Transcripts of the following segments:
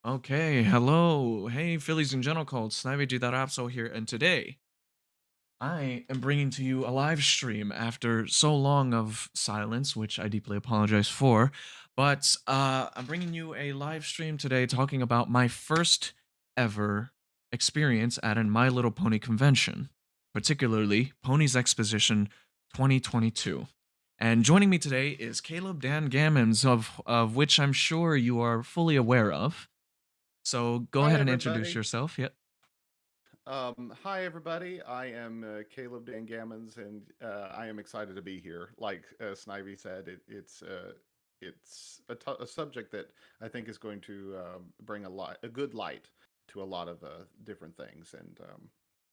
Okay, hello. Hey, Phillies and General Called Snivy G that Rapso here, and today I am bringing to you a live stream after so long of silence, which I deeply apologize for. But I'm bringing you a live stream today talking about my first ever experience at an My Little Pony convention, particularly Ponies Exposition 2022. And joining me today is Caleb Dan Gammons, of which I'm sure you are fully aware of. So go Hi, ahead and introduce everybody. yourself. Yep. Hi, everybody. I am Caleb Dan Gammons, and I am excited to be here. Like Snivy said, it's a subject that I think is going to bring a good light to a lot of different things, and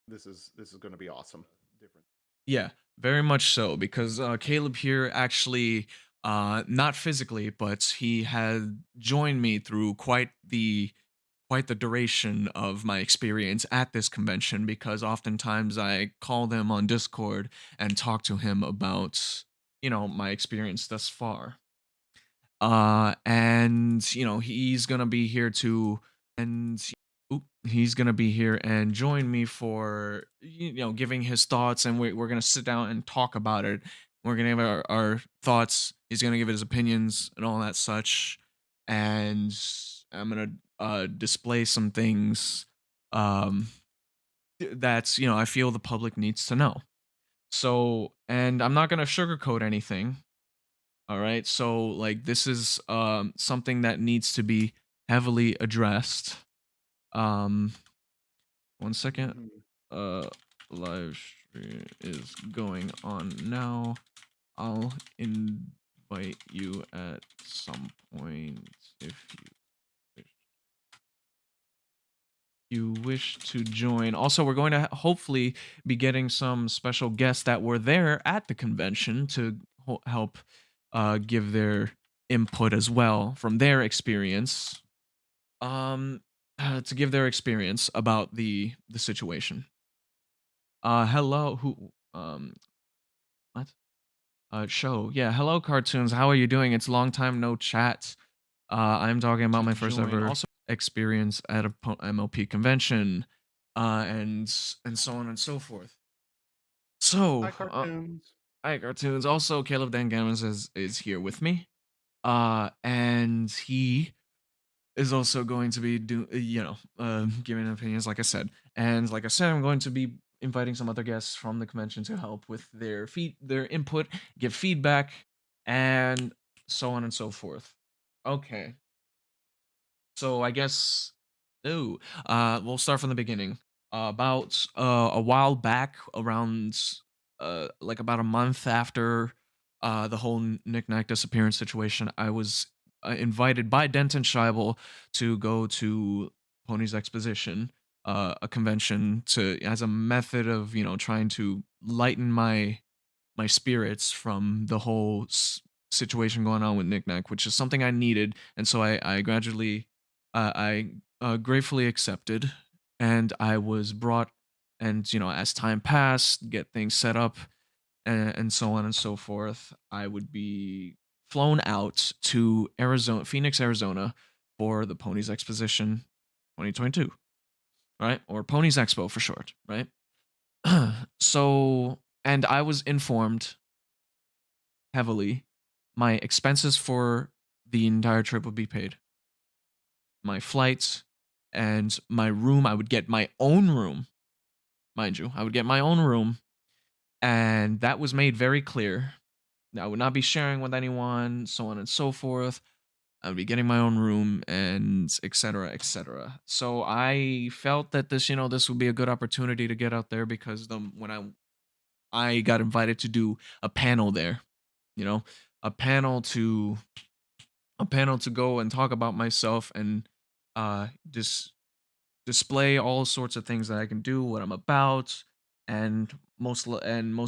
this is going to be awesome. Different. Yeah, very much so. Because Caleb here actually, not physically, but he had joined me through quite the duration of my experience at this convention. Because oftentimes I call them on Discord and talk to him about my experience thus far. And he's gonna be here to and he's gonna be here and join me for giving his thoughts, and we're gonna sit down and talk about it. We're gonna give our thoughts. He's gonna give his opinions and all that such, and I'm gonna display some things um that's I feel the public needs to know. So, and I'm not gonna sugarcoat anything. All right. So like this is something that needs to be heavily addressed. Um One second. Hmm. Uh Live stream is going on now. I'll invite you at some point if you wish to join. Also, we're going to hopefully be getting some special guests that were there at the convention to help give their input as well from their experience. To give their experience about the situation. Hello, who what? Show. Yeah, hello cartoons. How are you doing? It's long time no chat. I'm talking about To Mhm. my first join. ever Also, experience at a MLP convention, and so on and so forth. So, Hi, cartoons. hi cartoons. Also, Caleb Dan Gammons is here with me. And he is also going to be giving opinions, like I said. And like I said, I'm going to be inviting some other guests from the convention to help with their input, give feedback, and so on and so forth. Okay. So I guess we'll start from the beginning. About a while back, around like about a month after the whole Nick Nack disappearance situation, I was invited by Denton Scheibel to go to Pony's Exposition, a convention, to as a method of trying to lighten my spirits from the whole situation going on with Nick Nack, which is something I needed, and so I gradually I gratefully accepted, and I was brought, and as time passed, get things set up, and so on and so forth, I would be flown out to Phoenix, Arizona, for the Ponies Exposition 2022, right? Or Ponies Expo for short, right? So, and I was informed heavily. My expenses for the entire trip would be paid. My flights and my room, I would get my own room, mind you. I would get my own room, and that was made very clear. I would not be sharing with anyone, so on and so forth. I would be getting my own room, and etc. etc. So I felt that this would be a good opportunity to get out there, because when I got invited to do a panel there, you know, a panel to go and talk about myself, and display all sorts of things that I can do, what I'm about, and most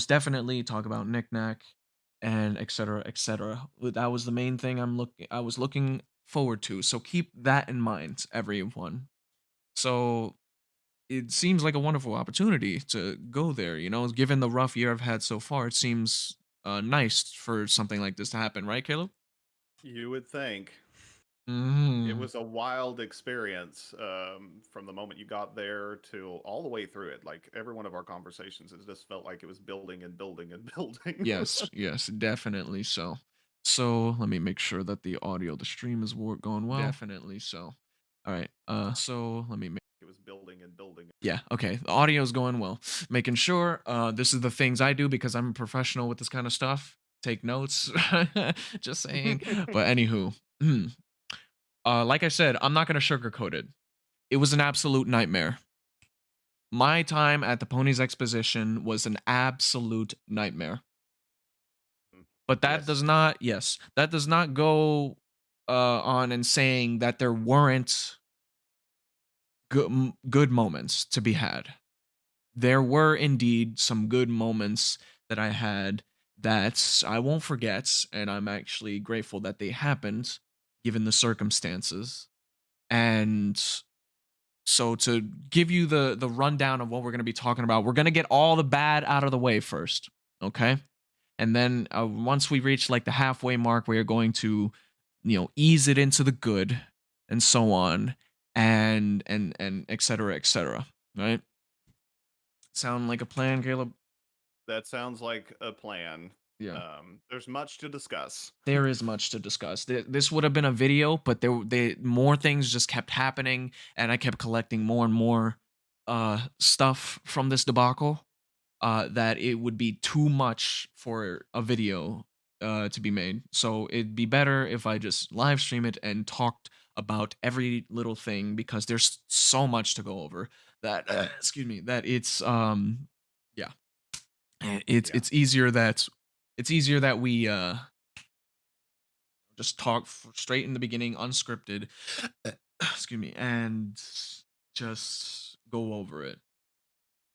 definitely talk about knickknack and etc. etc. That was the main thing I was looking forward to. So keep that in mind, everyone. So it seems like a wonderful opportunity to go there. Given the rough year I've had so far, it seems nice for something like this to happen, right, Caleb? You would think. It Mm. was a wild experience, from the moment you got there till all the way through it. Like every one of our conversations, it just felt like it was building and building and building. Yes, yes, definitely so. So let me make sure that the audio, the stream is going well. Definitely so. All right. So let me make. It was building and building. Yeah. Okay. The audio is going well. Making sure. This is the things I do because I'm a professional with this kind of stuff. Take notes. Just saying. But anywho, like I said, I'm not gonna sugarcoat it. It was an absolute nightmare. My time at the Ponies Exposition was an absolute nightmare. Mm. But that Yes. does not, yes, that does not go on and saying that there weren't good moments to be had. There were indeed some good moments that I had that I won't forget, and I'm actually grateful that they happened given the circumstances. And so to give you the rundown of what we're going to be talking about, we're going to get all the bad out of the way first, okay? And then once we reach like the halfway mark, we are going to, ease it into the good, and so on, and et cetera. Right? Sound like a plan, Caleb? That sounds like a plan. Yeah. There's much to discuss. There is much to discuss. This would have been a video, but more things just kept happening, and I kept collecting more and more stuff from this debacle. That it would be too much for a video to be made. So it'd be better if I just live stream it and talked about every little thing because there's so much to go over that excuse me, that it's yeah, Yeah. it's easier that we just talk straight in the beginning, unscripted, excuse me, and just go over it.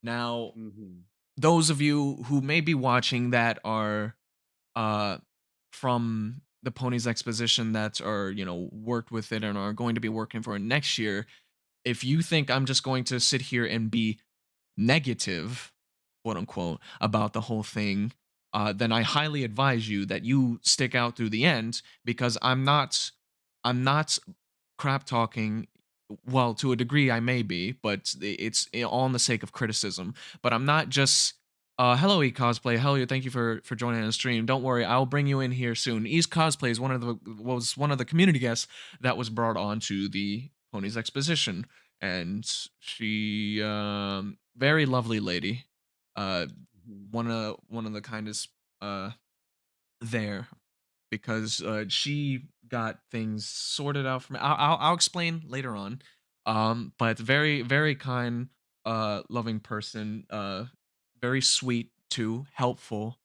Now, Hmm. those of you who may be watching that are uh from the Ponies Exposition that are, worked with it and are going to be working for it next year, if you think I'm just going to sit here and be negative, quote unquote, about the whole thing, then I highly advise you that you stick out through the end because I'm not crap talking. Well, to a degree, I may be, but it's all in the sake of criticism. But I'm not just. Hello, E Cosplay. Hello, thank you for joining the stream. Don't worry, I'll bring you in here soon. E Cosplay is was one of the community guests that was brought on to the Ponies Exposition, and she very lovely lady, uh Hmm. one of the kindest there because she got things sorted out for me. I'll explain later on. But very very kind, loving person, very sweet too, helpful,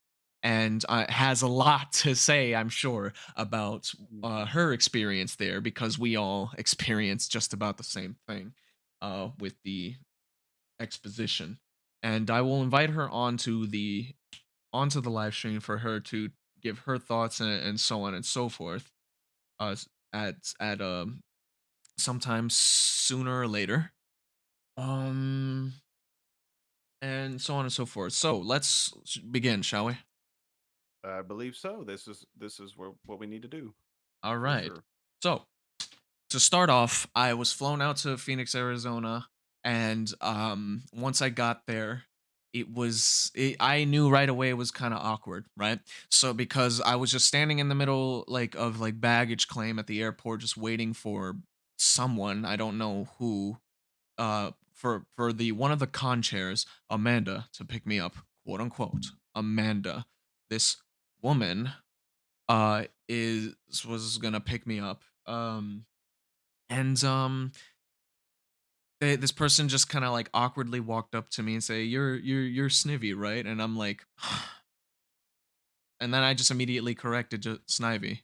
and has a lot to say, I'm sure, about Hmm. her experience there because we all experience just about the same thing with the exposition. And I will invite her onto the live stream for her to give her thoughts and so on and so forth. At sometime sooner or later. Um and so on and so forth. So let's begin, shall we? I believe so. This is what we need to do All for right. sure. So to start off, I was flown out to Phoenix, Arizona, and once I got there, I knew right away it was kind of awkward, right? So because I was just standing in the middle like of like baggage claim at the airport just waiting for someone, I don't know who, for the one of the con chairs, Amanda, to pick me up, quote unquote. Amanda, this woman is was gonna pick me up. And this person just kind of like awkwardly walked up to me and say, "You're Snivy, right?" And I'm like, and then I just immediately corrected to Snivy,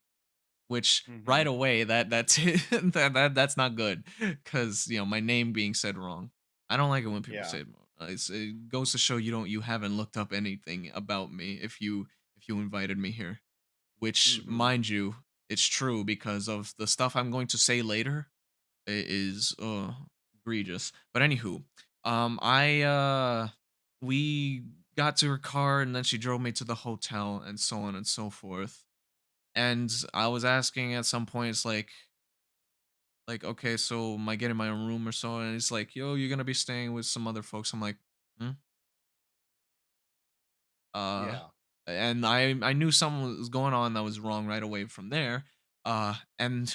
which right Hmm. away that's that's not good because my name being said wrong. I don't like it when people Yeah. say it wrong. It goes to show you haven't looked up anything about me if you invited me here, which Hmm. mind you, it's true because of the stuff I'm going to say later is egregious. But anywho, I we got to her car and then she drove me to the hotel and so on and so forth. And I was asking at some point, it's like, like, okay, so am I getting my own room or so? And it's like, yo, you're gonna be staying with some other folks. I'm like, hmm? Uh, Yeah. and I knew something was going on that was wrong right away from there. And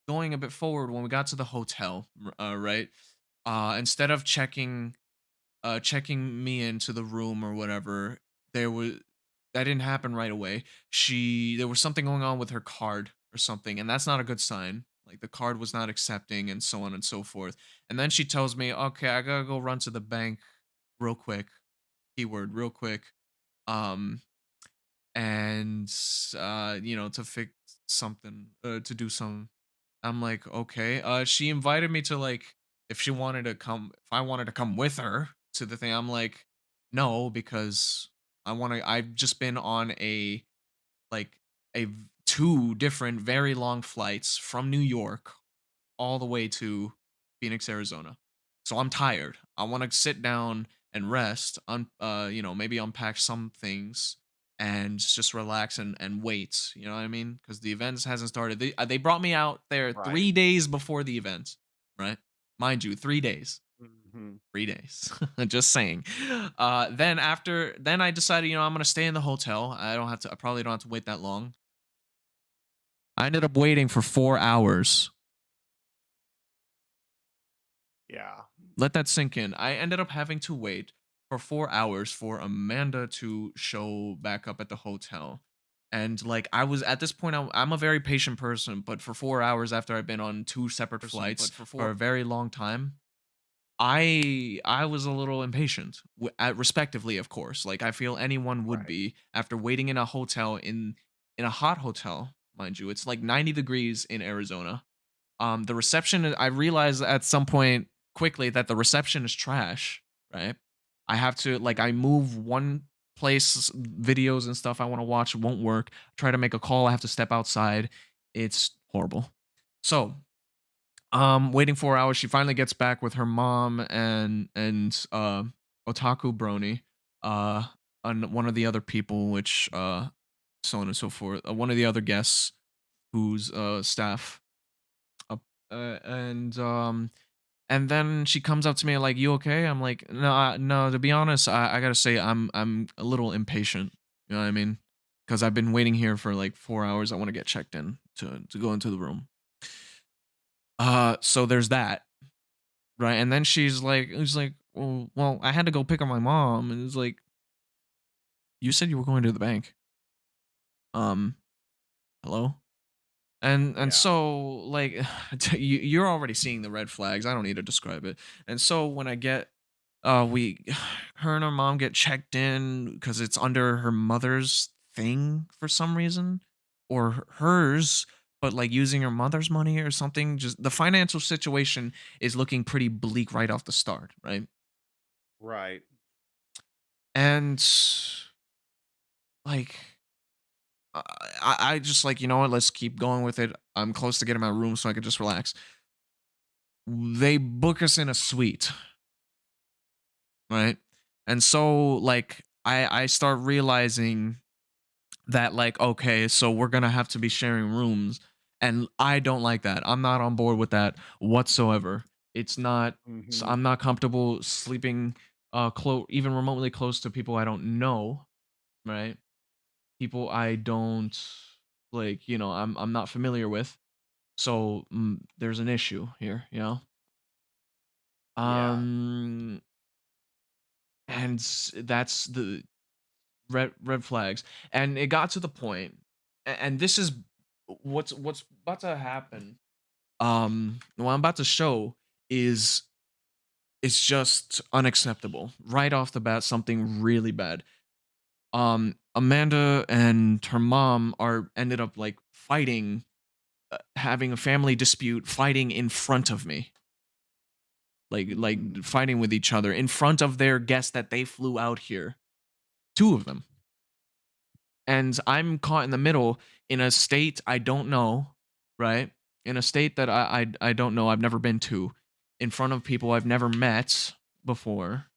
going a bit forward, when we got to the hotel, right? Instead of checking me into the room or whatever, there was that didn't happen right away. There was something going on with her card or something, and that's not a good sign. Like the card was not accepting and so on and so forth. And then she tells me, "Okay, I got to go run to the bank real quick." Keyword real quick. Um and to fix something, to do some. I'm like, okay. She invited me to, like, if I wanted to come with her to the thing. I'm like, no, because I've just been on like two different very long flights from New York all the way to Phoenix, Arizona. So I'm tired. I want to sit down and rest, maybe unpack some things and just relax and wait, you know what I mean? Cuz the event hasn't started. They brought me out there Right. 3 days before the event, right? Mind you, 3 days. Hmm. 3 days. Just saying. Then I decided, I'm going to stay in the hotel. I probably don't have to wait that long. I ended up waiting for 4 hours. Yeah. Let that sink in. I ended up having to wait for 4 hours for Amanda to show back up at the hotel. And, like, I was at this point, I'm a very patient person, but for 4 hours after I've been on 2 separate flights for a very long time, I was a little impatient, respectively, of course. Like, I feel anyone would Right. be after waiting in a hotel, in a hot hotel, mind you. It's like 90 degrees in Arizona. The reception, I realized at some point quickly that the reception is trash, right? I have to, like, I move one place, videos and stuff I want to watch won't work. Try to make a call, I have to step outside. It's horrible. So, waiting 4 hours, she finally gets back with her mom and Otaku Brony, uh, and one of the other people, which so on and so forth. One of the other guests who's staff. Uh, and then she comes up to me like, "You okay?" I'm like, "No, no. To be honest, I gotta say, I'm a little impatient. You know what I mean? Because I've been waiting here for like 4 hours. I want to get checked in to go into the room. So there's that, right? And then she's like, well, I had to go pick up my mom, and it's like, you said you were going to the bank. Um, hello? And Yeah. so, like, you're already seeing the red flags. I don't need to describe it. And so when I get we her and her mom get checked in because it's under her mother's thing for some reason, or hers, but like using her mother's money or something. Just the financial situation is looking pretty bleak right off the start, right? Right. And, like, I just like, you know what, let's keep going with it. I'm close to getting my room so I can just relax. They book us in a suite, right? And so, like, I start realizing that, like, okay, so we're gonna have to be sharing rooms, and I don't like that. I'm not on board with that whatsoever. It's not. Hmm. I'm not comfortable sleeping even remotely close to people I don't know, right? People I don't, like, I'm not familiar with. So, there's an issue here, you know. Yeah. Um and that's the red flags. And it got to the point, and this is what's about to happen. What I'm about to show is it's just unacceptable right off the bat. Something really bad. Amanda and her mom are ended up like fighting, having a family dispute, fighting in front of me, Mm. fighting with each other in front of their guests that they flew out here, two of them. And I'm caught in the middle in a state I don't know, right? In a state that I don't know, I've never been to, in front of people I've never met before.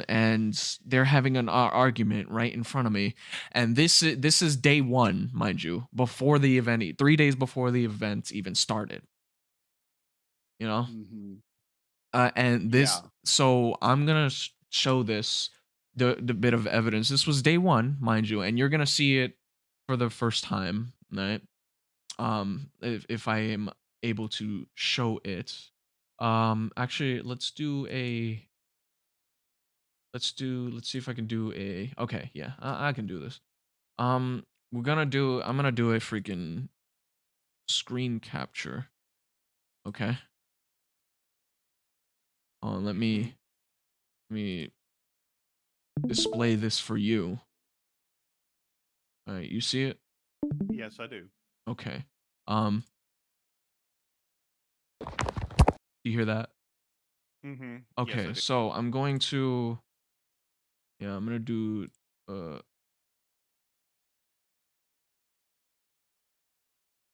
and they're having an argument right in front of me. And this is day one, mind you, before the event, 3 days before the event even started. You know, Hmm. and this, Yeah. so I'm gonna show this the bit of evidence. This was day one, mind you, and you're gonna see it for the first time, right? If I am able to show it. Actually, let's see if I can do a, okay, yeah, I can do this. I'm gonna do a freaking screen capture. Okay. Let Hmm. me display this for you. All right, you see it? Yes, I do. Okay. You hear that? Hmm. Yes, I Okay, do. so I'm going to, yeah, I'm gonna do, uh,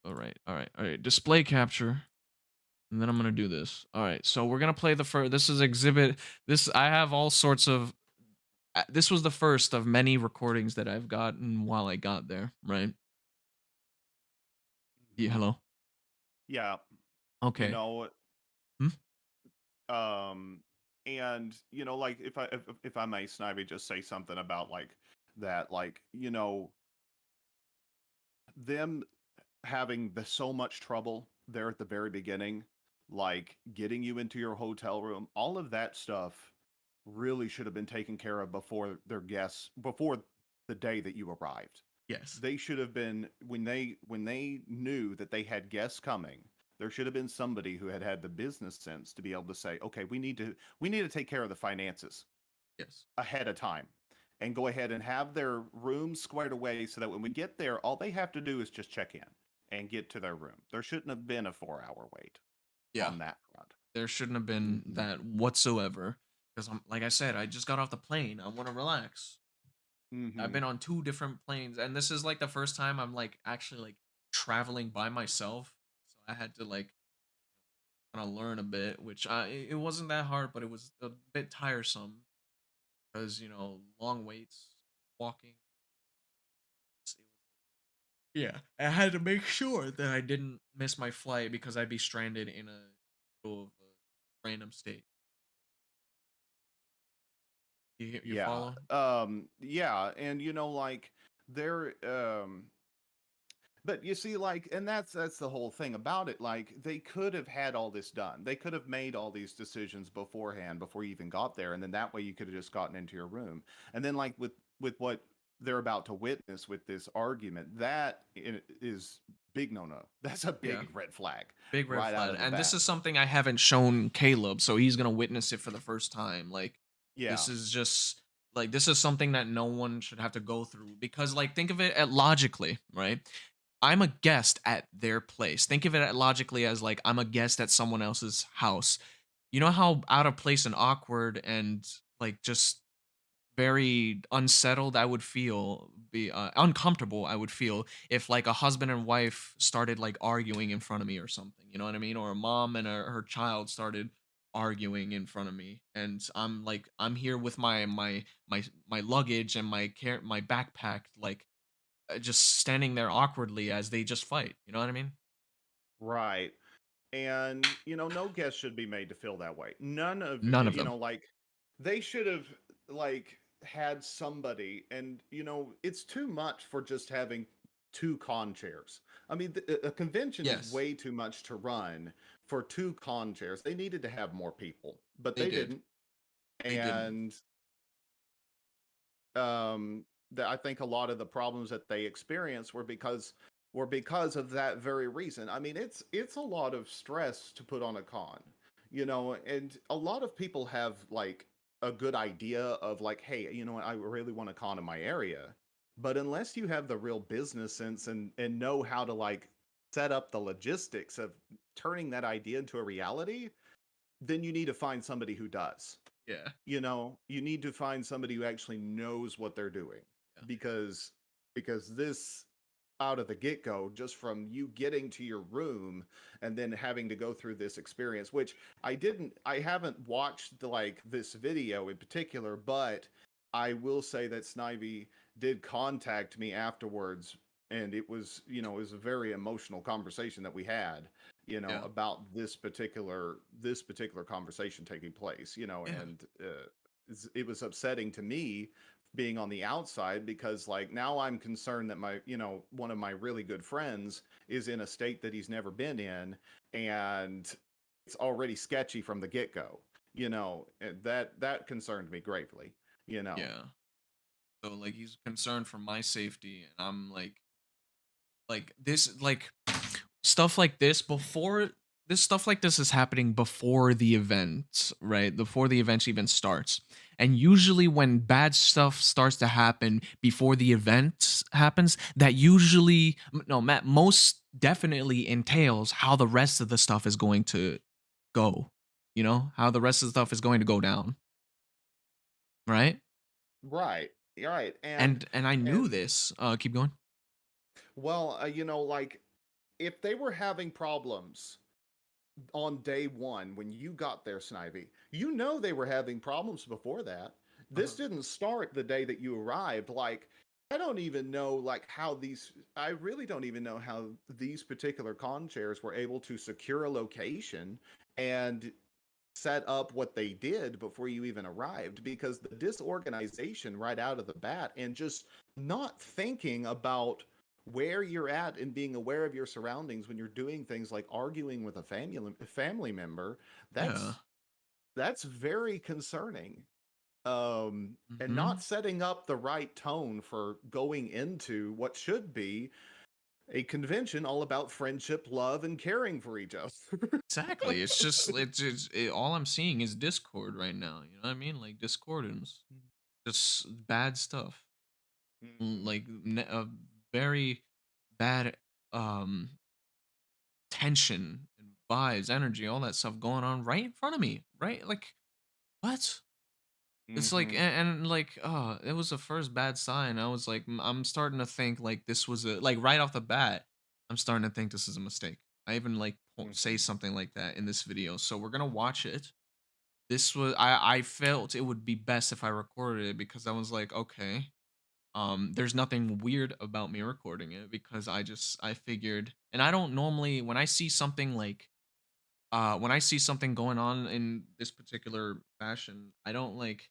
all right, display capture. And then I'm gonna do this. All right, so we're gonna play the first. This is exhibit. This I have all sorts of. This was the first of many recordings that I've gotten while I got there. Right? Yeah, Hmm. hello. Yeah. You Okay. know, Hmm? um, and like if I may, Snivy, just say something about like that, like them having so much trouble there at the very beginning, like getting you into your hotel room, all of that stuff really should have been taken care of before their guests, before the day that you arrived. Yes. They should have been when they knew that they had guests coming. There should have been somebody who had the business sense to be able to say, okay, we need to take care of the finances Yes. ahead of time and go ahead and have their rooms squared away so that when we get there, all they have to do is just check in and get to their room. There shouldn't have been a 4 hour wait Yeah. on that front. There shouldn't have been Hmm. that whatsoever. Because I'm, like I said, I just got off the plane. I want to relax. I've Hmm. been on two different planes, and this is like the first time I'm like actually like traveling by myself. So I had to like kind of learn a bit, which it wasn't that hard, but it was a bit tiresome because long waits, walking. Yeah, I had to make sure that I didn't miss my flight because I'd be stranded in a middle of a random state. You Yeah. follow? Yeah. And like they're but you see, like, and that's the whole thing about it. Like, they could have had all this done. They could have made all these decisions beforehand before you even got there, and then that way you could have just gotten into your room. And then, like with what they're about to witness with this argument, is big no no. That's a Yeah, big red flag big red right out flag, of the and this bat. is something I haven't shown Caleb, so he's gonna witness it for the first time. Like, this Yeah. is just like this is something that no one should have to go through because, like, think of it at logically, right? I'm a guest at their place. Think of it at logically as like I'm a guest at someone else's house. You know how out of place and awkward and like just very unsettled I would feel, be uncomfortable I would feel if like a husband and wife started like arguing in front of me or something. You know what I mean? Or a mom and her child started arguing in front of me, and I'm here with my luggage and my backpack, like just standing there awkwardly as they just fight. You know what I mean? Right. And no guest should be made to feel that way. None of None of them. like they should have like had somebody. And it's too much for just having two con chairs. I mean, a convention is Yes, way too much to run for two con chairs. They needed to have more people, but they they did. didn't. They didn't. And that I think a lot of the problems that they experienced were because of that very reason. I mean, it's a lot of stress to put on a con, and a lot of people have like a good idea of like, hey, what, I really want a con in my area, but unless you have the real business sense and know how to like set up the logistics of turning that idea into a reality, then you need to find somebody who does. Yeah. You need to find somebody who actually knows what they're doing, Yeah. because this out of the get go, just from you getting to your room and then having to go through this experience, which I haven't watched like this video in particular, but I will say that Snivy did contact me afterwards. And it was, it was a very emotional conversation that we had, Yeah. about this particular conversation taking place, Yeah. and it was upsetting to me being on the outside because like now I'm concerned that one of my really good friends is in a state that he's never been in, and it's already sketchy from the get-go, and that concerned me greatly, you know. Yeah. So like he's concerned for my safety, and I'm like this like stuff like this before this stuff like this is happening before the event, right? Before the event even starts. And usually when bad stuff starts to happen before the event happens, that usually no, Matt, most definitely entails how the rest of the stuff is going to go. You know, how the rest of the stuff is going to go down, right? Right, right. And I knew And this. Keep going. well, like if they were having problems on day one when you got there, Snivy, they were having problems before that. This Uh-huh. didn't start the day that you arrived. Like, I don't even know like how these I really don't even know how these particular con chairs were able to secure a location and set up what they did before you even arrived, because the disorganization right out of the bat and just not thinking about where you're at and being aware of your surroundings when you're doing things like arguing with a family member, Yeah. that's very concerning. And not Mhm. setting up the right tone for going into what should be a convention all about friendship, love, and caring for each other. Exactly. It's just all I'm seeing is Discord right now. You know what I mean? Like Discord and just bad stuff. Mhm. Like very bad um tension and vibes, energy, all that stuff going on right in front of me. Right? Like what? It's like Mhm. and like it was the first bad sign. I was like I'm starting to think like this was a like right off the bat. I'm starting to think this is a mistake. I even like say Mhm. something like that in this video. So we're going to watch it. This was I felt it would be best if I recorded it because I was like, okay, there's nothing weird about me recording it because I figured, and I don't normally when I see something like when I see something going on in this particular fashion, I don't like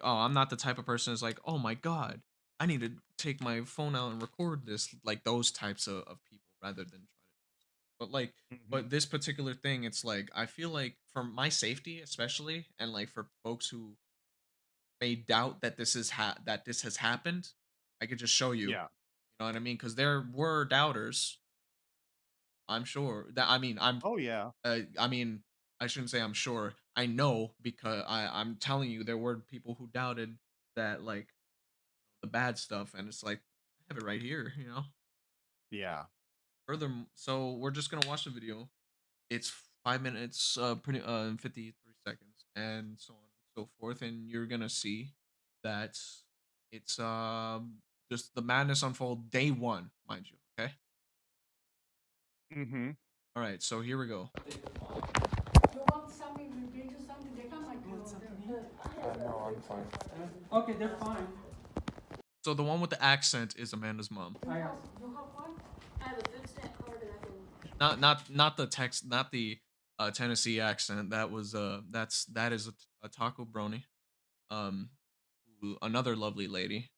oh, I'm not the type of person who's like, oh my god, I need to take my phone out and record this, like those types of people rather than try to, but like Mhm. but this particular thing, it's like I feel like for my safety especially, and like for folks who may doubt that that this has happened, I could just show you. Yeah. You know what I mean? Because there were doubters. I'm sure that Oh yeah. I mean I shouldn't say I'm sure. I know because I'm telling you there were people who doubted that like the bad stuff, and it's like I have it right here. You know. Yeah. Further, so we're just gonna watch the video. It's 5 minutes, pretty 53 seconds, and so on and so forth, and you're gonna see that it's just the madness unfold day one, mind you. Okay. Mhm. All right. So here we go. You want something to bring you something? They got my clothes. No, I'm fine. Okay, they're fine. So the one with the accent is Amanda's mom. You have one? I have a food stamp card and I can. Not the text, not the Tennessee accent. That is a taco brony. Um, another lovely lady.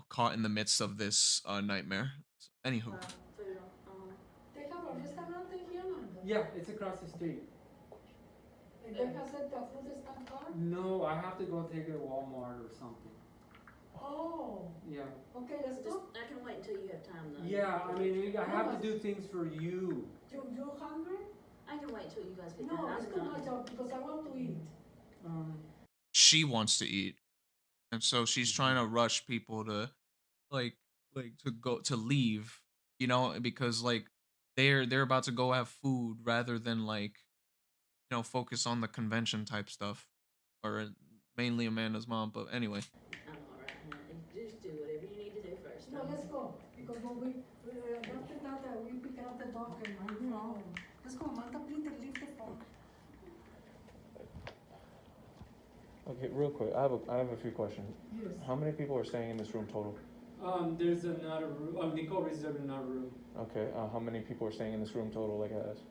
Caught in the midst of this nightmare. So, anywho, Food They have a restaurant in here, no? Yeah, it's across the street. And they have set the food stand card? No, I have to go take it to Walmart or something. Oh, Yeah. okay, let's just, go. I can wait until you have time though. Yeah, I mean, I have to do things for you. You hungry? I can wait till you guys get No, done. it's too much because I want to eat. Um, she wants to eat, and so she's trying Mhm. to rush people to like to go to leave, you know, because like they're about to go have food rather than like focus on the convention type stuff, or mainly Amanda's mom. But anyway, I'm alright, honey. Just do whatever you need to do first. No, let's go. Because when we, after that, we pick up the dog and, you know, let's go, Amanda, please leave the phone. Okay, real quick, I have a few questions. Yes. How many people are staying in this room total? There's another room, Nicole reserved another room. Okay, how many people are staying in this room total, like I asked?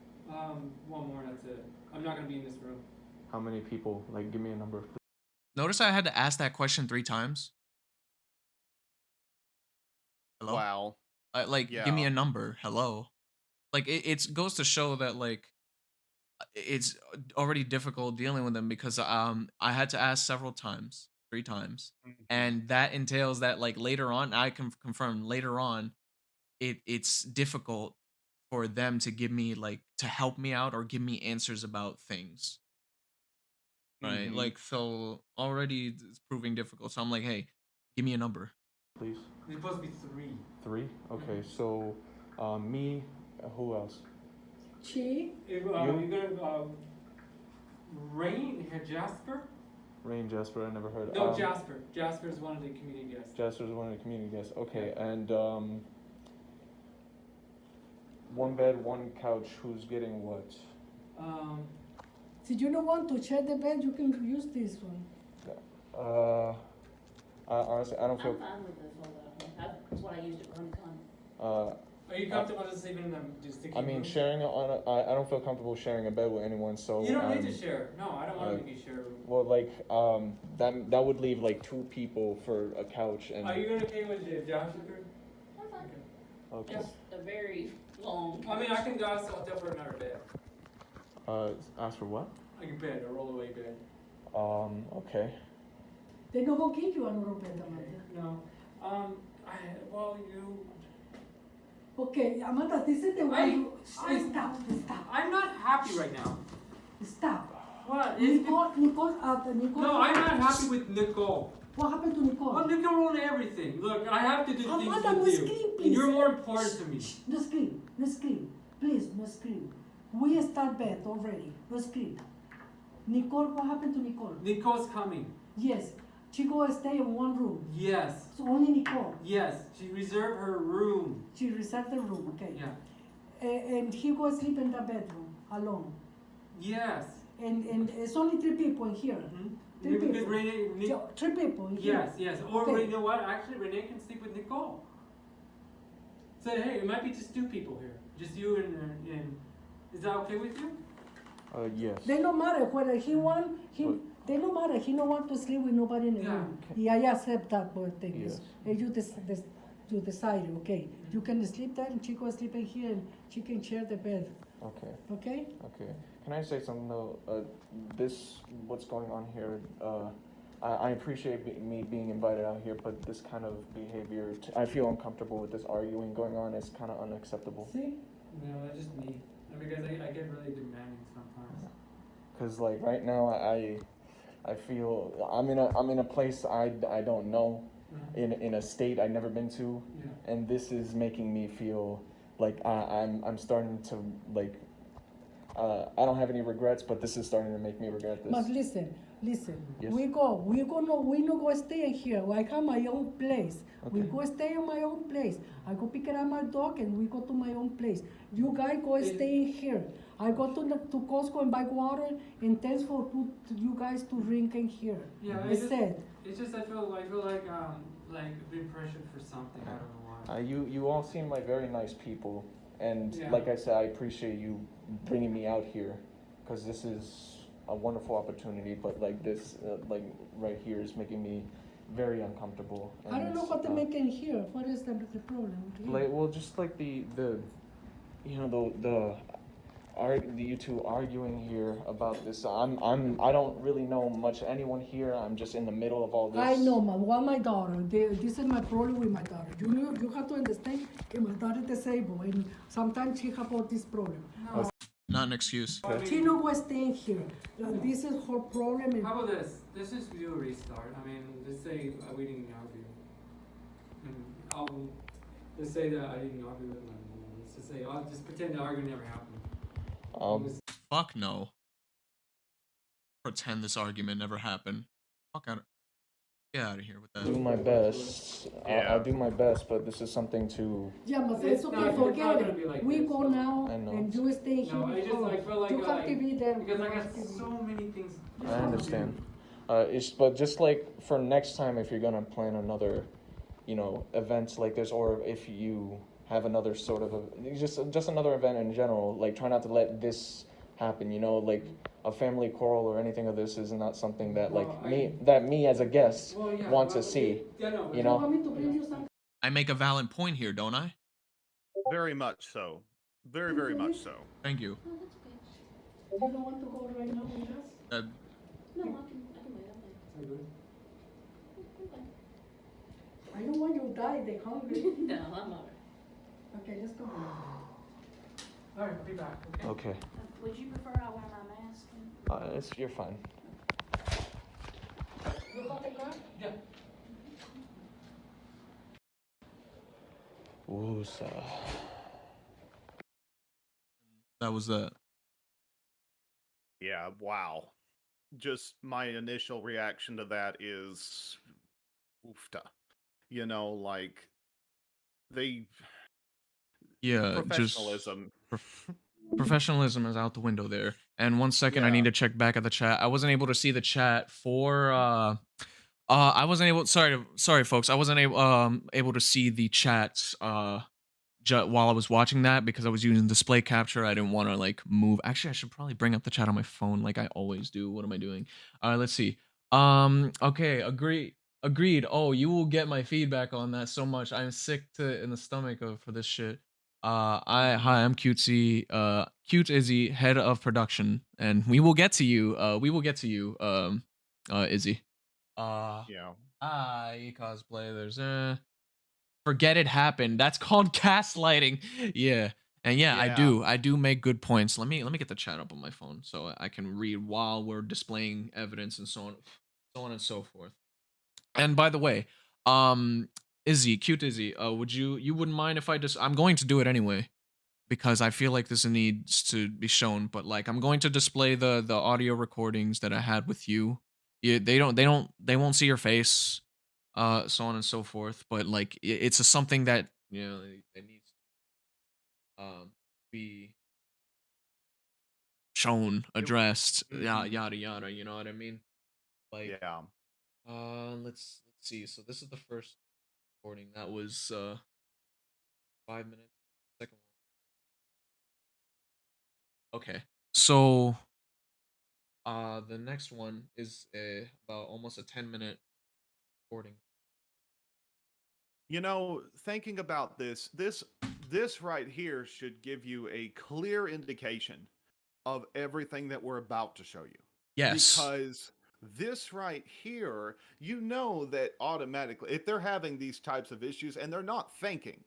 One more, that's it. I'm not gonna be in this room. How many people? Like, give me a number. Notice I had to ask that question 3 times. Hello? Wow. Like, give me Yeah. a number. Hello. Like, it goes to show that, like, it's already difficult dealing with them because I had to ask several times, 3 times. Mhm. And that entails that, like, later on, I can confirm later on, it's difficult for them to give me, like, to help me out or give me answers about things. Right? Mhm. Like, so already it's proving difficult. So I'm like, hey, give me a number. Please. It's supposed to be 3. 3? Okay, so, me, who else? Chi, If, You? you're gonna, Rain, Jasper? Rain, Jasper, I never heard. No, Jasper. Jasper's one of the community guests. Jasper's one of the community guests. Okay, and, 1 bed, 1 couch, who's getting what? if you don't want to share the bed, you can use this one. Honestly, I don't I'm feel, fine with this one, that's what I used at Honeycomb. Are you comfortable just sleeping in just I mean, sharing I don't feel comfortable sharing a bed with anyone, so. You don't need to share. No, I don't want to make you share. Well, like, that would leave like 2 people for a couch and. Are you okay with Josh? I'm fine. Okay. Just a very long. I mean, I can go ask hotel for another bed. Ask for what? Like a bed, a rollaway bed. Okay. They don't go give you another bed, Amanda. No. Well, you. Okay, Amanda, this is the one you, stop. I'm not happy right now. Stop. What? Nicole. No, I'm not happy with Nicole. What happened to Nicole? Well, Nicole ruined everything. Look, I have to do Amanda, things no with scream, you. please. And you're more important to me. No scream. Please, no scream. We start bed already. No scream. Nicole, what happened to Nicole? Nicole's coming. Yes, she go stay in one room. Yes. So only Nicole. Yes. She reserved her room. She reserved the room, okay. Yeah. And he go sleep in the bedroom alone. Yes. And it's only 3 people in here. Mm-hmm. 3 Because people. Renee, So, 3 people in here. yes. Or Okay. you know what? Actually, Renee can sleep with Nicole. Say, hey, it might be just 2 people here. Just you and is that okay with you? Yes. They no matter whether he want, What? they no matter, he no want to sleep with nobody in the Yeah. room. Yeah, I accept that both things. Yes. And you decide, okay. You can sleep there and she go sleep in here and she can share the bed, Okay. okay? Okay. Can I say something though? What's going on here, I appreciate me being invited out here, but this kind of behavior, I feel uncomfortable with this arguing going on. It's kind of unacceptable. See? No, that's just me. Because I get really demanding sometimes. Cause like right now, I feel I'm in a place I don't know, in a state I've never been to, Yeah. and this is making me feel like I'm starting to like. I don't have any regrets, but this is starting to make me regret this. But listen. Yes. We no go stay in here. I have my own place. We Okay. go stay in my own place. I go pick up my dog and we go to my own place. You guys go stay in here. I go to Costco and buy water and thanks for you guys to drink in here. Yeah, It's sad. It's just I feel like being pressured for something. I don't know why. You all seem like very nice people, and Yeah. like I said, I appreciate you bringing me out here, because this is a wonderful opportunity. But like this, like right here, is making me very uncomfortable. I don't know what to make in here. What is the problem? Like, well, just like the you know you two arguing here about this. I don't really know much anyone here. I'm just in the middle of all this. I know, my daughter. This is my problem with my daughter. You have to understand that my daughter is disabled and sometimes she have all this problem. Not an excuse. She no go stay in here. This is her problem. And How about this? This is you restart. I mean, just say we didn't argue. And I'll just say that I didn't argue with my mom. Let's just say I'll just pretend the argument never happened. Fuck no. Pretend this argument never happened. Fuck out. Get out of here with do that. my best. Yeah. I'll do my best, but this is something to. Yeah, but It's it's not- okay, it's not forget gonna be it. like We this, go though. now, I know. and you stay here. No, I just Oh, I feel like you have to be there. because I got watch TV. so many things. I understand. But just like for next time, if you're gonna plan another, events like this, or if you have another sort of just another event in general, like try not to let this happen. Like a family quarrel or anything of this is not something that Well, me as a guest Well, yeah, want to well, see. Yeah, no, You You want know. me to bring you some? I make a valid point here, don't I? Very much so. Very, very much so. Thank you. No, that's okay. You don't want to go right now with us? Uh, No, I can wait. So good. Okay. I don't want you to die. They're hungry. No, I'm alright. Okay, let's go. All right, I'll be back. Okay. Okay. Would you prefer I wear my mask? You're fine. You got the car? Yeah. Woosah. that was that. Yeah, wow. Just my initial reaction to that is oofta. Like they Yeah, professionalism. Professionalism is out the window there. And 1 second, I need to check back at the chat. I wasn't able to see the chat for I wasn't able. Sorry, folks. I wasn't able to see the chat while I was watching that because I was using display capture. I didn't want to like move. Actually, I should probably bring up the chat on my phone like I always do. What am I doing? Let's see. Okay. Agreed. Oh, you will get my feedback on that so much. I'm sick in the stomach for this shit. Hi, I'm Cutesy. Cute Izzy, head of production, and we will get to you. Izzy. Yeah. Hi, cosplay. There's forget it happened. That's called gaslighting. Yeah. And yeah, Yeah. I do make good points. Let me get the chat up on my phone so I can read while we're displaying evidence and so on and so forth. And by the way, Izzy, cute Izzy, you wouldn't mind if I'm going to do it anyway because I feel like this needs to be shown, but like I'm going to display the audio recordings that I had with you. Yeah, they won't see your face, so on and so forth. But like it's something that it needs be shown, addressed, yada yada. You know what I mean? Like Yeah. let's see. So this is the first recording that was 5 minutes. Second one. Okay, so the next one is about almost a 10-minute recording. Thinking about this right here should give you a clear indication of everything that we're about to show you. Yes. Because this right here, that automatically, if they're having these types of issues and they're not thinking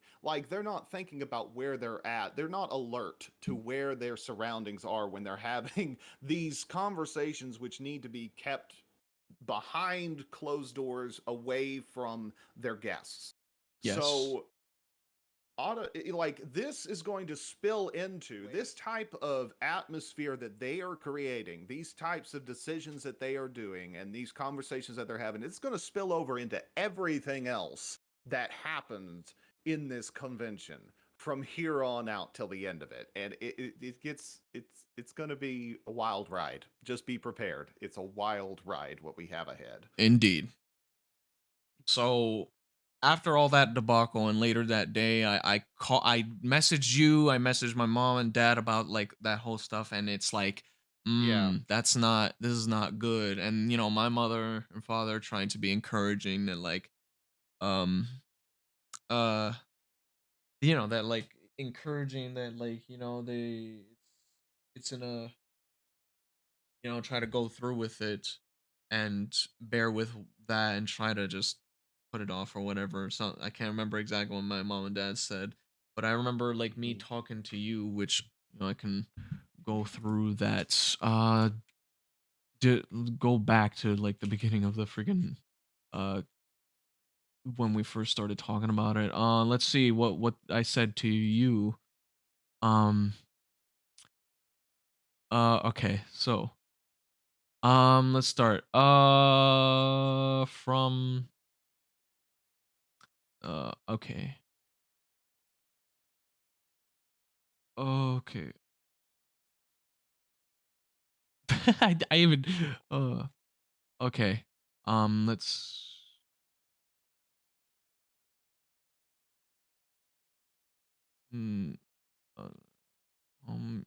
about where they're at, they're not alert to where their surroundings are when they're having these conversations, which need to be kept behind closed doors away from their guests. Yes. So this is going to spill into this type of atmosphere that they are creating, these types of decisions that they are doing, and these conversations that they're having. It's going to spill over into everything else that happens in this convention from here on out till the end of it. And it's going to be a wild ride. Just be prepared. It's a wild ride what we have ahead. Indeed. So after all that debacle and later that day, I messaged you, I messaged my mom and dad about like that whole stuff, and it's like, this is not good. And my mother and father are trying to be encouraging and like, that like encouraging that like it's in a try to go through with it and bear with that and try to just put it off or whatever. So I can't remember exactly what my mom and dad said, but I remember like me talking to you, which I can go through that. Go back to like the beginning of the freaking when we first started talking about it. Let's see what I said to you. Okay, so Let's start. From okay. Okay. I even okay. Let's hmm, uh, um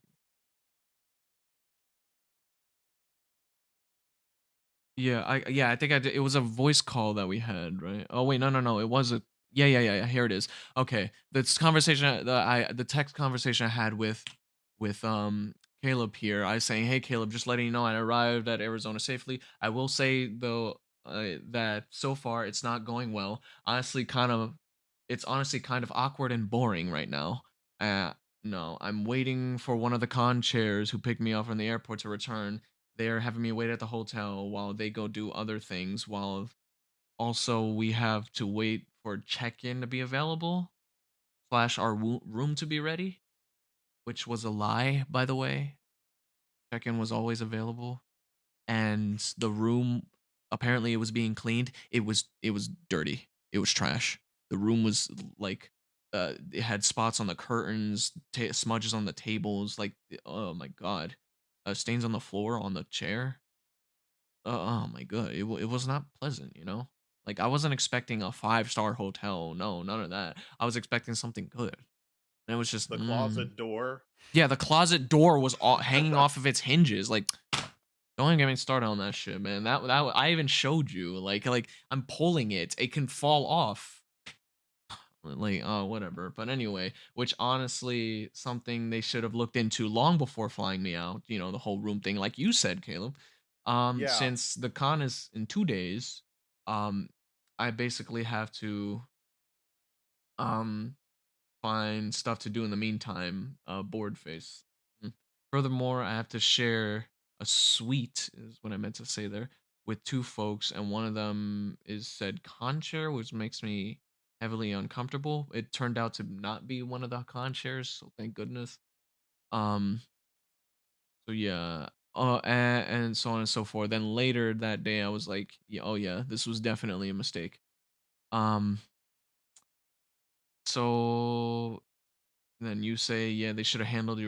yeah, I think I did. It was a voice call that we had, right? Oh wait, no. It was a yeah. Here it is. Okay, this conversation the text conversation I had with Caleb here. I was saying, hey Caleb, just letting you know I arrived at Arizona safely. I will say though that so far it's not going well. It's honestly kind of awkward and boring right now. Uh, no, I'm waiting for one of the con chairs who picked me up from the airport to return. They're having me wait at the hotel while they go do other things, while also we have to wait for check-in to be available, slash our room to be ready, which was a lie, by the way. Check-in was always available, and the room, apparently it was being cleaned. It was dirty. It was trash. The room was like it had spots on the curtains, smudges on the tables, like oh my god. Stains on the floor on the chair. Oh my god, it was not pleasant, you know? Like, I wasn't expecting a five-star hotel, no, none of that. I was expecting something good, and it was just, The closet door. Yeah, the closet door was all hanging off of its hinges, like, don't even get me started on that shit, man. That I even showed you, like, I'm pulling it, it can fall off. Like, oh, whatever. But anyway, which honestly, something they should have looked into long before flying me out. You know, the whole room thing, like you said, Caleb. Yeah. Since the con is in 2 days, um, I basically have to um find stuff to do in the meantime. Board face. Mm. Furthermore, I have to share a suite, is what I meant to say there, with two folks, and one of them is said con chair, which makes me heavily uncomfortable. It turned out to not be one of the con chairs, so thank goodness. Um, so yeah, and so on and so forth. Then later that day, I was like, yeah, oh yeah, this was definitely a mistake. Um, so then you say, "Yeah, they should have handled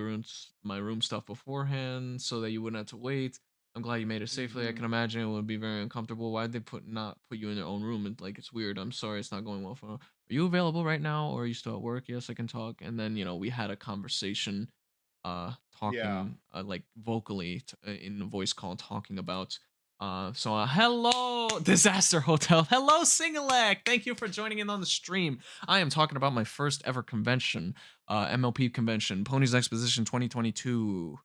my room stuff beforehand, so that you wouldn't have to wait. I'm glad you made it safely. I can Mhm. imagine it would be very uncomfortable. Why'd they not put you in their own room? And like, it's weird. I'm sorry, it's not going well for. Are you available right now, or are you still at work? Yes, I can talk." And then we had a conversation, Yeah. talking like vocally in a voice call, talking about hello, Disaster Hotel. Hello, Singleac. Thank you for joining in on the stream. I am talking about my first ever convention, MLP convention, Ponies Exposition 2022.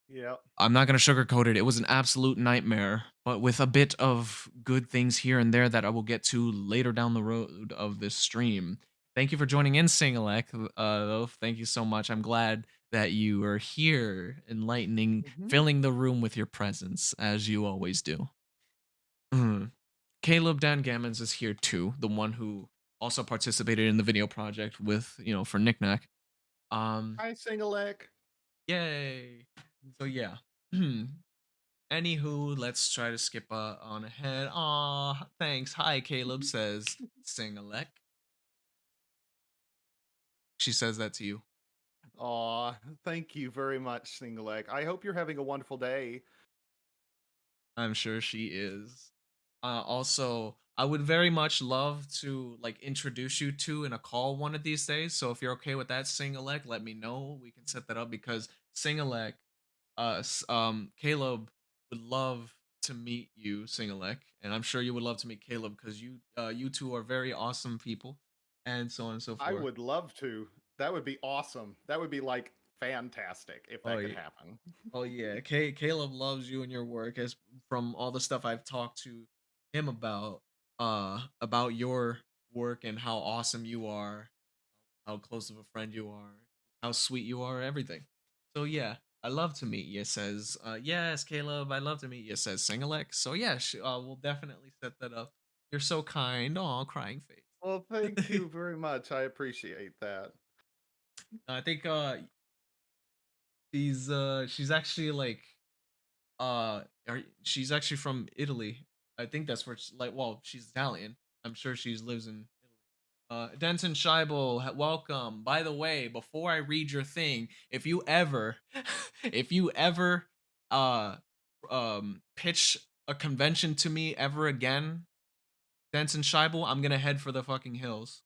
Yeah. I'm not going to sugarcoat it. It was an absolute nightmare, but with a bit of good things here and there that I will get to later down the road of this stream. Thank you for joining in, Singleac. Though, thank you so much. I'm glad that you are here, enlightening, Mhm. filling the room with your presence, as you always do. Mhm. Caleb Dan Gammons is here too, the one who also participated in the video project with, for Knickknack. Um, Hi, Singalek. Yay. So yeah. Anywho, let's try to skip on ahead. Aw, thanks. Hi, Caleb, says Singalek. She says that to you. Aw, thank you very much, Singalek. I hope you're having a wonderful day. I'm sure she is. Also, I would very much love to like introduce you to in a call one of these days. So if you're okay with that, Singalek, let me know. We can set that up because Singalek, Caleb would love to meet you, Singalek, and I'm sure you would love to meet Caleb because you two are very awesome people, and so on and so I forth. would love to. That would be awesome. That would be like fantastic if Oh that could yeah. happen. Oh yeah, Caleb loves you and your work as from all the stuff I've talked to him about your work and how awesome you are, how close of a friend you are, how sweet you are, everything. So yeah, I love to meet you. Says yes, Caleb. I love to meet you. Says Singalek. So yeah, we'll definitely set that up. You're so kind. Aw, crying Well, thank face. you very much. I appreciate that. I think she's actually like she's actually from Italy. I think that's where well, she's Italian. I'm sure she lives in Italy. Denton Scheibel, welcome. By the way, before I read your thing, if you ever, if you ever, uh, pitch a convention to me ever again, Denton Scheibel, I'm gonna head for the fucking hills.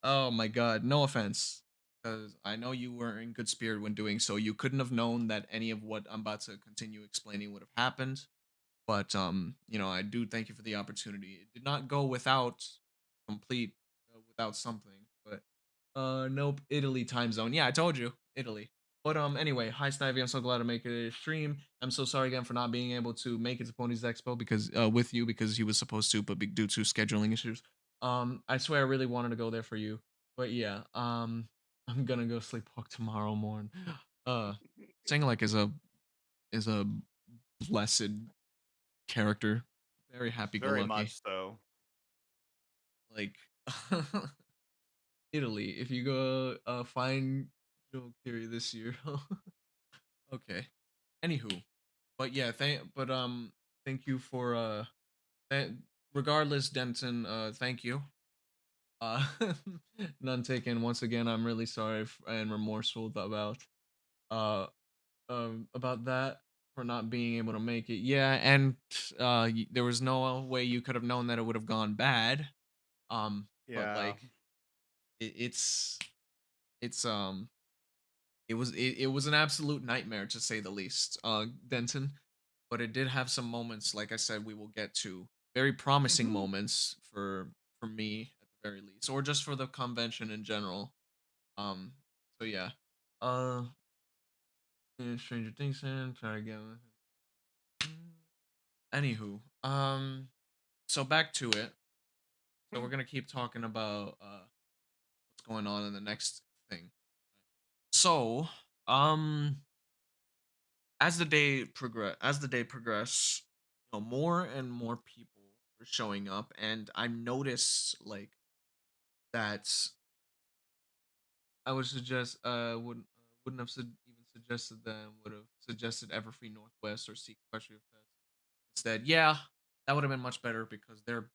Oh my god, no offense. Because I know you were in good spirit when doing so. You couldn't have known that any of what I'm about to continue explaining would have happened. But I do thank you for the opportunity. It did not go without complete without something. But nope, Italy time zone. Yeah, I told you, Italy. But anyway, hi Snivy, I'm so glad to make it a stream. I'm so sorry again for not being able to make it to Ponies Expo because with you because he was supposed to, but due to scheduling issues. I swear I really wanted to go there for you. But yeah, I'm gonna go sleepwalk tomorrow morning. Uh Singleck is a blessed character. Very happy go Very lucky. much so. Like Italy, if you go find Joe Carey this year. Okay. Anywho. But yeah, thank you for regardless, Denton, thank you. Uh none taken. Once again, I'm really sorry and remorseful about that for not being able to make it. Yeah, and there was no way you could have known that it would have gone bad. But Yeah. like it's it was an absolute nightmare to say the least, Denton. But it did have some moments, like I said, we will get to very promising Mhm. moments for me at the very least, or just for the convention in general. Um, so yeah. Uh, Stranger Things in try again. Anywho, so back to it. So we're gonna keep talking about what's going on in the next thing. So, um, as the day progress, more and more people are showing up, and I noticed like that. I would suggest wouldn't have even suggested them. Would have suggested Everfree Northwest or Sequestria Fest instead. Yeah, that would have been much better because they're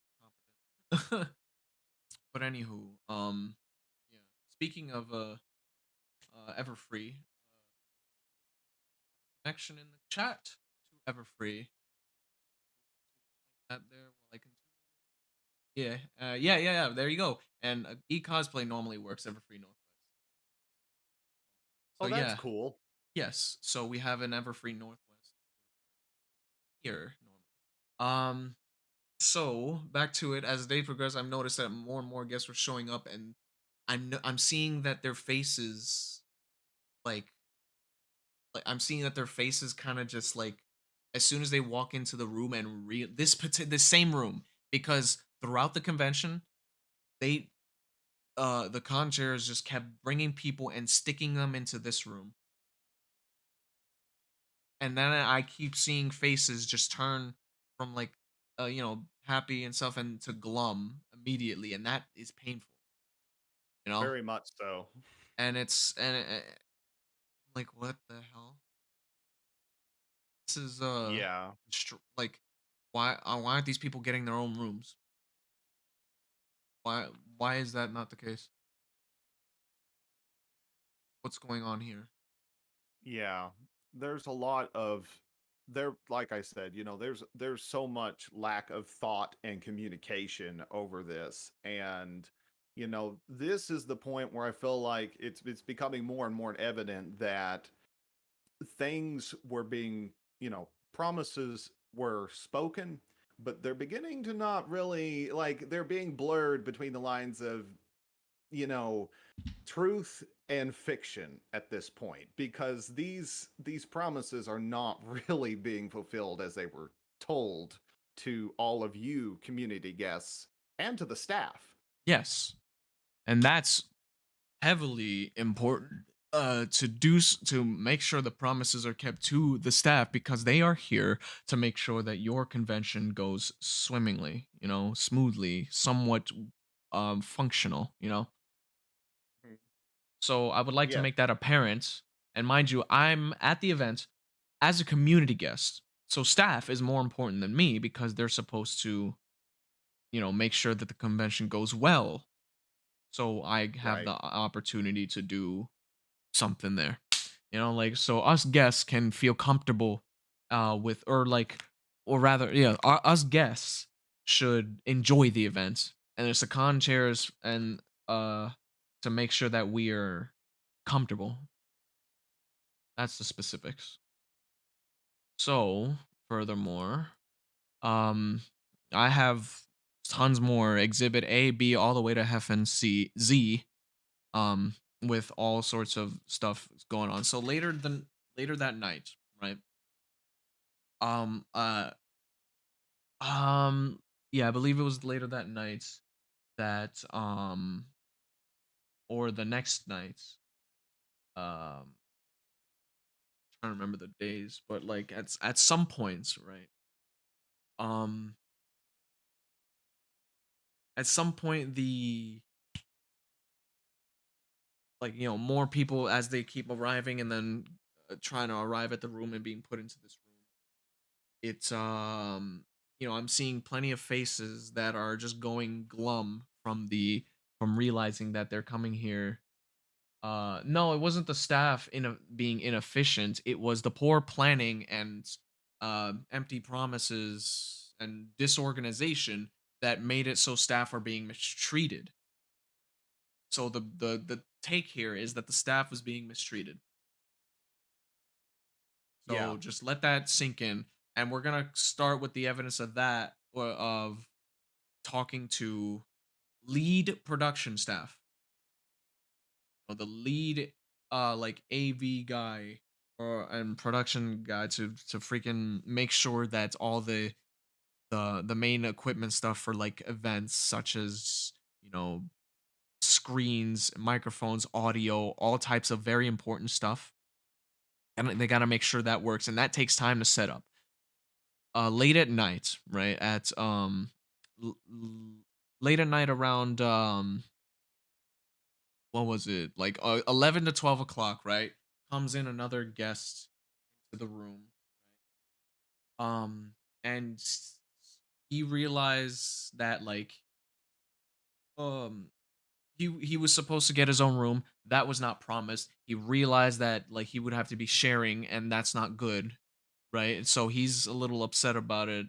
competent. But anywho, yeah. Speaking of Everfree, connection in the chat to Everfree. That there while I continue. Yeah, yeah. There you go. And e cosplay normally works Everfree Northwest. So Oh, that's yeah, cool. yes. So we have an Everfree Northwest here normally. So back to it. As the day progressed, I've noticed that more and more guests were showing up, and I'm seeing that their faces like I'm seeing that their faces kind of just like as soon as they walk into the room and this same room because throughout the convention they the conjurers just kept bringing people and sticking them into this room, and then I keep seeing faces just turn from like happy and stuff and to glum immediately, and that is painful, you know. Very much so. And like what the hell, this is Yeah. like why aren't these people getting their own rooms? Why is that not the case? What's going on here? Yeah. There's a lot of there like I said, there's so much lack of thought and communication over this. And this is the point where I feel like it's becoming more and more evident that things were being, promises were spoken, but they're beginning to not really like they're being blurred between the lines of, you know, truth and fiction at this point because these promises are not really being fulfilled as they were told to all of you community guests and to the staff. Yes, and that's heavily important to make sure the promises are kept to the staff because they are here to make sure that your convention goes swimmingly, smoothly, somewhat functional. So I would like to Yeah. make that apparent And mind you, I'm at the event as a community guest. So staff is more important than me because they're supposed to, make sure that the convention goes well. So I have Right. the opportunity to do something there. Like so us guests can feel comfortable with or rather, yeah, us guests should enjoy the event. And there's the con chairs and to make sure that we are comfortable. That's the specifics. So, furthermore, um I have tons more exhibit A, B all the way to F and C Z um with all sorts of stuff going on. So later that night, right? Um uh um yeah, I believe it was later that night that or the next night. Um trying to remember the days, but like at some points, right? Um at some point the more people as they keep arriving and then trying to arrive at the room and being put into this room, it's I'm seeing plenty of faces that are just going glum from realizing that they're coming here. No, it wasn't the staff being inefficient, it was the poor planning and empty promises and disorganization that made it so staff are being mistreated. So the take here is that the staff was being mistreated. Yeah. So just let that sink in, and we're gonna start with the evidence of that of talking to lead production staff, the lead like AV guy or and production guy to freaking make sure that all the main equipment stuff for like events such as screens, microphones, audio, all types of very important stuff. And they got to make sure that works, and that takes time to set up. Late at night, right? At l- l- late at night around what was it? Like 11 to 12 o'clock, right? Comes in another guest to the room. Um and he realized that um he was supposed to get his own room. That was not promised. He realized that like he would have to be sharing, and that's not good, right? So he's a little upset about it,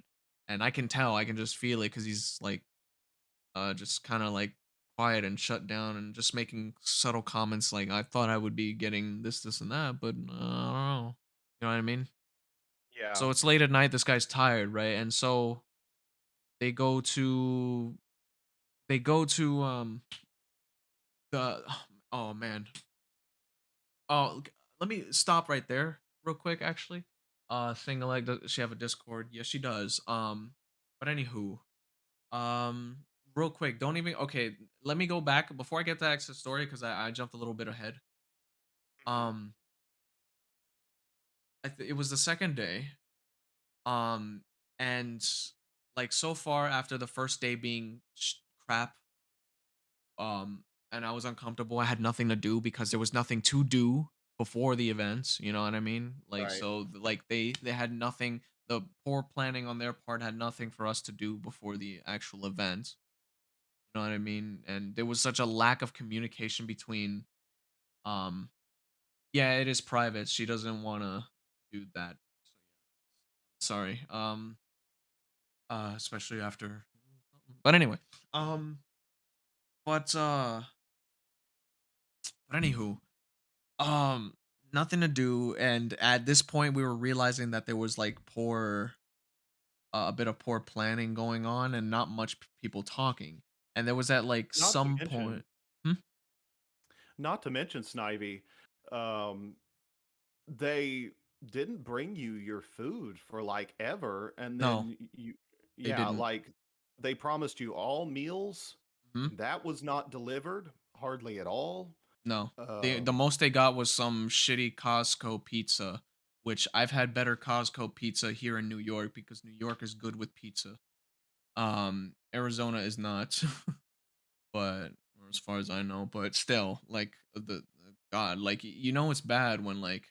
and I can tell. I can just feel it because he's like, just kind of like quiet and shut down, and just making subtle comments like, "I thought I would be getting this, and that, but I don't know." You know what I mean? Yeah. So it's late at night. This guy's tired, right? And so they go to they go to the oh man. Oh, let me stop right there real quick. Actually, single leg. Does she have a Discord? Yes, she does. But anywho, um, real quick. Don't even. Okay, let me go back before I get to X's story because I jumped a little bit ahead. Mhm. Um, it was the second day. Um, and like so far after the first day being crap, and I was uncomfortable. I had nothing to do because there was nothing to do before the events, you know what I mean? Like Right. so like they had nothing, the poor planning on their part had nothing for us to do before the actual event. You know what I mean? And there was such a lack of communication between um yeah, it is private. She doesn't want to do that. So yeah. Sorry. Especially after but anyway, um but uh but anywho, Um, nothing to do, and at this point, we were realizing that there was like a bit of poor planning going on, and not much people talking. And there was at like Not to some mention, point, hmm? not to mention, Snivy, um, they didn't bring you your food for like ever, and No, then they yeah, didn't. like they promised you all meals. Hmm? That was not delivered hardly at all. No, the Um, most they got was some shitty Costco pizza, which I've had better Costco pizza here in New York because New York is good with pizza. Arizona is not. But or as far as I know, but still, like the God, like you know it's bad when like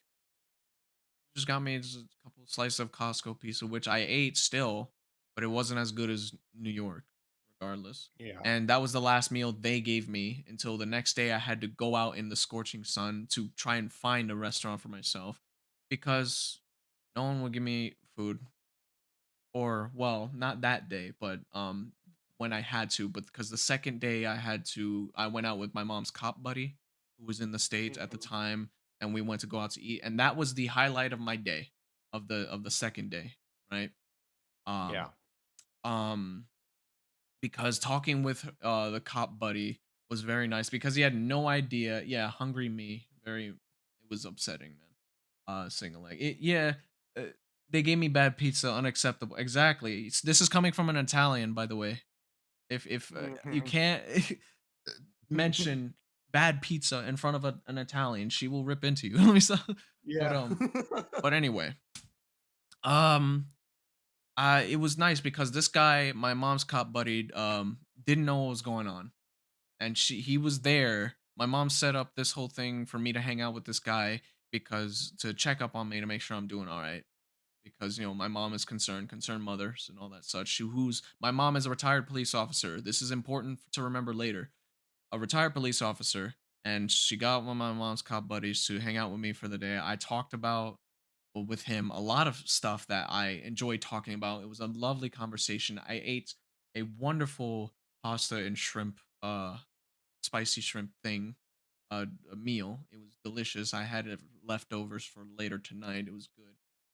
just got me just a couple slices of Costco pizza, which I ate still, but it wasn't as good as New York, regardless. Yeah. And that was the last meal they gave me until the next day I had to go out in the scorching sun to try and find a restaurant for myself because no one would give me food. Or well, not that day, but when I had to, but because the second day I went out with my mom's cop buddy who was in the States at the Mhm. time, and we went to go out to eat, and that was the highlight of my day, of the second day, right? Um Yeah. um because talking with the cop buddy was very nice because he had no idea. Yeah, hungry me. Very, it was upsetting, man. Single leg. Yeah, uh, they gave me bad pizza, unacceptable. Exactly. This is coming from an Italian, by the way. If you Mhm. can't mention bad pizza in front of an Italian, she will rip into you. Let me stop. But Yeah. um, but anyway, um, it was nice because this guy, my mom's cop buddy, didn't know what was going on, and he was there. My mom set up this whole thing for me to hang out with this guy because to check up on me to make sure I'm doing all right. Because my mom is concerned mothers and all that such. Who's my mom is a retired police officer. This is important to remember later. A retired police officer, and she got one of my mom's cop buddies to hang out with me for the day. I talked about with him a lot of stuff that I enjoyed talking about. It was a lovely conversation. I ate a wonderful pasta and shrimp, spicy shrimp thing, a meal. It was delicious. I had leftovers for later tonight. It was good.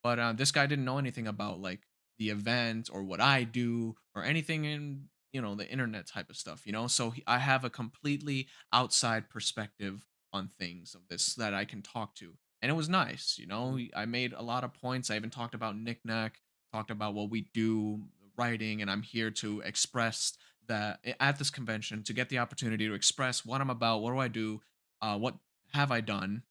But this guy didn't know anything about like the event or what I do or anything in the internet type of stuff. So I have a completely outside perspective on things of this that I can talk to, and it was nice. Mhm. I made a lot of points. I even talked about knickknack, talked about what we do, writing, and I'm here to express that at this convention to get the opportunity to express what I'm about, what do I do, what have I done,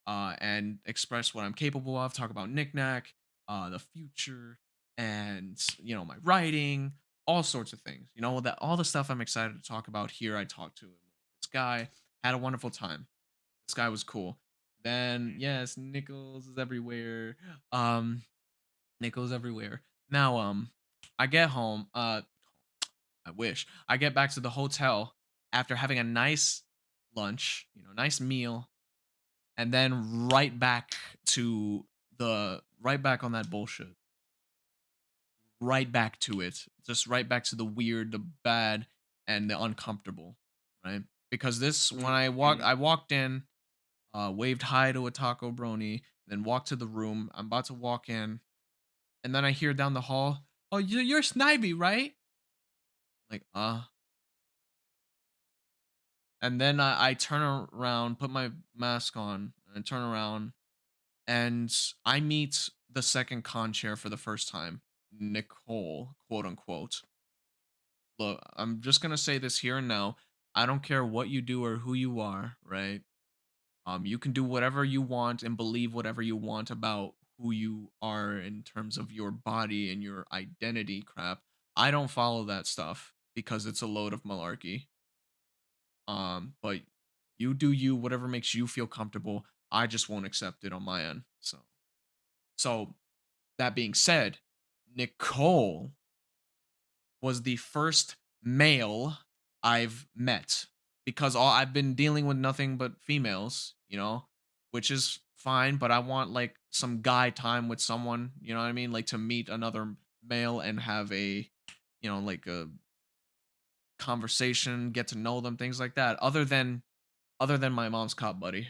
and express what I'm capable of. Talk about knickknack, the future, and my writing, all sorts of things. That all the stuff I'm excited to talk about here. I talked to this guy, had a wonderful time. This guy was cool. Then yes, nickels is everywhere. Um, nickels everywhere. Now, I get home. I wish I get back to the hotel after having a nice lunch, nice meal, and then right back on that bullshit, right back to it, just right back to the weird, the bad, and the uncomfortable, right? Because this, when Mhm. I walked in, waved hi to a taco brony, then walked to the room. I'm about to walk in, and then I hear down the hall, "Oh, you're Snivy, right?" Like, and then I turn around, put my mask on, and turn around, and I meet the second con chair for the first time, Nicole, quote unquote. Look, I'm just gonna say this here and now. I don't care what you do or who you are, right? You can do whatever you want and believe whatever you want about who you are in terms of your body and your identity crap. I don't follow that stuff because it's a load of malarkey. But you do you, whatever makes you feel comfortable. I just won't accept it on my end. So that being said, Nicole was the first male I've met because I've been dealing with nothing but females, which is fine, but I want like some guy time with someone, you know what I mean? Like to meet another male and have like a conversation, get to know them, things like that. Other than my mom's cop buddy.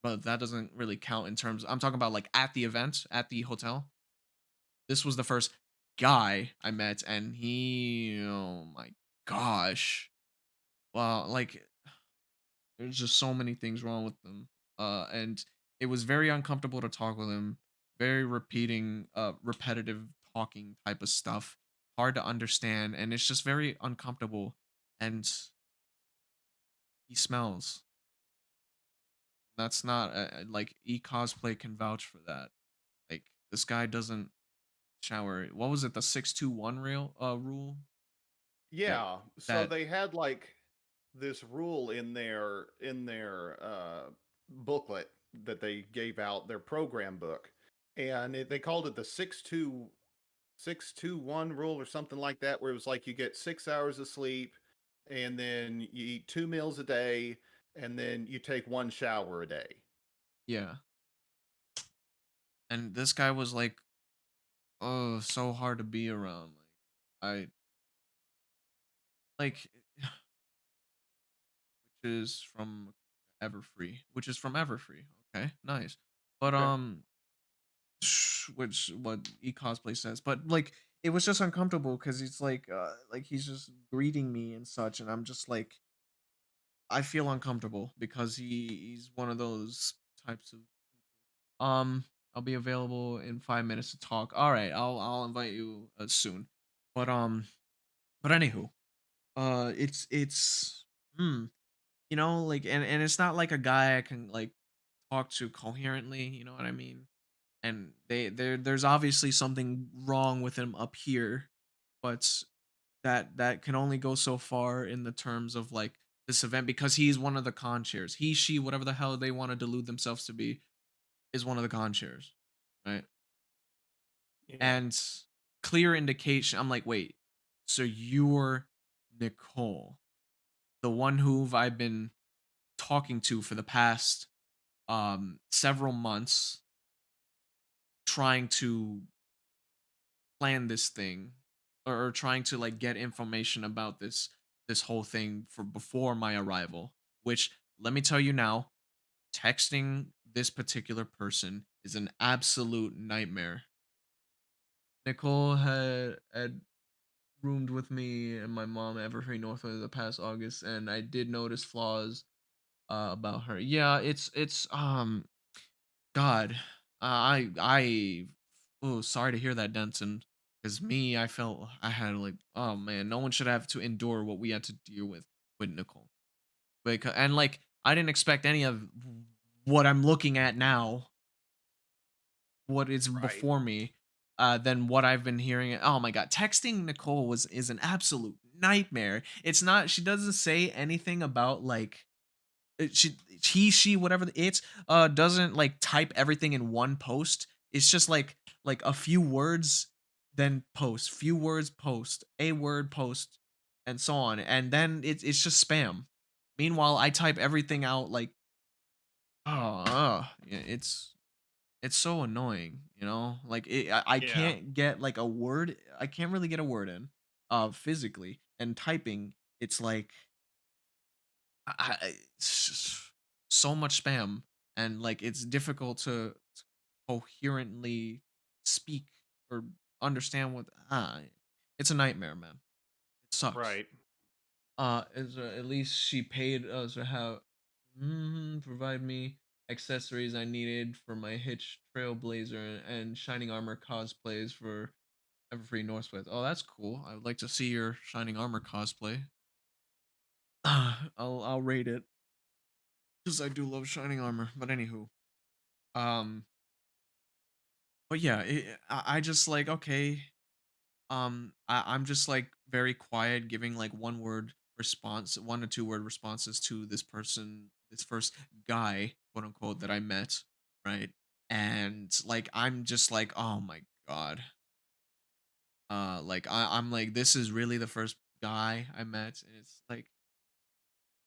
But that doesn't really count in terms I'm talking about like at the event, at the hotel. This was the first guy I met, and he, oh my gosh. Well, like, there's just so many things wrong with them. And it was very uncomfortable to talk with him. Very repetitive talking type of stuff. Hard to understand, and it's just very uncomfortable. And he smells. That's not like cosplay can vouch for that. Like this guy doesn't shower. What was it? The 621 rule that Yeah. So that they had like this rule in their booklet that they gave out, their program book, and they called it the 6-2-6-2-1 rule or something like that, where it was like you get 6 hours of sleep, and then you eat 2 meals a day, and then you take one shower a day. Yeah. And this guy was like, oh, so hard to be around. I like which is from which is from Everfree. Okay, nice. But Okay. which what e cosplay says, but like it was just uncomfortable because it's like he's just greeting me and such, and I'm just like I feel uncomfortable because he's one of those types of um I'll be available in 5 minutes to talk. All right, I'll invite you soon. But but anywho, it's like and it's not like a guy I can like talk to coherently, you know what I mean? And there's obviously something wrong with him up here, but that can only go so far in the terms of like this event because he's one of the con chairs. He, she, whatever the hell they want to delude themselves to be, is one of the con chairs, right? Yeah. And clear indication. I'm like, wait, so you're Nicole, the one who I've been talking to for the past several months, trying to plan this thing or trying to like get information about this whole thing for before my arrival, which let me tell you now, texting this particular person is an absolute nightmare. Nicole had roomed with me and my mom at Evergreen North over the past August, and I did notice flaws about her. Yeah, it's God, oh, sorry to hear that, Denson. Because me, I felt I had like, oh man, no one should have to endure what we had to deal with Nicole. Because and like, I didn't expect any of what I'm looking at now, what is Right. before me, than what I've been hearing. Oh my god, texting Nicole is an absolute nightmare. It's not. She doesn't say anything about like she she whatever it's doesn't like type everything in one post. It's just like a few words, then post, few words, post, a word, post, and so on, and then it's just spam. Meanwhile I type everything out like yeah, it's so annoying, like I Yeah. can't get like a word. I can't really get a word in physically, and typing it's like it's just so much spam, and like it's difficult to coherently speak or understand what it's a nightmare, man. It sucks. Right. At least she paid us to have provide me accessories I needed for my Hitch Trailblazer and Shining Armor cosplays for Everfree Northwest. Oh, that's cool. I would like to see your Shining Armor cosplay. I'll rate it because I do love Shining Armor. But anywho, um, but yeah, I just like okay. I'm just like very quiet, giving like one word response, 1 to 2 word responses to this person, this first guy, quote unquote, that I met, right? And like I'm just like, oh my god, like I'm like, this is really the first guy I met, and it's like,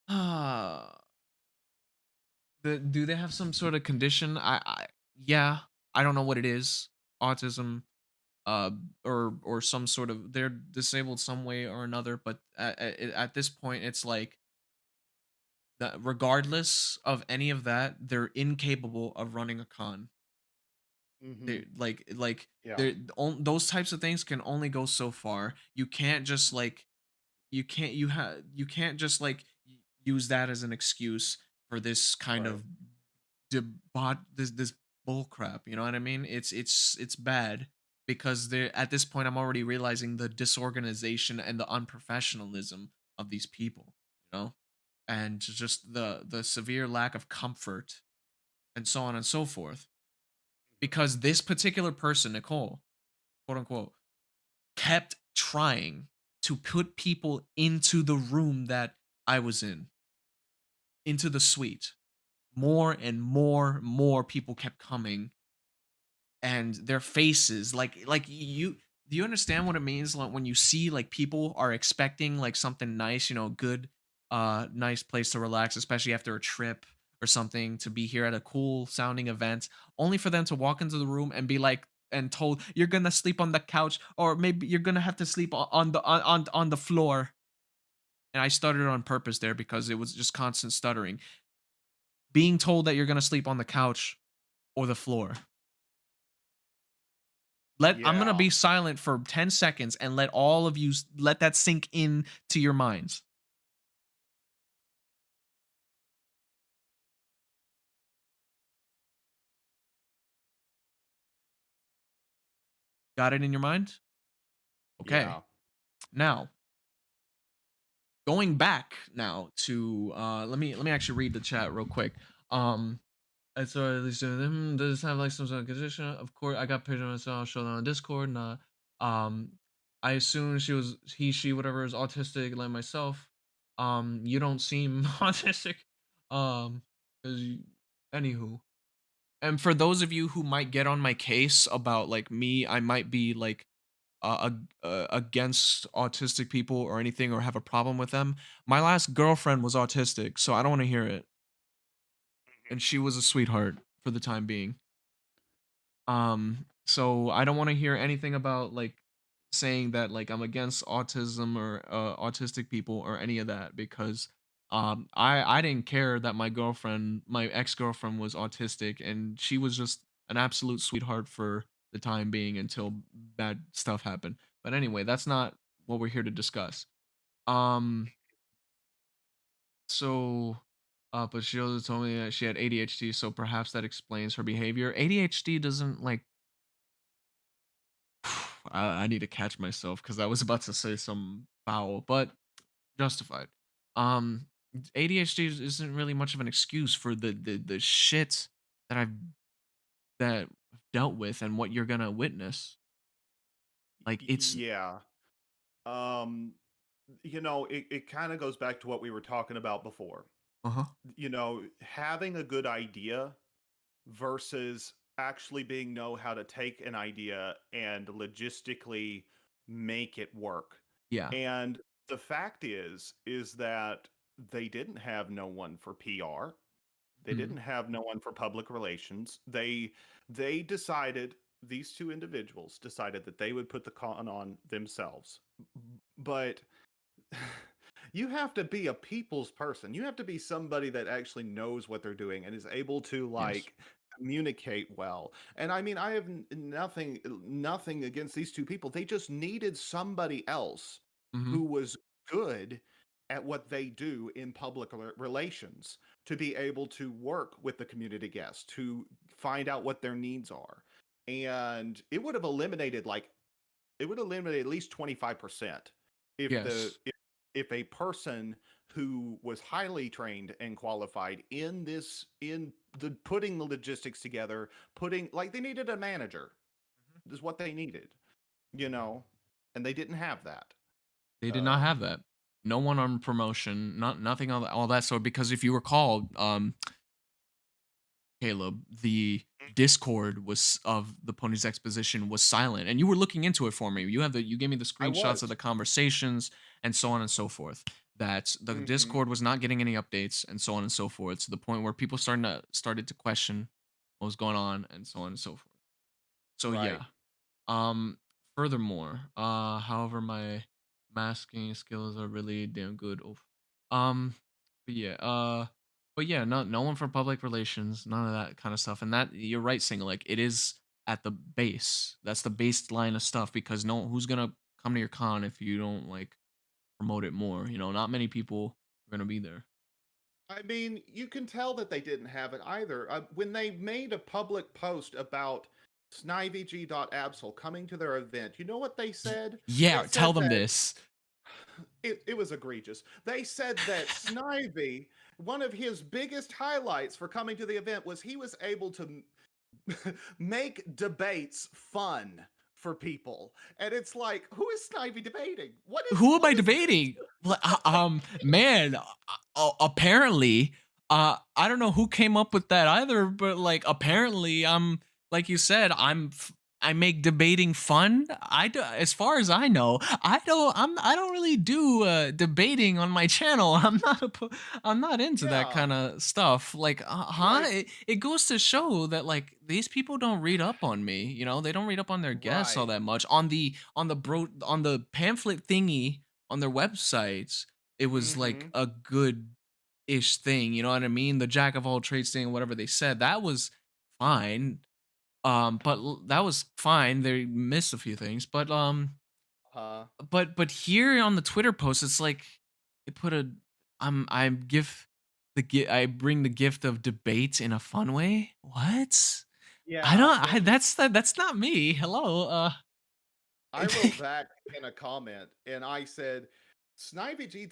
ah, do they have some sort of condition? Yeah, I don't know what it is, autism, uh or some sort of, they're disabled some way or another, but at this point it's like that regardless of any of that, they're incapable of running a con. Mm-hmm. They like Yeah. those types of things can only go so far. You can't just like you can't just like use that as an excuse for this kind Right. of this bull crap, you know what I mean? It's bad because they're at this point I'm already realizing the disorganization and the unprofessionalism of these people, and just the severe lack of comfort and so on and so forth. Because this particular person, Nicole, quote unquote, kept trying to put people into the room that I was in, into the suite. more and more people kept coming, and their faces, like you do you understand what it means, like when you see like people are expecting like something nice, good, nice place to relax, especially after a trip or something, to be here at a cool sounding event, only for them to walk into the room and be like and told you're gonna sleep on the couch, or maybe you're gonna have to sleep on the floor. And I stuttered on purpose there because it was just constant stuttering. Being told that you're gonna sleep on the couch or the floor. I'm gonna Yeah. be silent for 10 seconds and let all of you let that sink in to your minds. Got it in your mind? Okay. Yeah. Now, going back now to let me actually read the chat real quick. I saw at least does this have like some sort of condition? Of course, I got pictures myself. I'll show them on Discord. Not. I assume she was he, she, whatever is autistic like myself. You don't seem autistic. Cause anywho, and for those of you who might get on my case about like me, I might be like against autistic people or anything, or have a problem with them. My last girlfriend was autistic, so I don't want to hear it, and she was a sweetheart for the time being. So I don't want to hear anything about like saying that like I'm against autism or autistic people or any of that, because I didn't care that my ex-girlfriend was autistic, and she was just an absolute sweetheart for the time being until bad stuff happened. But anyway, that's not what we're here to discuss. Um so but she also told me that she had ADHD, so perhaps that explains her behavior. ADHD doesn't like I need to catch myself because I was about to say some foul, but justified. Um, ADHD isn't really much of an excuse for the shit that I've dealt with and what you're gonna witness. Like it's Yeah. Um, it kind of goes back to what we were talking about before. uh-huh. Having a good idea versus actually being know how to take an idea and logistically make it work. Yeah. And the fact is that they didn't have no one for PR. They Mhm. didn't have no one for public relations. They decided, these two individuals decided that they would put the con on themselves. But you have to be a people's person. You have to be somebody that actually knows what they're doing and is able to Yes. like communicate well. And I mean, I have nothing against these two people. They just needed somebody else Mhm. who was good at what they do in public relations to be able to work with the community guests, to find out what their needs are. And it would eliminate at least 25% if the Yes. if a person who was highly trained and qualified in the putting the logistics together, putting like they needed a manager is what they needed, you know, and they didn't have that. They did not Uh, have that. No one on promotion, nothing all that sort. Because if you recall, Caleb, the Discord was of the Ponies Exposition was silent, and you were looking into it for me. You gave me the I screenshots of was. the conversations and so on and so forth. That the Hmm. Discord was not getting any updates and so on and so forth, to the point where people started to question what was going on and so on and so forth. So Right. yeah. Um, Furthermore, however, my masking skills are really damn good. Oof. Um, but yeah, no one for public relations, none of that kind of stuff. And that you're right, Single. Like it is at the base. That's the baseline of stuff, because no who's gonna come to your con if you don't like promote it more. Not many people are gonna be there. I mean, you can tell that they didn't have it either. When they made a public post about SnivyG.Absol coming to their event, you know what they said? They Yeah, tell said them that this. it was egregious. They said that Snivy, one of his biggest highlights for coming to the event was he was able to make debates fun for people. And it's like, who is Snivy debating? Who am What I is this? debating? Man, apparently, I don't know who came up with that either, but like apparently like you said, I make debating fun. I do, as far as I know, I don't really do debating on my channel. I'm not into that Yeah, kind of stuff. Like like it goes to show that like these people don't read up on me, you know? They don't read up on their guests all right. that much. On the pamphlet thingy on their websites, it was like Mm-hmm. a good ish thing, you know what I mean? The jack of all trades thing, whatever they said, that was fine. That was fine. They missed a few things, but here on the Twitter post, it's like they put a I give I bring the gift of debate in a fun way. What? I Yeah, don't. That's not me. Hello. I wrote back in a comment and I said, SnivyG.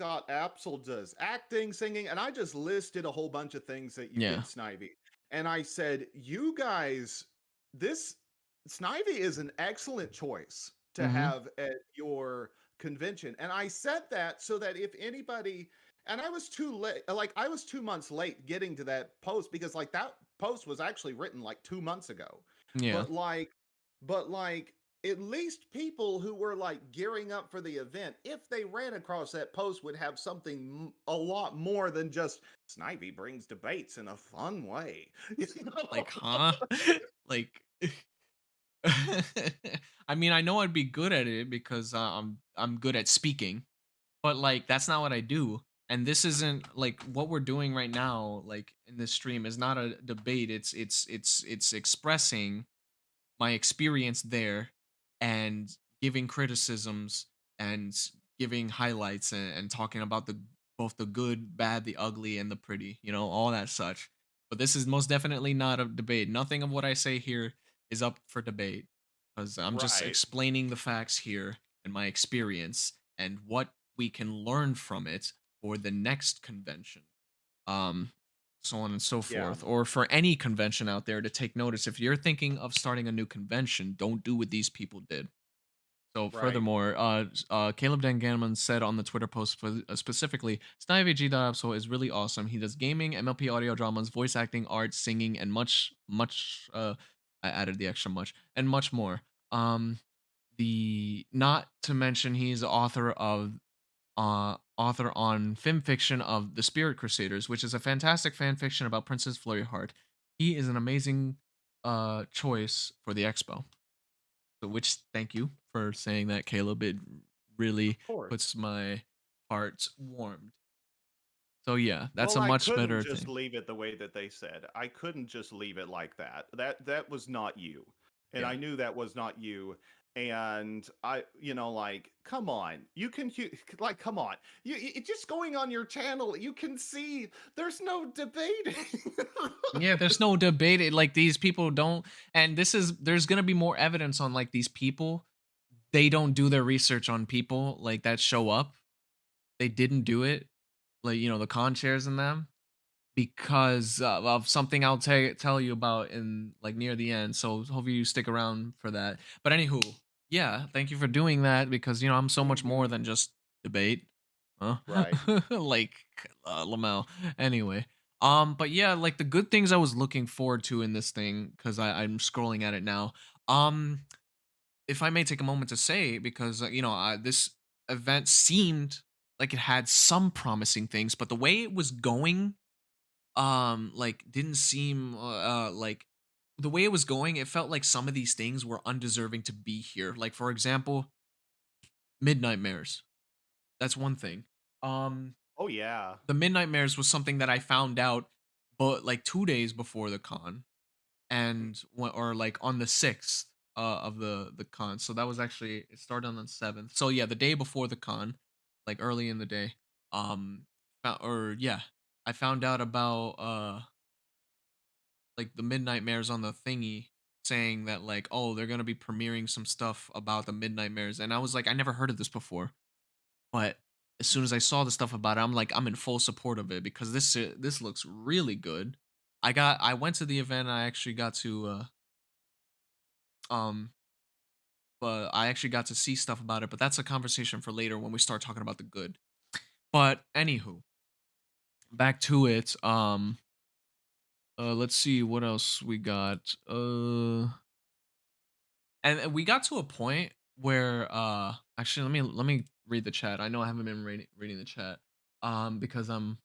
Does acting, singing, and I just listed a whole bunch of things that you Yeah. did, Snivy. And I said, you guys, this Snivy is an excellent choice to Mm-hmm. have at your convention. And I said that so that if anybody, and I was too late, like I was 2 months late getting to that post because like that post was actually written like 2 months ago. Yeah. But like, but like, at least people who were like gearing up for the event, if they ran across that post, would have something a lot more than just Snivy brings debates in a fun way. You Like, know? huh? Like, I mean, I know I'd be good at it because I'm good at speaking, but like that's not what I do. And this isn't like what we're doing right now. Like in this stream is not a debate. It's expressing my experience there and giving criticisms and giving highlights and talking about the both the good, bad, the ugly, and the pretty, you know, all that such. But this is most definitely not a debate. Nothing of what I say here is up for debate because I'm just Right. explaining the facts here and my experience and what we can learn from it for the next convention. Um, so on and so Yeah. forth, or for any convention out there to take notice. If you're thinking of starting a new convention, don't do what these people did. So, Right. furthermore, Caleb Danganman said on the Twitter post specifically, SnivyG. Is really awesome. He does gaming, MLP audio dramas, voice acting, art, singing, and much. I added the extra much and much more. The not to mention he's the author on film fiction of The Spirit Crusaders, which is a fantastic fan fiction about Princess Flurryheart. He is an amazing choice for the expo. So, which thank you for saying that, Caleb. It really Of course. puts my heart warmed. So yeah, that's Well, a I much couldn't better just thing. leave it the way that they said. I couldn't just leave it like that. That was not you. And Yeah. I knew that was not you. And I, like, come on. Like, come on. Just going on your channel, you can see there's no debating. Yeah, there's no debate. Like these people don't, and there's gonna be more evidence on like these people. They don't do their research on people like that show up. They didn't do it, like the con chairs and them, because of something I'll tell you about in like near the end. So hopefully you stick around for that. But anywho, yeah, thank you for doing that because I'm so much more Mhm. than just debate. Huh? Right. Like Lamel. Anyway, but yeah, like the good things I was looking forward to in this thing because I'm scrolling at it now. Um, if I may take a moment to say, because this event seemed like it had some promising things, but the way it was going, like didn't seem like the way it was going. It felt like some of these things were undeserving to be here. Like for example, Midnight Mares. That's one thing. Um, Oh, yeah. the Midnight Mares was something that I found out, but like 2 days before the con, or like on the 6th of the con. So that was actually it started on the 7th. So yeah, the day before the con, like early in the day. Or yeah, I found out about like the Midnight Mares on the thingy saying that like, oh, they're gonna be premiering some stuff about the Midnight Mares, and I was like, I never heard of this before. But as soon as I saw the stuff about it, I'm like, I'm in full support of it because this looks really good. I went to the event. I actually got to um but I actually got to see stuff about it. But that's a conversation for later when we start talking about the good. But anywho, back to it. Let's see what else we got. And we got to a point where actually let me read the chat. I know I haven't been reading the chat because I mean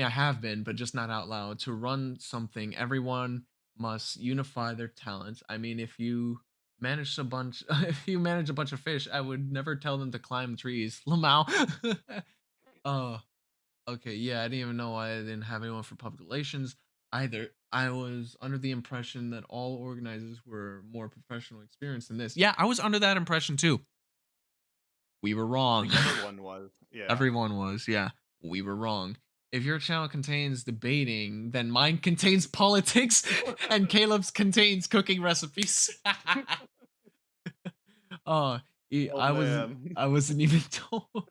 I have been, but just not out loud. To run something, everyone must unify their talents. I mean, if you manage a bunch if you manage a bunch of fish, I would never tell them to climb trees. Lamau. uh Okay, yeah, I didn't even know I didn't have anyone for public relations either. I was under the impression that all organizers were more professional experienced than this. Yeah, I was under that impression too. We were I wrong. think everyone was. Yeah. Everyone was, yeah. We were wrong. If your channel contains debating, then mine contains politics and Caleb's contains cooking recipes. Oh, Oh I was man. I wasn't even told.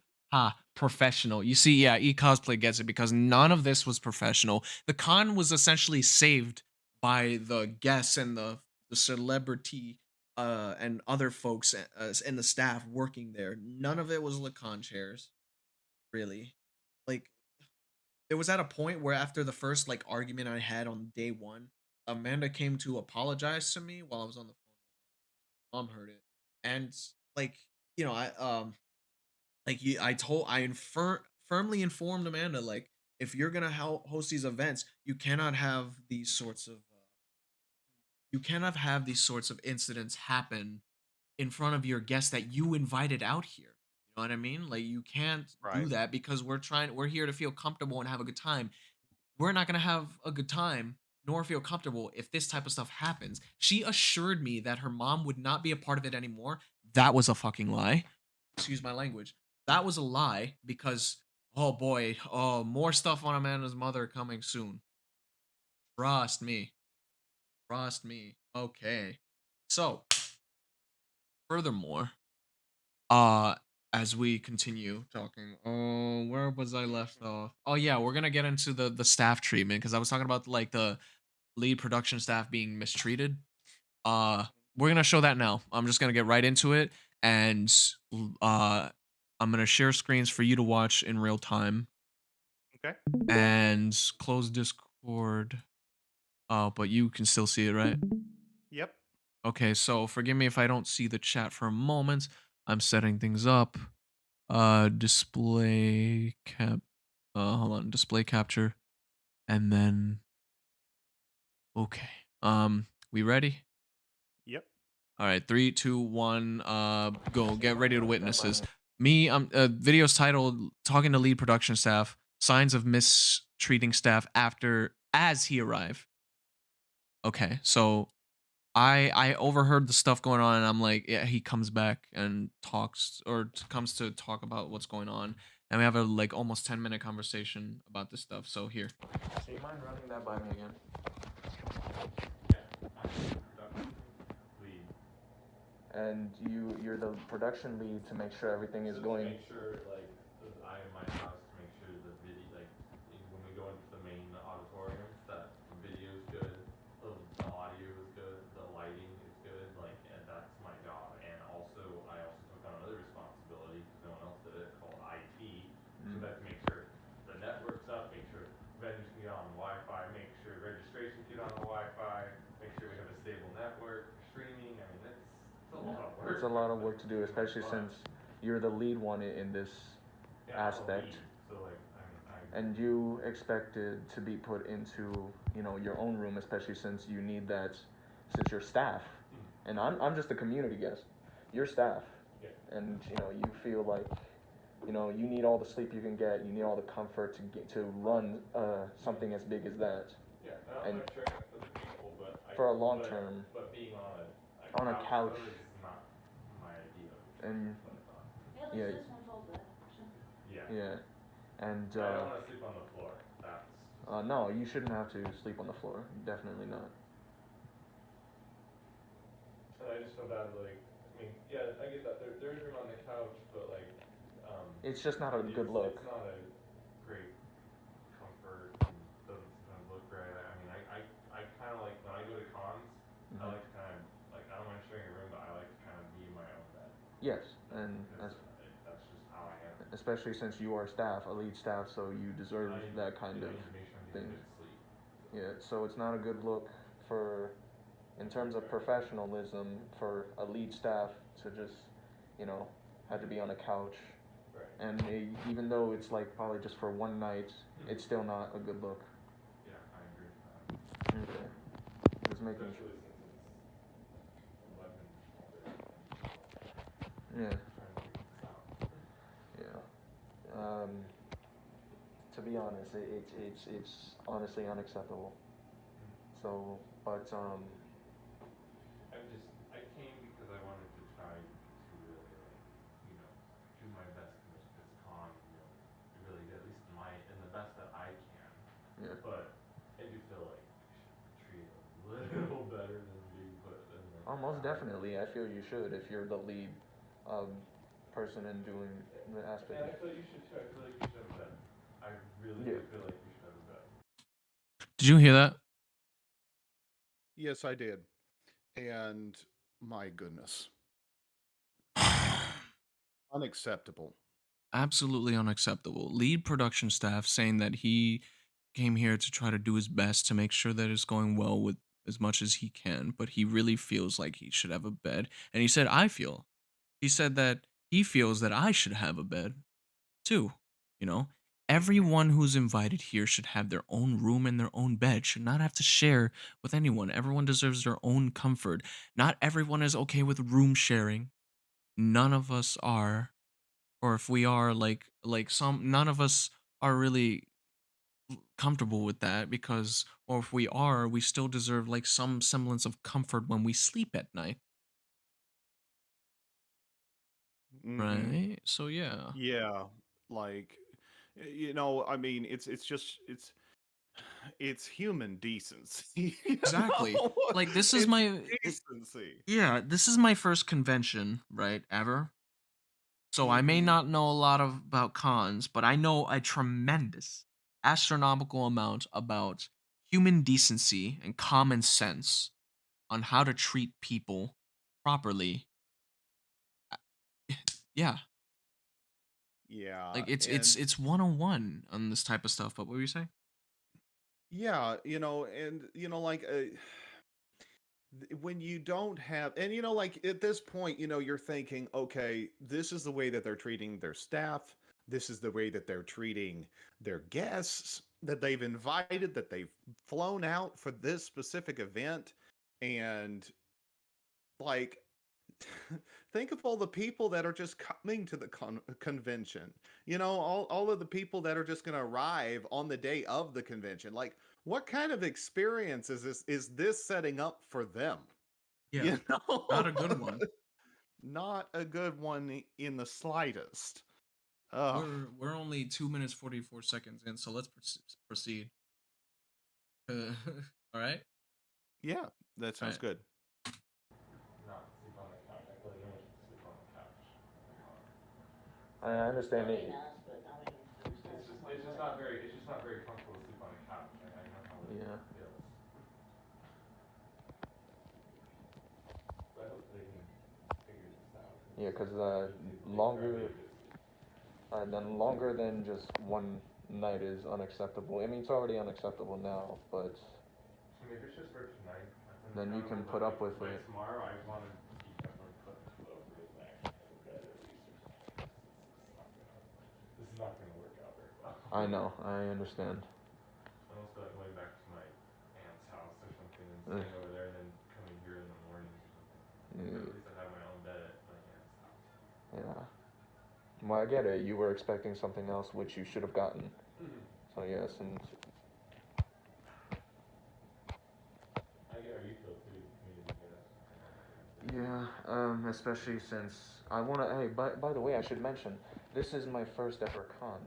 Professional. You see, yeah, cosplay gets it because none of this was professional. The con was essentially saved by the guests and the celebrity and other folks and the staff working there. None of it was Lacan chairs, really. Like there was at a point where after the first like argument I had on day one, Amanda came to apologize to me while I was on the phone. Mom heard it, and like I like firmly informed Amanda like if you're gonna host these events, you cannot have these sorts of incidents happen in front of your guests that you invited out here. You know what I mean? Like you can't do Right. that because we're here to feel comfortable and have a good time. We're not gonna have a good time nor feel comfortable if this type of stuff happens. She assured me that her mom would not be a part of it anymore. That was a fucking lie. Excuse my language. That was a lie because oh boy, oh more stuff on Amanda's mother coming soon. Trust me. Trust me. Okay. So, furthermore, uh as we continue talking, oh, where was I left off? Oh yeah, we're gonna get into the staff treatment because I was talking about like the lead production staff being mistreated. Uh, we're gonna show that now. I'm just gonna get right into it, and uh, I'm gonna share screens for you to watch in real time Okay. and close Discord. But you can still see it, right? Yep. Okay, so forgive me if I don't see the chat for a moment. I'm setting things up. Display cap. Hold on, display capture, and then okay. We ready? Yep. All right, 3, 2, 1. Go. Get ready to witnesses. Me. Video's titled "Talking to Lead Production Staff: Signs of Mistreating Staff After as He Arrived." Okay, so I overheard the stuff going on, and I'm like, yeah, he comes back and talks or comes to talk about what's going on, and we have a like almost 10-minute conversation about this stuff. So here. Do you mind running that by me again? And you're the production lead to make sure everything is going. Make sure, like, I in my house to make sure the video, like, when we go into the main auditorium, that the video is good, the audio is good, the lighting is good, like, and that's my job. And also, I also took on another responsibility because no one else did it, called IT. So that's to make sure the network's up, make sure vendors can get on Wi-Fi, make sure registration can get on the Wi-Fi, make sure we have a stable network for streaming. I mean, it's a lot of work. It's a lot of work to do, especially since you're the lead one in this aspect. So like, and you expected to be put into, your own room, especially since you need that, since you're staff. And I'm just a community guest. You're staff. Yeah. And, you feel like, you need all the sleep you can get. You need all the comfort to run something as big as that. Yeah, and I'm sure other people, but for a long term. But being on a couch. Is not my idea. And At yeah. least this one holds that. Yeah. And I don't want to sleep on the floor. That's no, you shouldn't have to sleep on the floor. Definitely not. And I just feel bad, like, I mean, yeah, I get that there's room on the couch, but like, it's just not a good look. It's not a great comfort. And doesn't sometimes look right. I mean, I kind of like when I go to cons, I like to kind of like I don't mind sharing a room, but I like to kind of be in my own bed. Yes, and that's just how I am. especially since you are staff, elite staff, so you deserve that kind of need to make sure I'm thing. getting good sleep. Yeah, so it's not a good look for, in terms of professionalism, for a lead staff to just, you know, have to be on a couch. Right. And even though it's like probably just for one night, it's still not a good look. Yeah, I agree with that. Okay. Just making sure. Especially since it's 11 Yeah. trying to figure this out. Yeah. To be honest, it's honestly unacceptable. So, but I came because I wanted to try to really do my best to make this con, be really good, at least in the best that I can. yeah. But I do feel like I should be treated a little better than being put in the. Oh, most definitely. I feel you should if you're the lead person in doing the aspect. And I feel like you should too. I feel like you should have a bet. I really do feel like you should have a bet. Did you hear that? Yes, I did. And my goodness. Unacceptable. Absolutely unacceptable. Lead production staff saying that he came here to try to do his best to make sure that it's going well with as much as he can, but he really feels like he should have a bed. And he said, I feel. He said that he feels that I should have a bed too. You know, everyone who's invited here should have their own room and their own bed, should not have to share with anyone. Everyone deserves their own comfort. Not everyone is okay with room sharing. None of us are, or if we are, none of us are really comfortable with that, because, or if we are, we still deserve like some semblance of comfort when we sleep at night. Mhm. Right? So yeah. Yeah, like I mean, it's human decency. Exactly. Like this is It's my decency. yeah, this is my first convention, right, ever. So I may Mhm. not know a lot about cons, but I know a tremendous astronomical amount about human decency and common sense on how to treat people properly. Yeah, Yeah, like it's and it's 101 on this type of stuff. But what were you saying? yeah, and like when you don't have, and like at this point, you're thinking, okay, this is the way that they're treating their staff. This is the way that they're treating their guests that they've invited, that they've flown out for this specific event. And like, think of all the people that are just coming to the convention. All of the people that are just going to arrive on the day of the convention. Like, what kind of experience is this setting up for them? Yeah, You know, not a good one. not a good one in the slightest. Ugh. We're only 2 minutes 44 seconds in, so let's proceed. All right. Yeah, that sounds Right. good. Not sleep on the couch. I feel like no one should sleep on the couch. I understand That'd it. be nice, but I mean, It's just not very comfortable to sleep on the couch. I know how it Yeah. feels. But I hope they can figure this out. Yeah, because Longer. longer than just one night is unacceptable. I mean, it's already unacceptable now, but I mean, if it's just for tonight, that's then you can understandable, put but, up with like, it. tomorrow, I want to keep everyone put over his back. This is not gonna work out very well. I know, I understand. I almost feel like going back to my aunt's house or something and staying over there and then coming here in the morning or something. Or at least I have my own bed at my aunt's house. Yeah. Well, I get it. You were expecting something else, which you should have gotten. So yes, and I get how you feel too, community guest. yeah, especially since I wanna. Hey, by the way, I should mention this is my first ever con,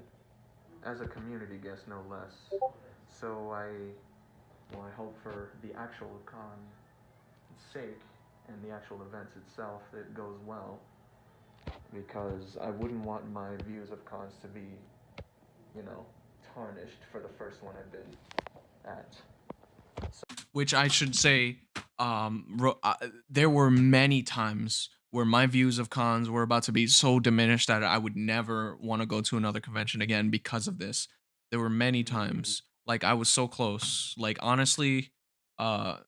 as a community guest, no less. So I hope for the actual con's sake and the actual events itself that it goes well, because I wouldn't want my views of cons to be, tarnished for the first one I've been at. Which I should say, there were many times where my views of cons were about to be so diminished that I would never want to go to another convention again because of this. There were many Mhm. times like I was so close. Like honestly, uh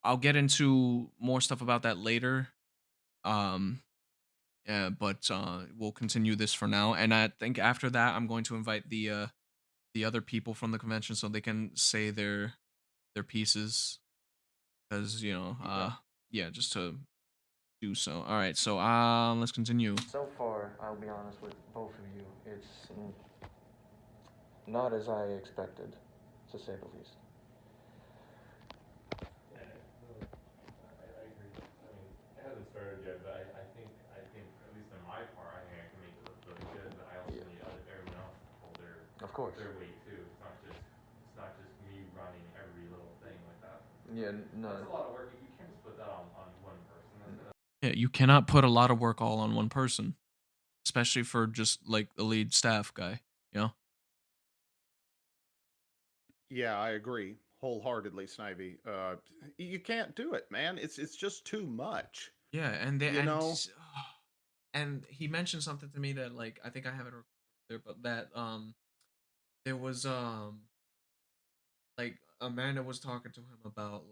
I'll get into more stuff about that later. Um but we'll continue this for now, and I think after that I'm going to invite the other people from the convention so they can say their pieces because Yeah. yeah, just to do so. All right, so let's continue. So far, I'll be honest with both of you, it's not as I expected, to say the least. Yeah, no, I agree. I mean, it hasn't started yet, but I think at least on my part, I think I can make it look really good. But I also Yeah. need everyone else to hold Of course. their weight too. It's not just me running every little thing like that. Yeah, no. That's a lot of work. You can't just put that on one person. Yeah, you cannot put a lot of work all on one person, especially for just like the lead staff guy. You know. Yeah, I agree wholeheartedly, Snivy. You can't do it, man. It's just too much. Yeah, and they You know? and he mentioned something to me that like I think I have it recorded there, but that there was like Amanda was talking to him about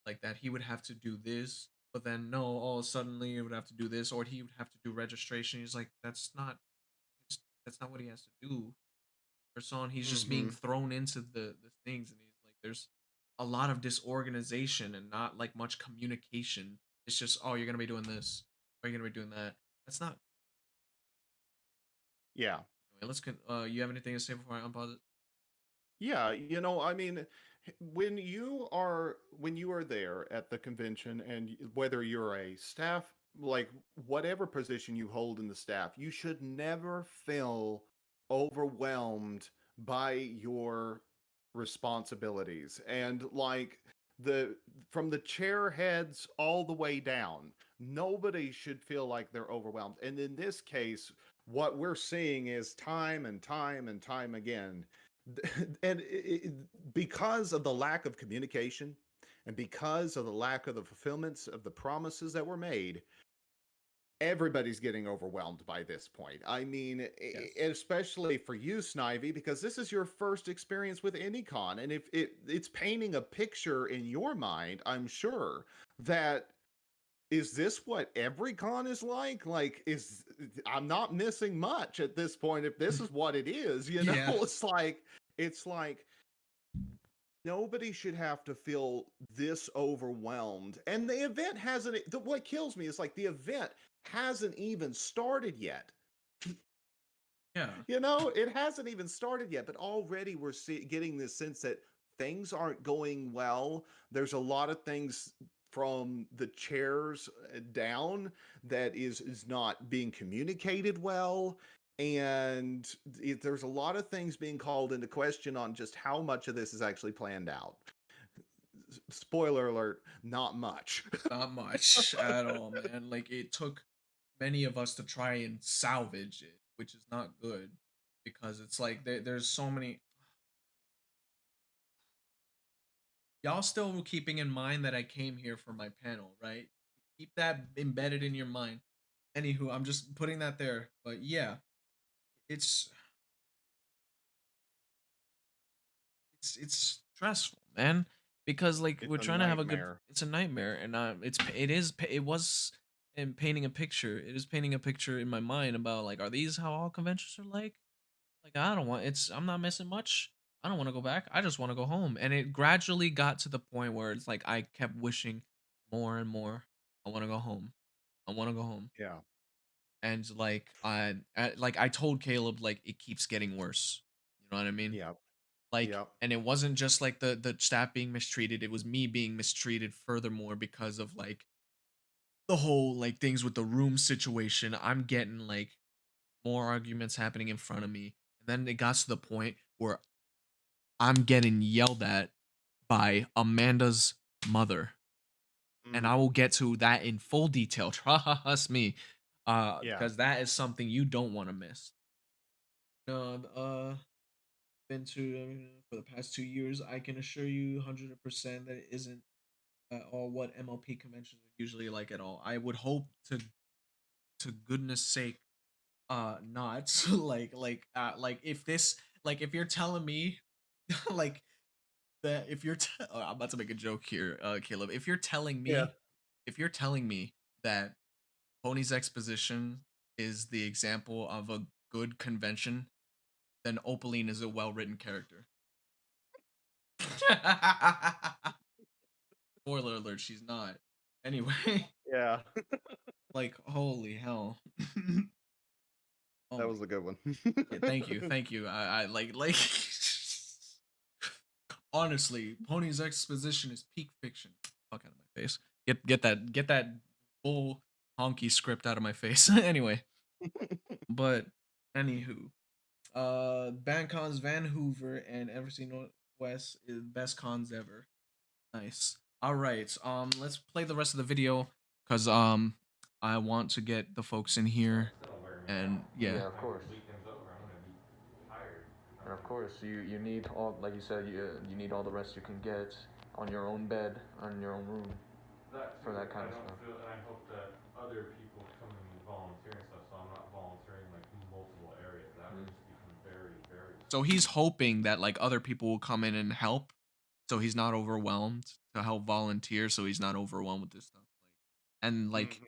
like that he would have to do this, but then no, all suddenly he would have to do this, or he would have to do registration. He's like, that's not what he has to do. Or so on. He's just being Mhm. thrown into the things, and he's like, there's a lot of disorganization and not like much communication. It's just, oh, you're gonna be doing this, or you're gonna be doing that. That's not. Yeah. Anyway, you have anything to say before I unpause it? Yeah, I mean, when you are there at the convention, and whether you're a staff, like whatever position you hold in the staff, you should never feel overwhelmed by your responsibilities. And like the from the chair heads all the way down, nobody should feel like they're overwhelmed. And in this case, what we're seeing is time and time and time again, and because of the lack of communication, and because of the lack of the fulfillments of the promises that were made, everybody's getting overwhelmed by this point. I mean, Yes. especially for you, Snivy, because this is your first experience with any con, and if it's painting a picture in your mind, I'm sure, that is this what every con is like? Like, I'm not missing much at this point if this is what it is, Yeah. it's like nobody should have to feel this overwhelmed. And the event hasn't, what kills me is like the event hasn't even started yet. Yeah. It hasn't even started yet, but already we're getting this sense that things aren't going well. There's a lot of things from the chairs down that is not being communicated well, and there's a lot of things being called into question on just how much of this is actually planned out. Spoiler alert, not much. Not much at all, man. Like it took many of us to try and salvage it, which is not good because it's like there's so many. Y'all still keeping in mind that I came here for my panel, right? Keep that embedded in your mind. Anywho, I'm just putting that there. But yeah, it's it's stressful, man, because like It's we're a trying to have a good. nightmare. It's a nightmare, and it was in painting a picture. It is painting a picture in my mind about like, are these how all conventions are like? Like I don't want. I'm not missing much. I don't want to go back. I just want to go home. And it gradually got to the point where it's like I kept wishing more and more. I want to go home. I want to go home. Yeah. And like I told Caleb, like it keeps getting worse. You know what I mean? Yeah. Like, Yeah. and it wasn't just like the staff being mistreated, it was me being mistreated furthermore because of like the whole like things with the room situation. I'm getting like more arguments happening in front of me, and then it got to the point where I'm getting yelled at by Amanda's mother, and I will get to that in full detail. Trust me, Yeah. because that is something you don't want to miss. Been to for the past 2 years. I can assure you 100% that it isn't or what MLP conventions are usually like at all. I would hope to goodness sake, not like if this like if you're telling me like that if you're oh, I'm about to make a joke here, Caleb. Yeah. If you're telling me that Pony's Exposition is the example of a good convention, then Opaline is a well-written character. Spoiler alert, she's not. Anyway, Yeah. like holy hell. Oh That my was a good one. yeah, thank you, thank you. I like honestly, Pony's Exposition is peak fiction. Fuck out of my face. Get that bull honky script out of my face. Anyway, but anywho, band cons Van Hoover and Everseen Northwest is best cons ever. Nice. All right. Let's play the rest of the video because I want to get the folks in here and yeah. Yeah, of course. And of course, you need all, like you said, you need all the rest you can get on your own bed, on your own room, for that kind of stuff. And I hope that other people come and volunteer and stuff, so I'm not volunteering like multiple areas. That would just become very, very. So he's hoping that like other people will come in and help, so he's not overwhelmed to help volunteer, so he's not overwhelmed with this stuff. And like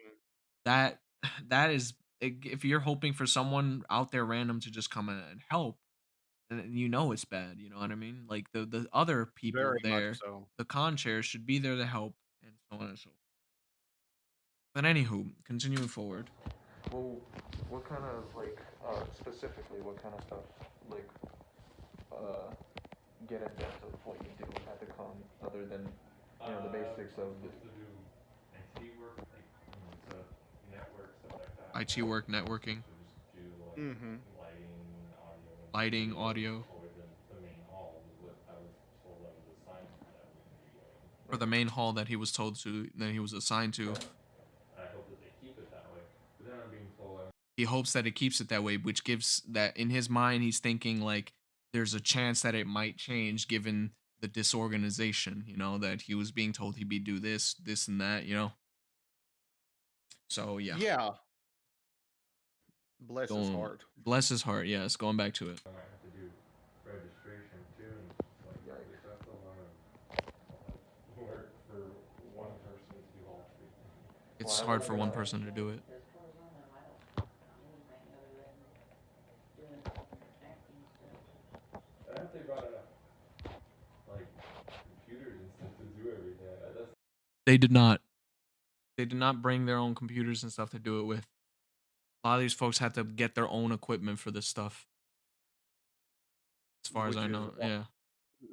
that that is if you're hoping for someone out there random to just come in and help, then you know it's bad. You know what I mean? Like the other people Very there, much so. the con chairs should be there to help, and so on and so forth. But anywho, continuing forward. Well, what kind of, like, specifically, what kind of stuff, like, get in depth of what you do at the con, other than, you know, the basics of the... To do IT work, like, to network, stuff like that. IT work, networking, So just do, like, lighting, audio. Or the main hall was what I was told I was assigned to that we would be doing. For the main hall that he was told to, that he was assigned to. I hope that they keep it that way. But then I'm being told He hopes that it keeps it that way, which gives that in his mind he's thinking like there's a chance that it might change given the disorganization, you know, that he was being told he'd be do this, this and that, you know. So yeah. Yeah. Bless his heart. Bless his heart, yes, going back to it. I might have to do registration too, and it's like that's a lot of work for one person to do all three. It's hard for one person to do it. As far as I know, I don't do anything other than doing acting stuff. I hope they brought enough like computers and stuff to do everything. That's They did not. They did not bring their own computers and stuff to do it with. A lot of these folks had to get their own equipment for this stuff. As far as I know, yeah.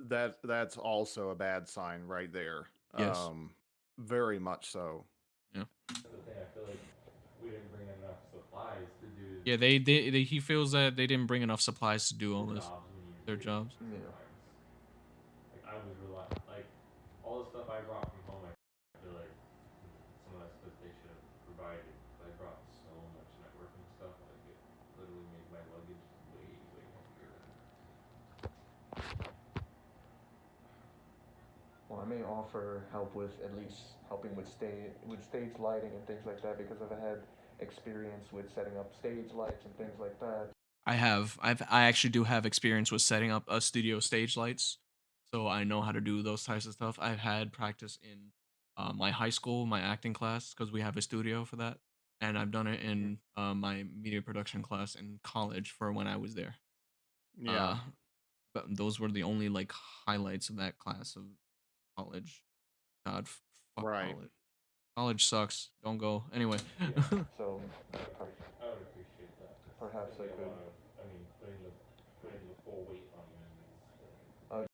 That's also a bad sign right there. Yes. Very much so. Yeah. the thing. I feel like we didn't bring enough supplies to do. Yeah, he feels that they didn't bring enough supplies to do all this. Their jobs. Yeah. Like I was like all the stuff I brought from home. I feel like some of that stuff they should have provided. I brought so much networking stuff. Like it literally made my luggage way heavier. Well, I may offer help with at least helping with stage lighting and things like that, because I've had experience with setting up stage lights and things like that. I actually do have experience with setting up a studio stage lights, so I know how to do those types of stuff. I've had practice in my high school, my acting class, because we have a studio for that, and I've done it in my media production class in college for when I was there. Yeah. But those were the only like highlights of that class of college. God, fuck Right. college. College sucks. Don't go. Anyway. So I would appreciate that. perhaps I could. I mean, putting the full weight on you.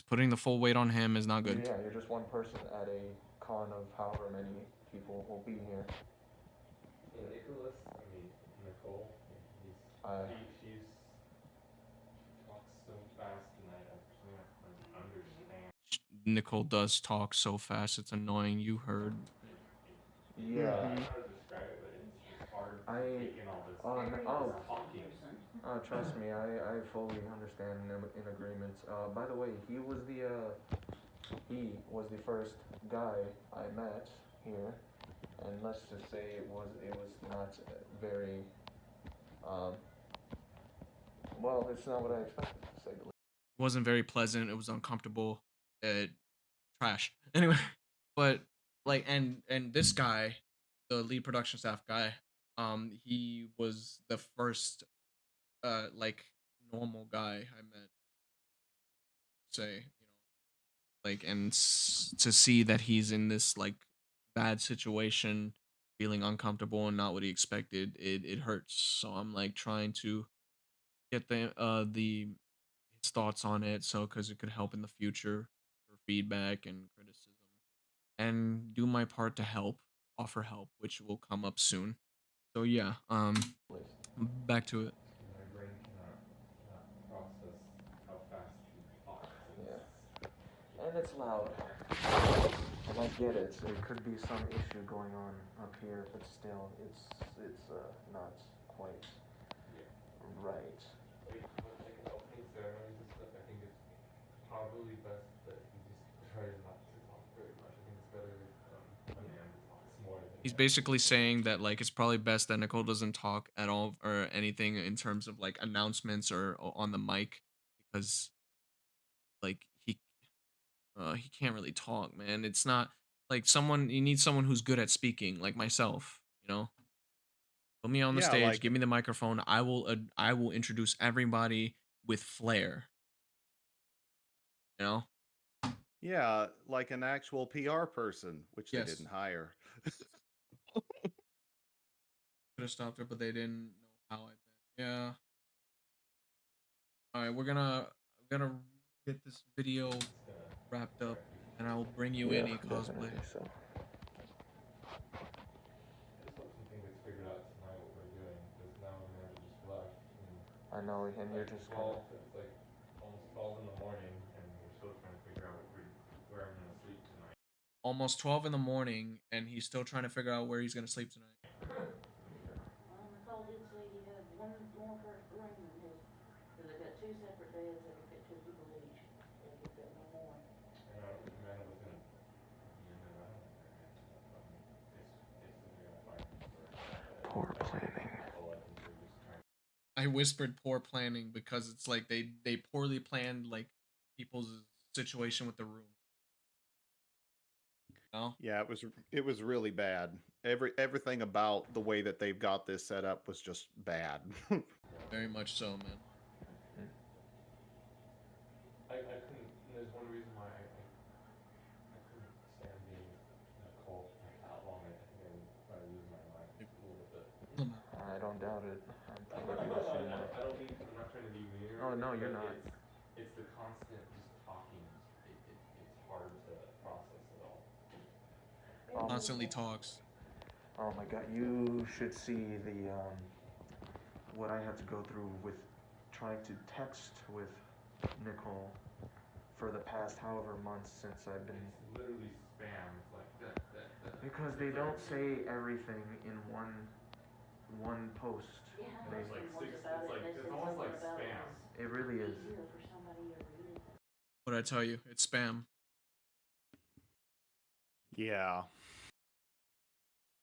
Putting the full weight on him is not good. Yeah, you're just one person at a con of however many people will be here. Yeah, Nicholas, I mean, Nicole, she talks so fast and I can't understand. Nicole does talk so fast, it's annoying. You heard. Yeah. I don't know how to describe it, but it's just hard taking all this talking. Trust me, I fully understand and in agreement. By the way, he was the he was the first guy I met here, and let's just say it was not very, um, well, it's not what I expected, to say the least. It wasn't very pleasant. It was uncomfortable. Trash. Anyway, but like, and this guy, the lead production staff guy, he was the first like normal guy I met. Say, like, and to see that he's in this like bad situation, feeling uncomfortable and not what he expected, it hurts. So I'm like trying to get the his thoughts on it, so because it could help in the future for feedback and criticism, and do my part to help, offer help, which will come up soon. So yeah, back to it. My brain cannot process how fast he talks. Yeah. And it's loud. And I get it. It could be some issue going on up here, but still, it's not quite right. Like opening ceremonies and stuff, I think it's probably best that he just tries not to talk very much. I think it's better if a man talks more than He's basically saying that like it's probably best that Nicole doesn't talk at all or anything in terms of like announcements or on the mic, because like he can't really talk, man. It's not like someone you need someone who's good at speaking, like myself, Put me on the Yeah, stage, like give me the microphone. I will introduce everybody with flair, you know? yeah, like an actual PR person, which they Yes. didn't hire. Could have stopped her, but they didn't know how I bet. Yeah. All right, we're gonna get this video wrapped up, and I will bring you Yeah, any cosplay. definitely so. I just hope something gets figured out tonight what we're doing, because now Amanda just left. And I know, and you're like just kind 12, of. it's like almost 12 in the morning, and we're still trying to figure out where I'm gonna sleep tonight. Almost 12 in the morning, and he's still trying to figure out where he's gonna sleep tonight. Nicole did say he had one more room in his, because they got two separate beds, they could fit two people each. They could fit one more. And Amanda was gonna be in there, I don't know. It's gonna find Poor planning. Nicole, I think we're just trying. I whispered poor planning because it's like they poorly planned like people's situation with the room. No? Yeah, it was really bad. Everything about the way that they've got this set up was just bad. Very much so, man. I couldn't. There's one reason why I couldn't stand being Nicole for that long. I think I would probably lose my mind a little bit. I don't doubt it. I'm probably the same way. I don't mean. I'm not trying to be mean. Oh, no, you're but not. It's the constant just talking. It's hard to process it all. Constantly talks. Oh my god, you should see the what I had to go through with trying to text with Nicole for the past however months since I've been. It's literally spam. It's like that. Because they don't say everything in one post. Yeah, They, It's like most six. about It's it, like they it's said almost like something about spam. it really is. easier for somebody to read it. What I tell you, it's spam. Yeah.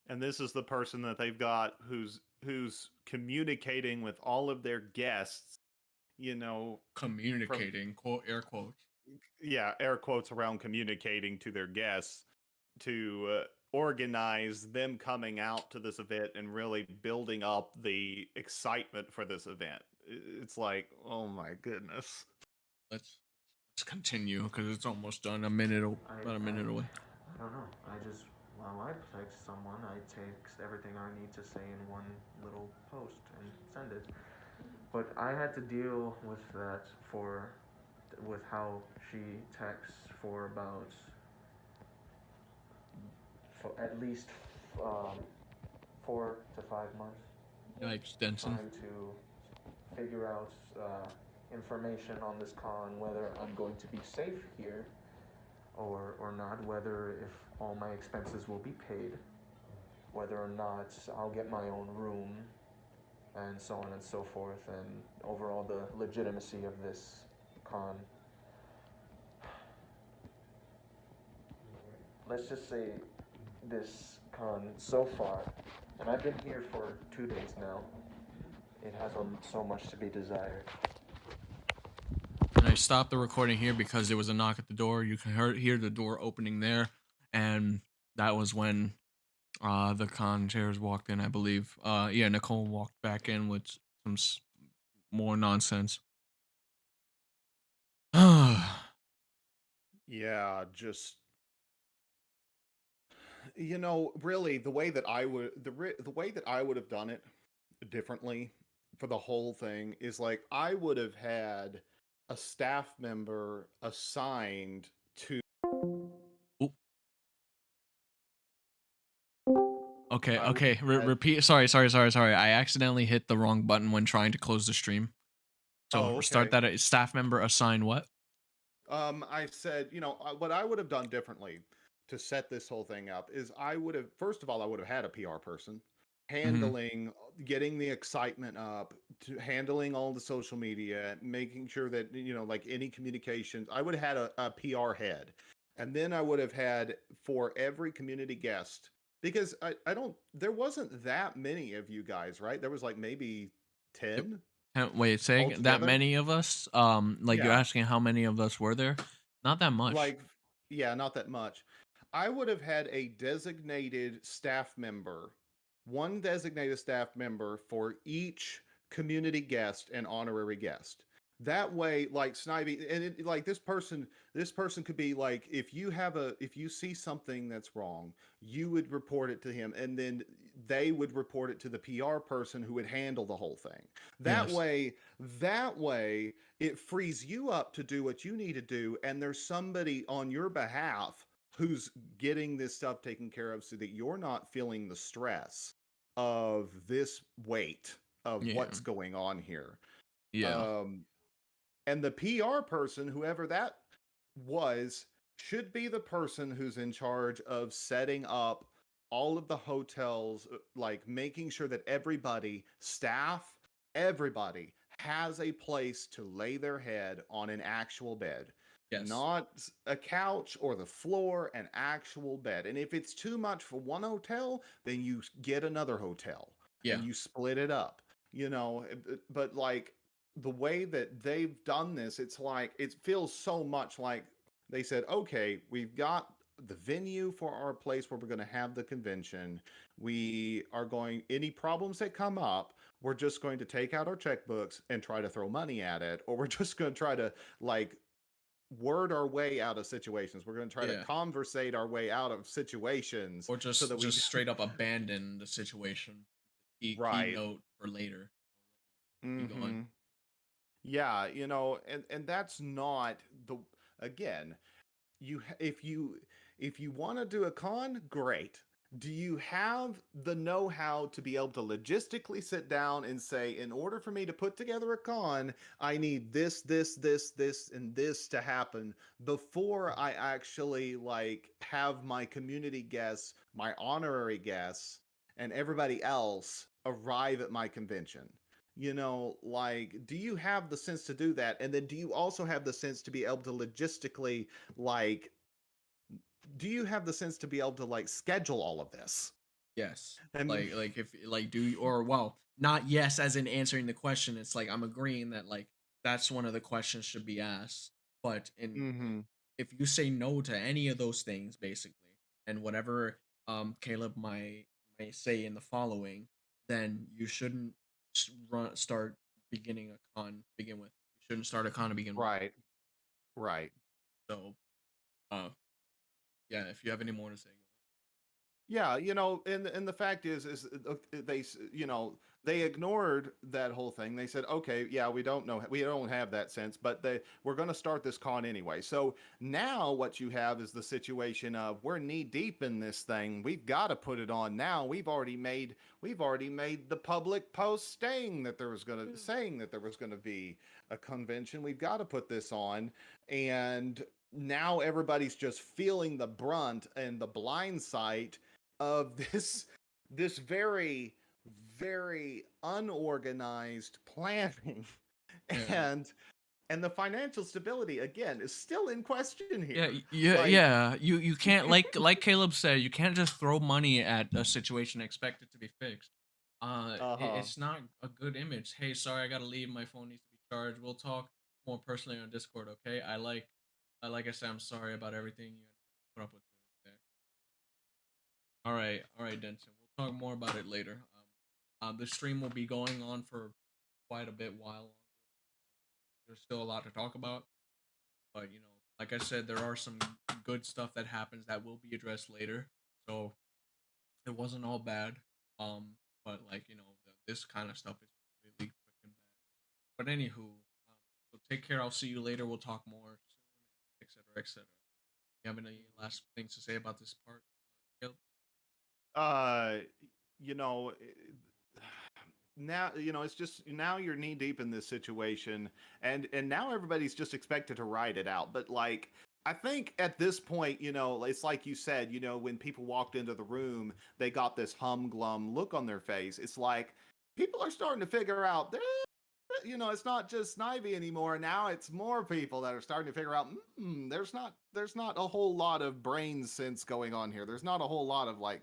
And this is the person that they've got who's communicating with all of their guests, Communicating, quote air quotes. yeah, air quotes around communicating to their guests to organize them coming out to this event and really building up the excitement for this event. It's like, oh my goodness. Let's continue because it's almost done. About a minute away. I don't know. While I text someone, I text everything I need to say in one little post and send it. But I had to deal with that with how she texts for at least 4 to 5 months. Yikes, Denson. Trying to figure out information on this con, whether I'm going to be safe here or not, whether if all my expenses will be paid, whether or not I'll get my own room, and so on and so forth, and overall the legitimacy of this con. let's just say this con so far, and I've been here for 2 days now, it has so much to be desired. And I stopped the recording here because there was a knock at the door. You can hear the door opening there, and that was when the con chairs walked in, I believe. Yeah, Nicole walked back in with some more nonsense. Yeah, just really the way that I would the way that I would have done it differently for the whole thing is like I would have had a staff member assigned to Oop. Okay, I would okay. have had, Repeat. Sorry. I accidentally hit the wrong button when trying to close the stream. So oh, start okay. that. Staff member assign what? I said, what I would have done differently to set this whole thing up is I would have, first of all, I would have had a PR person Mhm. handling, getting the excitement up, to handling all the social media, making sure that, like any communications, I would have had a PR head. And then I would have had for every community guest, because there wasn't that many of you guys, right? There was like maybe Yep. 10 Wait, saying that altogether. many of us? Like you're Yeah. asking how many of us were there? Not that much. Like, yeah, not that much. I would have had a designated staff member, one designated staff member for each community guest and honorary guest. That way, like Snivy, and like this person could be like, if you see something that's wrong, you would report it to him, and then they would report it to the PR person who would handle the whole thing. That Yes. way, that way, it frees you up to do what you need to do, and there's somebody on your behalf who's getting this stuff taken care of so that you're not feeling the stress of this weight of Yeah. what's going on here. Yeah. And the PR person, whoever that was, should be the person who's in charge of setting up all of the hotels, like making sure that everybody, staff, everybody has a place to lay their head on an actual bed. Yes. Not a couch or the floor, an actual bed. And if it's too much for one hotel, then you get another hotel Yeah. and you split it up. But like the way that they've done this, it's like it feels so much like they said, okay, we've got the venue for our place where we're going to have the convention. We are going, any problems that come up, we're just going to take out our checkbooks and try to throw money at it, or we're just going to try to like word our way out of situations. We're going to try to Yeah. conversate our way out of situations, Or just so that we straight up abandon the situation. right. Keynote for later. Keep going. Mm-hmm. Yeah, and that's not the again, if you want to do a con, great. Do you have the know-how to be able to logistically sit down and say, in order for me to put together a con, I need this, and this to happen before I actually like have my community guests, my honorary guests, and everybody else arrive at my convention? Like, do you have the sense to do that? And then do you also have the sense to be able to logistically, like, do you have the sense to be able to like schedule all of this? Yes. And Like if like do you, or well, not yes as in answering the question. It's like I'm agreeing that like that's one of the questions should be asked. But mm-hmm. if you say no to any of those things, basically, and whatever Caleb may say in the following, then you shouldn't start beginning a con to begin with. You shouldn't start a con to begin with. Right. So, yeah. If you have any more to say. Yeah, and the fact is they they ignored that whole thing. They said, okay, yeah, we don't have that sense, but we're going to start this con anyway. So now what you have is the situation of we're knee deep in this thing. We've got to put it on now. We've already made the public post saying that there was going to be a convention. We've got to put this on, and now everybody's just feeling the brunt and the blind sight of this very, very unorganized planning. Yeah. And the financial stability again is still in question Yeah, here. yeah, Like, yeah. You can't, like Caleb said, you can't just throw money at a situation and expect it to be fixed. uh-huh. It's not a good image. Hey, sorry, I gotta leave. My phone needs to be charged. We'll talk more personally on Discord, okay? Like I said, I'm sorry about everything you had to put up with. Okay. All right, Denson. We'll talk more about it later. The stream will be going on for quite a bit while. There's still a lot to talk about, but like I said, there are some good stuff that happens that will be addressed later. So it wasn't all bad. But like this kind of stuff is really freaking bad. But anywho, so take care. I'll see you later. We'll talk more soon, etc., etc. You have any last things to say about this part, Caleb? Uh, you know, now it's just now you're knee deep in this situation, and now everybody's just expected to ride it out. But like, I think at this point, it's like you said, when people walked into the room, they got this humglum look on their face. It's like people are starting to figure out it's not just Snivy anymore. Now it's more people that are starting to figure out, there's not a whole lot of brain sense going on here. There's not a whole lot of like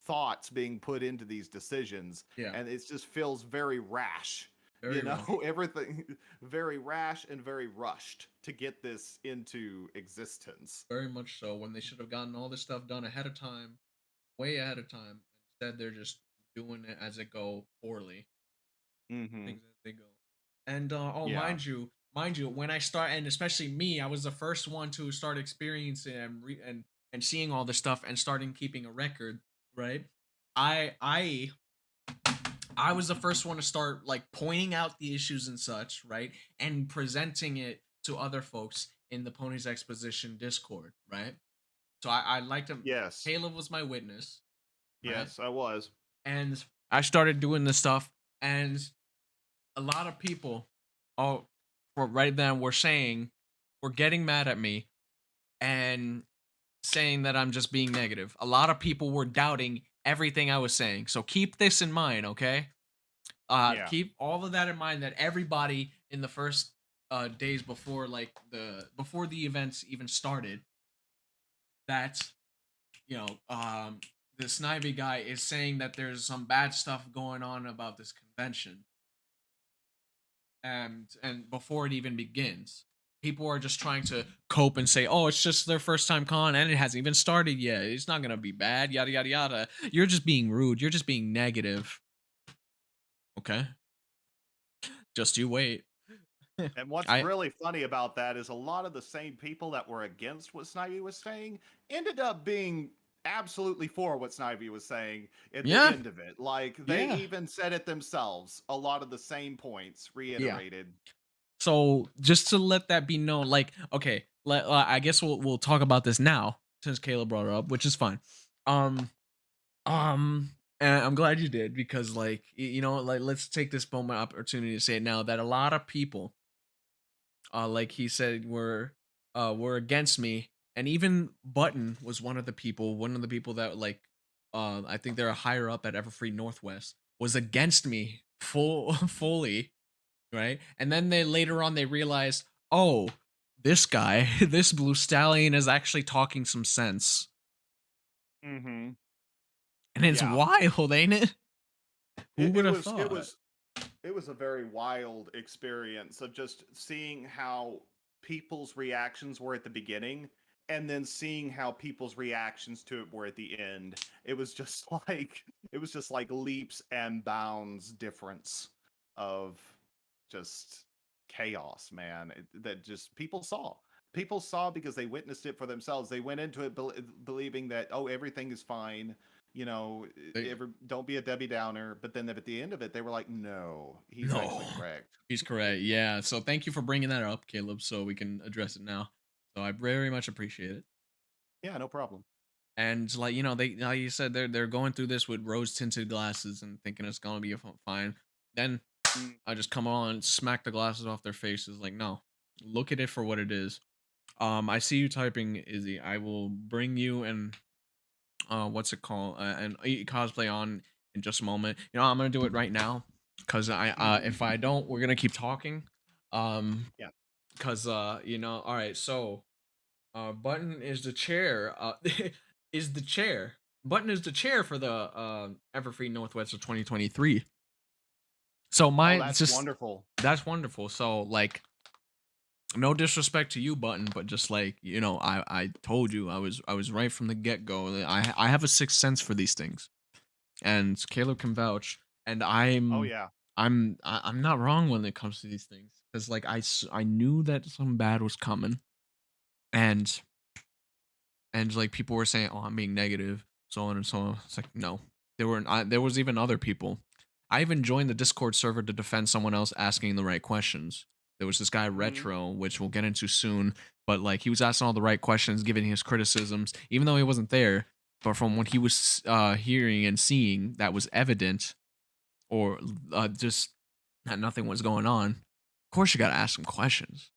thoughts being put into these decisions, Yeah, and it just feels very rash. very rough. Everything very rash and very rushed to get this into existence. Very much so. When they should have gotten all this stuff done ahead of time, way ahead of time. Instead, they're just doing it as it go poorly. Mm-hmm. Things as they go. And Yeah. mind you, when I start, and especially me, I was the first one to start experiencing and seeing all this stuff and starting keeping a record. Right? I I I was the first one to start like pointing out the issues and such, right, and presenting it to other folks in the Ponies Exposition Discord, right. So I like to. Yes. Caleb was my witness, right, Yes, I was. and I started doing this stuff, and a lot of people, oh, for right then, were getting mad at me and saying that I'm just being negative. A lot of people were doubting everything I was saying. So keep this in mind, okay? Yeah. Keep all of that in mind. That everybody in the first days before, like before the events even started, that you know, the Snivy guy is saying that there's some bad stuff going on about this convention, and before it even begins, people are just trying to cope and say, "Oh, it's just their first time con, and it hasn't even started yet. It's not gonna be bad." Yada yada yada. You're just being rude. You're just being negative. Okay, just you wait. And what's I really funny about that is a lot of the same people that were against what Snivy was saying ended up being absolutely for what Snivy was saying at the Yeah, end of it. Like they yeah, even said it themselves. A lot of the same points yeah. reiterated. So just to let that be known, like, okay, I guess we'll talk about this now since Caleb brought it up, which is fine. Um, and I'm glad you did because, like, like, let's take this moment opportunity to say it now that a lot of people, like he said, were against me, and even Button was one of the people that like, I think they're higher up at Everfree Northwest, was against me fully, right? And then they later on they realized, oh, this guy, this blue stallion is actually talking some sense. Mm-hmm. And it's Yeah. wild, ain't it? Who It, would it have was it thought? was it was a very wild experience of just seeing how people's reactions were at the beginning and then seeing how people's reactions to it were at the end. It was just like leaps and bounds difference of just chaos, man. That just people saw because they witnessed it for themselves. They went into it believing that, oh, everything is fine, They, don't be a Debbie Downer. But then at the end of it, they were like, no, he's no, actually correct. he's correct. Yeah. So thank you for bringing that up, Caleb, so we can address it now. So I very much appreciate it. Yeah, no problem. And like they like you said, they're going through this with rose tinted glasses and thinking it's gonna be fine. Then Mm. I just come on, smack the glasses off their faces. Like, no, look at it for what it is. I see you typing, Izzy. I will bring you and what's it called? And cosplay on in just a moment. I'm gonna do it right now because if I don't, we're gonna keep talking. Um, Yeah. cause all right, so Button is the chair. Is the chair. Button is the chair for the Everfree Northwest of 2023. So Oh, my that's just wonderful. that's wonderful. So like, no disrespect to you, Button, but just like I told you I was right from the get go. I have a sixth sense for these things, and Caleb can vouch. And Oh yeah. I'm not wrong when it comes to these things, because like I knew that some bad was coming, and like people were saying, "Oh, I'm being negative," so on and so on. It's like, no, there was even other people. I even joined the Discord server to defend someone else asking the right questions. There was this guy Retro, which we'll get into soon, but like he was asking all the right questions, giving his criticisms, even though he wasn't there. But from what he was hearing and seeing, that was evident, or just that nothing was going on. Of course, you got to ask some questions.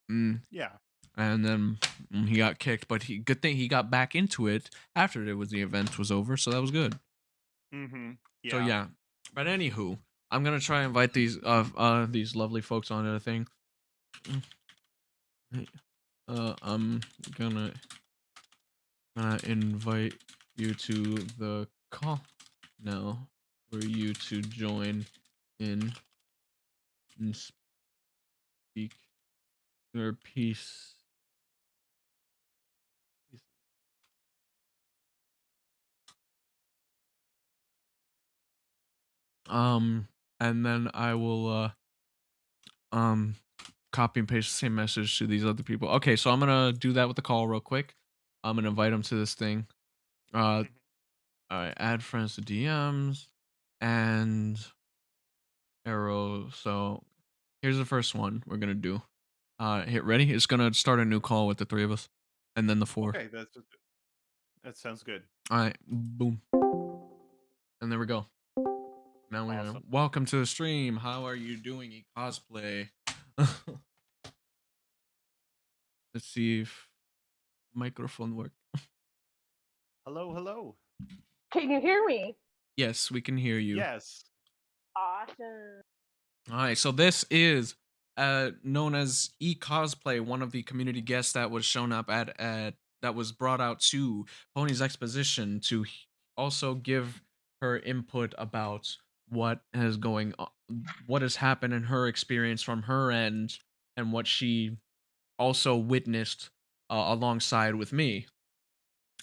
Yeah. And then he got kicked, but good thing he got back into it after the event was over, so that was good. Mm-hmm. Yeah. So yeah, but anywho, I'm gonna try and invite these lovely folks onto the thing. I'm gonna invite you to the call now for you to join in and speak your piece. And then I will copy and paste the same message to these other people. Okay, so I'm gonna do that with the call real quick. I'm gonna invite them to this thing. All right, add friends to DMs and arrow. So here's the first one we're gonna do. Hit ready. It's gonna start a new call with the three of us, and then the four. Okay, that sounds good. All right, boom, and there we go. Now we Awesome. welcome to the stream. How are you doing, cosplay? Let's see if microphone work. Hello, hello. Can you hear me? Yes, we can hear you. Yes. Awesome. All right, so this is known as cosplay, one of the community guests that was shown up at that was brought out to Ponies Exposition to also give her input about what has going on, what has happened in her experience from her end, and what she also witnessed alongside with me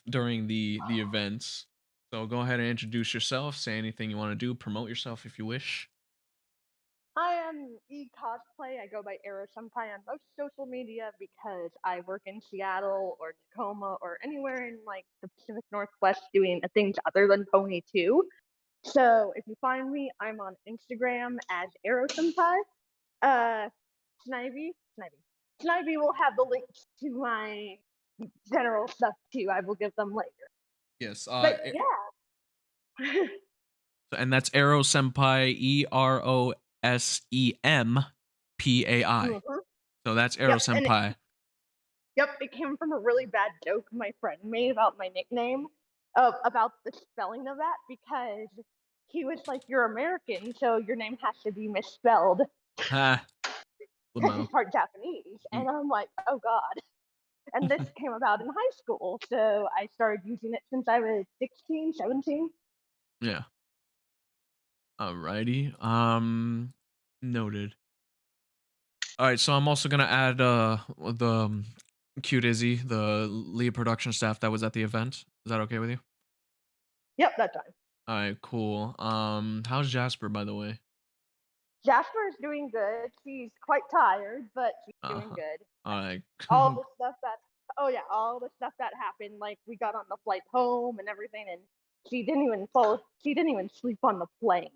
during the events. So go ahead and introduce yourself, say anything you want to do, promote yourself if you wish. I am cosplay. I go by Arrow Senpai on most social media because I work in Seattle or Tacoma or anywhere in like the Pacific Northwest doing things other than Pony 2. So if you find me, I'm on Instagram as Arrow Senpai. Snivy will have the links to my general stuff too. I will give them later. Yes. But yeah. And that's Arrow Senpai, EROSEMPAI. So that's Arrow Senpai. Yep, it came from a really bad joke my friend made about my nickname, about the spelling of that, because he was like, "You're American, so your name has to be misspelled." Ha. He's part Japanese, and I'm like, "Oh God." And this came about in high school, so I started using it since I was 16, 17. Yeah. Alrighty. Noted. All right, so I'm also gonna add the cute Izzy, the lead production staff that was at the event. Is that okay with you? Yep, that's fine. All right, cool. How's Jasper, by the way? Jasper's doing good. She's quite tired, but she's doing good. All right. all the stuff that happened, like we got on the flight home and everything, and she didn't even sleep on the plane.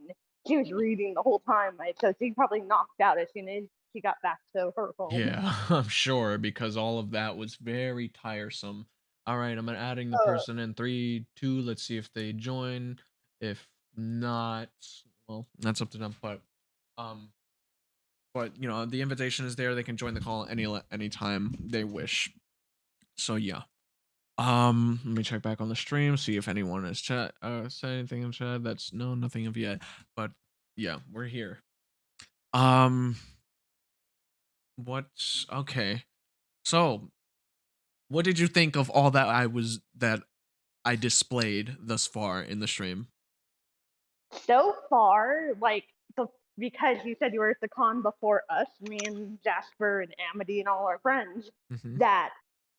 She was reading the whole time, so she probably knocked out as soon as she got back to her home. Yeah, I'm sure, because all of that was very tiresome. All right, I'm adding the person in 3, 2. Let's see if they join. If not, well, that's up to them. But the invitation is there. They can join the call anytime they wish. So yeah. Let me check back on the stream, see if anyone has said anything in chat. That's nothing of yet. But yeah, we're here. what? Okay. So, what did you think of all that I displayed thus far in the stream? So far, like because you said you were at the con before us, me and Jasper and Amity and all our friends, Hmm. that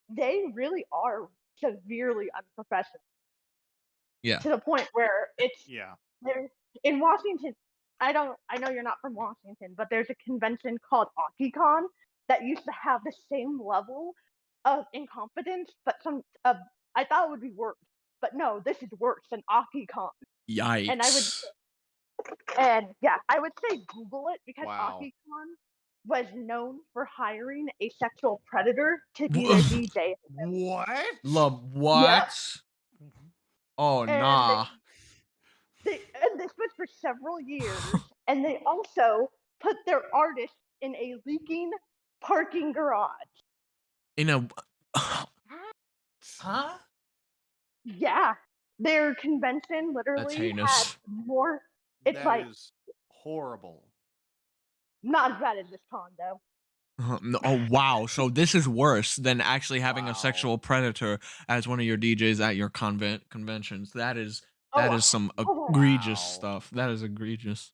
they really are severely unprofessional Yeah. to the point where it's Yeah. there in Washington. I know you're not from Washington, but there's a convention called OkiCon that used to have the same level of incompetence, but I thought it would be worse. But no, this is worse than OkiCon. And I would Yikes. And yeah, I would say Google it because Wow. AkiCon was known for hiring a sexual predator to be their DJ. What? Yeah, What? Oh and nah. and this was for several years, and they also put their artists in a leaking parking garage. In a huh? Yeah, their convention That's literally had heinous. more. It's That like is horrible. not as bad as this con though. No, oh wow. So this is worse than actually having a Wow. sexual predator as one of your DJs at your conventions. That Oh, is some oh, egregious Wow. stuff. That is egregious.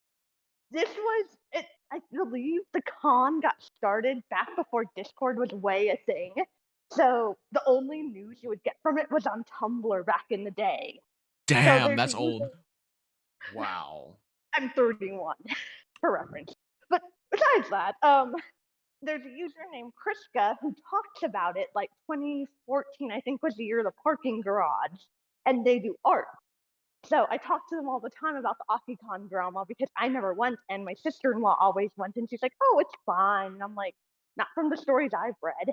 this was it. I believe the con got started back before Discord was way a thing. So the only news you would get from it was on Tumblr back in the day. So Damn, there's a that's old. user. Wow. I'm 31 for reference. But besides that, there's a user named Kriska who talks about it like 2014, I think was the year of the parking garage, and they do art. So I talk to them all the time about the AkiCon drama because I never went, and my sister-in-law always went, and she's like, "Oh, it's fine." And I'm like, "Not from the stories I've read."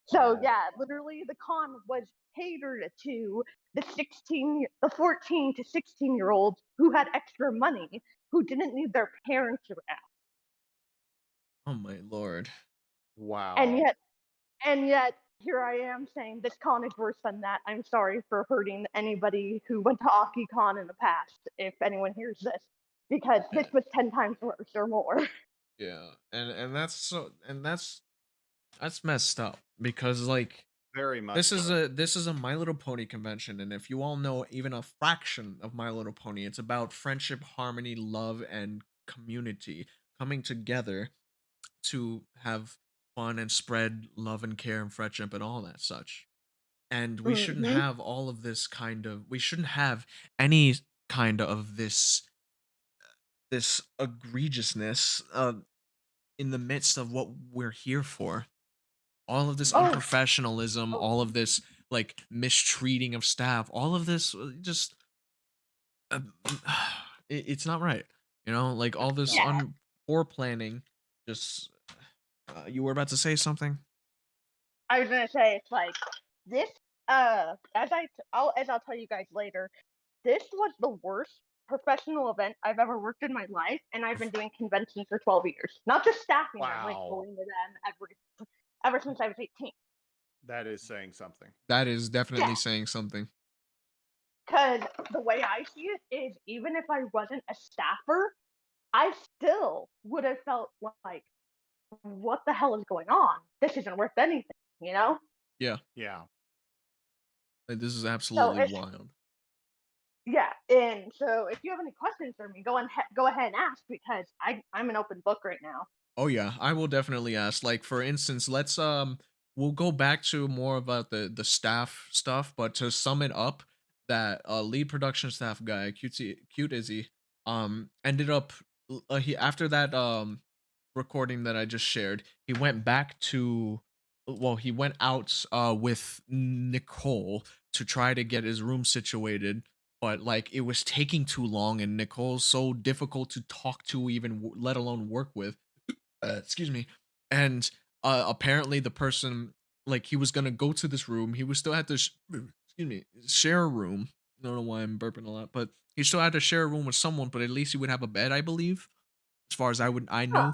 So Wow. yeah, literally, the con was catered to the 14 to 16-year-olds who had extra money, who didn't need their parents around, Oh my lord. and Wow. yet here I am saying this con is worse than that. I'm sorry for hurting anybody who went to AkiCon in the past, if anyone hears this, because this was 10 times worse or more. Yeah. And that's messed up because like Very much so. this is a My Little Pony convention, and if you all know even a fraction of My Little Pony, it's about friendship, harmony, love, and community coming together to have fun and spread love and care and friendship and all that such. And we shouldn't Hmm. have we shouldn't have any kind of this egregiousness in the midst of what we're here for. All of this Oh, unprofessionalism, oh, all of this like mistreating of staff, all of this just uh, it's not right. You know, like all this No. yeah. poor planning. Just you were about to say something. I was gonna say it's like this. As I'll tell you guys later, this was the worst professional event I've ever worked in my life, and I've been doing conventions for 12 years. Not just staffing them, like Wow. going to them ever since I was 18. That is saying something. That is definitely Yeah, saying something. because the way I see it is, even if I wasn't a staffer, I still would have felt like, what the hell is going on? This isn't worth anything, you know? Yeah, Yeah. like, this is So absolutely if wild. Yeah, and so if you have any questions for me, go ahead and ask because I'm an open book right now. Oh yeah, I will definitely ask. Like for instance, let's we'll go back to more about the staff stuff, but to sum it up, that lead production staff guy, cute Izzy, ended up he after that recording that I just shared, he went back to he went out with Nicole to try to get his room situated, but like it was taking too long, and Nicole's so difficult to talk to, even let alone work with, excuse me. And apparently the person, like, he was gonna go to this room, he was still had to excuse me, share a room. I don't know why I'm burping a lot, but he still had to share a room with someone, but at least he would have a bed, I believe, as far as I Huh. know.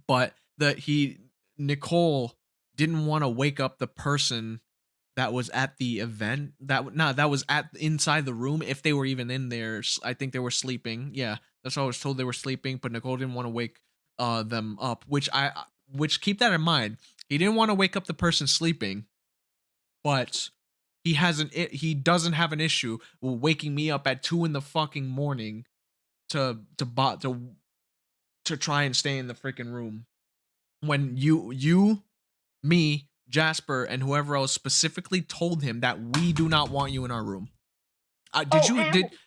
But that he Nicole didn't want to wake up the person that was at the event, that was at inside the room, if they were even in there. I think they were sleeping. Yeah, that's what I was told, they were sleeping, but Nicole didn't want to wake them up, which keep that in mind. He didn't want to wake up the person sleeping, but he doesn't have an issue with waking me up at 2 in the fucking morning to try and stay in the freaking room when me, Jasper, and whoever else specifically told him that we do not want you in our room. Did Oh, you Emily. did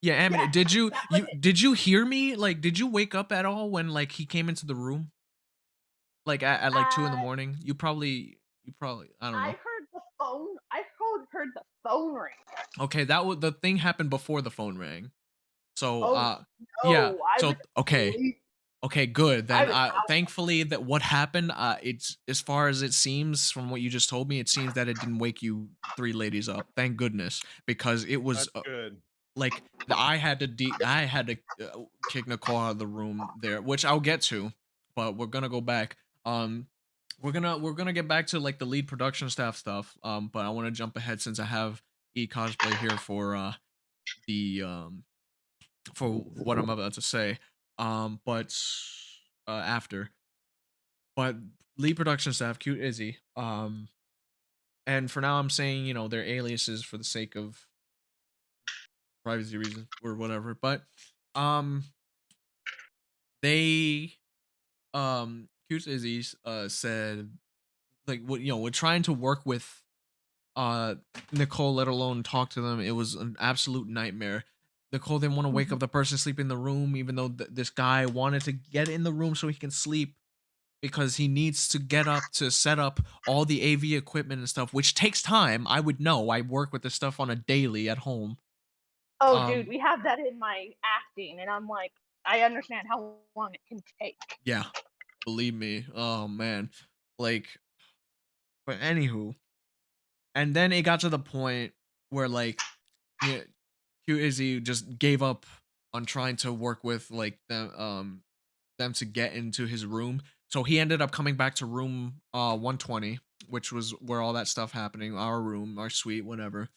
Yeah, Amity, Yes, did you that was you it. did you hear me? Like, did you wake up at all when like he came into the room? Like at like 2 in the Uh, morning? You probably I don't I know. heard the phone. I heard the phone ring. Okay, that was the thing happened before the phone rang. So Oh yeah, no, I was so okay. asleep. Okay, good. I Then was out. thankfully that what happened, it's as far as it seems from what you just told me, it seems that it didn't wake you 3 ladies up. Thank goodness, because it was That's good. like I had to kick Nicole out of the room there, which I'll get to, but we're gonna go back. We're gonna get back to like the lead production staff stuff. But I want to jump ahead since I have E cosplay here the for what I'm about to say. But after, but lead production staff, cute Izzy. And for now, I'm saying their aliases for the sake of privacy reasons or whatever. But um, they cute Izzy said like what we're trying to work with Nicole, let alone talk to them. It was an absolute nightmare. Nicole didn't want to wake Mhm. up the person sleeping in the room, even though this guy wanted to get in the room so he can sleep because he needs to get up to set up all the AV equipment and stuff, which takes time. I would know. I work with this stuff on a daily at home. Oh, dude, Um, we have that in my acting, and I'm like, I understand how long it can take. yeah, believe me. Oh man, like, but anywho, and then it got to the point where like, yeah, Q Izzy just gave up on trying to work with like them to get into his room. So he ended up coming back to room 120, which was where all that stuff happening, our room, our suite, whatever.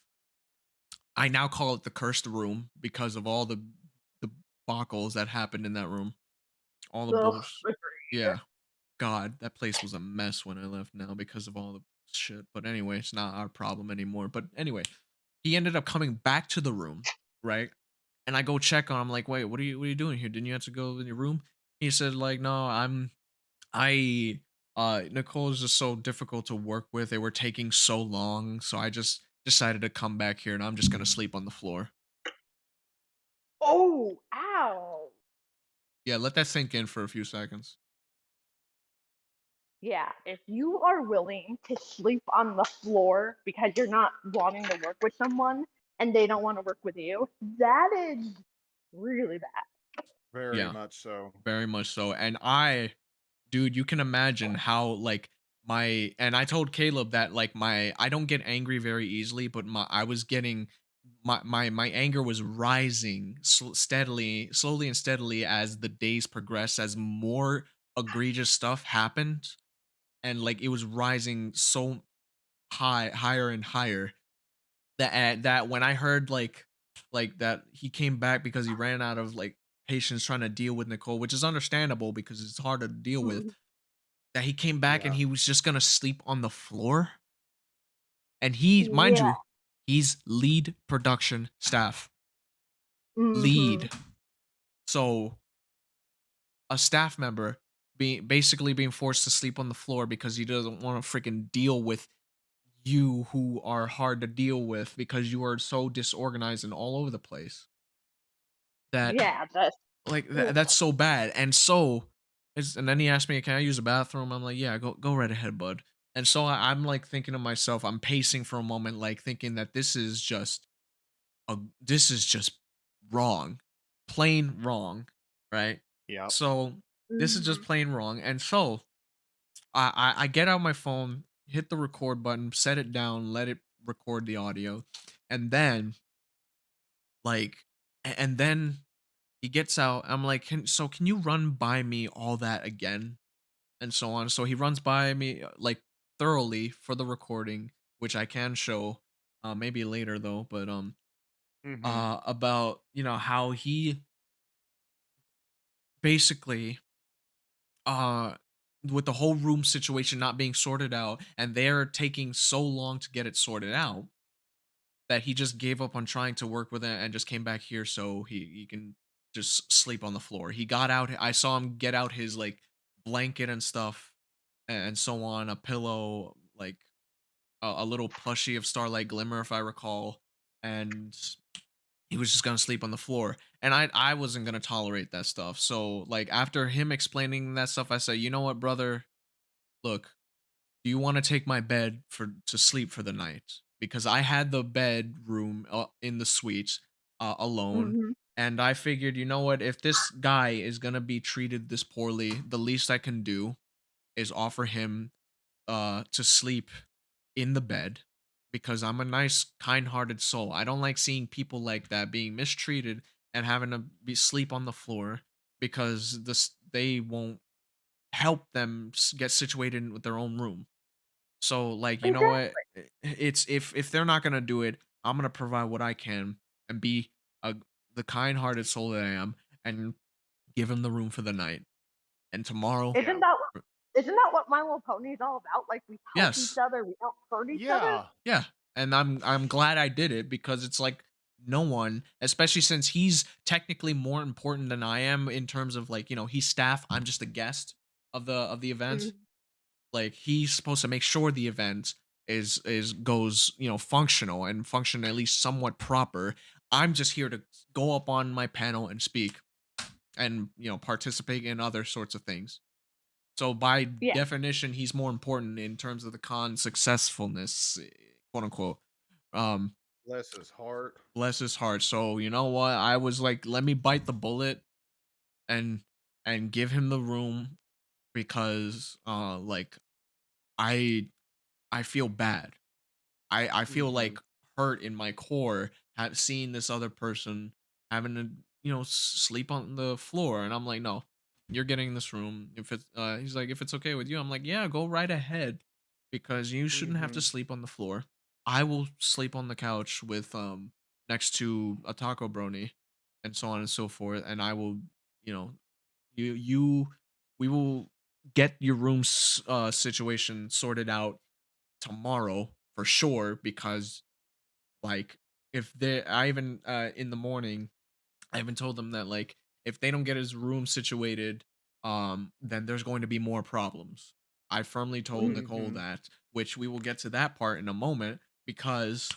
I now call it the cursed room because of all the debacles that happened in that room. All the Ugh, bullshit. agreed. Yeah. God, that place was a mess when I left now because of all the shit. But anyway, it's not our problem anymore. But anyway, he ended up coming back to the room, right? And I go check on him like, wait, what are you doing here? Didn't you have to go in your room? He said, like, no, I Nicole is just so difficult to work with. They were taking so long, so I just decided to come back here and I'm just gonna sleep on the floor. Oh, ow. Yeah, let that sink in for a few seconds. Yeah, if you are willing to sleep on the floor because you're not wanting to work with someone and they don't want to work with you, that is really bad. Very Yeah, much so. very much so. And dude, you can imagine how like and I told Caleb that like I don't get angry very easily, but I was getting my anger was rising slowly and steadily as the days progressed, as more egregious stuff happened, and like it was rising so higher and higher that when I heard like that he came back because he ran out of like patience trying to deal with Nicole, which is understandable because it's hard to deal with, Mhm. that he came back and Yeah. he was just gonna sleep on the floor. And he, mind Yeah. you, he's lead production staff. Mhm. Lead. So a staff member being forced to sleep on the floor because he doesn't want to freaking deal with you who are hard to deal with because you are so disorganized and all over the place. That Yeah, that's like ugh. that's so bad. And so and then he asked me, can I use the bathroom? I'm like, yeah, go right ahead, bud. And so I'm like thinking to myself, I'm pacing for a moment, like thinking that this is just wrong, plain wrong, right? Yep. So this is just Mhm. plain wrong. And so I get out my phone, hit the record button, set it down, let it record the audio, and then like and then he gets out. I'm like, can you run by me all that again? And so on. So he runs by me like thoroughly for the recording, which I can show maybe later though, but Mm-hmm. about how he basically uh with the whole room situation not being sorted out, and they're taking so long to get it sorted out, that he just gave up on trying to work with it and just came back here so he can just sleep on the floor. He got out. I saw him get out his like blanket and stuff and so on, a pillow, like a little plushie of Starlight Glimmer, if I recall, and he was just gonna sleep on the floor. And I wasn't gonna tolerate that stuff. So like after him explaining that stuff, I said, you know what, brother, look, do you want to take my bed for to sleep for the night? Because I had the bedroom in the suite alone, Mhm. and I figured, you know what, if this guy is gonna be treated this poorly, the least I can do is offer him to sleep in the bed because I'm a nice, kind-hearted soul. I don't like seeing people like that being mistreated and having to be sleep on the floor because they won't help them get situated with their own room. So like, you know what? Exactly. It's if they're not gonna do it, I'm gonna provide what I can and be a the kind-hearted soul that I am and give him the room for the night. And tomorrow, Yeah. Isn't that what My Little Pony is all about? Like we help each yes, other, we don't hurt each other. Yeah. yeah, and I'm glad I did it because it's like no one, especially since he's technically more important than I am in terms of like, he's staff, I'm just a guest of the event. Mhm. Like he's supposed to make sure the event is goes, functional and function at least somewhat proper. I'm just here to go up on my panel and speak and, participate in other sorts of things. So by Yeah. definition, he's more important in terms of the con successfulness, quote unquote. Um, Bless his heart. bless his heart. So you know what? I was like, let me bite the bullet and give him the room because like I I feel bad. I feel Hmm. like hurt in my core seeing this other person having to sleep on the floor, and I'm like, no, you're getting this room. If it's he's like, if it's okay with you, I'm like, yeah, go right ahead, because you shouldn't have to Hmm. sleep on the floor. I will sleep on the couch with next to a taco brony, and so on and so forth, and I will, you know, you we will get your room situation sorted out tomorrow for sure because like if they I even in the morning I even told them that like if they don't get his room situated then there's going to be more problems. I firmly told Mhm. Nicole Hmm. that, which we will get to that part in a moment because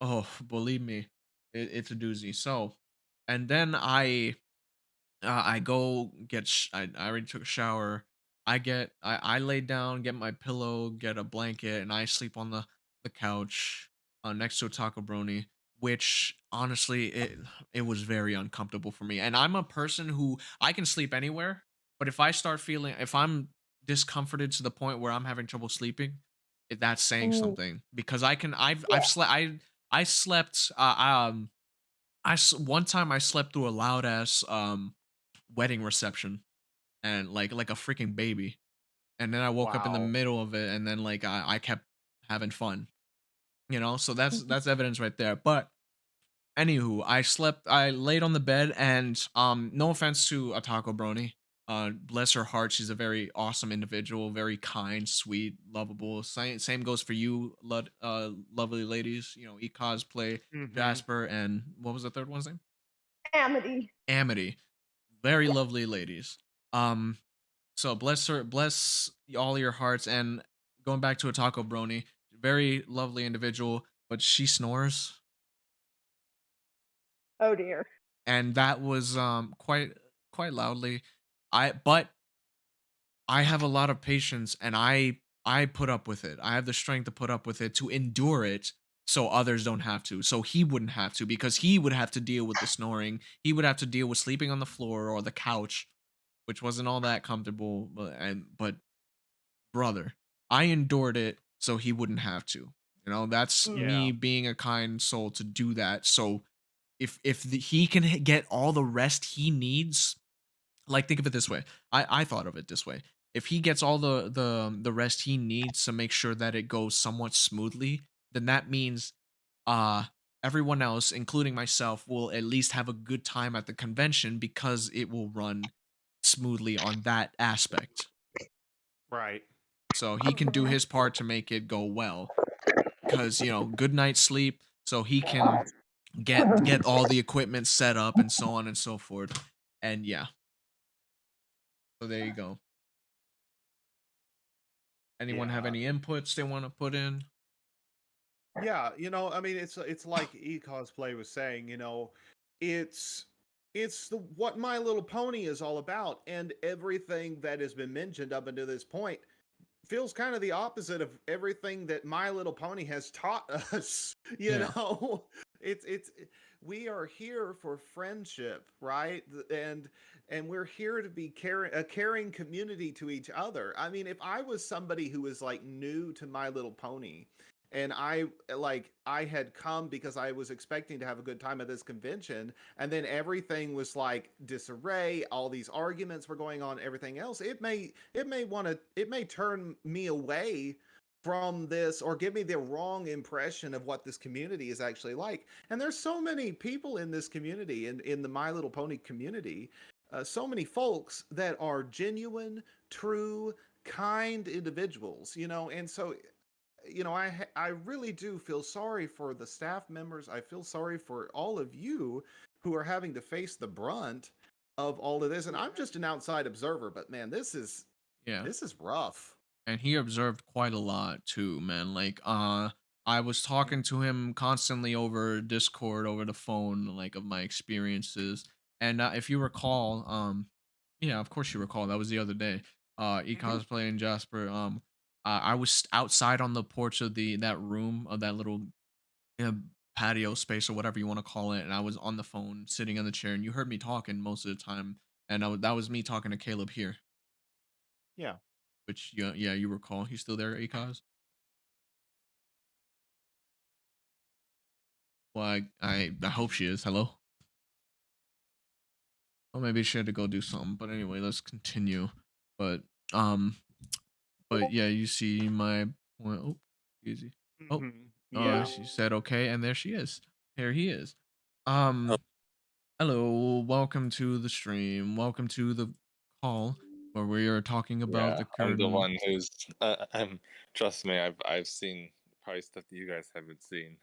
oh, believe me, it's a doozy. So and then I go get. I already took a shower. I lay down, get my pillow, get a blanket, and I sleep on the couch next to a taco brony. Which honestly, it was very uncomfortable for me. And I'm a person who I can sleep anywhere, but if I'm discomforted to the point where I'm having trouble sleeping, that's saying Ooh, something because I've yeah. slept I slept one time I slept through a loud ass wedding reception and like a freaking baby. And then I woke up in the Wow. middle of it and then like I kept having fun. So that's evidence right there. But anywho, I laid on the bed and no offense to Atako Brony. Bless her heart, she's a very awesome individual, very kind, sweet, lovable. Same goes for you, lovely ladies. E cosplay, Hmm. Jasper, and what was the third one's name? Amity. Amity. Very Yeah. lovely ladies. Um, so bless all your hearts. And going back to a taco brony, very lovely individual, but she snores, Oh dear. and that was quite loudly. But I have a lot of patience, and I put up with it. I have the strength to put up with it, to endure it, so others don't have to. So he wouldn't have to, because he would have to deal with the snoring. He would have to deal with sleeping on the floor or the couch, which wasn't all that comfortable. But brother, I endured it so he wouldn't have to. That's Mm. Yeah. me being a kind soul to do that. So if he can get all the rest he needs, like, think of it this way. I thought of it this way. If he gets all the rest he needs to make sure that it goes somewhat smoothly, then that means uh everyone else, including myself, will at least have a good time at the convention because it will run smoothly on that aspect. Right. So he can do his part to make it go well. Because, good night's sleep, so he can get all the equipment set up and so on and so forth. And yeah, so there you go. Anyone have Yeah. any inputs they want to put in? Yeah, I mean, it's like eCosplay was saying, it's what My Little Pony is all about, and everything that has been mentioned up until this point feels kind of the opposite of everything that My Little Pony has taught us. Yeah. It's we are here for friendship, right? And we're here to be a caring community to each other. I mean, if I was somebody who was like new to My Little Pony, and I had come because I was expecting to have a good time at this convention, and then everything was like disarray, all these arguments were going on, everything else, it may turn me away from this, or give me the wrong impression of what this community is actually like. And there's so many people in this community, in the My Little Pony community, so many folks that are genuine, true, kind individuals, and so I really do feel sorry for the staff members. I feel sorry for all of you who are having to face the brunt of all of this. And I'm just an outside observer, but man, this is rough. And he observed quite a lot too, man. Like, I was talking to him constantly over Discord, over the phone, like of my experiences. And if you recall, yeah, of course you recall. That was the other day. Cosplay and Jasper. I was outside on the porch of that room of that little uh, patio space or whatever you want to call it, and I was on the phone, sitting in the chair, and you heard me talking most of the time. And that was me talking to Caleb here. Yeah. Which, yeah, you recall. He's still there, Acos? Well, I hope she is. Hello? Well, maybe she had to go do something. But anyway, let's continue. But, yeah, you see my point. Oh, easy. Oh, Yeah. she said okay, and there she is. Here he is. Hello, welcome to the stream. Welcome to the call where we are talking about Yeah, the I'm current. the one who's. Trust me, I've seen probably stuff that you guys haven't seen.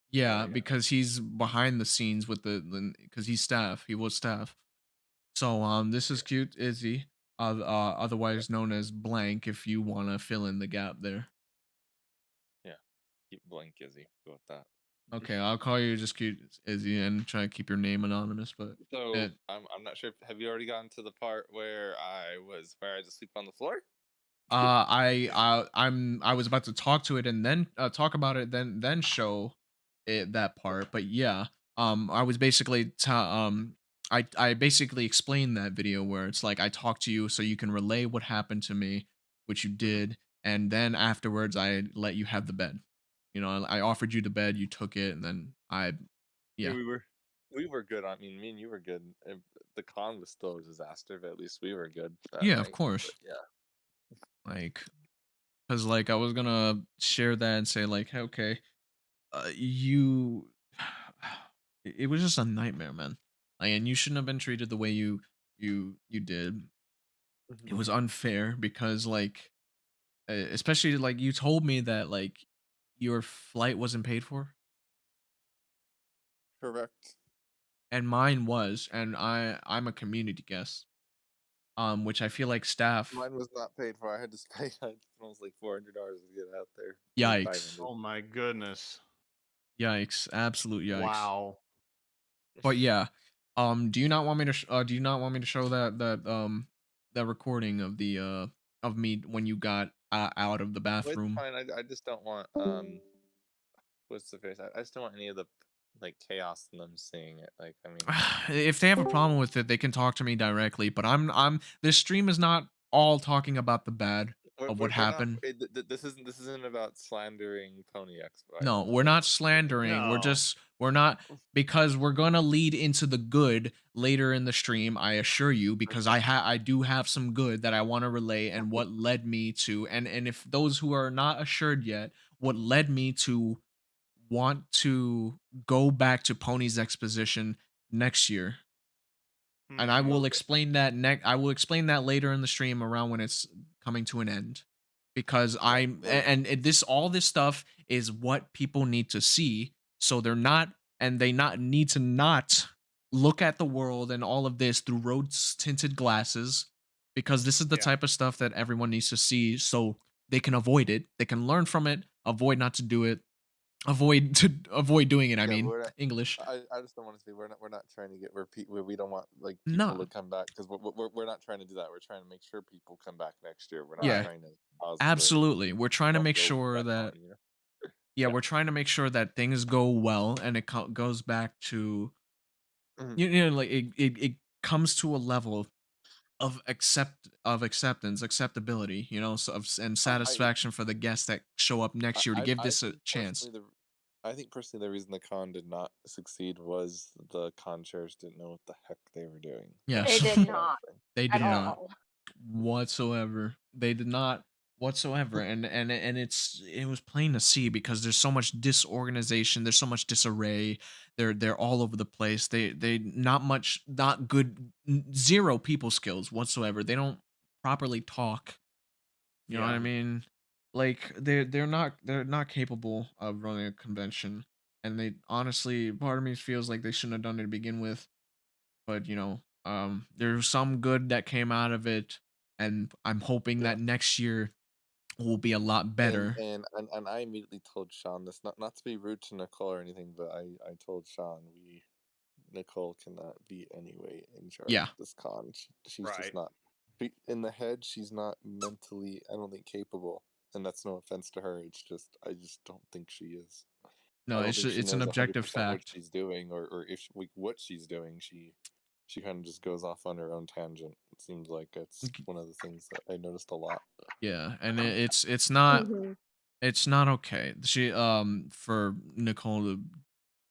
Yeah, because he's behind the scenes with because he's staff. He was staff. So this is cute Izzy, otherwise known as Blank. If you want to fill in the gap there. Yeah, keep blank Izzy. Go with that. Okay, I'll call you just cute Izzy and try to keep your name anonymous. But So I'm not sure. Have you already gotten to the part where I just sleep on the floor? I was about to talk to it and then talk about it, then show it that part. But yeah, I was basically I basically explained that video where it's like I talked to you so you can relay what happened to me, which you did, and then afterwards I let you have the bed. I offered you the bed, you took it, and then yeah. We were good. I mean, me and you were good. The con was still a disaster, but at least we were good that Yeah, night. of course. But yeah. Like, because like I was gonna share that and say like, hey, okay, you, it was just a nightmare, man. Like, and you shouldn't have been treated the way you did. It was unfair because like, especially like you told me that like your flight wasn't paid for. Correct. And mine was, and I'm a community guest. Which I feel like staff. Mine was not paid for. I had to pay almost like $400 to get out there. Yikes! Oh my goodness! Yikes! Absolute yikes! Wow. But yeah, do you not want me to? Do you not want me to show that recording of the of me when you got out of the bathroom? Well, it's fine. I just don't want what's the face? I just don't want any of the like chaos in them seeing it. Like, I mean, If they have a problem with it, they can talk to me directly. But this stream is not all talking about the bad of what happened. This isn't about slandering Pony Expo. No, we're not slandering. No. We're not, because we're gonna lead into the good later in the stream. I assure you, because I do have some good that I want to relay and what led me to, and if those who are not assured yet, what led me to want to go back to Pony's Exposition next year. And I will Okay. explain that I will explain that later in the stream around when it's coming to an end. Because Yeah. this all this stuff is what people need to see, so they're not and they not need to not look at the world and all of this through rose tinted glasses, because this is the Yeah. type of stuff that everyone needs to see so they can avoid it, they can learn from it, avoid not to do it, avoid doing it. I Yeah, mean, we're not. English. I just don't want to say we're not trying to get where we don't want like people to No. come back because we're not trying to do that. We're trying to make sure people come back next year. We're not Yeah, Right. trying to cause the absolutely. We're trying to don't make go sure back that on. yeah, Yeah. we're trying to make sure that things go well and it goes back to Mhm. you know, like it comes to a level of acceptance, acceptability, you know, so and I satisfaction for the guests that show up next year to give I this a think chance. personally I think personally the reason the con did not succeed was the con chairs didn't know what the heck they were doing. They Yes. That's did what I not think. They at did not all. whatsoever. They did not whatsoever, and it was plain to see because there's so much disorganization, there's so much disarray. They're all over the place. They not good, zero people skills whatsoever. They don't properly talk. You know what I Yeah. mean? Like they're not capable of running a convention, and they honestly, part of me feels like they shouldn't have done it to begin with. But there's some good that came out of it, and I'm hoping Yeah. that next year will be a lot better. And I immediately told Sean this, not to be rude to Nicole or anything, but I told Sean Nicole cannot be anyway in charge Yeah, of this con. She's just Right. not in the head. She's not mentally, I don't think, capable. And that's no offense to her. It's just I just don't think she is. I no, don't think she it's an knows objective 100% what fact. she's doing, or if like what she's doing. She kind of just goes off on her own tangent. It seems like it's one of the things that I noticed a lot. Yeah, and Hmm. it's not okay. She for Nicole to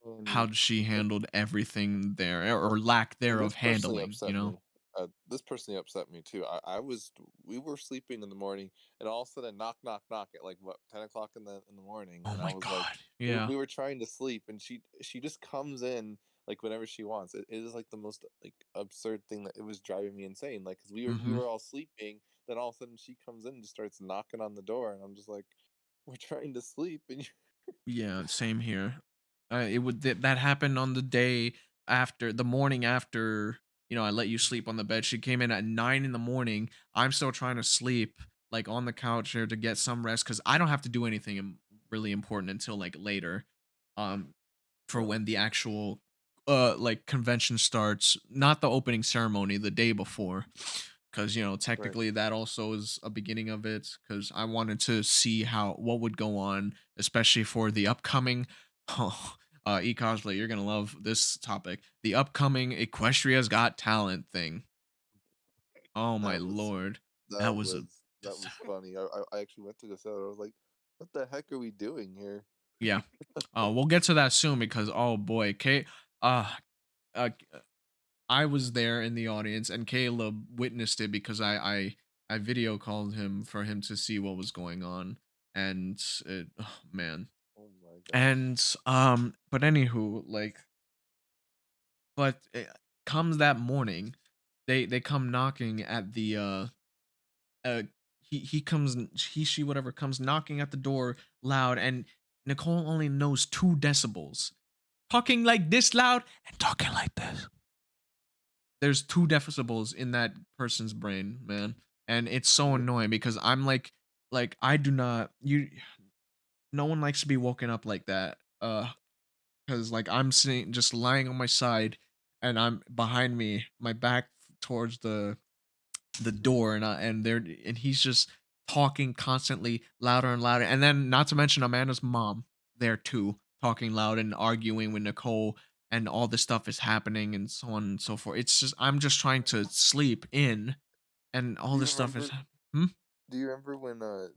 And how she like handled everything there or and lack and thereof this personally handling. upset me. This personally upset me too. We were sleeping in the morning, and all of a sudden, knock, knock, knock at like what 10 o'clock in the morning, Oh and I my was like, god. Yeah. we were trying to sleep, and she just comes in like whenever she wants. It is like the most like absurd thing that it was driving me insane. Like, cause we Mhm. were all sleeping, then all of a sudden she comes in and just starts knocking on the door, and I'm just like, we're trying to sleep, and you. Yeah, same here. It would that happened on the day after the morning after, I let you sleep on the bed. She came in at 9 in the morning. I'm still trying to sleep like on the couch here to get some rest cuz I don't have to do anything really important until like later. Um for Yeah, when the actual like convention starts, not the opening ceremony, the day before, because right. technically that also is a beginning of it, because I wanted to see how what would go on, especially for the upcoming oh, e-cosplay, you're gonna love this topic, the upcoming Equestria's Got Talent thing. Oh my That was lord, that that was a was that was funny. I actually went to go sell it. I was like, what the heck are we doing here? yeah. We'll get to that soon because oh boy, Kate, uh uh I was there in the audience, and Caleb witnessed it because I video called him for him to see what was going on, and oh man, Oh my gosh. and but anywho, like, but comes that morning, they come knocking at the uh he comes he she whatever comes knocking at the door loud, and Nicole only knows 2 decibels, talking like this loud and talking like this. There's 2 decibels in that person's brain, man, and it's so Yeah. annoying because I'm like I do not you no one likes to be woken up like that, because like I'm sitting just lying on my side, and I'm behind me, my back towards the door, and he's just talking constantly louder and louder, and then not to mention Amanda's mom there too, talking loud and arguing with Nicole, and all this stuff is happening and so on and so forth. It's just I'm just trying to sleep in, and all Do you this stuff is remember? hmm? Do you remember when I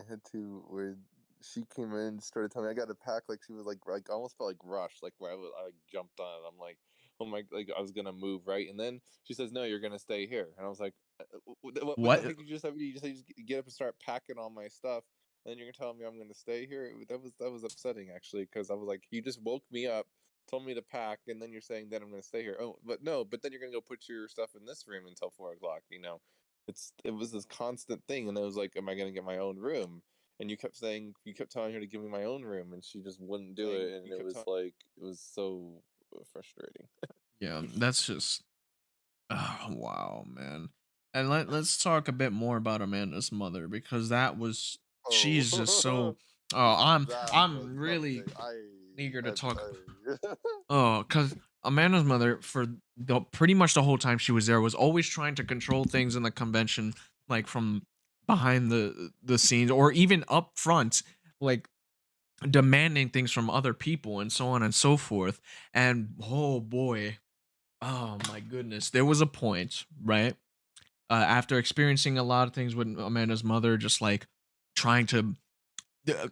had to where she came in and started telling me I got to pack like she was like I almost felt like rushed like where I like jumped on it. I'm like, oh my, like I was gonna move right, and then she says no, you're gonna stay here, and I was like, what the What? heck, you just have me, you just get up and start packing all my stuff, and then you're telling me I'm gonna stay here. That was upsetting actually, because I was like, you just woke me up, told me to pack, and then you're saying that I'm going to stay here. Oh, but no, but then you're going to go put your stuff in this room until 4 o'clock. It was this constant thing, and I was like, am I going to get my own room? And you kept telling her to give me my own room, and she just wouldn't do it, and it was so frustrating. Yeah, that's just oh, wow, man. And let's talk a bit more about Amanda's mother because that was she's just so oh, That was I'm really something. eager to talk I oh, cuz Amanda's mother for the pretty much the whole time she was there was always trying to control things in the convention like from behind the scenes or even up front like demanding things from other people and so on and so forth. And oh boy, oh my goodness, there was a point, right? After experiencing a lot of things with Amanda's mother, just like trying to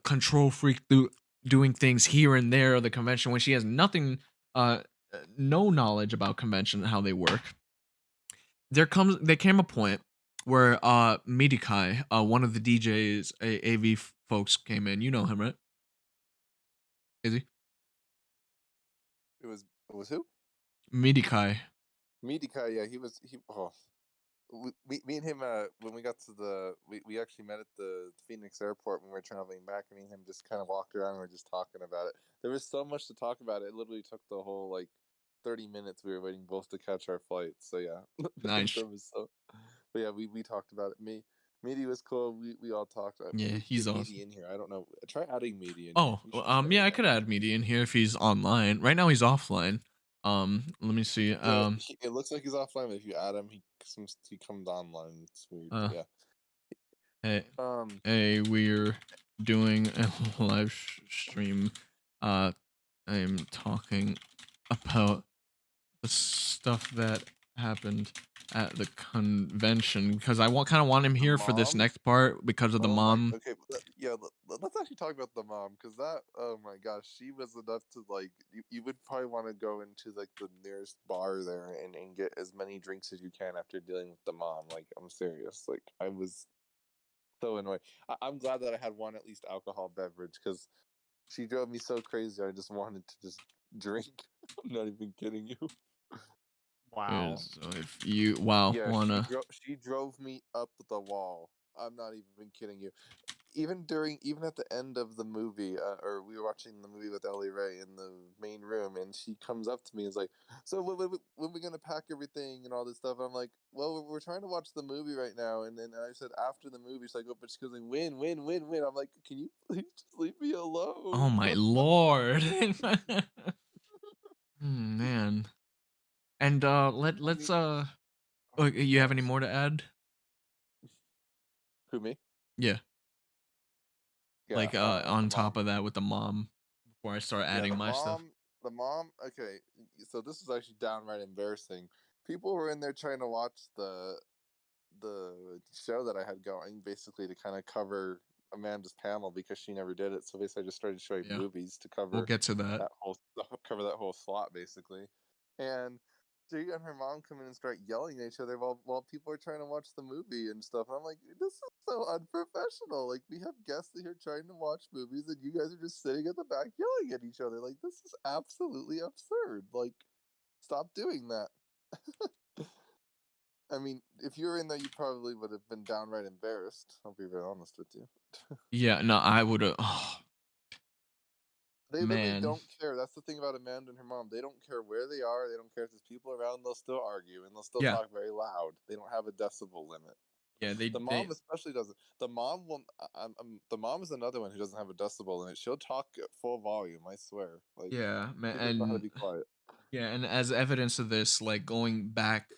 control freak through doing things here and there of the convention when she has nothing, no knowledge about convention and how they work. There came a point where Midikai, one of the DJs, AV folks came in. You know him, right? Is he? it was who? Midikai. Midikai, yeah, he. Oh, me and him, when we got to we actually met at the Phoenix airport when we were traveling back. Me and him just kind of walked around and we were just talking about it. There was so much to talk about. It literally took the whole 30 minutes we were waiting both to catch our flight. So yeah, Nice. there was so. But yeah, we talked about it. Meaty was cool. We all talked. Yeah, We he's get awesome. Meaty in here. I don't know. Try adding Meaty in Oh, here. You should try yeah, I that. could add Media in here if he's online. Right now he's offline. Let me see. It looks like he's offline, but if you add him, he comes online. It's weird. Yeah. Hey, we're doing a live stream. I'm talking about the stuff that happened at the convention because I kind of want him here for this mom? next part because of the mom. Okay, let's actually talk about the mom because that. Oh my gosh, she was enough to You would probably want to go into the nearest bar there and get as many drinks as you can after dealing with the mom. I'm serious. I was so annoyed. I'm glad that I had one at least alcohol beverage because she drove me so crazy. I just wanted to just drink. I'm not even kidding you. Wow. So if you wanna She drove me up the wall. I'm not even kidding you. Even at the end of the movie, or we were watching the movie with Ellie Ray in the main room, and she comes up to me and is like, "So when we gonna pack everything and all this stuff?" And I'm like, "Well, we're trying to watch the movie right now." And then I said after the movie, she's like, "Oh," but she goes like, "Win, win, win, win." I'm like, "Can you please just leave me alone?" oh my lord. Man. And let's you have any more to add? Who, me? Yeah. Yeah, On the top mom. of that with the mom before I start Yeah, adding my stuff. the mom. Okay, so this is actually downright embarrassing. People were in there trying to watch the show that I had going, basically to kind of cover Amanda's panel because she never did it. So basically, I just started showing Yeah. movies to We'll cover get to that. that whole slot, basically. And she and her mom come in and start yelling at each other while people are trying to watch the movie and stuff. And I'm like, this is so unprofessional. We have guests here trying to watch movies, and you guys are just sitting at the back yelling at each other. This is absolutely absurd. Stop doing that. I mean, if you were in there, you probably would have been downright embarrassed. I'll be very honest with you. Yeah, no, I would have. Oh, They literally man. don't care. That's the thing about Amanda and her mom. They don't care where they are. They don't care if there's people around. They'll still argue and they'll still Yeah. talk very loud. They don't have a decibel limit. Yeah, The mom especially doesn't. The mom will. The mom is another one who doesn't have a decibel limit. She'll talk at full volume. I swear. yeah, man, She doesn't know how to and be quiet. yeah, and as evidence of this, going back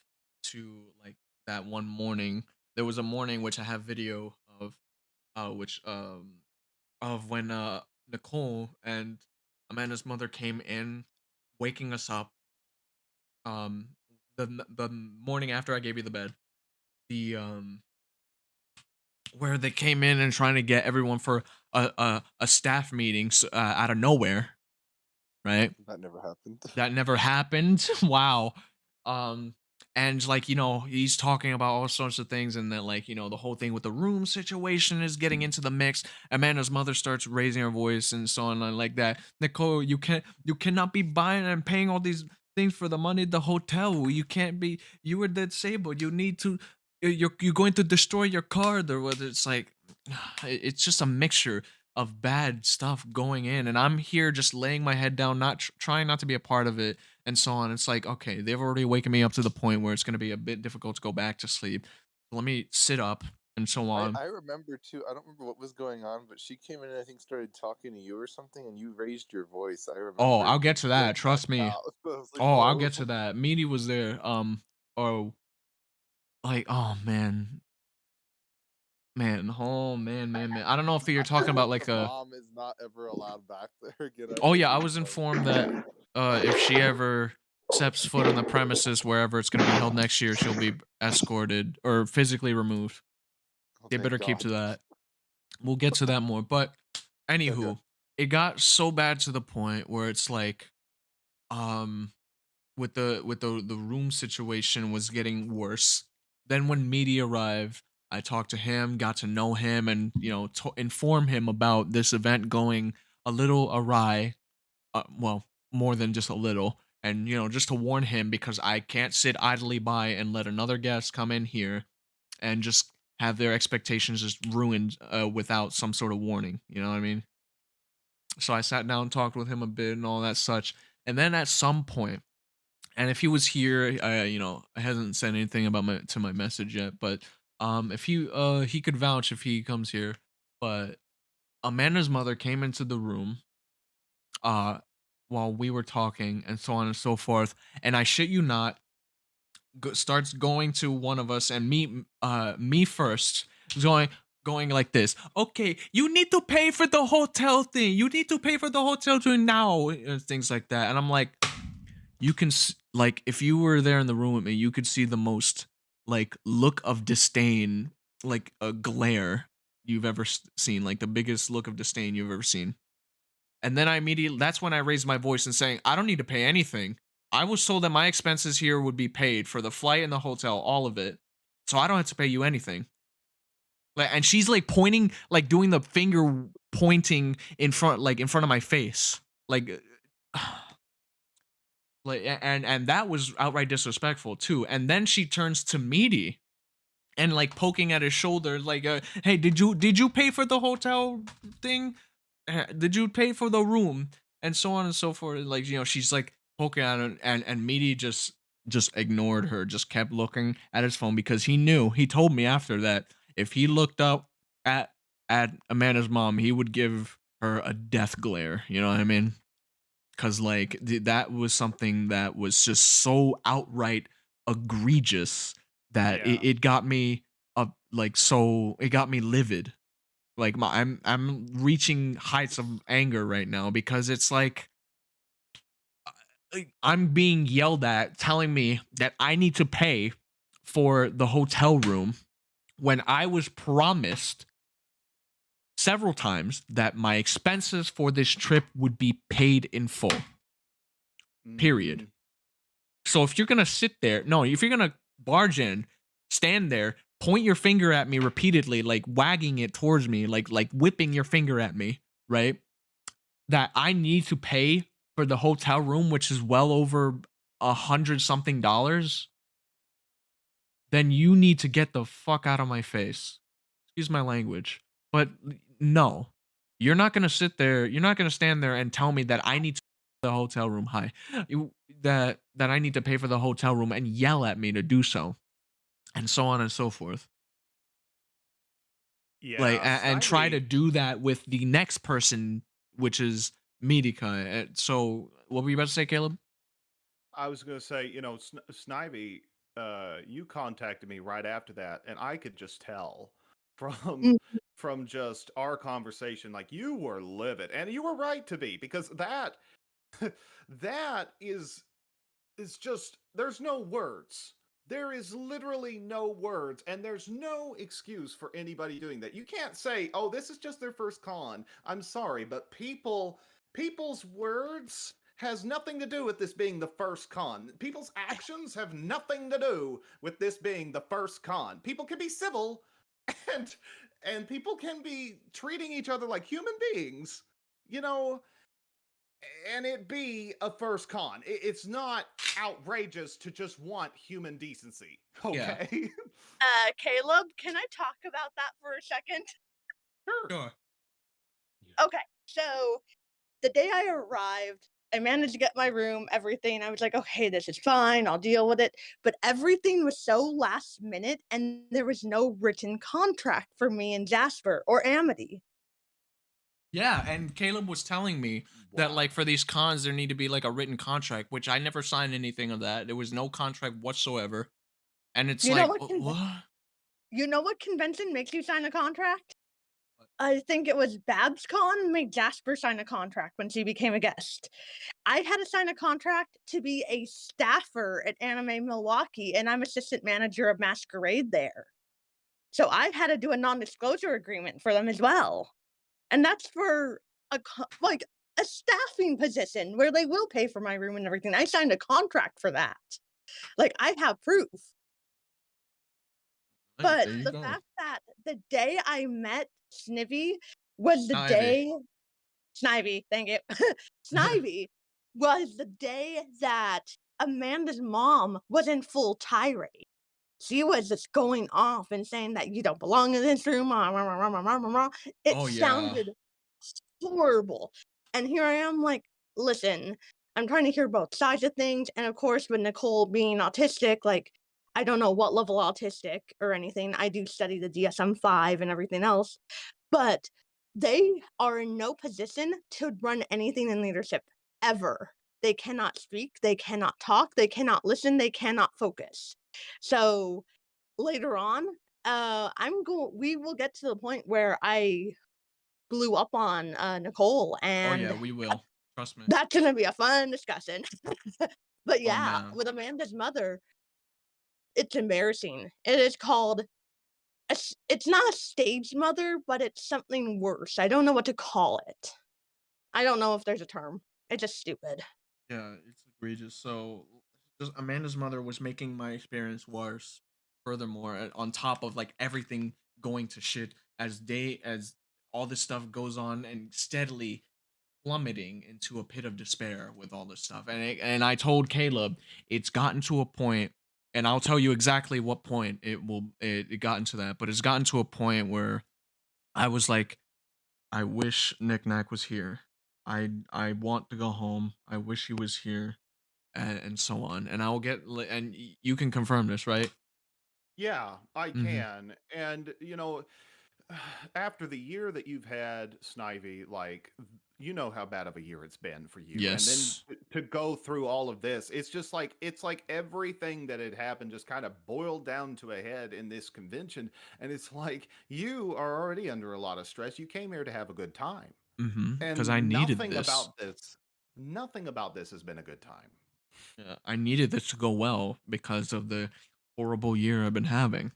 to that one morning, there was a morning which I have video of, which of when Nicole and Amanda's mother came in, waking us up. The morning after I gave you the bed, the where they came in and trying to get everyone for a staff meeting out of nowhere, right? That never happened. That never happened. Wow. and like, he's talking about all sorts of things, and then like, the whole thing with the room situation is getting into the mix. Amanda's mother starts raising her voice and so on and like that. Nicole, you cannot be buying and paying all these things for the money at the hotel. You can't be, you were disabled, you need to, you're going to destroy your card, or whether it's like, it's just a mixture of bad stuff going in, and I'm here just laying my head down, not trying not to be a part of it, and so on. It's like, okay, they've already waken me up to the point where it's going to be a bit difficult to go back to sleep. Let me sit up and so on. I remember too. I don't remember what was going on, but she came in and I think started talking to you or something, and you raised your voice. I Oh, remember I'll get to that. getting Trust knocked me. out. I was like, Oh, I'll whoa. get to that. Meaty was there. Oh, like, oh man, oh man. I don't know if you're I talking about hope like the a. mom is not ever allowed back there again. I Oh hope yeah, I it's was like. informed that if she ever steps foot on the premises wherever it's going to be held next year, she'll be escorted or physically removed. Oh, They thank better keep God. to that. We'll get to that more. But Okay. anywho, it got so bad to the point where it's like, um, with the room situation was getting worse. Then when media arrived, I talked to him, got to know him, and inform him about this event going a little awry. Well, more than just a little, and just to warn him because I can't sit idly by and let another guest come in here and just have their expectations just ruined without some sort of warning. You know what I mean? So I sat down, talked with him a bit, and all that such. And then at some point, and if he was here, I hasn't said anything about my message yet, but if he could vouch if he comes here. But Amanda's mother came into the room uh while we were talking and so on and so forth, and I shit you not, starts going to one of us and me first, going like this. Okay, you need to pay for the hotel thing. You need to pay for the hotel thing now, and things like that. And I'm like, you can like, if you were there in the room with me, you could see the most like look of disdain, like a glare you've ever seen, like the biggest look of disdain you've ever seen. And then that's when I raised my voice and saying, I don't need to pay anything. I was told that my expenses here would be paid for the flight and the hotel, all of it. So I don't have to pay you anything. Like, and she's like pointing, like doing the finger pointing in front of my face. Like, and that was outright disrespectful too. And then she turns to Meaty and like poking at his shoulder, like, hey, did you pay for the hotel thing? Did you pay for the room? And so on and so forth. Like, she's like poking at him, and Meaty just ignored her, just kept looking at his phone because he told me after that if he looked up at Amanda's mom, he would give her a death glare. You know what I mean? Because like that was something that was just so outright egregious that Yeah. it got me up, like, so it got me livid. Like, I'm reaching heights of anger right now because it's like I'm being yelled at, telling me that I need to pay for the hotel room when I was promised several times that my expenses for this trip would be paid in full. Period. Mhm. So if you're gonna sit there, no, if you're gonna barge in, stand there, point your finger at me repeatedly, like wagging it towards me, like whipping your finger at me, right? That I need to pay for the hotel room, which is well over $100 something, then you need to get the fuck out of my face. Excuse my language. But no, you're not gonna sit there, you're not gonna stand there and tell me that I need to the hotel room high. That I need to pay for the hotel room and yell at me to do so. And so on and so forth. Like, Yeah, and try to Snivy. do that with the next person, which is Medica. So what were you about to say, Caleb? I was going to say, Snivy, you contacted me right after that, and I could just tell from Mm. from just our conversation, like you were livid, and you were right to be because that that is just there's no words. There is literally no words, and there's no excuse for anybody doing that. You can't say, "Oh, this is just their first con." I'm sorry, but people's words has nothing to do with this being the first con. People's actions have nothing to do with this being the first con. People can be civil and people can be treating each other like human beings, you know, and it be a first con. It's not outrageous to just want human decency. Yeah. Okay. Caleb, can I talk about that for a second? Sure. Okay, so the day I arrived, I managed to get my room, everything. I was like, okay, this is fine, I'll deal with it. But everything was so last minute, and there was no written contract for me and Jasper or Amity. Yeah, and Caleb was telling me that like for these cons there need to be like a written contract, which I never signed anything of that. There was no contract whatsoever. And it's You know like, what con- what? You know what convention makes you sign a contract? I think it was BabsCon made Jasper sign a contract when she became a guest. I had to sign a contract to be a staffer at Anime Milwaukee, and I'm assistant manager of Masquerade there. So I've had to do a non-disclosure agreement for them as well. And that's for like a staffing position where they will pay for my room and everything. I signed a contract for that. Like, I have proof. But There you the go. fact that the day I met Snivy was the Snivy. day Snivy, thank you. Snivy was the day that Amanda's mom was in full tirade. She was just going off and saying that you don't belong in this room. It Oh, yeah. sounded horrible. And here I am like, listen, I'm trying to hear both sides of things. And of course, with Nicole being autistic, like, I don't know what level autistic or anything. I do study the DSM-5 and everything else. But they are in no position to run anything in leadership ever. They cannot speak, they cannot talk, they cannot listen, they cannot focus. So later on, we will get to the point where I blew up on Nicole, Oh and yeah, we will. Trust me. that's gonna be a fun discussion. But yeah, man. with Amanda's mother, it's embarrassing. It is called it's not a stage mother, but it's something worse. I don't know what to call it. I don't know if there's a term. It's just stupid. Yeah, it's egregious. So just Amanda's mother was making my experience worse. Furthermore, on top of like everything going to shit as all this stuff goes on and steadily plummeting into a pit of despair with all this stuff. And I told Caleb it's gotten to a point, and I'll tell you exactly what point it got into that, but it's gotten to a point where I was like, I wish Nick Nack was here. I want to go home. I wish he was here, and so on. And I will and you can confirm this, right? Yeah, I Mhm. can. And after the year that you've had, Snivy, like you know how bad of a year it's been for you. And then Yes. to go through all of this, it's like everything that had happened just kind of boiled down to a head in this convention. And it's like you are already under a lot of stress. You came here to have a good time. Because I And needed this. nothing about this has been a good time. Yeah, I needed this to go well because of the horrible year I've been having.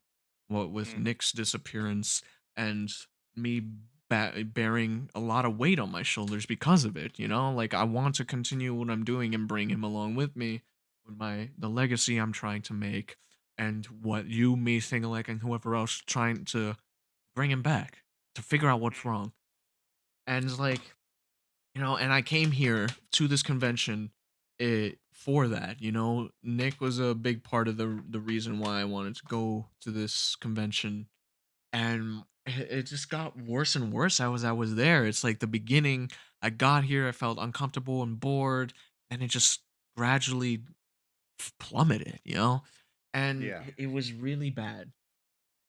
What with Mhm. Nick's disappearance and me bearing a lot of weight on my shoulders because of it, you know? Like I want to continue what I'm doing and bring him along with me with the legacy I'm trying to make and what you, me, Singalek, and whoever else trying to bring him back to figure out what's wrong. And it's like, and I came here to this convention for that. Nick was a big part of the reason why I wanted to go to this convention, and it just got worse and worse. I was there. It's like the beginning. I got here. I felt uncomfortable and bored, and it just gradually plummeted. And Yeah. it was really bad.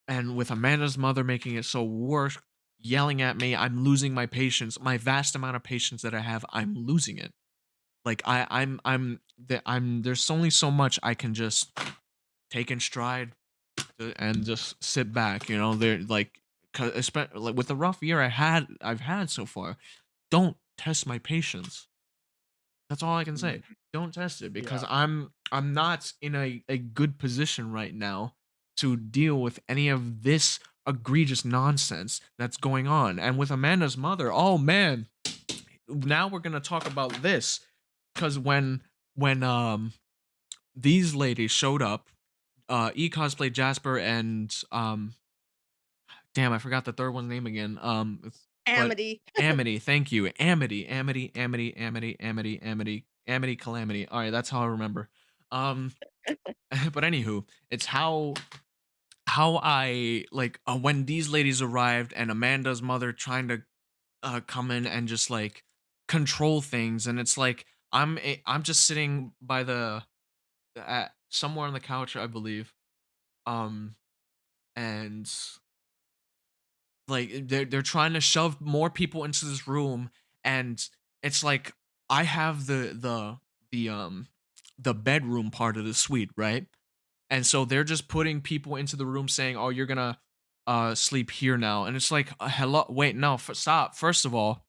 And with Amanda's mother making it so worse, yelling at me, I'm losing my patience. My vast amount of patience that I have, I'm losing it. Like there's only so much I can just take in stride and just sit back. They're like, like with the rough year I've had so far. Don't test my patience. That's all I can say. Don't test it because Yeah. I'm not in a good position right now to deal with any of this egregious nonsense that's going on. And with Amanda's mother, oh man, now we're gonna talk about this. because when these ladies showed up, E cosplayed Jasper and damn, I forgot the third one's name again. But Amity. Amity, thank you. Amity, Calamity. All right, that's how I remember. But anywho, it's how I like when these ladies arrived and Amanda's mother trying to come in and just like control things, and it's like I'm just sitting by the at somewhere on the couch, I believe, um, and like they're trying to shove more people into this room, and it's like I have the bedroom part of the suite, right? And so they're just putting people into the room saying, "Oh, you're gonna sleep here now." And it's like, hello, wait, no, stop. First of all,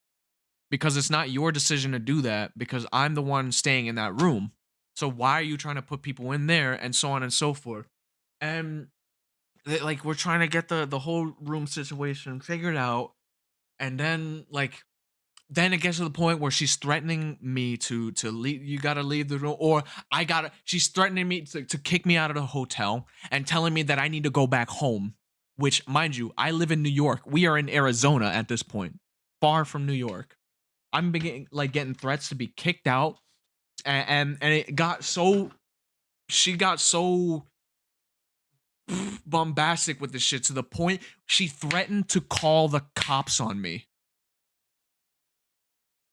because it's not your decision to do that, because I'm the one staying in that room. So why are you trying to put people in there, and so on and so forth? And like we're trying to get the whole room situation figured out, and then it gets to the point where she's threatening me to leave. You gotta leave the room, or I gotta. She's threatening me to kick me out of the hotel and telling me that I need to go back home. Which, mind you, I live in New York. We are in Arizona at this point, far from New York. I'm beginning like getting threats to be kicked out, and it got so. She got so bombastic with this shit to the point she threatened to call the cops on me.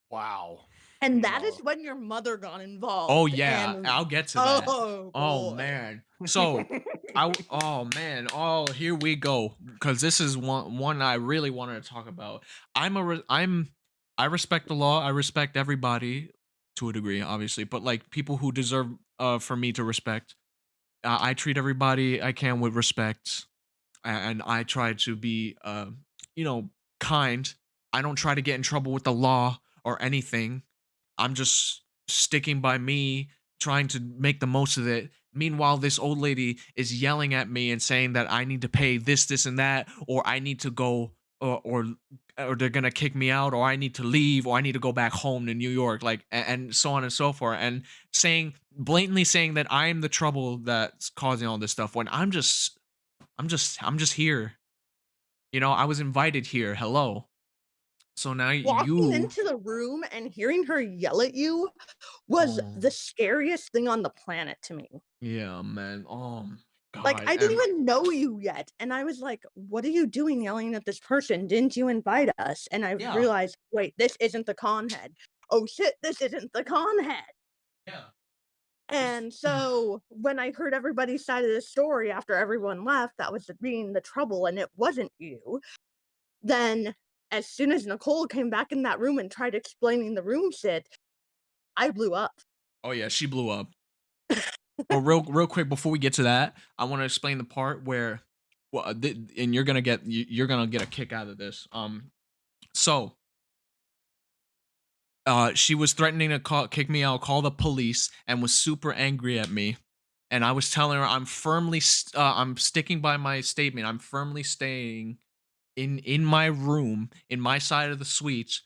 Wow. And that is No. when your mother got involved. Oh yeah, and I'll get to that. oh Oh boy. man. So oh man, oh here we go, because this is one I really wanted to talk about. I respect the law. I respect everybody to a degree, obviously, but like people who deserve for me to respect. I treat everybody I can with respect, and I try to be you know, kind. I don't try to get in trouble with the law or anything. I'm just sticking by me, trying to make the most of it. Meanwhile, this old lady is yelling at me and saying that I need to pay this, and that, or I need to go, or they're gonna kick me out, or I need to leave, or I need to go back home to New York, like, and so on and so forth, and blatantly saying that I am the trouble that's causing all this stuff when I'm just here. You know, I was invited here. Hello. So now Walking you. into the room and hearing her yell at you was the Oh, scariest thing on the planet to me. yeah, man. Oh, Like, God. I didn't even know you yet. And I was like, what are you doing yelling at this person? Didn't you invite us? And I Yeah. realized, wait, this isn't the con head. Oh shit, this isn't the con head. Yeah. And so when I heard everybody's side of the story after everyone left, that was being the trouble and it wasn't you. Then as soon as Nicole came back in that room and tried explaining the room shit, I blew up. Oh, yeah, she blew up. But real quick before we get to that, I want to explain the part where, well, and you're gonna get a kick out of this. So, she was threatening to kick me out, call the police, and was super angry at me. And I was telling her I'm sticking by my statement. I'm firmly staying in my room, in my side of the suite,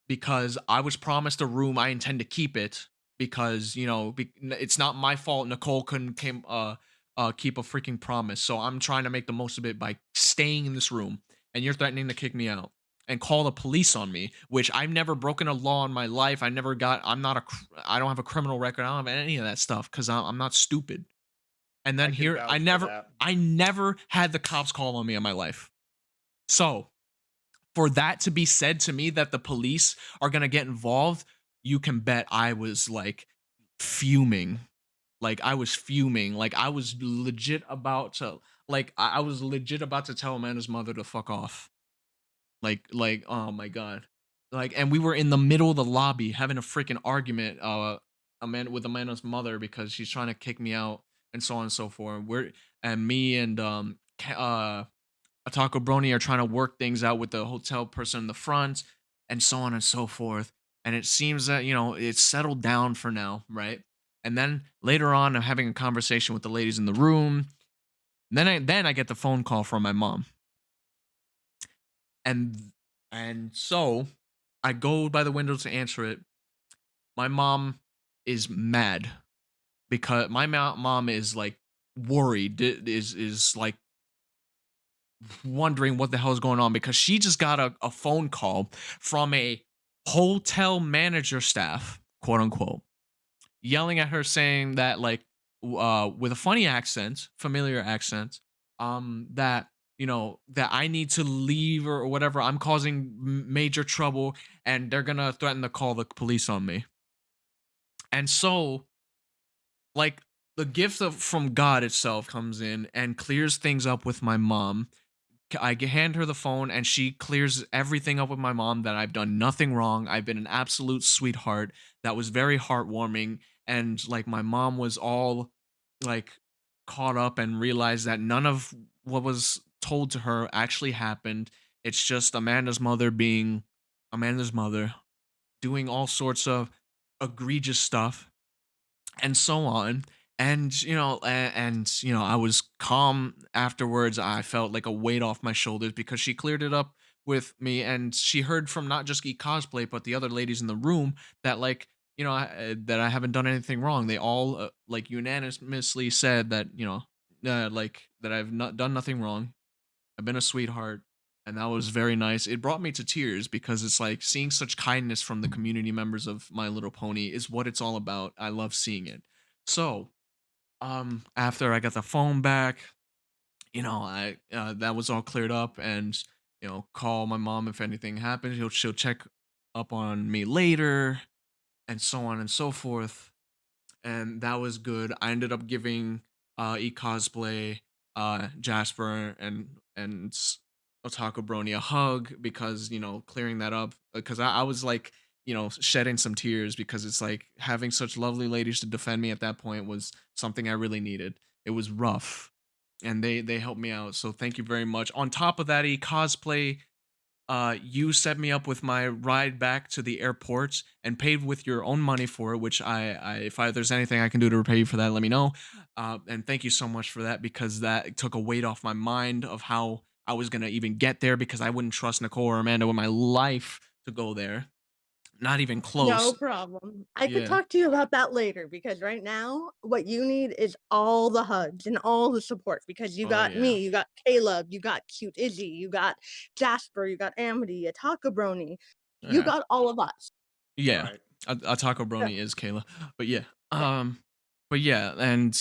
because I was promised a room. I intend to keep it because, you know, it's not my fault Nicole couldn't keep a freaking promise. So I'm trying to make the most of it by staying in this room, and you're threatening to kick me out and call the police on me, which I've never broken a law in my life. I don't have a criminal record. I don't have any of that stuff because I'm not stupid. And then I can here, vouch for that. I never had the cops call on me in my life. So for that to be said to me that the police are going to get involved, you can bet I was like fuming. Like I was fuming. Like I was legit about to I was legit about to tell Amanda's mother to fuck off. Like oh my god. Like, and we were in the middle of the lobby having a freaking argument with Amanda's mother because she's trying to kick me out and so on and so forth. And me and Taco Brony are trying to work things out with the hotel person in the front and so on and so forth. And it seems that, you know, it's settled down for now, right? And then later on, I'm having a conversation with the ladies in the room. Then I get the phone call from my mom. And so I go by the window to answer it. My mom is mad because my mom is like worried, is like wondering what the hell is going on because she just got a phone call from a hotel manager staff, quote unquote, yelling at her saying that like with a funny accent, familiar accent, that that I need to leave or whatever. I'm causing major trouble and they're gonna threaten to call the police on me. And so like the gift of from God itself comes in and clears things up with my mom. Hand her the phone and she clears everything up with my mom that I've done nothing wrong. I've been an absolute sweetheart. That was very heartwarming. And like my mom was all like caught up and realized that none of what was told to her actually happened. It's just Amanda's mother being Amanda's mother, doing all sorts of egregious stuff and so on. And I was calm afterwards. I felt like a weight off my shoulders because she cleared it up with me, and she heard from not just Geek Cosplay but the other ladies in the room that like that I haven't done anything wrong. They all like unanimously said that like that I've not done nothing wrong. I've been a sweetheart, and that was very nice. It brought me to tears because it's like seeing such kindness from the community members of My Little Pony is what it's all about. I love seeing it. So, after I got the phone back, I that was all cleared up, and call my mom if anything happens. She'll check up on me later, and so on and so forth, and that was good. I ended up giving cosplay Jasper and Otaku Brony a hug because clearing that up because I was like shedding some tears because it's like having such lovely ladies to defend me at that point was something I really needed. It was rough, and they helped me out. So thank you very much. On top of that, cosplay you set me up with my ride back to the airport and paid with your own money for it, which if there's anything I can do to repay you for that, let me know. And thank you so much for that because that took a weight off my mind of how I was gonna even get there because I wouldn't trust Nicole or Amanda with my life to go there. Not even No close. problem. I could Yeah. talk to you about that later because right now, what you need is all the hugs and all the support because you Oh got yeah. me, you got Caleb, you got Cute Izzy, you got Jasper, you got Amity, a Brony. You Yeah. got all of us. Yeah. Right. A taco Yeah. brony is Kayla. But yeah. Yeah. But yeah, and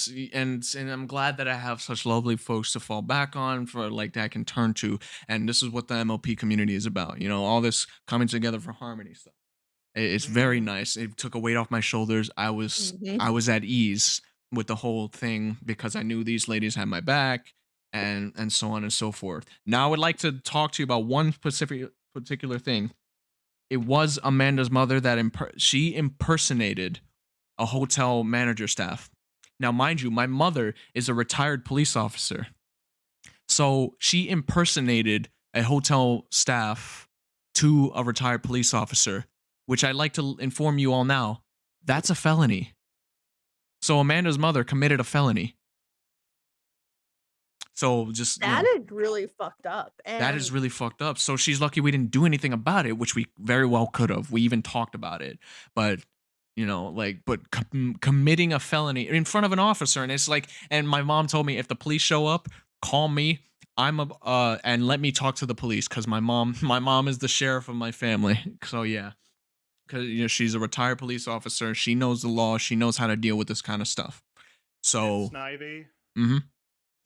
I'm glad that I have such lovely folks to fall back on for like that I can turn to. And this is what the MLP community is about. All this coming together for harmony stuff. It's very Mhm. nice. It took a weight off my shoulders. Mhm. I was at ease with the whole thing because I knew these ladies had my back and so on and so forth. Now I would like to talk to you about one particular thing. It was Amanda's mother that she impersonated a hotel manager staff. Now, mind you, my mother is a retired police officer. So she impersonated a hotel staff to a retired police officer, which I'd like to inform you all now. That's a felony. So Amanda's mother committed a felony. So just, That is really fucked up. that is And really fucked up. So she's lucky we didn't do anything about it, which we very well could have. We even talked about it. But committing a felony in front of an officer, and it's like, and my mom told me if the police show up, call me. And let me talk to the police because my mom is the sheriff of my family. So yeah, because she's a retired police officer. She knows the law. She knows how to deal with this kind of stuff. And So, Snivy, mhm.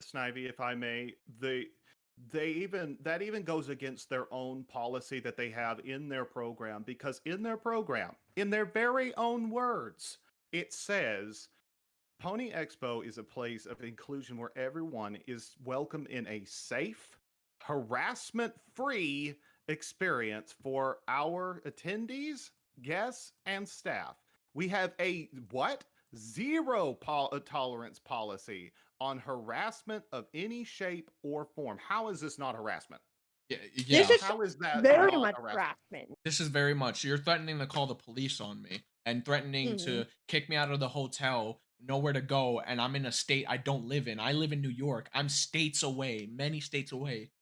Snivy, if I may, they even goes against their own policy that they have in their program because in their program, in their very own words, it says Pony Expo is a place of inclusion where everyone is welcome in a safe, harassment-free experience for our attendees, guests, and staff. We have a what? Zero tolerance policy on harassment of any shape or form. How is this not harassment? Yeah, this yeah. is How is that very not much harassment? harassment. This is very much. You're threatening to call the police on me and threatening Mhm. to kick me out of the hotel, nowhere to go, and I'm in a state I don't live in. I live in New York. I'm states away, many states away.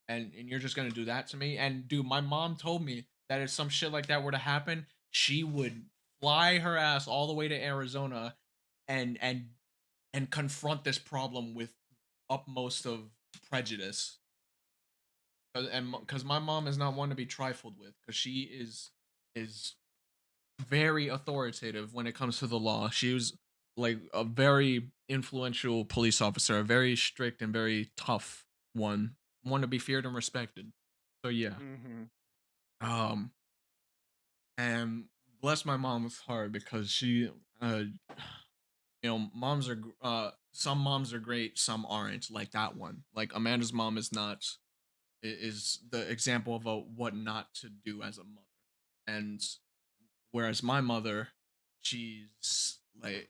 And you're just gonna do that to me? And dude, my mom told me that if some shit like that were to happen, she would fly her ass all the way to Arizona and confront this problem with utmost of prejudice. And because my mom is not one to be trifled with, because she is very authoritative when it comes to the law. She was like a very influential police officer, a very strict and very tough one to be feared and respected. So yeah, Mm-hmm. um, and bless my mom's heart because she, moms are some moms are great, some aren't. Like that one, like Amanda's mom is not is the example of a what not to do as a mother, and whereas my mother, she's like,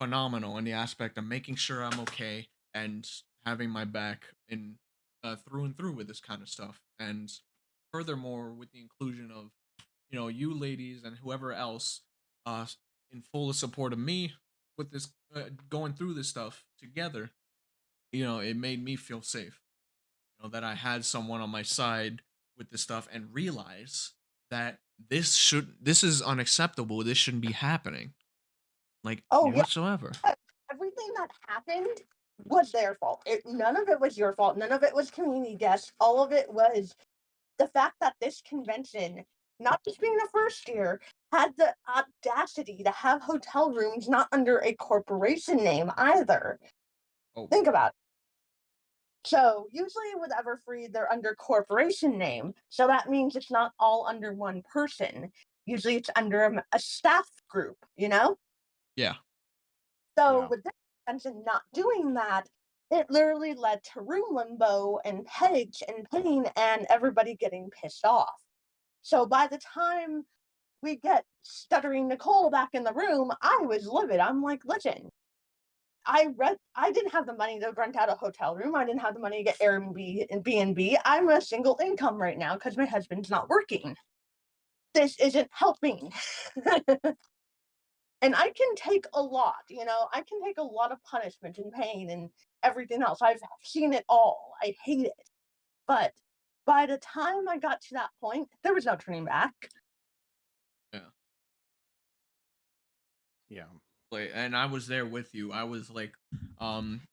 phenomenal in the aspect of making sure I'm okay and having my back in through and through with this kind of stuff. And furthermore, with the inclusion of, you ladies and whoever else uh in full support of me with this going through this stuff together, it made me feel safe, that I had someone on my side with this stuff and realize that this is unacceptable. This shouldn't be happening. Like Oh yeah, whatsoever. everything that happened was their fault. None of it was your fault. None of it was community guests. All of it was the fact that this convention, not just being the first year, had the audacity to have hotel rooms not under a corporation name either. Oh, Think about it. So usually with Everfree, they're under corporation name. So that means it's not all under one person. Usually it's under a staff group, you know? yeah. So Yeah. with this convention not doing that, it literally led to room limbo and headaches and pain and everybody getting pissed off. So by the time we get stuttering Nicole back in the room, I was livid. I'm like, listen, I didn't have the money to rent out a hotel room. I didn't have the money to get Airbnb and B&B. I'm a single income right now because my husband's not working. This isn't helping. And I can take a lot, I can take a lot of punishment and pain and everything else. I've seen it all. I hate it. But by the time I got to that point, there was no turning back. Yeah. Yeah. Like, and I was there with you. I was like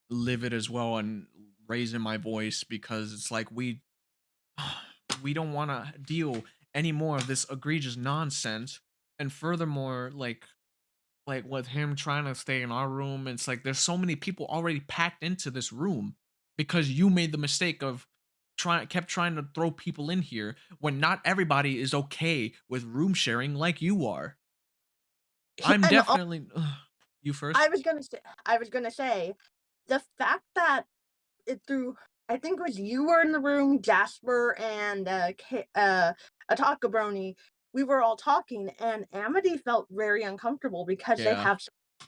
livid as well and raising my voice because it's like we don't want to deal any more of this egregious nonsense. And furthermore, like with him trying to stay in our room, it's like there's so many people already packed into this room because you made the mistake of kept trying to throw people in here when not everybody is okay with room sharing like you are. I'm And definitely you first. I was gonna say the fact that it threw. I think it was you were in the room, Jasper and Ataka Brony. We were all talking, and Amity felt very uncomfortable because Yeah.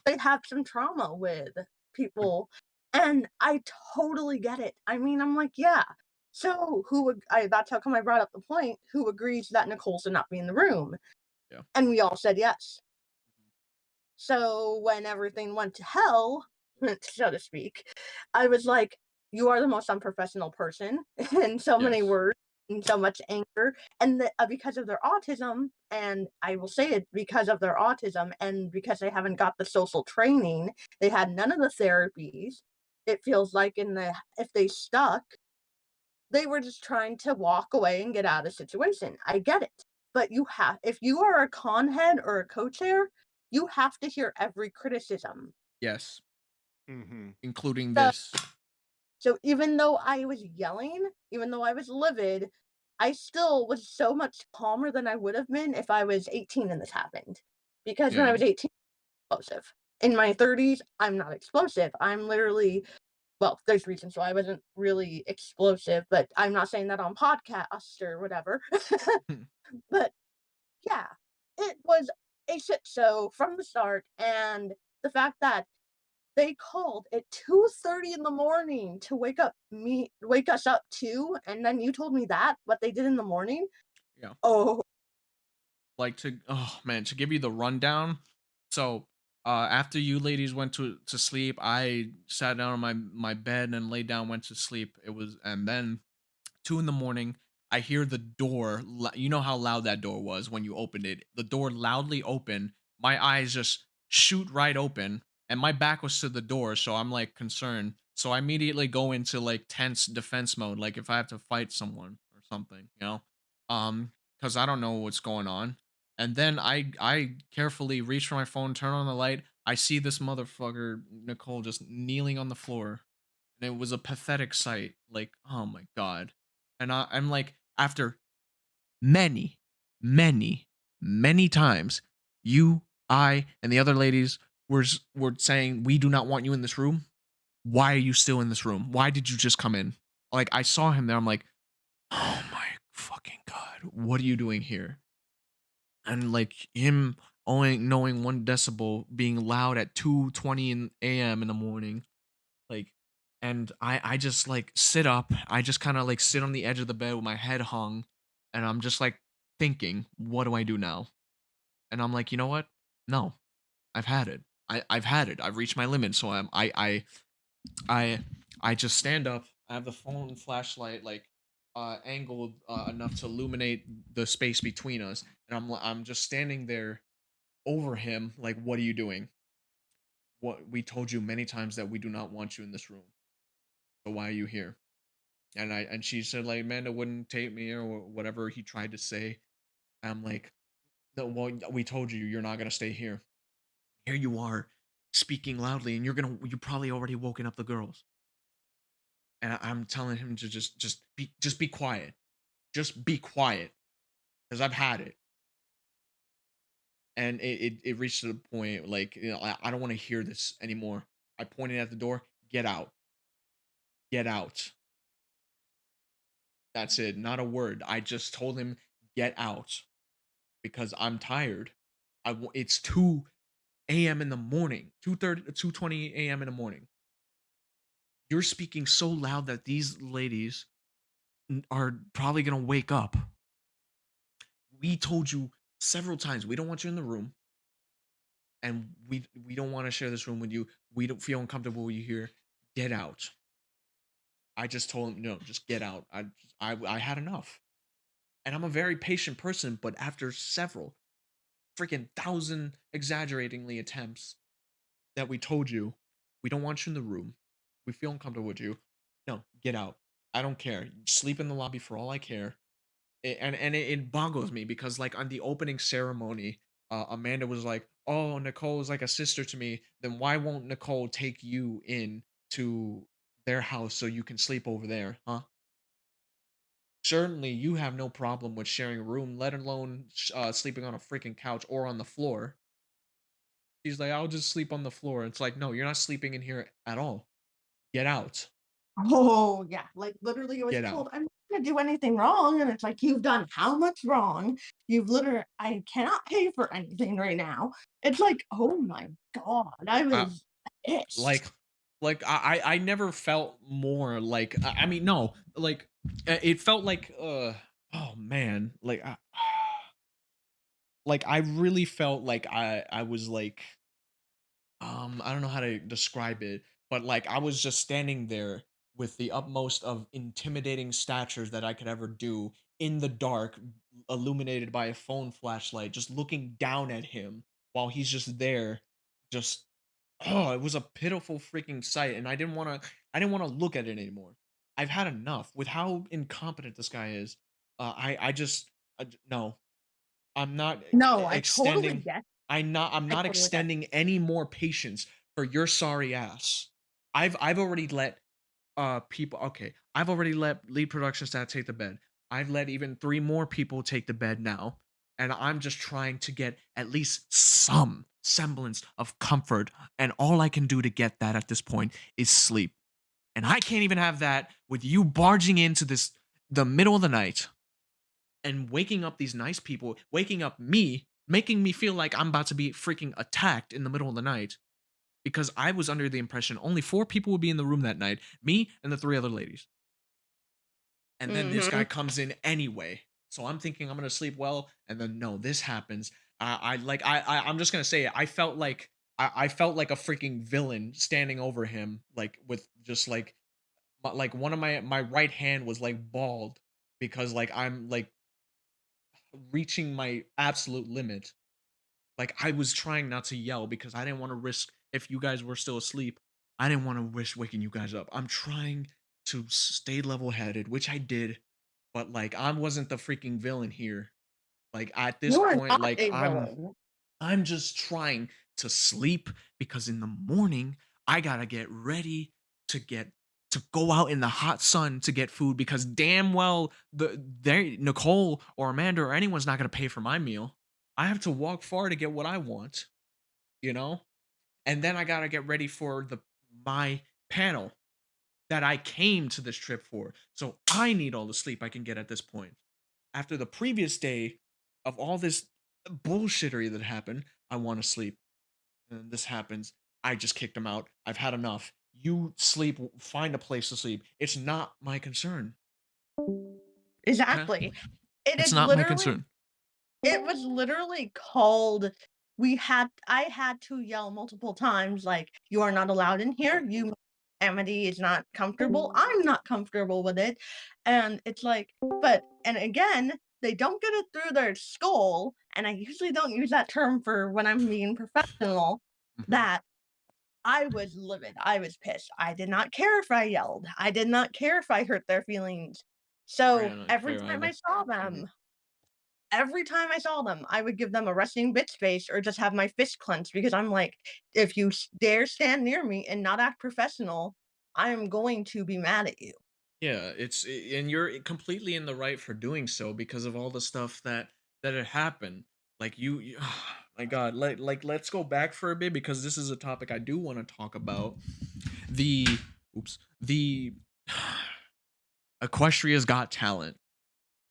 they have some trauma with people, and I totally get it. I mean, I'm like, yeah. So who would? That's how come I brought up the point. Who agrees that Nicole should not be in the room? Yeah. And we all said yes. So when everything went to hell, so to speak, I was like, "You are the most unprofessional person," in so many Yes. words, and so much anger, and because of their autism, and I will say it because of their autism, and because they haven't got the social training, they had none of the therapies. It feels like if they stuck, they were just trying to walk away and get out of the situation. I get it. But if you are a con head or a co-chair, you have to hear every criticism. Yes. Mm-hmm. Including So, this. so even though I was yelling, even though I was livid, I still was so much calmer than I would have been if I was 18 and this happened. Because when I Yeah. was 18, explosive. In my 30s, I'm not explosive. I'm literally, well, there's reasons why I wasn't really explosive, but I'm not saying that on podcast or whatever. But yeah, it was a shit show from the start, and the fact that they called at 2:30 in the morning to wake us up too, and then you told me that what they did in the morning. Yeah. Oh, Like to give you the rundown. So after you ladies went to sleep, I sat down on my bed and laid down, went to sleep. It was, and then 2 in the morning, I hear the door. You know how loud that door was when you opened it. The door loudly open. My eyes just shoot right open, and my back was to the door, so I'm like concerned. So I immediately go into like tense defense mode, like if I have to fight someone or something, because I don't know what's going on. And then I carefully reach for my phone, turn on the light. I see this motherfucker Nicole just kneeling on the floor, and it was a pathetic sight. Like, oh my god. And I'm like, after many, many, many times, I, and the other ladies were saying, we do not want you in this room. Why are you still in this room? Why did you just come in? Like, I saw him there. I'm like, oh my fucking god, what are you doing here? And like him only knowing 1 decibel being loud at 2:20 a.m. in the morning, like, and I just like sit up. I just kind of like sit on the edge of the bed with my head hung, and I'm just like thinking, what do I do now? And I'm like, you know what? No, I've had it. I've had it. I've reached my limit. So I I just stand up. I have the phone flashlight like angled enough to illuminate the space between us, and I'm just standing there over him like, what are you doing? What, we told you many times that we do not want you in this room. So why are you here? And she said like, Amanda wouldn't take me or whatever he tried to say. I'm like, no, well, we told you you're not gonna stay here. Here you are speaking loudly, and you probably already woken up the girls. And I'm telling him to just be quiet. Just be quiet. Because I've had it. And it reached to the point like, I don't want to hear this anymore. I pointed at the door, get out. Get out. That's it. Not a word. I just told him, get out. Because I'm tired. It's 2 a.m. in the morning. 2:20 a.m. in the morning. You're speaking so loud that these ladies are probably gonna wake up. We told you several times we don't want you in the room, and we don't want to share this room with you. We don't feel uncomfortable with you here. Get out. I just told him no, just get out. I had enough, and I'm a very patient person. But after several freaking thousand exaggeratingly attempts that we told you, we don't want you in the room. We feel uncomfortable with you. No, get out. I don't care. Sleep in the lobby for all I care. It boggles me because like on the opening ceremony, Amanda was like, "Oh, Nicole is like a sister to me. Then why won't Nicole take you in to their house so you can sleep over there, huh? Certainly, you have no problem with sharing a room, let alone sleeping on a freaking couch or on the floor." She's like, "I'll just sleep on the floor." It's like, no, you're not sleeping in here at all. Get out. Oh, yeah, like, literally, I was Get told, out. "I'm not gonna do anything wrong," and it's like, "You've done how much wrong? You've literally I cannot pay for anything right now." It's like, "Oh my god," I I was pissed. like I never felt more like I mean no like it felt like oh man like like I really felt like I was like I don't know how to describe it, but like I was just standing there with the utmost of intimidating statures that I could ever do in the dark, illuminated by a phone flashlight, just looking down at him while he's just there, just oh, it was a pitiful freaking sight, and I didn't want to look at it anymore. I've had enough with how incompetent this guy is. I just no. I'm not No, I totally extending get I'm I not totally get extending any more patience for your sorry ass. I've already let people okay. I've already let lead production staff take the bed. I've let even 3 more people take the bed now, and I'm just trying to get at least some semblance of comfort, and all I can do to get that at this point is sleep. And I can't even have that with you barging into the middle of the night and waking up these nice people, waking up me, making me feel like I'm about to be freaking attacked in the middle of the night because I was under the impression only 4 people would be in the room that night, me and the 3 other ladies. And then this guy Mhm. comes in anyway. So I'm thinking I'm going to sleep well, and then no, this happens. I'm just going to say it. I felt like a freaking villain standing over him like with just like one of my right hand was like bald because like I'm like reaching my absolute limit. Like I was trying not to yell because I didn't want to risk if you guys were still asleep. I didn't want to risk waking you guys up. I'm trying to stay level-headed, which I did, but like I wasn't the freaking villain here. Like at this You are point, not like a I'm villain. I'm just trying to sleep because in the morning I gotta get ready to get to go out in the hot sun to get food because damn well they Nicole or Amanda or anyone's not gonna pay for my meal. I have to walk far to get what I want, you know? And then I gotta get ready for the my panel that I came to this trip for. So I need all the sleep I can get at this point. After the previous day of all this bullshittery that happened, I want to sleep. And this happens. I just kicked him out. I've had enough. You sleep, find a place to sleep. It's not my concern. Okay? Exactly. It It's is not my literally concern. it was literally called I had to yell multiple times like, "You are not allowed in here. You Amity is not comfortable. I'm not comfortable with it." And it's like, and again, they don't get it through their skull, and I usually don't use that term for when I'm being professional, Mhm. that I was livid. I was pissed. I did not care if I yelled. I did not care if I hurt their feelings. Right, So I don't every care time I either. saw them, every time I saw them, I would give them a resting bitch face or just have my fist clenched because I'm like, if you dare stand near me and not act professional, I'm going to be mad at you. Yeah, and you're completely in the right for doing so because of all the stuff that had happened. Like you my God, let's go back for a bit because this is a topic I do want to talk about. The the Equestria's Got Talent.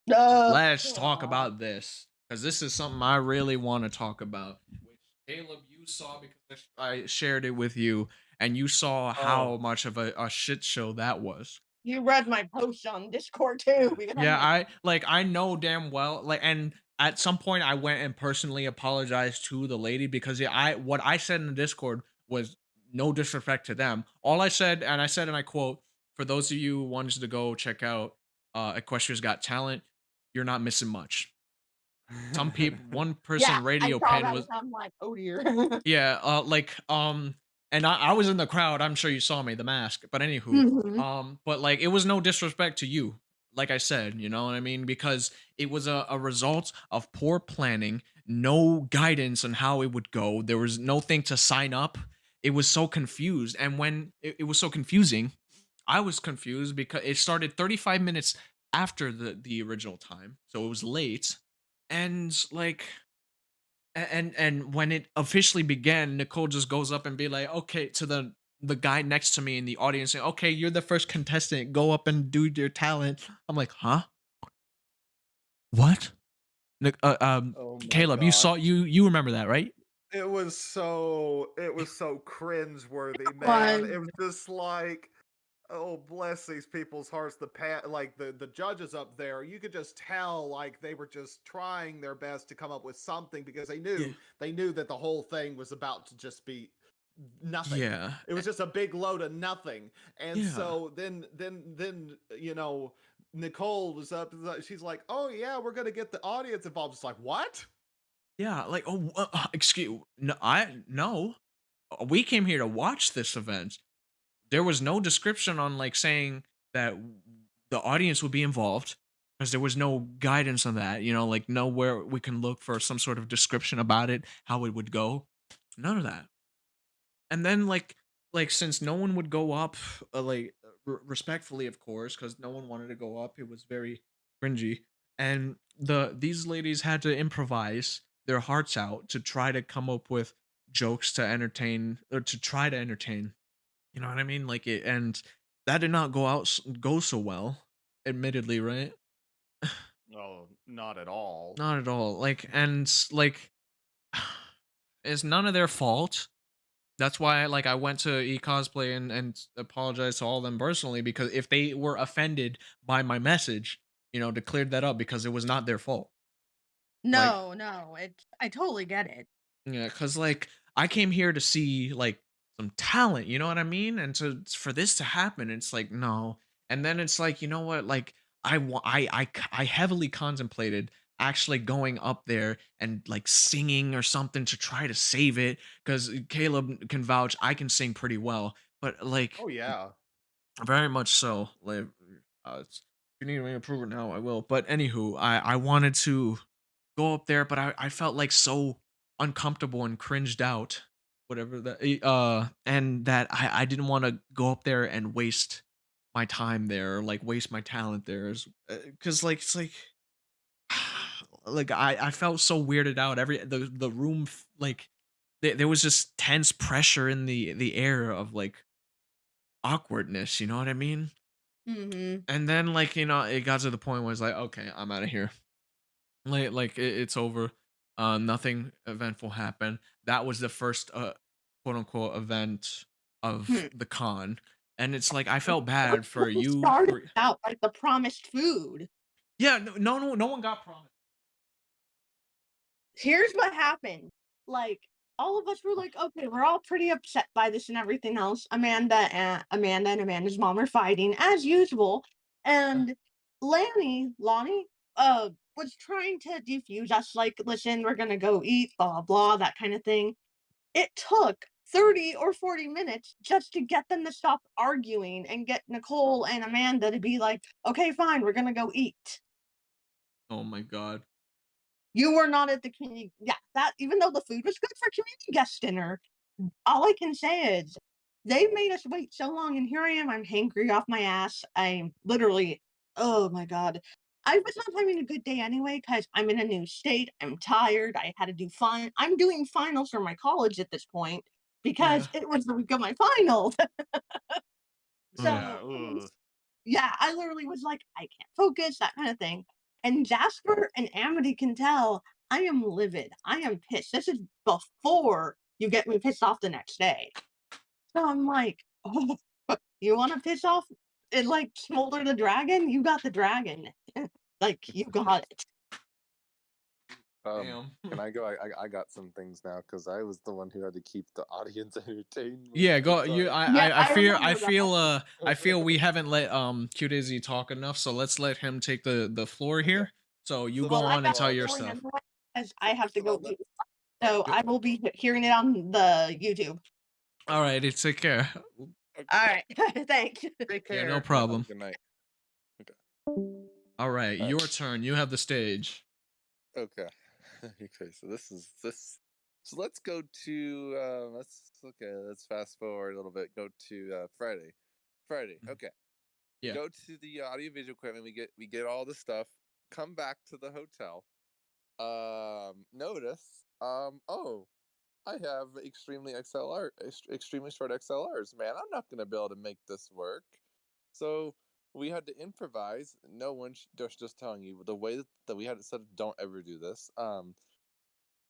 Let's talk God. about this because this is something I really want to talk about. Which Caleb, you saw because I shared it with you, and you saw how Oh, much of a shit show that was. You read my post on Discord too because I'm Yeah, like, I know damn well and at some point I went and personally apologized to the lady because yeah, I what I said in the Discord was no disrespect to them. All I said and I quote, for those of you who wanted to go check out Equestria's Got Talent, you're not missing much. Some people one yeah, person I radio saw pin that was and I'm like, oh dear. yeah, and I was in the crowd. I'm sure you saw me, the mask. But anywho, Mhm. but like it was no disrespect to you. Like I said, you know what I mean? Because it was a result of poor planning, no guidance on how it would go. There was no thing to sign up. It was so confused. And when it was so confusing, I was confused because it started 35 minutes after the original time. So it was late. And like and when it officially began, Nicole just goes up and be like, "Okay," to the guy next to me in the audience, saying, "Okay, you're the first contestant. Go up and do your talent." I'm like, "Huh? What?" oh my Caleb, you gosh. saw you remember that, right? It was so cringe-worthy, man. Was It was just like, oh, bless these people's hearts. Like the judges up there, you could just tell like they were just trying their best to come up with something because Yeah. they knew that the whole thing was about to just be nothing. Yeah. It was just a big load of nothing. And Yeah. so then Nicole was up. She's like, "Oh yeah, we're gonna get the audience involved." It's like, what? Yeah, like, oh, excuse no, no. We came here to watch this event. There was no description on like saying that the audience would be involved because there was no guidance on that, you know, like nowhere we can look for some sort of description about it, how it would go. None of that. And then like since no one would go up respectfully of course cuz no one wanted to go up, it was very cringy. And these ladies had to improvise their hearts out to try to come up with jokes to entertain or to try to entertain, you know what I mean? Like it, and that did not go so well, admittedly, right? Oh, not at all. Not at all. Like and like it's none of their fault. That's why like I went to e-cosplay and apologized to all of them personally because if they were offended by my message, you know, to clear that up because it was not their fault. Like no, I totally get it. yeah, cuz like I came here to see like some talent, you know what I mean? And to for this to happen, it's like no. And then it's like, you know what? Like I heavily contemplated actually going up there and like singing or something to try to save it because Caleb can vouch I can sing pretty well, but like Oh yeah. very much so. Like, if you need me to prove it now, I will. But anywho, I wanted to go up there, but I felt like so uncomfortable and cringed out, whatever that and that I didn't want to go up there and waste my time there or like waste my talent there, because like it's like I felt so weirded out. The room like there was just tense pressure in the air of like awkwardness. You know what I mean? Mhm. And then like it got to the point where it's like okay, I'm out of here. Like it's over. Nothing eventful happened. That was the first quote unquote event of Hmm. the con. And it's like I felt What bad for what you started for out like the promised food? yeah, no one got promised. Here's what happened. Like, all of us were like, okay, we're all pretty upset by this and everything else. Amanda and Amanda's mom are fighting as usual. And Lonnie, was trying to defuse us, like, listen, we're gonna go eat, blah, blah, that kind of thing. It took 30 or 40 minutes just to get them to stop arguing and get Nicole and Amanda to be like, okay, fine, we're gonna go eat. Oh my god. You were not at the community. Yeah, that even though the food was good for community guest dinner, all I can say is they made us wait so long, and here I am. I'm hangry off my ass. I'm literally, oh my god. I was not having a good day anyway because I'm in a new state. I'm tired. I had to do fine. I'm doing finals for my college at this point Yeah. because it was the week of my finals. Yeah. So Ugh. yeah, I literally was like, I can't focus, that kind of thing. And Jasper and Amity can tell I am livid. I am pissed. This is before you get me pissed off the next day. So I'm like, oh, you want to piss off and like smolder the dragon? You got the dragon. Like, you got it. Damn. Can I go? I got some things now because I was the one who had to keep the audience entertained most Yeah, of the go you time. Yeah, I I remember feel that. I feel we haven't let Q Daisy talk enough, so let's let him take the floor Okay. here. So you So go Well, I on and got tell the your story stuff. anyway, as I have first to of all, go eat. So go. I will be hearing it on the YouTube. Alrighty, take care. Okay. All right. Thanks. Take Yeah, no care. Yeah, problem. good night. Okay. Alright, All right. your turn. You have the stage. Okay. Okay. So this. So let's go to let's fast forward a little bit. Go to Friday. Okay. Yeah. Go to the audiovisual equipment. We get all the stuff. Come back to the hotel. Notice. Oh, I have extremely short XLRs. Man, I'm not gonna be able to make this work. So we had to improvise. No one just telling you the way that we had it set up. Don't ever do this.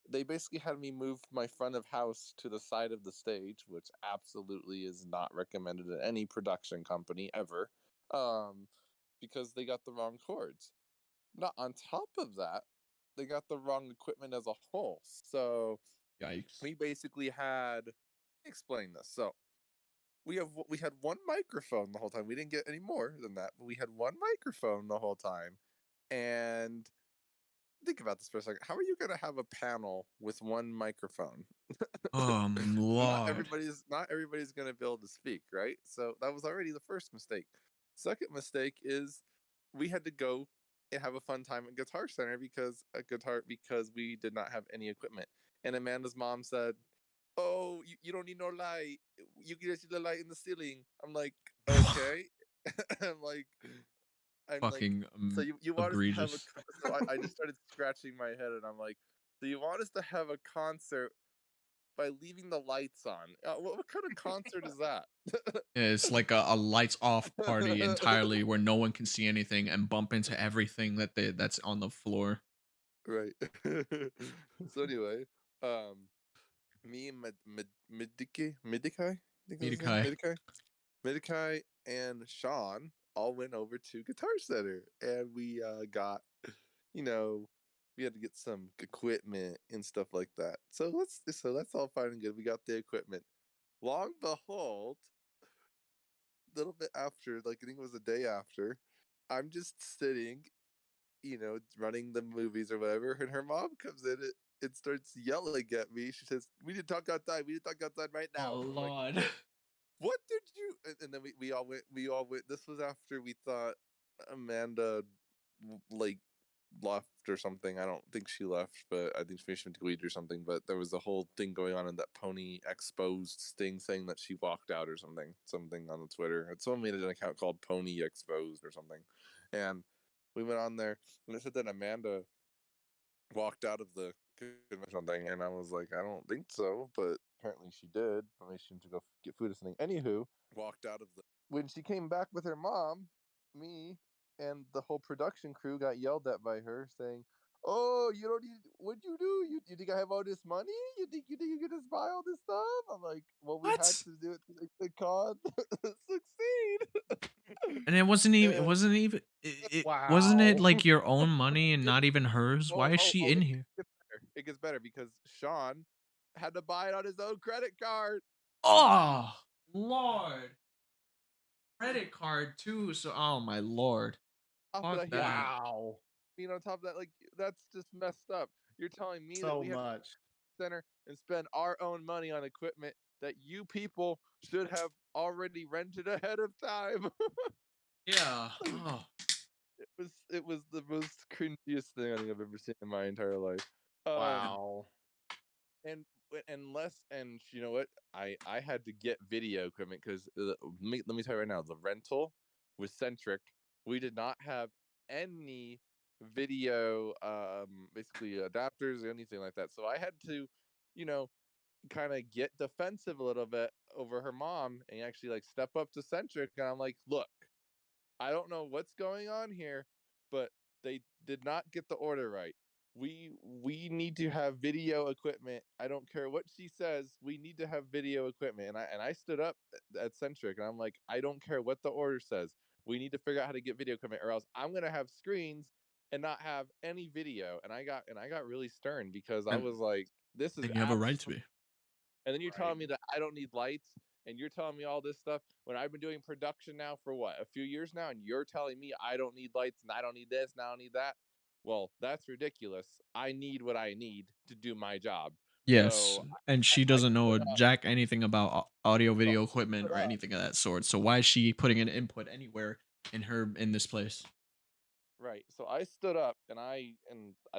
They basically had me move my front of house to the side of the stage, which absolutely is not recommended at any production company ever. Um, because they got the wrong chords. Not on top of that, they got the wrong equipment as a whole. So Yikes. we basically had explain this. So we had one microphone the whole time. We didn't get any more than that, but we had one microphone the whole time. And think about this for a second. How are you going to have a panel with one microphone? not Lord. everybody's not everybody's going to be able to speak, right? So that was already the first mistake. Second mistake is we had to go and have a fun time at Guitar Center because we did not have any equipment. And Amanda's mom said, "Oh, you don't need no light. You can just use the light in the ceiling." I'm like, "Okay." I'm like, I'm like, Fucking so you want us to have a egregious. so I just started scratching my head and I'm like, so you want us to have a concert by leaving the lights on? What kind of concert is that? It's like a lights off party entirely where no one can see anything and bump into everything that's on the floor. Right. So anyway, um, me and Midikai, I think that's his name, Midikai. Midikai and Sean all went over to Guitar Center, and we got, you know, we had to get some equipment and stuff like that. So that's all fine and good. We got the equipment. Long behold, a little bit after, like I think it was a day after, I'm just sitting, running the movies or whatever, and her mom comes in and starts yelling at me. She says, "We need to talk outside. We need to talk outside right now." Oh I'm like, Lord. what did you? And then we all went. This was after we thought Amanda like left or something. I don't think she left, but I think she went to weed or something. But there was a whole thing going on in that Pony Exposed thing, saying that she walked out or something on the Twitter. Someone made an account called Pony Exposed or something, and we went on there and it said that Amanda walked out of the convention thing, and I was like, I don't think so, but apparently she did. Permission to go get food or something. Anywho, walked out of the. When she came back with her mom, me and the whole production crew got yelled at by her, saying, "Oh, you don't need. What'd you do? You think I have all this money? You think you can just buy all this stuff?" I'm like, "Well, we had What? to do it to make the con succeed." And it wasn't even. It And wasn't even. It wasn't it Wow. like your own money and not even hers? Why is she in it here? gets better. It gets better because Sean had to buy it on his own credit card. Oh Lord. Credit card too. So oh my Lord. Top of Fuck that, he had to, that. Wow. on top of that, like that's just messed up. You're telling me that So we have to much. center and spend our own money on equipment that you people should have already rented ahead of time. Yeah. Oh. It was the most cringiest thing I think I've ever seen in my entire life. Wow. And unless and you know what, I had to get video equipment because let me tell you right now, the rental was Centric. We did not have any video basically adapters or anything like that, so I had to you know kind of get defensive a little bit over her mom and actually like step up to Centric, and I'm like, look, I don't know what's going on here, but they did not get the order right. We need to have video equipment. I don't care what she says. We need to have video equipment. And I stood up at Centric and I'm like, I don't care what the order says. We need to figure out how to get video equipment, or else I'm gonna have screens and not have any video. And I got really stern because I And was like, this is then you have a right to absolutely. be. And then you're Right. telling me that I don't need lights, and you're telling me all this stuff when I've been doing production now for what, a few years now, and you're telling me I don't need lights and I don't need this and I don't need that. Well, that's ridiculous. I need what I need to do my job. Yes. So And she I doesn't know stood a up. jack anything about audio So I video equipment stood or up. anything of that sort. So why is she putting an input anywhere in this place? Right. So I stood up and I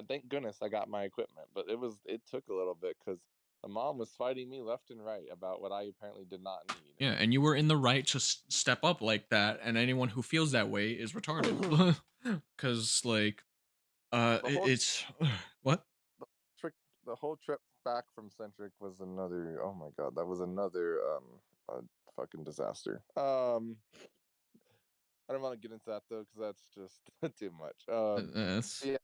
thank goodness I got my equipment, but it took a little bit because the mom was fighting me left and right about what I apparently did not need. Yeah, and you were in the right to step up like that, and anyone who feels that way is retarded. Cuz like The whole it's what? the trick the whole trip back from Centric was another, oh my god, that was another fucking disaster. I don't want to get into that though because that's just too much. That's Yeah,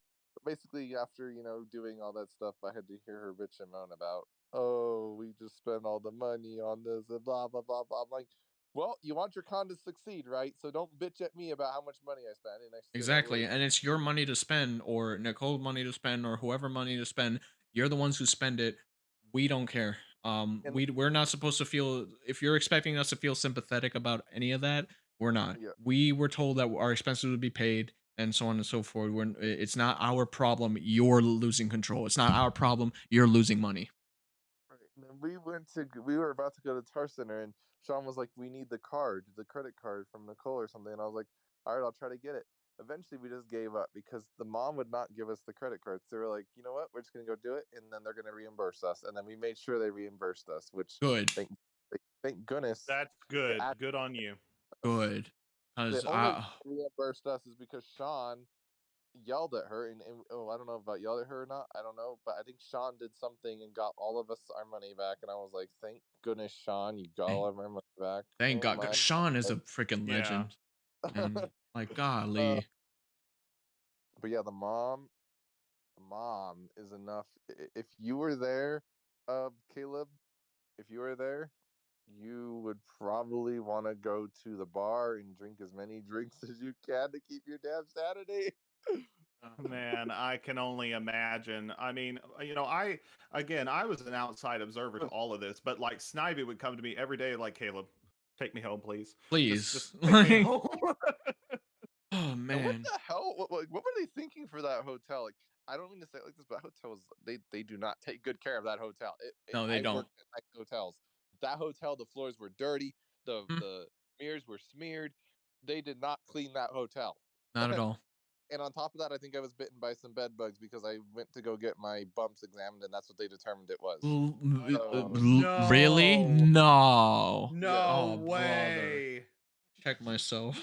basically after doing all that stuff, I had to hear her bitch and moan about, oh, we just spent all the money on this and blah blah blah blah. I'm like, well, you want your con to succeed, right? So don't bitch at me about how much money I spent. And next thing I exactly, was and it's your money to spend, or Nicole's money to spend, or whoever money to spend. You're the ones who spend it. We don't care. and We're not supposed to feel. If you're expecting us to feel sympathetic about any of that, we're not. yeah, We were told that our expenses would be paid, and so on and so forth. It's not our problem. You're losing control. It's not our problem. You're losing money. right. And then we were about to go to Tar Center, and Sean was like, "We need the credit card from Nicole or something." And I was like, "All right, I'll try to get it." Eventually, we just gave up because the mom would not give us the credit cards. They were like, "You know what? We're just gonna go do it, and then they're gonna reimburse us." And then we made sure they reimbursed us, which Good, thank goodness. That's They good. actually Good on you. good. the Because only reason they reimbursed us is because Sean yelled at her, and I don't know about yelled at her or not. I don't know, but I think Sean did something and got all of us our money back, and I was like, "Thank goodness, Sean, you got all of our money back." thank Oh God. my! Sean is a freaking Yeah. legend. And like, uh, golly. but yeah, the mom is enough. If you were there, Caleb, if you were there, you would probably want to go to the bar and drink as many drinks as you can to keep your damn sanity. Man, I can only imagine. I mean, I was an outside observer to all of this, but like Snivy would come to me every day, like, Caleb, take me home, please. Just Please. take me Like, home. Oh And what man. the hell? What were they thinking for that hotel? Like, I don't mean to say it like this, but hotels they do not take good care of that hotel. No, they I don't. worked at nice hotels. That hotel, the floors were dirty, Mm, the mirrors were smeared. They did not clean that hotel. not at all. And on top of that, I think I was bitten by some bed bugs because I went to go get my bumps examined, and that's what they determined it was. Oh Really? no. No. Yeah, No Oh, brother. way. Check myself.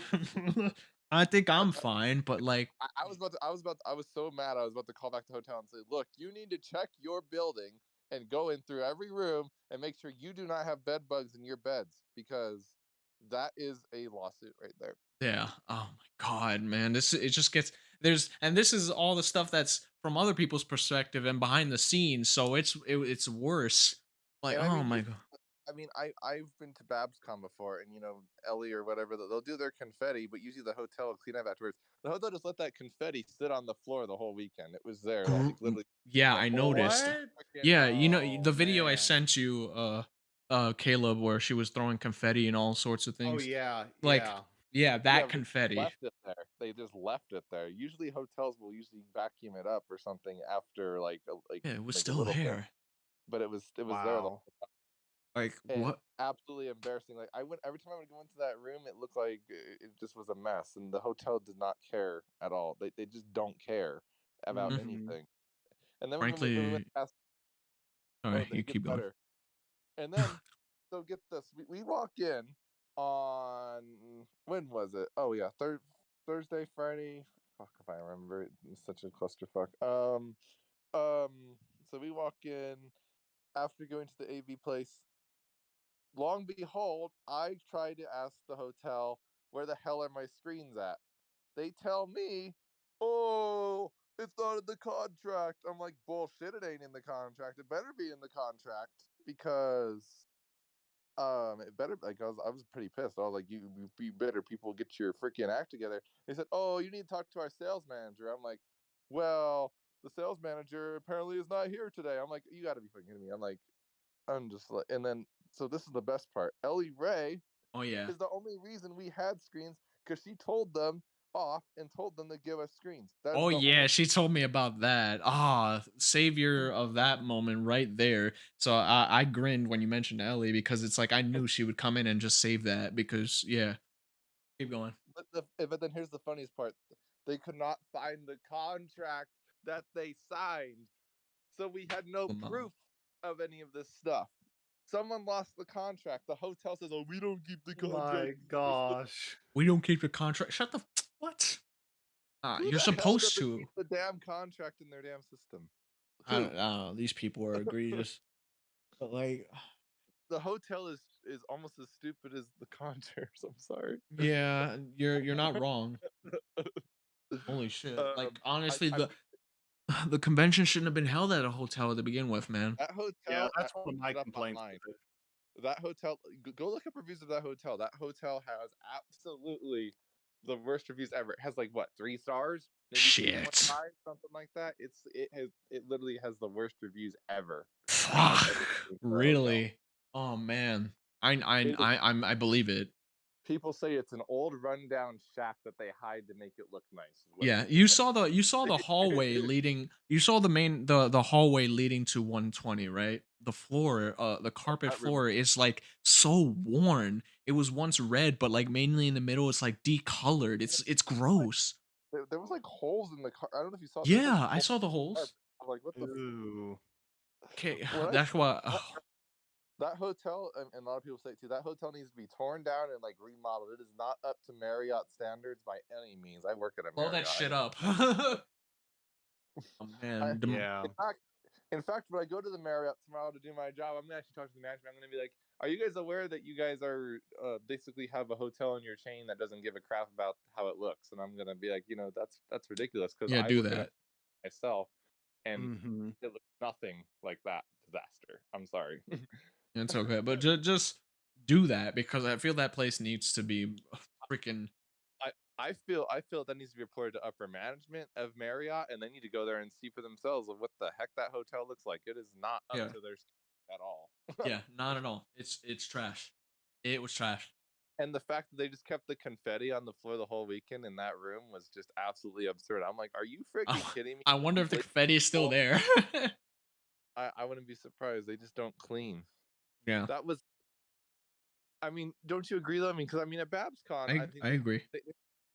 I think I, I'm fine, but like, I was so mad. I was about to call back the hotel and say, "Look, you need to check your building and go in through every room and make sure you do not have bed bugs in your beds because that is a lawsuit right there." yeah. Oh my god, man. This it just gets and this is all the stuff that's from other people's perspective and behind the scenes, so it's worse. Like, And I oh mean, my god. I've been to Babscom before, and Ellie or whatever, they'll do their confetti, but usually the hotel will clean up afterwards. The hotel just let that confetti sit on the floor the whole weekend. It was there, like literally Yeah, the I whole noticed. What? freaking. Yeah, Oh the video I man. sent you, Caleb, where she was throwing confetti and all sorts of Oh things. yeah, Like, yeah. yeah, Yeah, that but they confetti. left it there. They just left it there. Usually hotels will usually vacuum it up or something after Yeah, it was like a still little bit, there. but it was there the Wow. Like, and what? absolutely embarrassing. Like I went every time I would go into that room, it looked like it just was a mess, and the hotel did not care at all. They just don't care about Mm, Mm-hmm. anything. And then when we went frankly, to ask, oh, sorry, you it gets keep going. better. And then, so get this, we walk in on when was it? Oh yeah, Thursday, Friday. Fuck if I remember. It was such a clusterfuck. So we walk in after going to the AV place. Long behold, I tried to ask the hotel where the hell are my screens at. They tell me, oh, it's not in the contract. I'm like, bullshit, it ain't in the contract. It better be in the contract because it better, like, I was pretty pissed. I was like, you better people get your freaking act together. They said, oh, you need to talk to our sales manager. I'm like, well, the sales manager apparently is not here today. I'm like, you gotta be fucking kidding me. I'm just like, and then so this is the best part. Ellie Ray Oh yeah. is the only reason we had screens because she told them off and told them to give us screens. That's Oh the only. yeah, she told me about that. Ah, savior of that moment right there. So I grinned when you mentioned Ellie because it's like I knew she would come in and just save that because yeah. Keep going. But then here's the funniest part: they could not find the contract that they signed, so we had no Come on. proof of any of this stuff. Someone lost the contract. The hotel says, "Oh, we don't keep the My contract." gosh. We don't keep the contract. Shut the what? Who You're the hell supposed doesn't to. keep the damn contract in their damn system? I don't Who? know. These people are egregious. But like, The hotel is almost as stupid as the concierge. I'm sorry. yeah, you're not wrong. Holy shit! Like honestly, I mean, the convention shouldn't have been held at a hotel to begin with, man. that Yeah, hotel. that's one of my It up complaints online. with it. That hotel. Go look up reviews of that hotel. That hotel has absolutely the worst reviews ever. It has like what 3 stars, maybe Shit. 3.5, something like that. It literally has the worst reviews ever I've Fuck. ever seen for a hotel. Really? Oh man. I I It is, I I'm, I believe it. people say it's an old rundown shack that they hide to make it look nice. Is what Yeah, people you say. saw the hallway leading. You saw the hallway leading to 120, right? The floor, the carpet That room. floor is like so worn. It was once red, but like mainly in the middle, it's like decolored. It's gross. There was like holes in the car. I don't know if you saw. There's like Yeah, I holes saw the in the carpet. holes. I'm like, what the? Ooh. Okay, When I that's why. that, Oh, that hotel, and a lot of people say it too, that hotel needs to be torn down and like remodeled. It is not up to Marriott standards by any means. I work at a blow that Marriott. shit up. Oh I, man, Yeah. in fact, when I go to the Marriott tomorrow to do my job, I'm gonna actually talk to the management. I'm gonna be like, "Are you guys aware that you guys are basically have a hotel in your chain that doesn't give a crap about how it looks?" And I'm gonna be like, that's ridiculous because yeah, I do work at it that. myself, and Mm-hmm. it looks nothing like that disaster. I'm sorry. It's okay, but just do that because I feel that place needs to be freaking. I feel that needs to be reported to upper management of Marriott, and they need to go there and see for themselves of what the heck that hotel looks like. It is not up Yeah. to their standard at all. Yeah, not at all. It's trash. It was trash. And the fact that they just kept the confetti on the floor the whole weekend in that room was just absolutely absurd. I'm like, are you freaking Oh, kidding me? I wonder if the Like, confetti is still there. I wouldn't be surprised. They just don't clean. Yeah, That was, I mean, don't you agree though? I mean, because I mean, at BabsCon, I think I agree.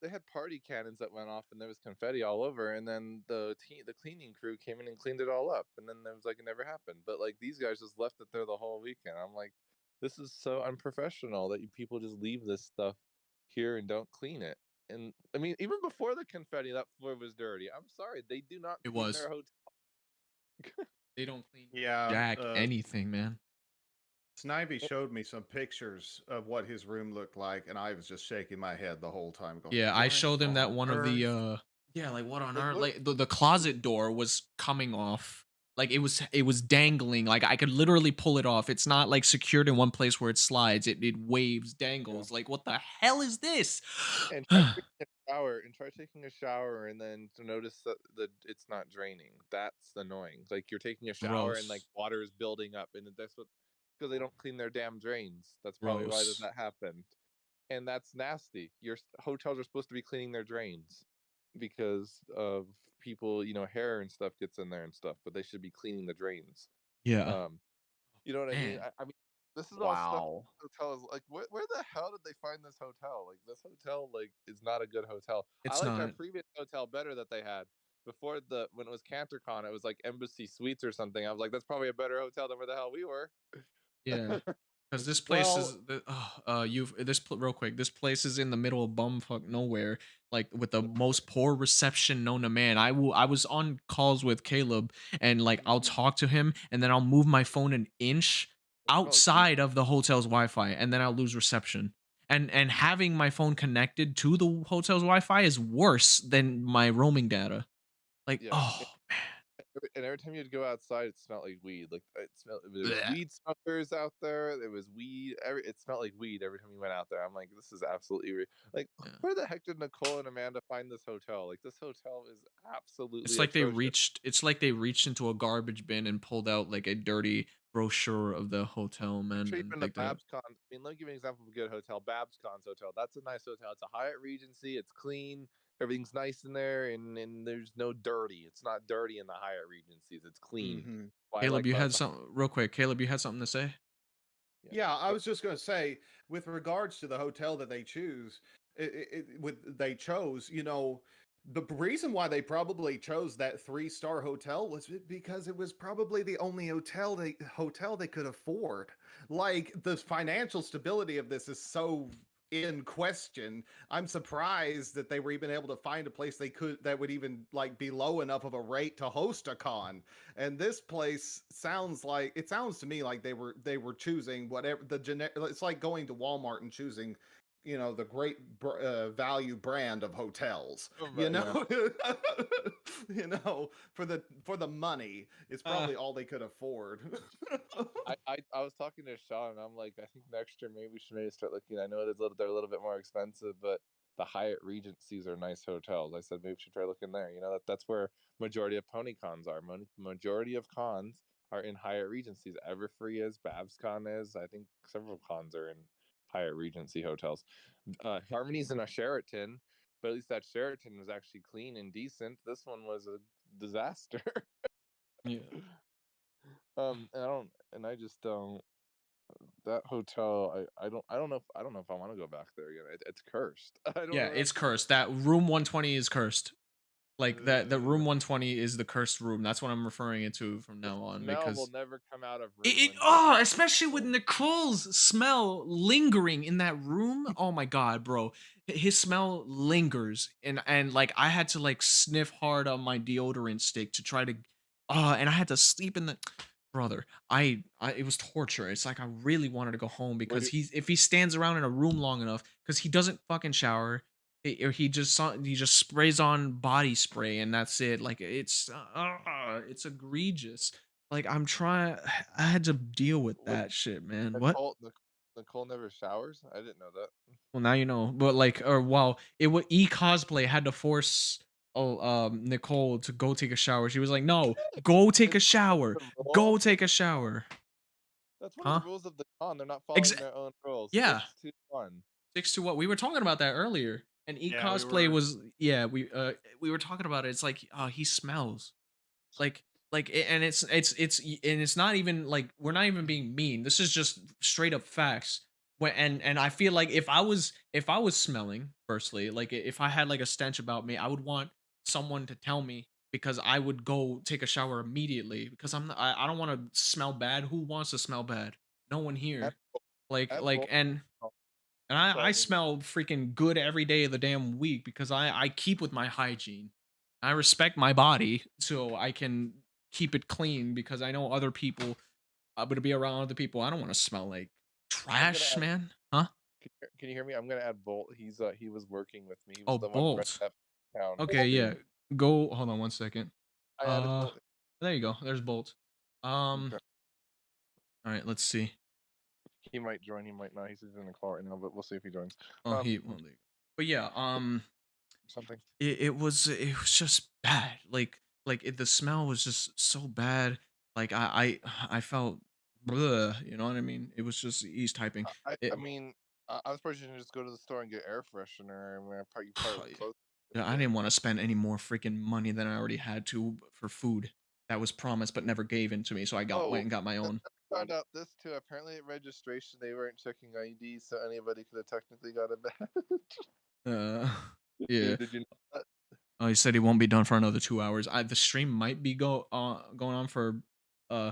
they had party cannons that went off and there was confetti all over, and then the cleaning crew came in and cleaned it all up, and then there was like it never happened. But like these guys just left it there the whole weekend. I'm like, this is so unprofessional that you people just leave this stuff here and don't clean it. And I mean, even before the confetti, that floor was dirty. I'm sorry, they do not It clean was. their hotel. They don't clean Yeah, jack anything, man. Snivy showed me some pictures of what his room looked like, and I was just shaking my head the whole time, going, Yeah, I "What showed him that on one of earth?" the yeah, like what on Like earth? what? Like the closet door was coming off. Like it was dangling. Like I could literally pull it off. It's not like secured in one place where it slides. It waves, Yeah. dangles. Like what the hell is this? And try taking a shower and try taking a shower and then to notice that it's not draining. That's annoying. Like you're taking a shower and like Gross. water is building up, and that's what, because they don't clean their damn drains. That's probably why Gross. that happened. And that's nasty. Your hotels are supposed to be cleaning their drains because of people, hair and stuff gets in there and stuff, but they should be cleaning the drains. Yeah. Um, you know what I mean? Man. I mean, this is all stuff. Wow. Hotel is like, where the hell did they find this hotel? Like, this hotel, like, is not a good hotel. I It's liked our not. previous hotel better that they had before when it was CantorCon. It was like Embassy Suites or something. I was like, that's probably a better hotel than where the hell we were. Yeah. Because this place is Well, real quick. This place is in the middle of bumfuck nowhere, like with the most poor reception known to man. I was on calls with Caleb, and like I'll talk to him, and then I'll move my phone an inch It smelled like outside of the hotel's Wi-Fi, and then I'll lose reception. And having my phone connected to the hotel's Wi-Fi is worse than my roaming data. Like, yeah. oh And every time you'd go outside, it smelled like weed. Like there was man. weed smokers out there. There was weed. It smelled like weed every time you went out there. I'm like, this is absolutely like, Yeah. where the heck did Nicole and Amanda find this hotel? Like, this hotel is absolutely It's like they atrocious. reached into a garbage bin and pulled out like a dirty brochure of the hotel, man, Sure, and even the picked it up. BabsCon. I mean, let me give you an example of a good hotel. BabsCon's hotel. That's a nice hotel. It's a Hyatt Regency. It's clean. Everything's nice in there, and there's no dirty. It's not dirty in the Hyatt Regencies. It's clean. hmm Why I Caleb, like you about had some real quick. Caleb, you had something to say? Yeah, I But was just going to say, with regards to the hotel that they choose, they chose, the reason why they probably chose that 3-star hotel was because it was probably the only hotel they could afford. Like, the financial stability of this is so in question. I'm surprised that they were even able to find a place that would even like be low enough of a rate to host a con. And this place sounds to me like they were choosing whatever the generic. It's like going to Walmart and choosing, the great value brand of hotels. right, yeah. For the money, it's probably all they could afford. I was talking to Sean, and I'm like, I think next year maybe we should start looking. I know they're a little bit more expensive, but the Hyatt Regencies are nice hotels. I said maybe we should try looking there. That's where majority of pony cons are. Majority of cons are in Hyatt Regencies. Everfree is, BabsCon is. I think several cons are in Hyatt Regency hotels. Harmony's in a Sheraton, but at least that Sheraton was actually clean and decent. This one was a disaster. Yeah. And I just don't. That hotel, I don't know if I want to go back there again. It's cursed. I don't Yeah, know. it's cursed. That room 120 is cursed. Like that the room The 120 is the cursed room. That's what I'm referring it to from now on smell will because never come out of room it 120. especially with Nicole's smell lingering in that room. Oh my god, bro. His smell lingers and like I had to like sniff hard on my deodorant stick to try to and I had to sleep in the brother. I it was torture. It's like I really wanted to go home because Wait, if he stands around in a room long enough cuz he doesn't fucking shower or he just sprays on body spray and that's it. Like it's egregious. Like I'm trying I had to deal with wait, that shit, man. What? Nicole never showers? I didn't know that. Well, now you know. But like or well, it would cosplay had to force Nicole to go take a shower. She was like, "No, go take It's a shower. the rule. Go take a shower." That's one of Huh? the rules of the con. They're not Ex- following their own rules. yeah. 6-2-1. Sticks to what we were talking about that earlier. And Yeah, we cosplay were. was yeah, we were talking about it. It's like he smells. Like and and it's not even like we're not even being mean. This is just straight up facts. When and I feel like if I was smelling, firstly, like if I had like a stench about me, I would want someone to tell me because I would go take a shower immediately because I don't want to smell bad. Who wants to smell bad? No one At, here. at Like both. and Sorry, I I didn't. smell freaking good every day of the damn week because I keep with my hygiene. I respect my body so I can keep it clean because I know other people. I'm gonna be around other people. I don't want to smell like I'm gonna trash, add. man. Huh? Can you hear me? I'm gonna add Bolt. He was working with me. He was Oh, the one running Bolt. that town Okay, yeah. stream. Go. Hold on one second. I added Uh, Bolt. there you go. There's Bolt. Okay. All right. Let's see. He might join. He might not. He's in the call right now, but we'll see if he joins. Oh, well, there you go. But yeah. Something. It was just bad. The smell was just so bad. Like I felt, bleh, you know what I mean? It was just he's typing. I It, mean, I was probably should just go to the store and get air freshener. I mean, you probably were close. yeah, I didn't want to spend any more freaking money than I already had to for food that was promised but never gave in to me. So I went Oh, and got my own. I found out this too. Apparently, at registration, they weren't checking IDs, so anybody could have technically got a badge. Uh, yeah. Did you know that? Oh, he said he won't be done for another 2 hours. The stream might be going on for uh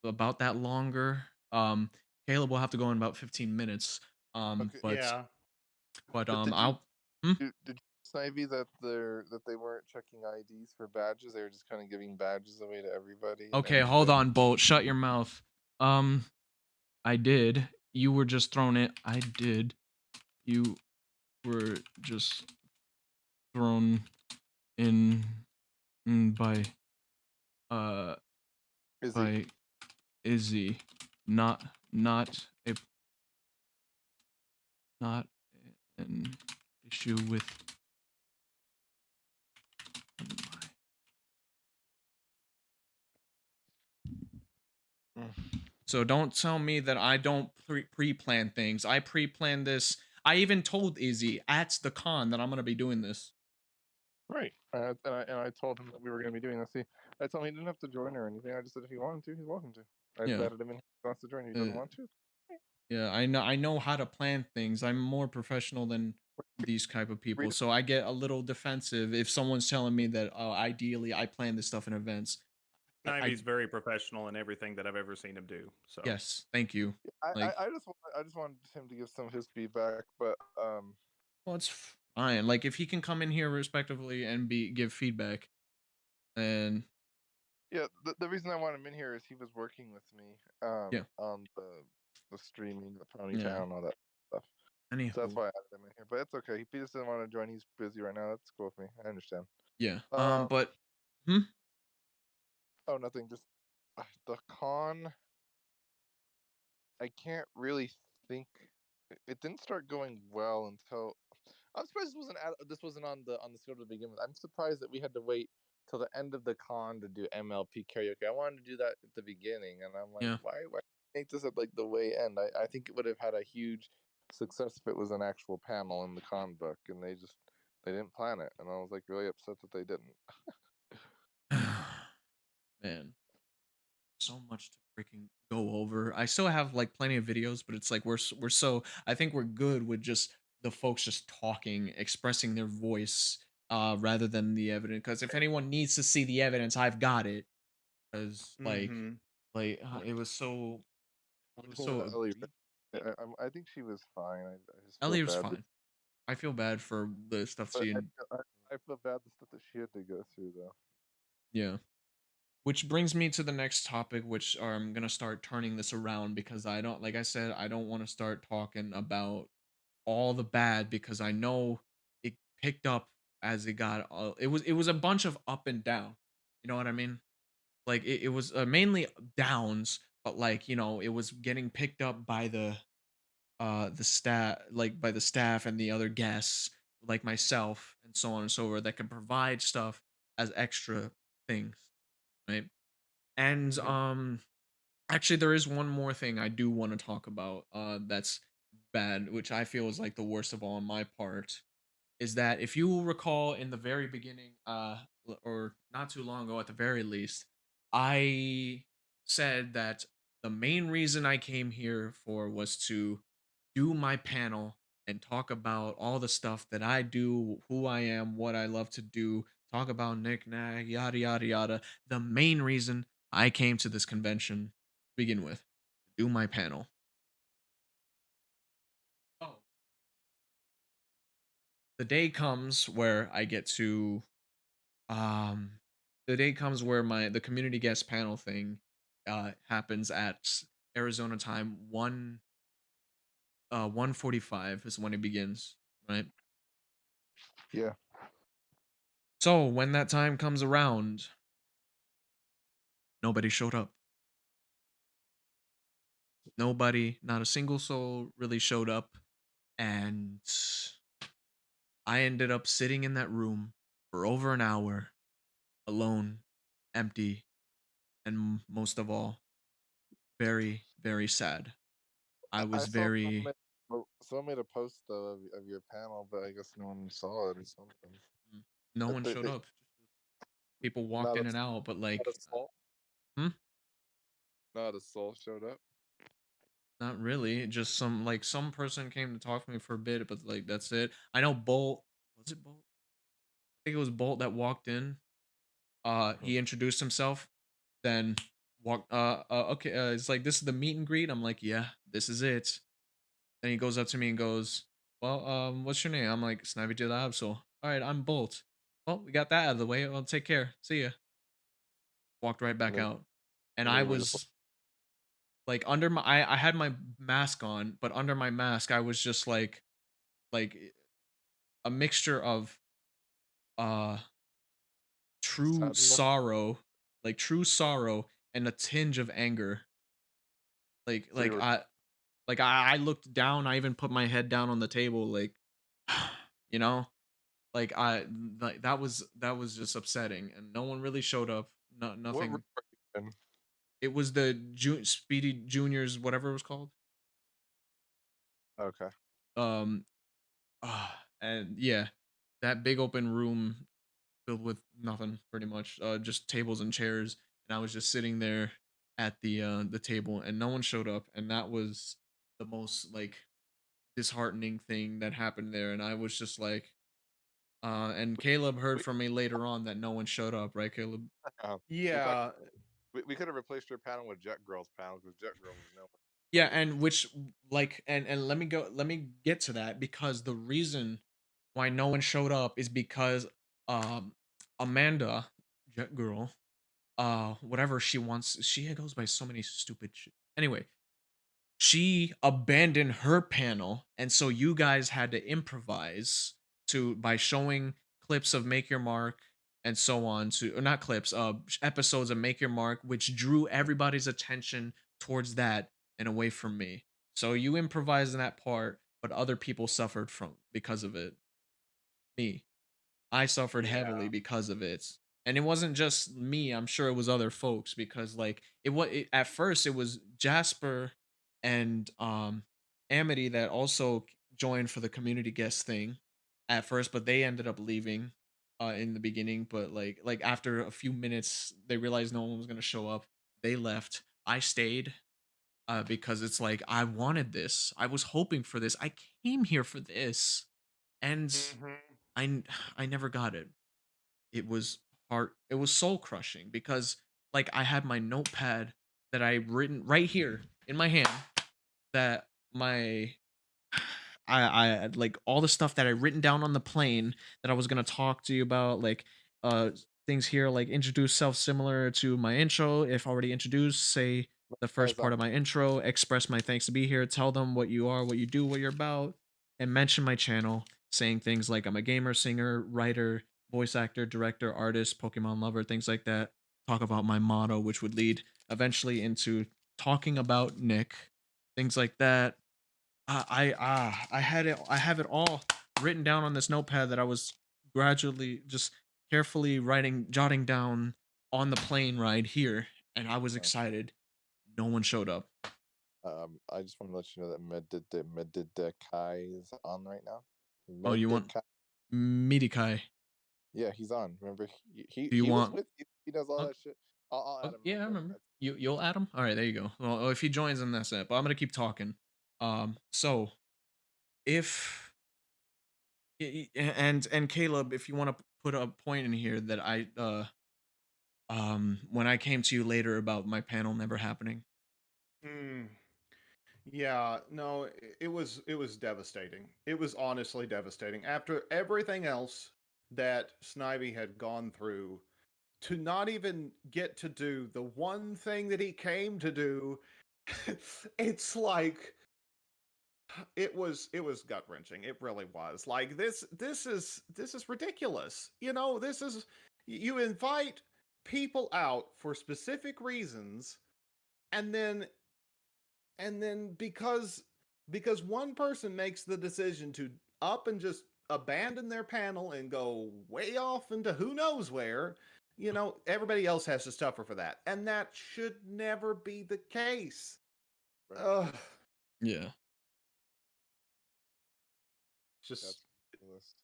about that longer. Caleb will have to go in about 15 minutes. Okay, Yeah. But but did you I'll. Hmm? did you Snivy that they weren't checking IDs for badges? They were just kind of giving badges away to everybody and Okay, anything. hold on, Bolt. Shut your mouth. Um, I did. You were just thrown it. I did. You were just thrown in, by uh Izzy, by Izzy. Not a not an issue with So don't tell me that I don't pre-plan things. I pre-planned this. I even told Izzy at the con that I'm gonna be doing this. right? And I told him that we were going to be doing this. I told him he didn't have to join or anything. I just said if he wanted to, he's welcome to. I just Yeah. added him in. If he wants to join. If he doesn't Uh, want to, yeah, I know how to plan things. I'm more professional than these type of people. read. So I get a little defensive if someone's telling me that ideally I plan this stuff in advance. Ivy's very professional in everything that I've ever seen him do. So Yes, thank you. Like, I just wanted him to give some of his feedback, but well, it's fine. Like if he can come in here respectively and give feedback, and yeah, the reason I want him in here is he was working with me yeah, on the streaming, the Pony yeah. Town, all that stuff. Anywho, So that's why I added him in here. But it's okay. If he just doesn't want to join, he's busy right now. That's cool with me. I understand. yeah. Um, But oh, nothing. Just the con. I can't really think. It didn't start going well until I'm surprised this wasn't on the schedule to begin with. I'm surprised that we had to wait till the end of the con to do MLP karaoke. I wanted to do that at the beginning, and I'm like, yeah. why make this at like the way end? I think it would have had a huge success if it was an actual panel in the con book, and they didn't plan it, and I was like really upset that they didn't. Man, so much to freaking go over. I still have like plenty of videos, but it's like we're so I think we're good with just the folks just talking, expressing their voice, rather than the evidence. Because if anyone needs to see the evidence, I've got it. Because mm-hmm. it was so I'm it was cool so with Ellie. egregious. I think she was fine. I just feel Ellie was bad. fine. I feel bad for the stuff But she I feel bad the stuff that she had to go through though. yeah. Which brings me to the next topic, which I'm gonna start turning this around because I don't, like I said, I don't want to start talking about all the bad because I know it picked up as it got. It was a bunch of up and down. You know what I mean? Like it was mainly downs, but like it was getting picked up by the staff, like by the staff and the other guests, like myself, and so on and so forth, that can provide stuff as extra things, right? And Mm-hmm. actually there is one more thing I do want to talk about that's bad, which I feel is like the worst of all on my part, is that if you will recall in the very beginning, or not too long ago at the very least, I said that the main reason I came here for was to do my panel and talk about all the stuff that I do, who I am, what I love to do, talk about knick-knack, yada yada yada. The main reason I came to this convention to begin with, do my panel. Oh, the day comes where I get to um the day comes where the community guest panel thing happens at Arizona time 1:45 is when it begins, right? Yeah. So when that time comes around, nobody showed up. Nobody, not a single soul really showed up, and I ended up sitting in that room for over an hour alone, empty, and most of all, very, very sad. I I was saw very someone made a post though of your panel, but I guess no one saw it or something. no I one think showed up. People walked not in a and out, but not a like, soul, hmm? not a soul showed up. Not really. Just some person came to talk to me for a bit, but like that's it. I know Bolt. Was it Bolt? I think it was Bolt that walked in. Mhm. He introduced himself, then walked. Okay. It's like, this is the meet and greet. I'm like, yeah, this is it. Then he goes up to me and goes, well, what's your name? I'm like, Snivy to the Absol. All right, I'm Bolt. Well, we got that out of the way. Well, take care. See ya. Walked right And back then out. And and I then we just was like, under my, I had my mask on, but under my mask, I was just like a mixture of uh true sadness. sorrow, like true sorrow and a tinge of anger. Like So you like were I like I looked down, I even put my head down on the table, like, you know, like that was just upsetting, and no one really showed up. No, what room nothing. are you in? It was the Speedy Juniors, whatever it was called. Okay. Um, and yeah, that big open room filled with nothing, pretty much, just tables and chairs, and I was just sitting there at the table, and no one showed up, and that was the most like disheartening thing that happened there, and I was just like, and Caleb heard We from me later on that no one showed up, right, Caleb? we thought Yeah, we could have replaced your panel with Jet Girl's panel because Jet Girl was nowhere. Yeah, and which, like, and let me get to that, because the reason why no one showed up is because um Amanda, Jet Girl, whatever she wants, she goes by so many stupid anyway, she abandoned her panel, and so you guys had to improvise to by showing clips of Make Your Mark and so on, to, or not clips, episodes of Make Your Mark, which drew everybody's attention towards that and away from me. So you improvised in that part, but other people suffered from because of it. Me, I suffered heavily yeah. because of it. And it wasn't just me, I'm sure it was other folks, because like at first it was Jasper and Amity that also joined for the community guest thing at first, but they ended up leaving in the beginning, but like after a few minutes they realized no one was going to show up. They left. I stayed because it's like, I wanted this. I was hoping for this. I came here for this. And Mm-hmm. I I never got it. It was it was soul crushing, because like I had my notepad that I written right here in my hand, that my I had, like, all the stuff that I written down on the plane that I was gonna talk to you about, like uh things here like introduce self similar to my intro. If already introduced, say the first Guys, part of my intro, express my thanks to be here, tell them what you are, what you do, what you're about, and mention my channel, saying things like I'm a gamer, singer, writer, voice actor, director, artist, Pokemon lover, things like that. Talk about my motto, which would lead eventually into talking about Nick, things like that. I have it all written down on this notepad that I was gradually just carefully jotting down on the plane ride here, and I was excited. No one showed up. I just want to let you know that Medidekai is on right now. Oh, you want Medidekai. Midikai? Yeah, he's on. Remember, Do you he was want? with you. He does all Oh, that shit. I'll oh, add him real yeah, I quick. remember. You'll add him. All right, there you go. Well, if he joins, then that's it. But I'm gonna keep talking. So if and Caleb, if you want to put a point in here that I when I came to you later about my panel never happening. Mm, yeah, no, it was devastating. It was honestly devastating. After everything else that Snivy had gone through, to not even get to do the one thing that he came to do, it's like it was gut wrenching. It really was. Like this is ridiculous. This is you invite people out for specific reasons, and then because one person makes the decision to up and just abandon their panel and go way off into who knows where, everybody else has to suffer for that, and that should never be the case. Right. Ugh, Yeah, just That's ridiculous.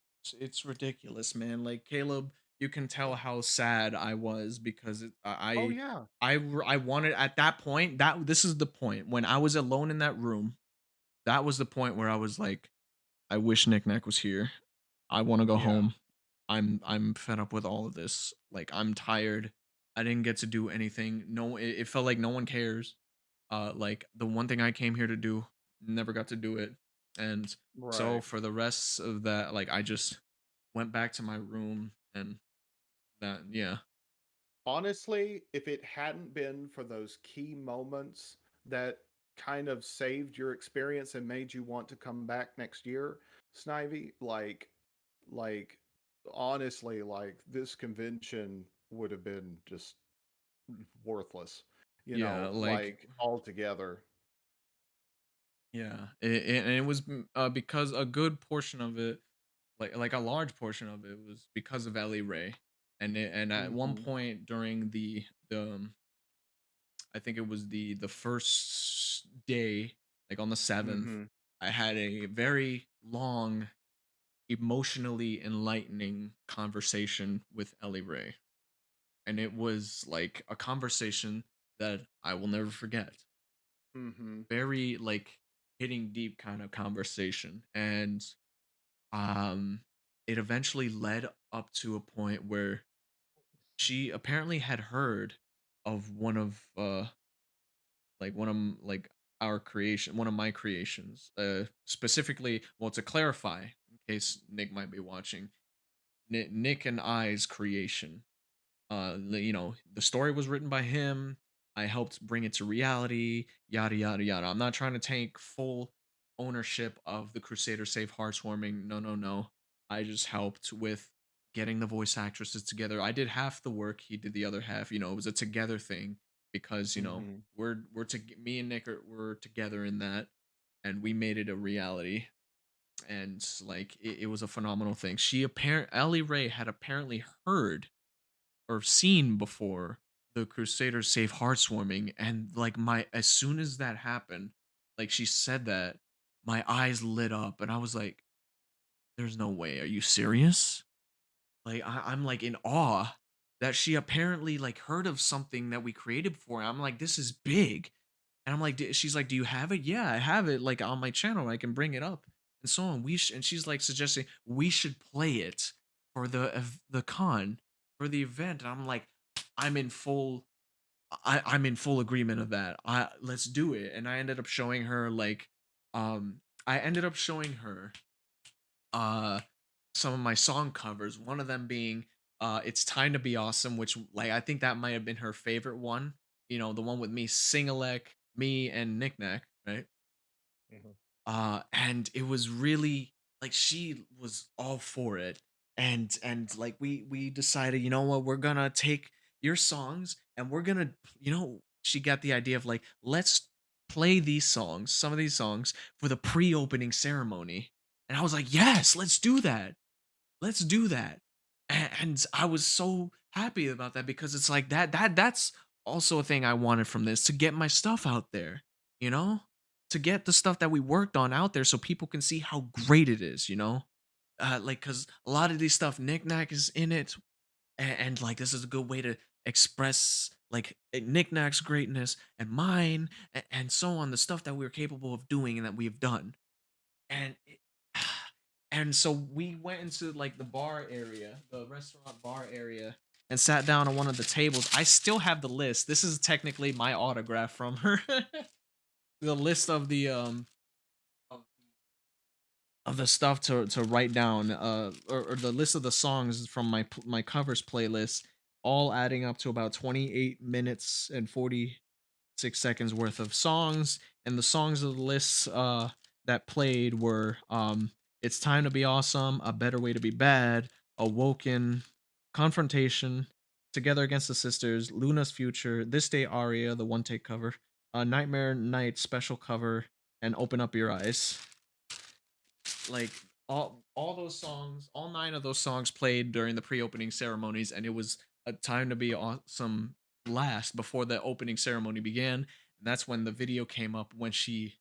it's ridiculous, man. Like Caleb, you can tell how sad I was because oh yeah. I wanted at that point that this is the point when I was alone in that room. That was the point where I was like, I wish Nick Nack was here. I want to go Yeah. home. I'm fed up with all of this. Like I'm tired. I didn't get to do anything. No, it felt like no one cares. Like the one thing I came here to do, never got to do it. And so Right. for the rest of that, like I just went back to my room and that yeah. Honestly, if it hadn't been for those key moments that kind of saved your experience and made you want to come back next year, Snivy, like honestly, like this convention would have been just worthless, Yeah, like like altogether. yeah. And it was because a good portion of it, like a large portion of it was because of Ellie Ray. And at one Hmm. point during the I think it was the first day, like on the 7th, Hmm. I had a very long, emotionally enlightening conversation with Ellie Ray. And it was like a conversation that I will never forget. Hmm. Very like hitting deep kind of conversation. And um it eventually led up to a point where she apparently had heard of one of like our creation, one of my creations, specifically, well, to clarify in case Nick might be watching, Nick and I's creation, the story was written by him. I helped bring it to reality, yada yada yada. I'm not trying to take full ownership of the Crusader Save Heartswarming. No, no, no. I just helped with getting the voice actresses together. I did half the work, he did the other half. It was a together thing because Hmm. me and Nick were together in that, and we made it a reality. And like it was a phenomenal thing. Ellie Ray had apparently heard or seen before the Crusaders save Heartswarming, and like my as soon as that happened, like she said that, my eyes lit up, and I was like, "There's no way. Are you serious?" Like I'm like in awe that she apparently like heard of something that we created before. I'm like, "This is big," and I'm like, she's like, "Do you have it?" Yeah, I have it like on my channel. I can bring it up and so on. And she's like suggesting we should play it for the con for the event. And I'm like, I'm in full. I'm in full agreement of that. Let's do it. And I ended up showing her I ended up showing her uh some of my song covers. One of them being "It's Time to Be Awesome," which like I think that might have been her favorite one. The one with me, Singalek, me, and Nick Nack, right? Mhm. And it was really like she was all for it. And like we decided, you know what, we're gonna take your songs and we're gonna, she got the idea of like, let's play these songs, some of these songs for the pre-opening ceremony. And I was like, yes, let's do that. Let's do that. And I was so happy about that because it's like that's also a thing I wanted from this, to get my stuff out there. you know, to get the stuff that we worked on out there so people can see how great it is, you know? Like, cause a lot of these stuff, Knick-Knack is in it, and like this is a good way to express like Knick-Knack's greatness and mine, and so on, the stuff that we're capable of doing and that we've done. And and so we went into like the bar area, the restaurant bar area, and sat down on one of the tables. I still have the list. This is technically my autograph from her. The list of the of of the stuff to write down, or the list of the songs from my covers playlist, all adding up to about 28 minutes and 46 seconds worth of songs. And the songs of the list that played were "It's Time to Be Awesome," "A Better Way to Be Bad," "Awoken," "Confrontation," "Together Against the Sisters," "Luna's Future," "This Day Aria," the one take cover, "Nightmare Night" special cover, and "Open Up Your Eyes." Like all those songs, all nine of those songs played during the pre-opening ceremonies, and it was a time to be awesome last before the opening ceremony began. And that's when the video came up when she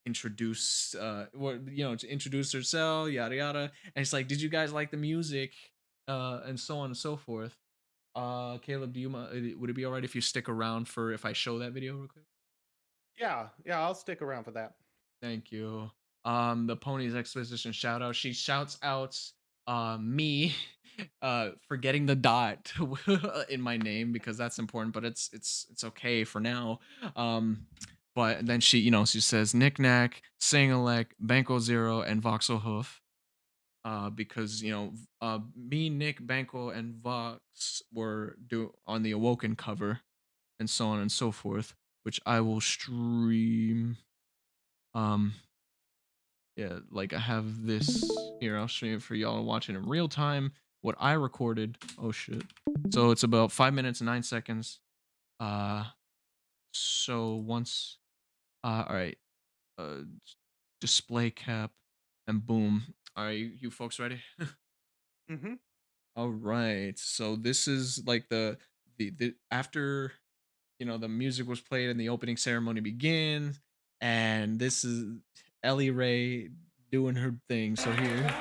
introduced to introduce herself, yada yada. And it's like, did you guys like the music? And so on and so forth. Caleb, would it be all right if you stick around for if I show that video real quick? Yeah, yeah, I'll stick around for that. Thank you. The Ponies Exposition shout out. She shouts out me forgetting the dot in my name because that's important, but it's okay for now. But then she says Knick-Knack, Sing-a-Lek, Banco Zero, and Voxel Hoof. Because me, Nick, Banco, and Vox were on the Awoken cover, and so on and so forth, which I will stream. Um, yeah, like I have this here. I'll stream it for y'all watching in real time. What I recorded. Oh shit. So it's about 5 minutes and 9 seconds. Uh, so once. All right. Uh, display cap, and boom. All right, you folks ready? Mm-hmm. All right. So this is like the after the music was played and the opening ceremony begins, and this is Ellie Ray doing her thing. So here.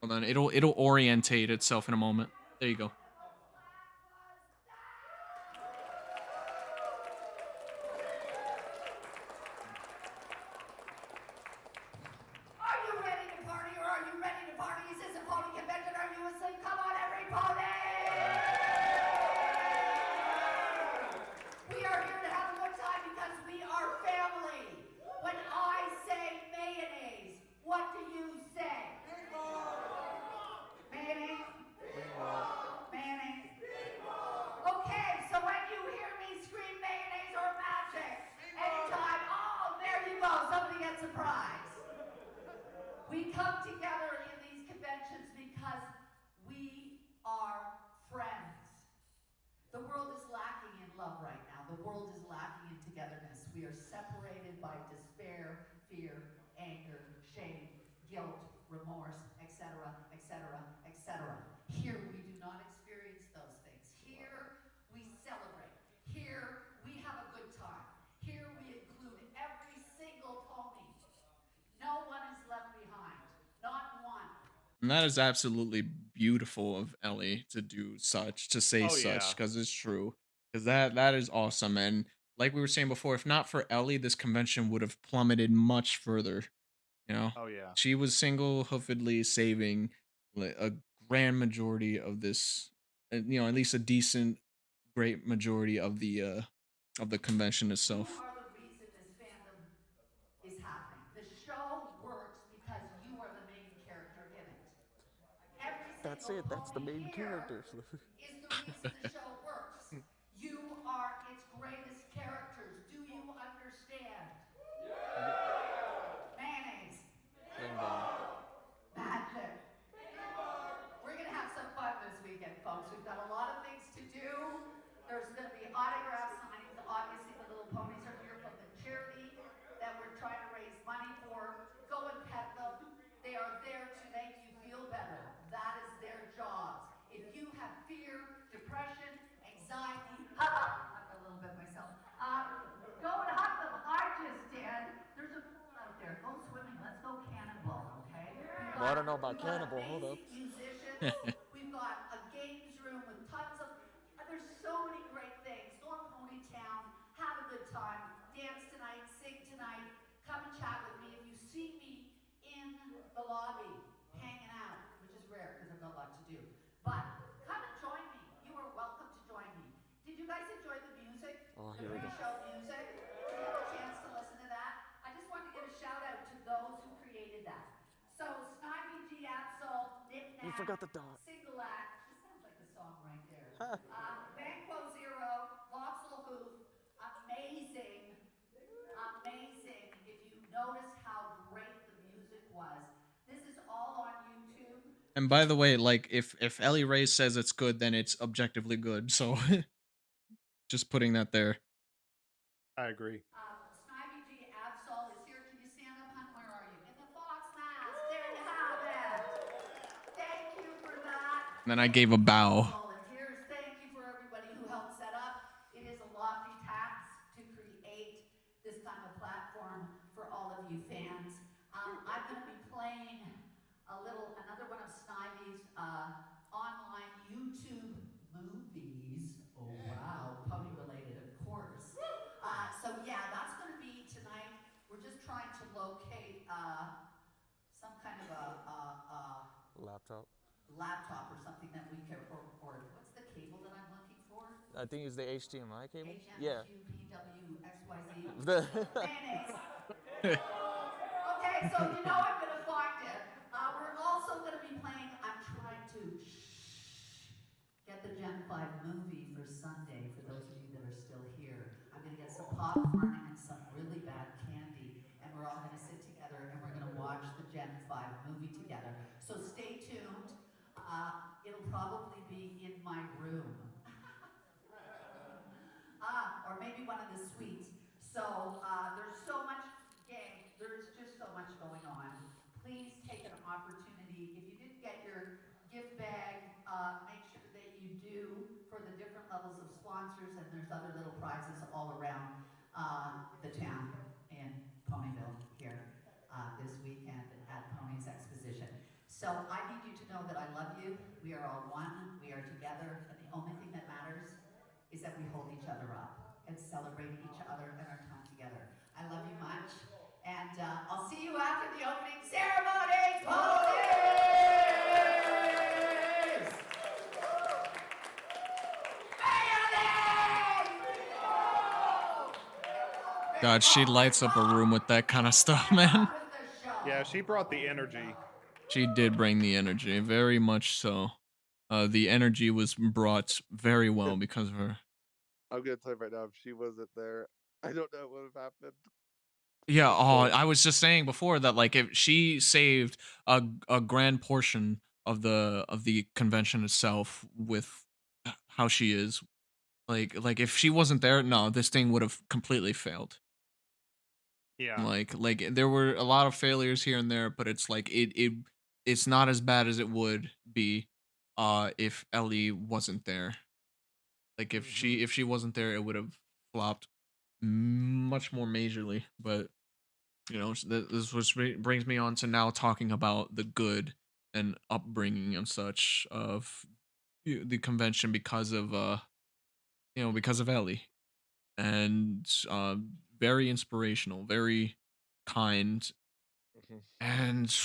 Hold on, it'll orientate itself in a moment. There you go. Are you ready to party or are you ready to party? Is this a pony convention? Are you asleep? Come on, every pony! We are here to have a good time because we are family. When I say mayonnaise, what do you say? Mayonnaise? Mayonnaise? Okay, so when you hear me scream mayonnaise or magic, anytime, oh, there you go, somebody gets a prize. We come together in these conventions because we are friends. The world is lacking in love right now. The world is lacking in togetherness. We are separated by despair, fear, anger, shame, guilt, remorse, etc., etc., etc. Here we do not experience those things. Here we celebrate. Here we have a good time. Here we include every single pony. No one is left behind. Not one. And that is absolutely beautiful of Ellie to do such, to say Oh yeah. such, because it's true. Because that is awesome. And like we were saying before, if not for Ellie, this convention would have plummeted much further. You know, Oh yeah. she was single-handedly saving a grand majority of this, at least a decent, great majority of the convention You itself. are the reason this fandom is happening. The show works because you are the main character in it. Every That's single it. That's the pony main here character. is the reason the show works. You are its greatest characters. Do you understand? Mayonnaise. Bing bong. Magic. We're going to have some fun this weekend, folks. We've got a lot of things to do. There's going to be autograph signings. Obviously, the little ponies are here from the charity that we're trying to raise money for. Go and pet them. They are there to make you feel better. That is their job. Well, I don't know about We've got Cannibal. Hold up. amazing musicians. We've got a games room with tons of. There's so many great things. Go on Ponytown, have a good time, dance tonight, sing tonight. Come and chat with me. If you see me in the lobby hanging out, which is rare because I've got a lot to do, but come and join me. You are welcome to join me. Did you guys enjoy the music? Oh, The here we go. pre-show music? Did you have a chance to listen to that? I just wanted to give a shout out to those who created that. So Snivy G Absol, Nip You Nap, forgot the dot. Single Act. This sounds like a song right there. Banquo Zero, Voxel Hoof, amazing, amazing. If you notice how great the music was, this is all on YouTube. And by the way, like if Ellie Ray says it's good, then it's objectively good. So just putting that there. I agree. Snivy G Absol is here. Can you stand up, hun? Where are you? In the fox mask. There you have it. Thank you for that. And then I gave a bow. Volunteers, thank you for everybody who helped set up. It is a lofty task to create this kind of platform for all of you fans. I'm going to be playing another one of Snivy's online YouTube movies. Oh wow, pony related, of course. So yeah, that's going to be tonight. We're just trying to locate some kind of a laptop or something that we can, or what's the cable that I'm looking for? I think it's the HDMI cable. HMQPWXYZ. Mayonnaise. Okay, so you know I'm going to find it. We're also going to be playing, I'm trying to get the Gen 5 movie for Sunday, for those of you that are still here. I'm going to get some popcorn and some really bad candy, and we're all going to sit together and we're going to watch the Gen 5 movie together. So stay tuned. It'll probably be in my room. Or maybe one of the suites. So there's so much, gang, there's just so much going on. Please take an opportunity. If you didn't get your gift bag, make sure that you do for the different levels of sponsors, and there's other little prizes all around the town in Ponyville here this weekend at Ponies Exposition. So I need you to know that I love you. We are all one. We are together. And the only thing that matters is that we hold each other up and celebrate each other and our time together. I love you much. And I'll see you after the opening ceremony. Ponies! God, she lights up a room with that kind of stuff, man. Yeah, she brought the energy. She did bring the energy, very much so. The energy was brought very well because of her. I'm gonna tell you right now, if she wasn't there, I don't know what would have happened. Yeah, I was just saying before that, like, if she saved a grand portion of the convention itself with how she is, like if she wasn't there, no, this thing would have completely failed. Yeah. Like there were a lot of failures here and there, but it's like it's not as bad as it would be if Ellie wasn't there. Like if she wasn't there, it would have flopped much more majorly. But you know, this was brings me on to now talking about the good and upbringing and such of the convention because of because of Ellie, and very inspirational, very kind, and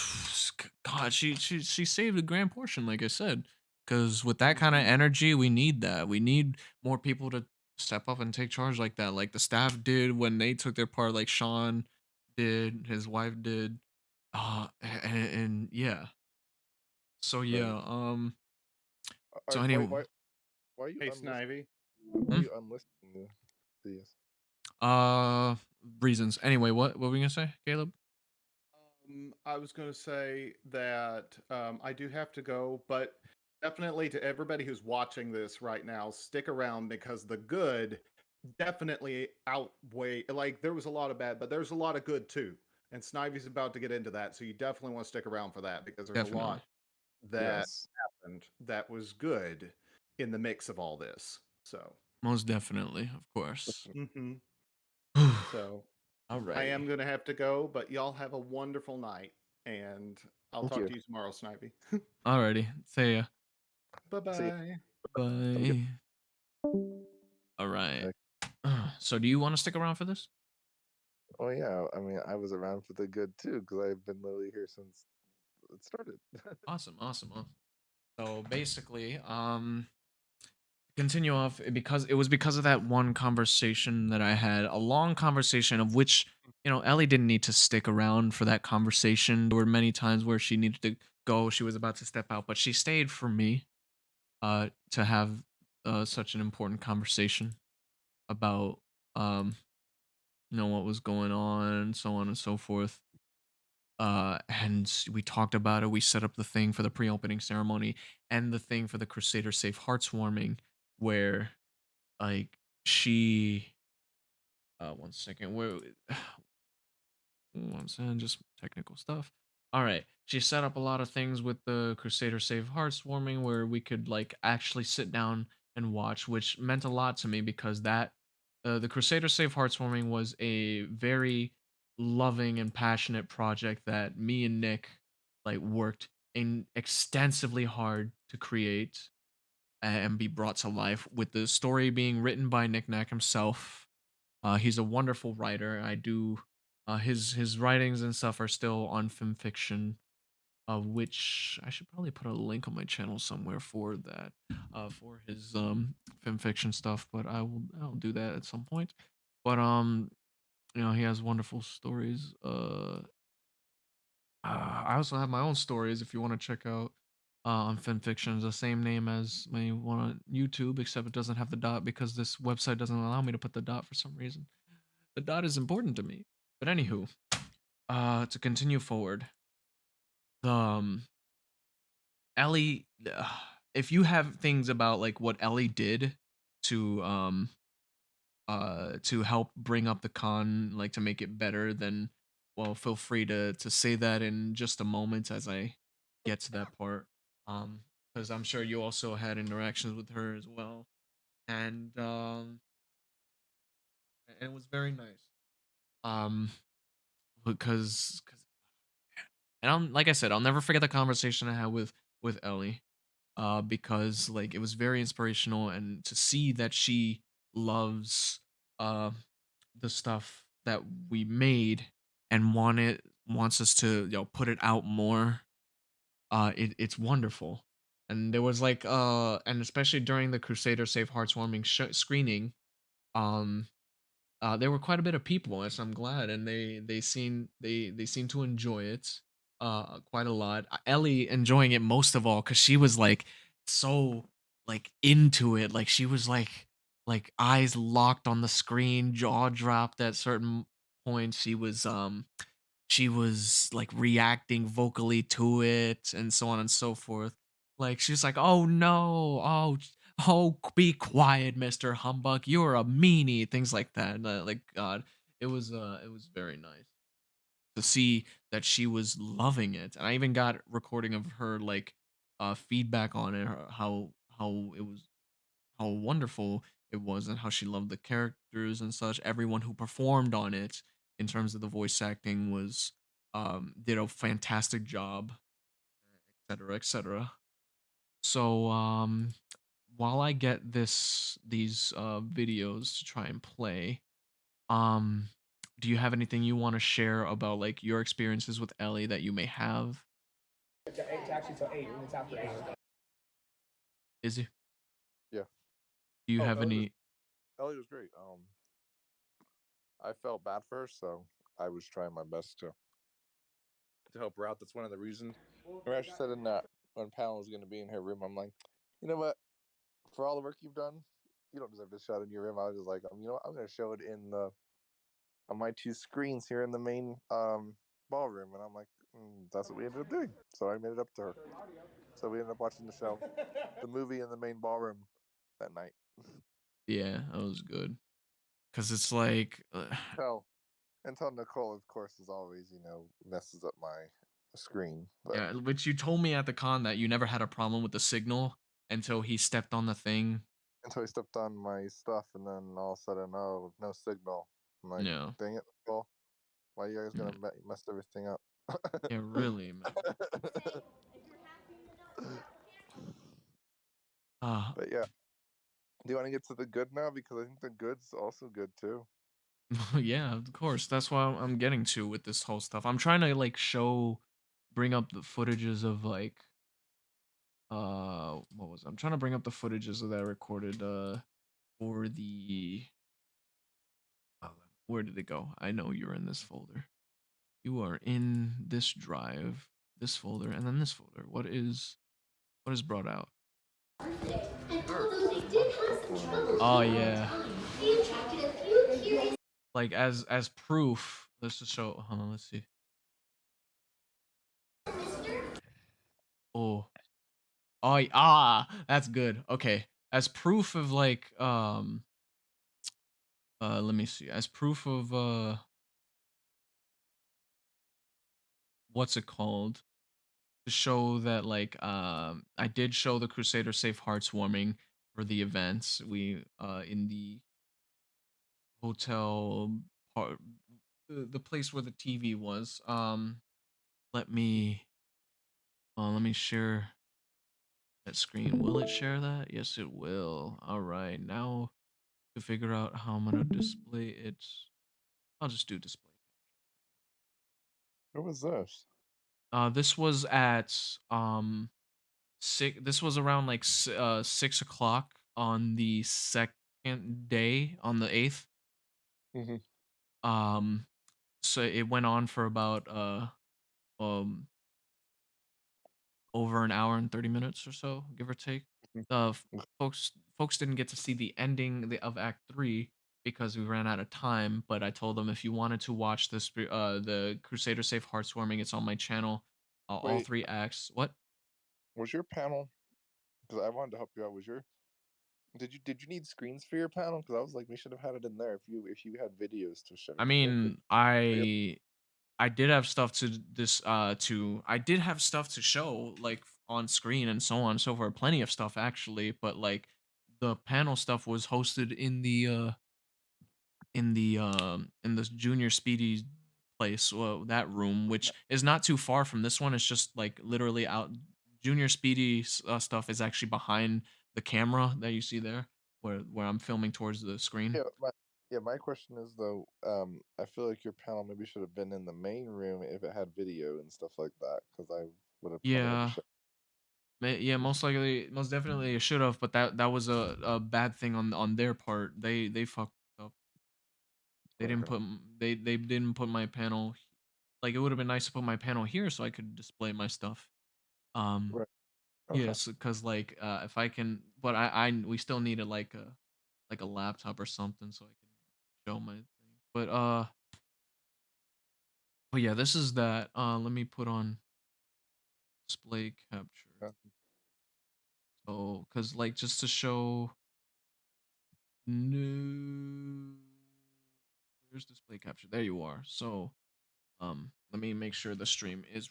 God, she saved a grand portion, like I said, because with that kind of energy, we need that. We need more people to step up and take charge like that, like the staff did when they took their part, like Sean did, his wife did, and yeah. So yeah, so anyway, Why are you Hey, unlisting? Snivy. Why are you unlisting the videos? reasons. Anyway, what were we gonna say, Caleb? I was going to say that I do have to go, but definitely to everybody who's watching this right now, stick around because the good definitely outweigh. Like there was a lot of bad, but there's a lot of good too. And Snivy's about to get into that, so you definitely want to stick around for that because there's a lot that happened that was good in the mix of all this. So most definitely, of course. So all right, I am going to have to go, but y'all have a wonderful night. and I'll Thank talk you. to you tomorrow, Snivy. Alrighty. See ya. Bye See you. bye. Have a good. Bye. All right. Like, So, do you want to stick around for this? oh yeah, I mean, I was around for the good too because I've been literally here since it started. Awesome. Awesome. Awesome. So basically, continue off because it was because of that one conversation that I had, a long conversation of which, Ellie didn't need to stick around for that conversation. There were many times where she needed to go, she was about to step out, but she stayed for me to have such an important conversation about what was going on and so on and so forth. And we talked about it. We set up the thing for the pre-opening ceremony and the thing for the Crusader Safe Hearts warming, where like she, one second, where, one second, just technical stuff. All right, she set up a lot of things with the Crusader Save Hearts warming, where we could like actually sit down and watch, which meant a lot to me because the Crusader Save Hearts warming was a very loving and passionate project that me and Nick like worked in extensively hard to create and be brought to life, with the story being written by Nick Knack himself. He's a wonderful writer. I do his writings and stuff are still on film fiction, which I should probably put a link on my channel somewhere for that, for his film fiction stuff. But I'll do that at some point. But he has wonderful stories. I also have my own stories if you want to check out on FinFiction. It's the same name as my one on YouTube, except it doesn't have the dot because this website doesn't allow me to put the dot for some reason. The dot is important to me. But anywho, to continue forward, the Ellie, if you have things about like what Ellie did to to help bring up the con, like to make it better, then well, feel free to say that in just a moment as I get to that part. Because I'm sure you also had interactions with her as well, and it was very nice. Um, because and like I said, I'll never forget the conversation I had with Ellie. Because like it was very inspirational, and to see that she loves uh the stuff that we made and wants us to put it out more. It's wonderful. And there was like and especially during the Crusader Save Hearts warming screening, um there were quite a bit of people, and so I'm glad, and they seem to enjoy it quite a lot. Ellie enjoying it most of all because she was like so like into it, like she was like eyes locked on the screen, jaw dropped at certain points. She was like reacting vocally to it and so on and so forth. Like she was like, "Oh no, oh, be quiet, Mister Humbug. You're a meanie." Things like that. Like God, it was very nice to see that she was loving it, and I even got recording of her like feedback on it, how it was, how wonderful it was, and how she loved the characters and such. Everyone who performed on it in terms of the voice acting was did a fantastic job, etc., etc. So while I get these videos to try and play, um do you have anything you want to share about like your experiences with Ellie that you may have? It's actually till 8, and it's after 8. Izzy, Yeah. do you Oh, have any? Ellie was great. I felt bad for her, so I was trying my best to help her out. That's one of the reasons. Remember, she said in that when Pal was going to be in her room, I'm like, you know what? For all the work you've done, you don't deserve to show it in your room. I was just like, you know what? I'm going to show it in the on my two screens here in the main ballroom, and I'm like, that's what we ended up doing. So I made it up to her. So we ended up watching the movie in the main ballroom that night. Yeah, that was good because it's like Until until Nicole, of course, as always, messes up my screen. But yeah, which you told me at the con that you never had a problem with the signal until he stepped on the thing. until I stepped on my stuff, and then all of a sudden, oh, no signal. I'm like, Yeah. dang it, Nicole. Why are you guys Yeah. gonna mess everything up? Yeah, really, man. Ah, But yeah, do you want to get to the good now? Because I think the good's also good too. yeah, of course. That's what I'm getting to with this whole stuff. I'm trying to like bring up the footages of like what was it? I'm trying to bring up the footages that I recorded for the where did it go? I know you're in this folder. You are in this drive, this folder, and then this folder. What is brought out? Oh yeah. Like as proof, let's just show. Hold on, let's see. Oh, that's good. Okay, as proof of like let me see. As proof of what's it called? To show that like I did show the Crusader Safe Hearts warming for the events. We in the hotel part, the place where the TV was. Let me let me share that screen. Will it share that? Yes, it will. All right. Now to figure out how I'm gonna display it, I'll just do display. What was this? This was at This was around like 6 o'clock on the second day on the 8th. Hmm. Um, so it went on for about um over an hour and 30 minutes or so, give or take. Folks didn't get to see the ending of Act 3 because we ran out of time, but I told them if you wanted to watch the Crusader Safe Heartswarming, it's on my channel. All Wait, three acts. What? was your panel? Because I wanted to help you out. Was your did you need screens for your panel? Because I was like, we should have had it in there if you had videos to show. I Because you had mean, I did have stuff I did have stuff to show like on screen and so on and so forth. Plenty of stuff actually, but like the panel stuff was hosted in this junior speedy place, well, that room, which is not too far from this one. It's just like literally out. Junior speedy stuff is actually behind the camera that you see there, where I'm filming towards the screen. yeah, my question is though, I feel like your panel maybe should have been in the main room if it had video and stuff like that. Because I would have probably had to Yeah, show. yeah, most likely, most definitely it should have, but that was a bad thing on their part. They fucked up. They didn't Okay. put they didn't put my panel. Like it would have been nice to put my panel here so I could display my stuff. Um, Right. Okay. yes, because like if I can, but I we still needed like a laptop or something so I can show my thing. But yeah, this is that. Let me put on display capture. Yeah. So, cause like just to show new. Where's display capture? There you are. So, let me make sure the stream is.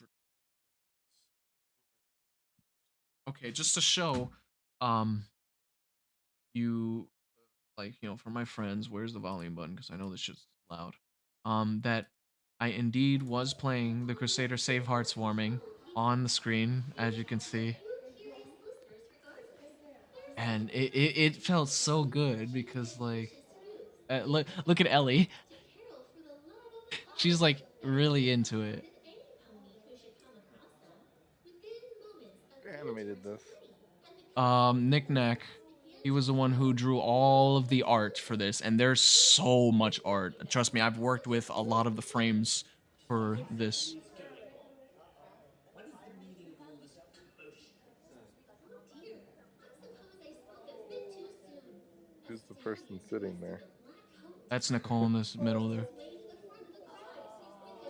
Okay, just to show, um, you like for my friends. Where's the volume button? Because I know this shit's loud. That I indeed was playing the Crusader Save Hearts warming on the screen, as you can see, and it felt so good because like look at Ellie. She's like really into it. Who animated this? Nick Nack, he was the one who drew all of the art for this, and there's so much art. Trust me, I've worked with a lot of the frames for this. What is the meaning of all this commotion? Oh dear, I suppose I spoke a bit too soon. Who's the person sitting there? That's Nicole in this middle there. Way to the front of the crowd, with his head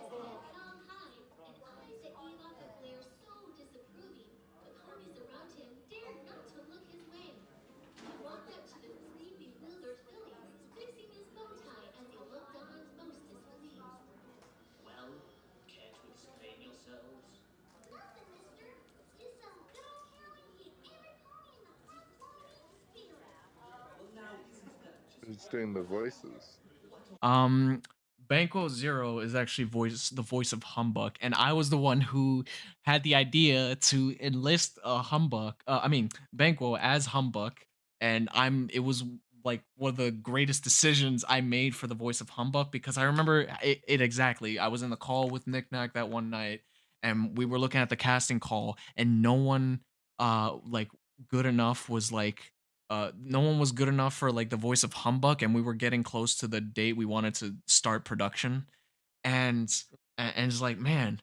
held high and eyes that gave off a glare so disapproving, the ponies around him dared not to look his way. He walked up to the three bewildered fillies, fixing his bow tie as he looked on most displeased. Well, care to explain yourselves? Nothing, mister. Just some good old cowing heat every pony in the heartwarming spirit. Well, now, isn't that just Who's what doing the we're here for? voices? Um, Banquo Zero is actually the voice of Humbug, and I was the one who had the idea to enlist Humbug. I mean Banquo as Humbug, and it was like one of the greatest decisions I made for the voice of Humbug because I remember it exactly. I was in the call with Nick Nack that one night, and we were looking at the casting call, and no one like good enough was like no one was good enough for like the voice of Humbug, and we were getting close to the date we wanted to start production, and and it's like, man,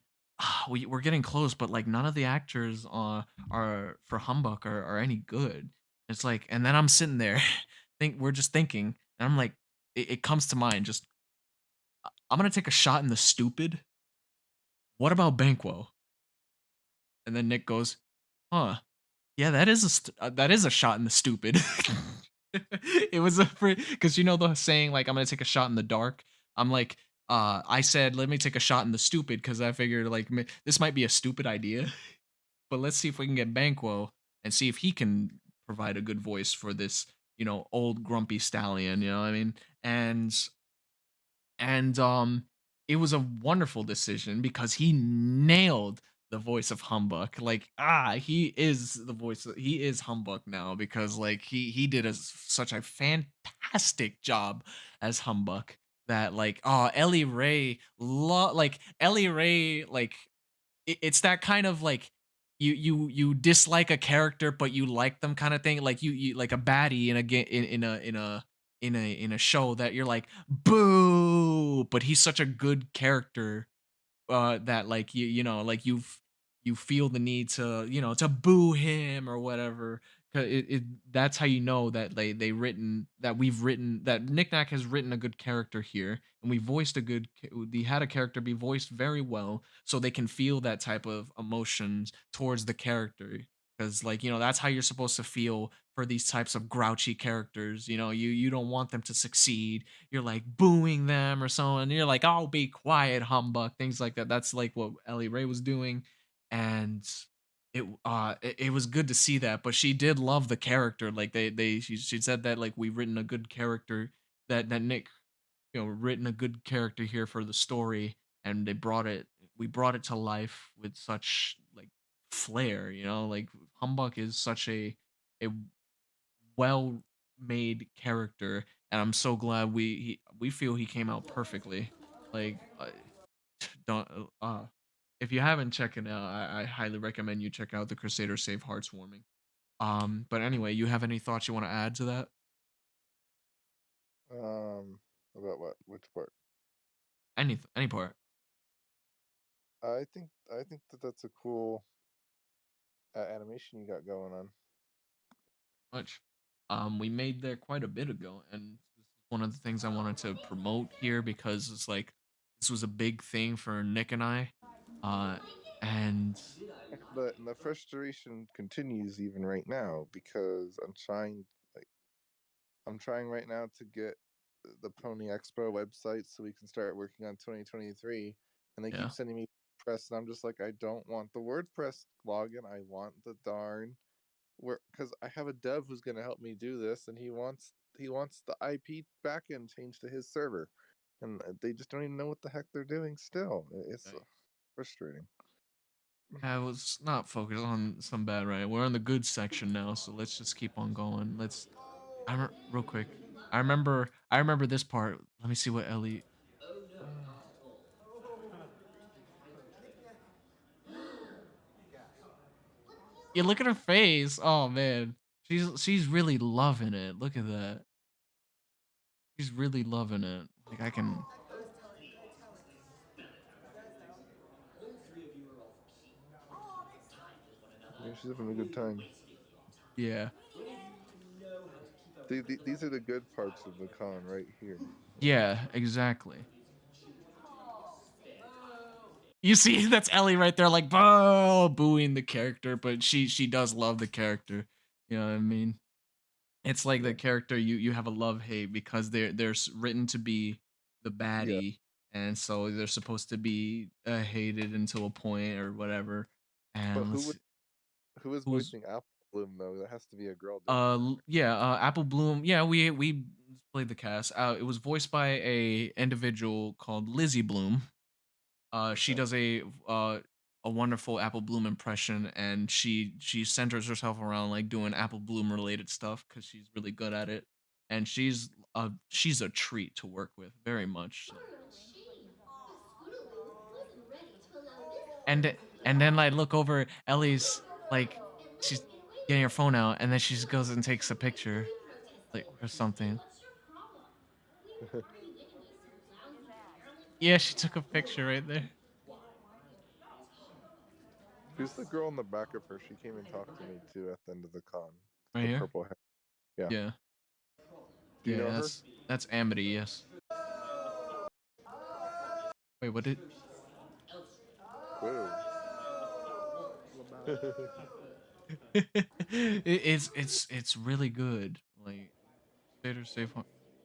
we're getting close, but like none of the actors are for Humbug are any good. It's like, and then I'm sitting there, we're just thinking, and I'm like, it comes to mind, just I'm gonna take a shot in the stupid. What about Banquo? And then Nick goes, huh? Yeah, that is a shot in the stupid. It was a because you know the saying like I'm gonna take a shot in the dark. I'm like, I said let me take a shot in the stupid because I figured like this might be a stupid idea, but let's see if we can get Banquo and see if he can provide a good voice for this old grumpy stallion. You know what I mean? And it was a wonderful decision because he nailed the voice of Humbug. Like, he is the voice he is Humbug now because like he did such a fantastic job as Humbug that like Ellie Ray like Ellie Ray like it's that kind of like you dislike a character but you like them kind of thing, like you like a baddie in a in a show that you're like boo, but he's such a good character that like like you feel the need to to boo him or whatever. 'Cause that's how you know that we've written that Nick Nack has written a good character here, and we voiced a good we had a character be voiced very well so they can feel that type of emotions towards the character, because like that's how you're supposed to feel for these types of grouchy characters. You don't want them to succeed, you're like booing them or so, and you're like, "Oh, be quiet, Humbug," things like that. That's like what Ellie Ray was doing, and it was good to see that. But she did love the character. Like she said that like we've written a good character, that Nick written a good character here for the story, and we brought it to life with such like flair. Like Humbug is such a well made character, and I'm so glad we feel he came out perfectly. Like don't if you haven't checked it out, I highly recommend you check out the Crusader Save Hearts Warming. But anyway, you have any thoughts you want to add to that? Um, about what? Which part? Any part? I think that that's a cool animation you got going on. Much. We made that quite a bit ago, and this is one of the things I wanted to promote here because it's like this was a big thing for Nick and I. Uh, and The frustration continues even right now because I'm trying right now to get the Pony Expo website so we can start working on 2023, and they keep yeah, sending me press, and I'm just like, I don't want the WordPress login. I want the darn because I have a dev who's going to help me do this, and he wants the IP backend changed to his server, and they just don't even know what the heck they're doing. Still, it's right. frustrating. I was not focused on some bad, right? We're on the good section now, so let's just keep on going. Real quick. I remember this part. Let me see what Ellie. Yeah, look at her face. Oh man, she's really loving it. Look at that. She's really loving it. Like I can. Yeah, she's having a good time. Yeah. These are the good parts of the con right here. Yeah. Exactly. You see, that's Ellie right there, like booing the character, but she does love the character. You know what I mean? It's like the Yeah, character you have a love hate because they're written to be the yeah. baddie, and so they're supposed to be hated until a point or whatever. But And let's see, who was who's voicing Apple? Bloom though. That has to be a girl doing Yeah, Apple Bloom. Yeah, we played the cast. It was voiced by a individual called Lizzie Bloom. She Okay. does a wonderful Apple Bloom impression, and she centers herself around like doing Apple Bloom related stuff because she's really good at it, and she's a treat to work with, very much so. And then I look over Ellie's like she's getting her phone out, and then she just goes and takes a picture like or something. Yeah, she took a picture right there. Who's the girl in the back of her? She came and talked to me too at the end of the con. Right The here. purple hair. Yeah. Yeah. Do you Yeah, know her? that's Amity. Yes. Wait, what did? Whoa. It's really good. Like Seder Safe.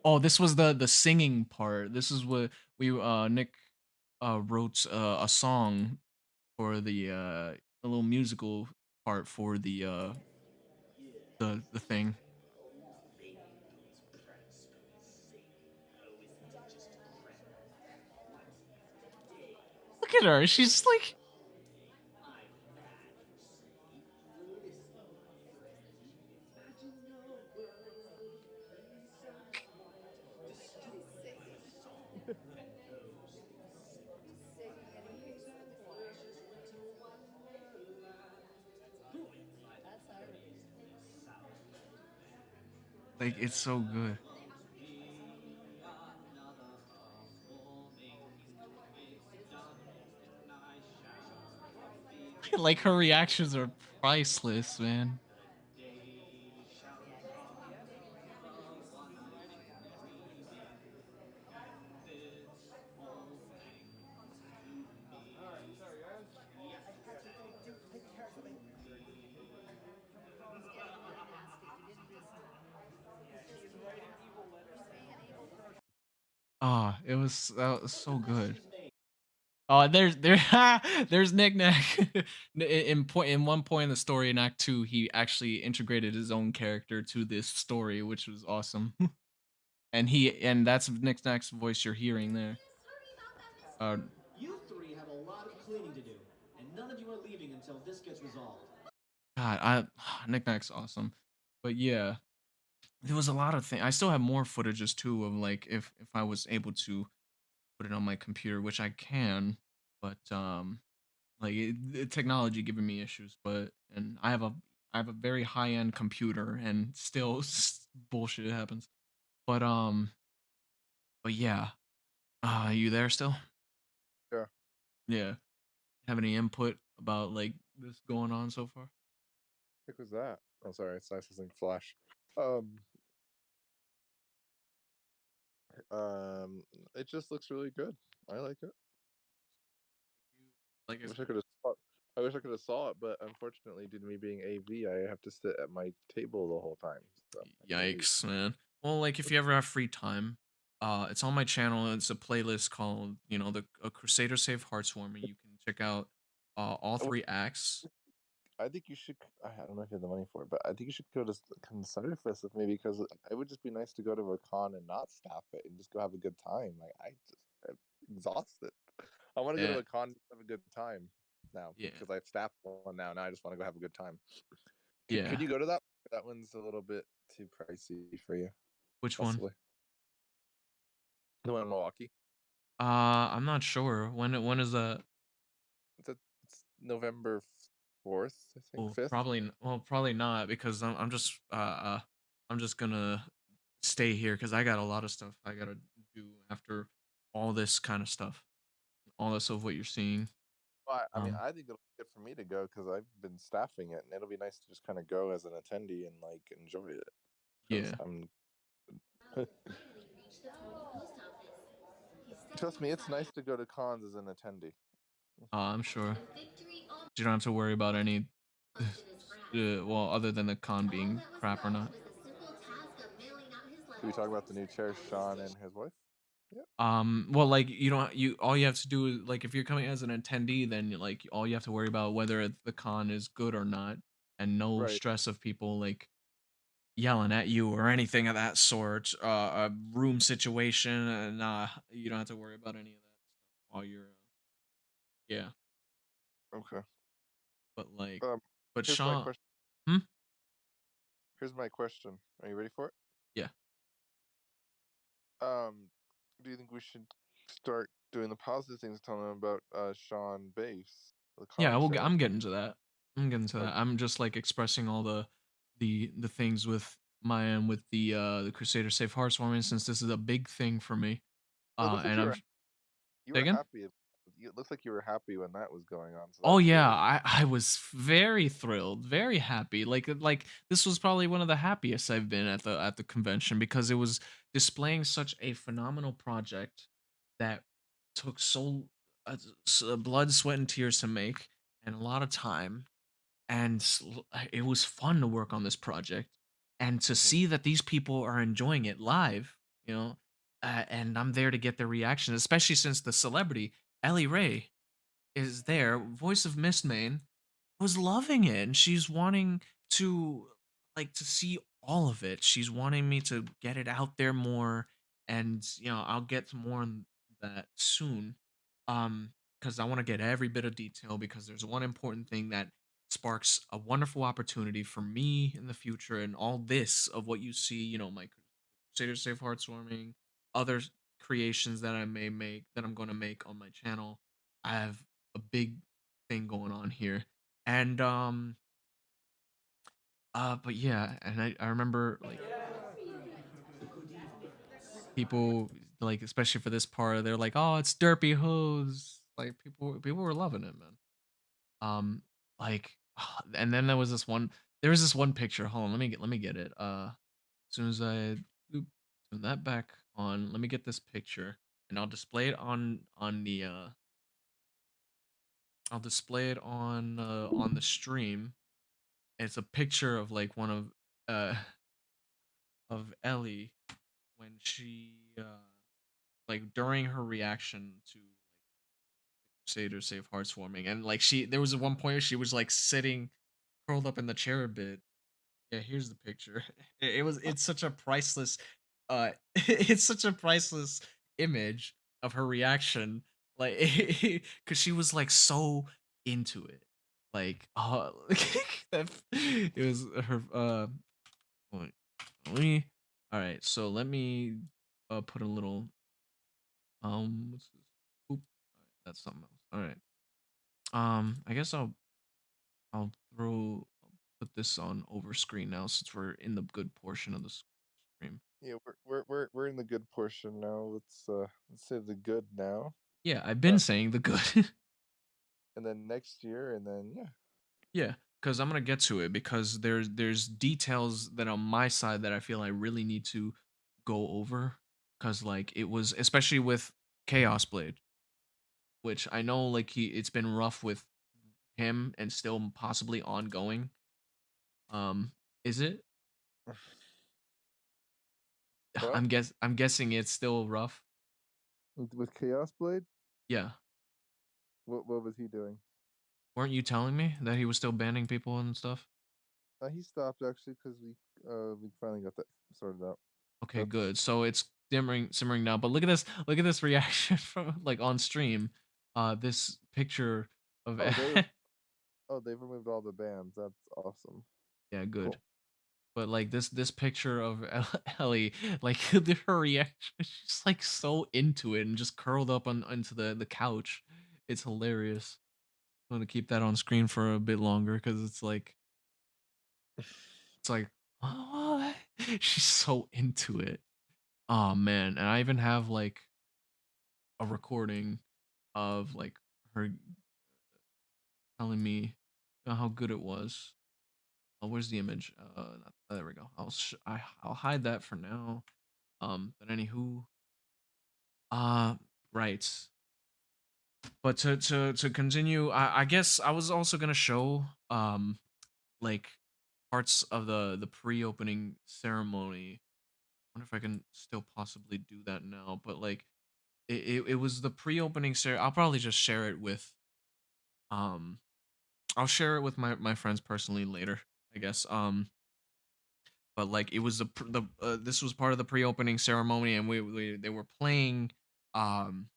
Oh, this was the singing part. This is what we Nick wrote a song for the a little musical part for the thing. Look at her. She's like it's so good. Like her reactions are priceless, man. Ah, that was so good. Oh, there's Nick Nack. In one point in the story in Act 2, he actually integrated his own character to this story, which was awesome. And that's Nick Nack's voice you're hearing there. Uh, You three have a lot of cleaning to do, and none of you are leaving until this gets resolved. God, Nick Nack's awesome. But yeah, there was a lot of things. I still have more footages too of like if I was able to put it on my computer, which I can, but like technology giving me issues. But and I have a very high end computer, and still bullshit happens. But but yeah, you there still? Yeah. Yeah. Have any input about like this going on so far? Heck was that? Oh, sorry. It's nice using Flash. Um. It just looks really good. I like it. Like I I wish I said, could have. I wish I could have saw it, but unfortunately, due to me being AV, I have to sit at my table the whole time. So I can't use. yikes, man. Well, like if you ever have free time, it's on my channel. It's a playlist called, the a Crusader Save Heartswarming. You can check out all Oh, three acts. I think you should. I don't know if you have the money for it, but I think you should go to Consider Fest with me because it would just be nice to go to a con and not staff it and just go have a good time. Like I'm exhausted. I want to go to Yeah, a con and have a good time now yeah, because I've staffed one now. Now I just want to go have a good time. Could yeah. you go to that? That one's a little bit too pricey for you, Which one? possibly. The one in Milwaukee. I'm not sure. When is that? It's November 4th, I think, Oh, 5th. probably not because I'm just gonna stay here because I got a lot of stuff I gotta do after all this kind of stuff, all this of what you're seeing. Well, I mean, Um, I think it'll be good for me to go because I've been staffing it, and it'll be nice to just kind of go as an attendee and like enjoy it. Because yeah, I'm, trust me, it's nice to go to cons as an attendee. I'm sure you don't have to worry about any, well, other than the con being crap or not. Should we talk about the new chair, Sean and his wife? Yeah. Well, like you don't you all you have to do is like if you're coming as an attendee, then like all you have to worry about whether the con is good or not and no Right. stress of people like yelling at you or anything of that sort. A room situation, nah, you don't have to worry about any of that while you're, yeah. Okay. But like, Um, but here's my Sean, question. hmm? Here's my question. Are you ready for it? Yeah, Do you think we should start doing the positive things, telling them about Sean Base, the yeah. comic channel? I'm getting to that. I'm getting to that. Okay. I'm just like expressing all the things with my end with the Crusader Safe Heartswarming since this is a big thing for me. It looks like And I'm you say were again. happy. It looks like you were happy when that was going on, so Oh that's yeah, good. I was very thrilled, very happy. Like this was probably one of the happiest I've been at the convention because it was displaying such a phenomenal project that took blood, sweat, and tears to make, and a lot of time. And it was fun to work on this project, and to Hmm. see that these people are enjoying it live, you know, and I'm there to get their reaction, especially since the celebrity Ellie Ray is there, voice of Mistmane, was loving it, and she's wanting to to see all of it. She's wanting me to get it out there more, and I'll get to more on that soon. Because I want to get every bit of detail because there's one important thing that sparks a wonderful opportunity for me in the future, and all this of what you see, my Crusader Safe Heartswarming, other creations that I may make that I'm going to make on my channel. I have a big thing going on here. And but yeah, and I remember like people like especially for this part, they're like, "Oh, it's derpy hose." Like people were loving it, man. Um like and then there was this one picture. Hold on, let me get it. As soon as I oop, turn that back on, let me get this picture and I'll display it on the stream. It's a picture of like one of Ellie when she like during her reaction to Crusader Save Heartswarming, and like there was one point where she was like sitting curled up in the chair a bit. Yeah, here's the picture. It's such a priceless it's such a priceless image of her reaction, like because she was like so into it, like it was her wait, let me all right, so let me put a little what's this? Oop, all right, that's something else. All right. I guess I'll put this on over screen now since we're in the good portion of the stream. Yeah, we're in the good portion now. Let's say the good now. Yeah, I've been Uh, saying the good. and then next year, and then yeah. Yeah, because I'm gonna get to it because there's details that on my side that I feel I really need to go over because like it was especially with Chaos Blade, which I know like it's been rough with him and still possibly ongoing. Is it? What? I'm guessing it's still rough. With Chaos Blade? Yeah. What was he doing? Weren't you telling me that he was still banning people and stuff? He stopped actually because we finally got that sorted out. Okay, That's good. So it's simmering now. But look at this reaction from like on stream. This picture of oh they've removed all the bans. That's awesome. yeah, good. Cool. But like this picture of Ellie, like her reaction, she's like so into it and just curled up on into the couch. It's hilarious. I'm gonna keep that on screen for a bit longer because it's like oh, she's so into it. Oh man, and I even have like a recording of like her telling me how good it was. Oh, where's the image? There we go. I'll hide that for now. But anywho, uh, right. But to continue, I guess I was also gonna show like parts of the pre-opening ceremony. I wonder if I can still possibly do that now. But like it was the pre-opening ceremony. I'll probably just share it with um I'll share it with my friends personally later. I guess. But like it was this was part of the pre-opening ceremony, and we they were playing um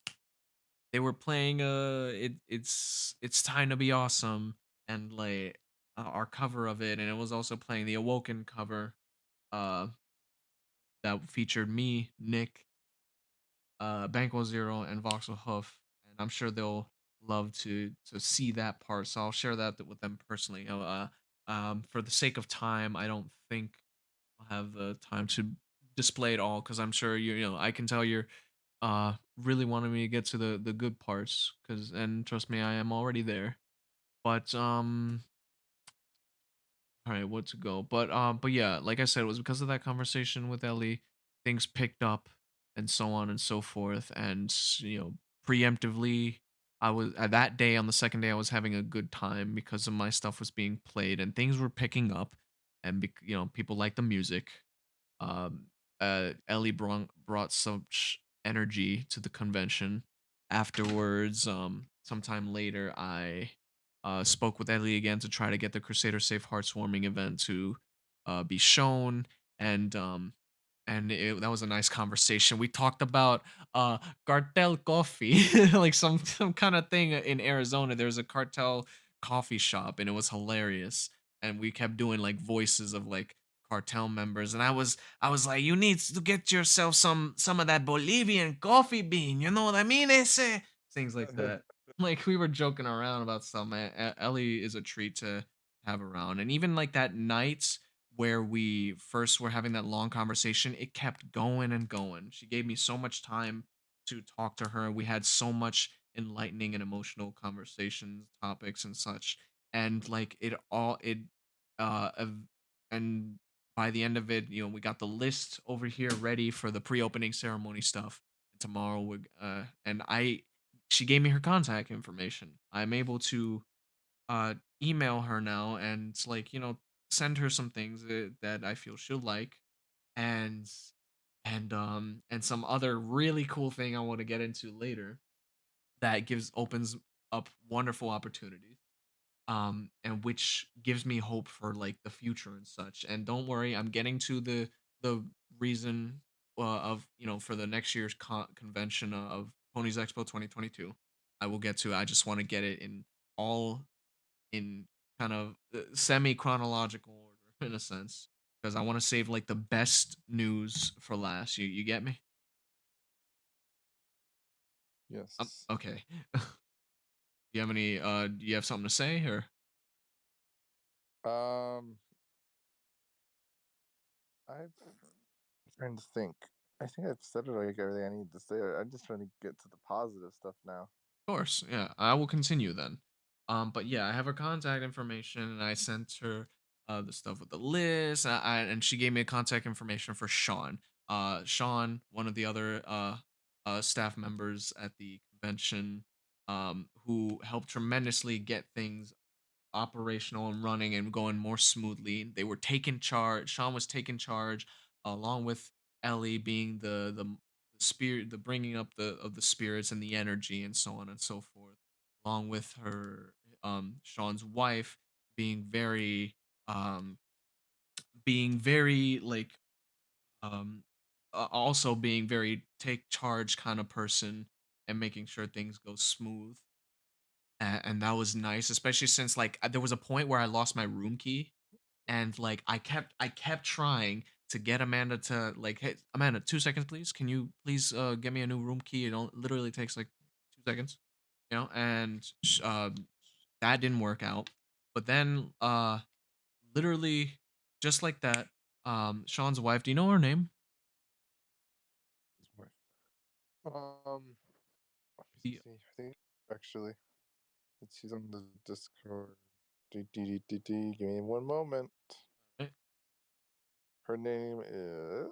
it's time to be awesome, and like our cover of it, and it was also playing the Awoken cover uh that featured me, Nick, Banquo Zero, and Voxel Hoof, and I'm sure they'll love to see that part. So I'll share that with them personally. For the sake of time, I don't think I'll have the time to display it all, because I'm sure you know I can tell you're really wanting me to get to the good parts, because and trust me, I am already there. But all right, what to go? But yeah, like I said, it was because of that conversation with Ellie, things picked up, and so on and so forth. And preemptively, I was at that day on the second day, I was having a good time because of my stuff was being played and things were picking up, and people like the music. Um, Ellie brought such energy to the convention. Afterwards, sometime later, I spoke with Ellie again to try to get the Crusader Safe Heartswarming event to be shown, and that was a nice conversation. We talked about cartel coffee, like some kind of thing in Arizona. There's a cartel coffee shop, and it was hilarious. And we kept doing like voices of like cartel members, and I was like, you need to get yourself some of that Bolivian coffee bean. You know what I mean? Ese things like that. Like we were joking around about stuff. Man, Ellie is a treat to have around, and even like that night where we first were having that long conversation, it kept going and going. She gave me so much time to talk to her. We had so much enlightening and emotional conversations, topics and such. And like ev- and by the end of it, we got the list over here ready for the pre-opening ceremony stuff. Tomorrow we and I she gave me her contact information. I'm able to uh email her now, and like send her some things that I feel she'll like, and and some other really cool thing I want to get into later that gives opens up wonderful opportunities, and which gives me hope for like the future and such. And don't worry, I'm getting to the reason of for the next year's convention of Ponies Expo 2022. I will get to. I just want to get it all in kind of semi chronological order in a sense, because I want to save like the best news for last. You get me? Yes. Okay. You have any? Do you have something to say or? Um, I'm trying to think. I think I've said it like everything I need to say. I'm just trying to get to the positive stuff now. Of course, yeah. I will continue then. But yeah, I have her contact information, and I sent her the stuff with the list. And she gave me a contact information for Sean. Sean, one of the other staff members at the convention, who helped tremendously get things operational and running and going more smoothly. They were taking charge. Sean was taking charge, along with Ellie being the spirit, the bringing up the spirits and the energy and so on and so forth. Along with her, Sean's wife being um, very like also being very take charge kind of person, and making sure things go smooth. And that was nice, especially since like there was a point where I lost my room key, and like I kept trying to get Amanda to like, hey Amanda, 2 seconds please, can you please get me a new room key? Literally takes like 2 seconds, and that didn't work out. But then literally just like that, Sean's wife, do you know her name? Let me The, see. I think actually, she's on the Discord. Give me one moment. right? Her name is.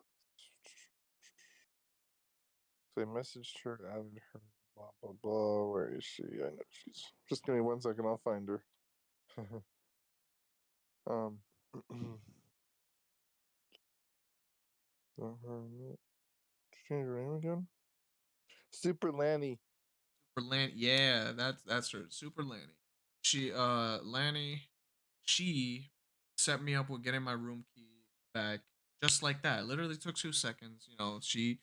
So I messaged her, added her, blah blah blah. Where is she? I know she's. Just give me 1 second. I'll find her. um. Change her name again. Super Lanny. Super Lanny, yeah, that's her, Super Lanny. Lanny, she set me up with getting my room key back just like that. It literally took 2 seconds. She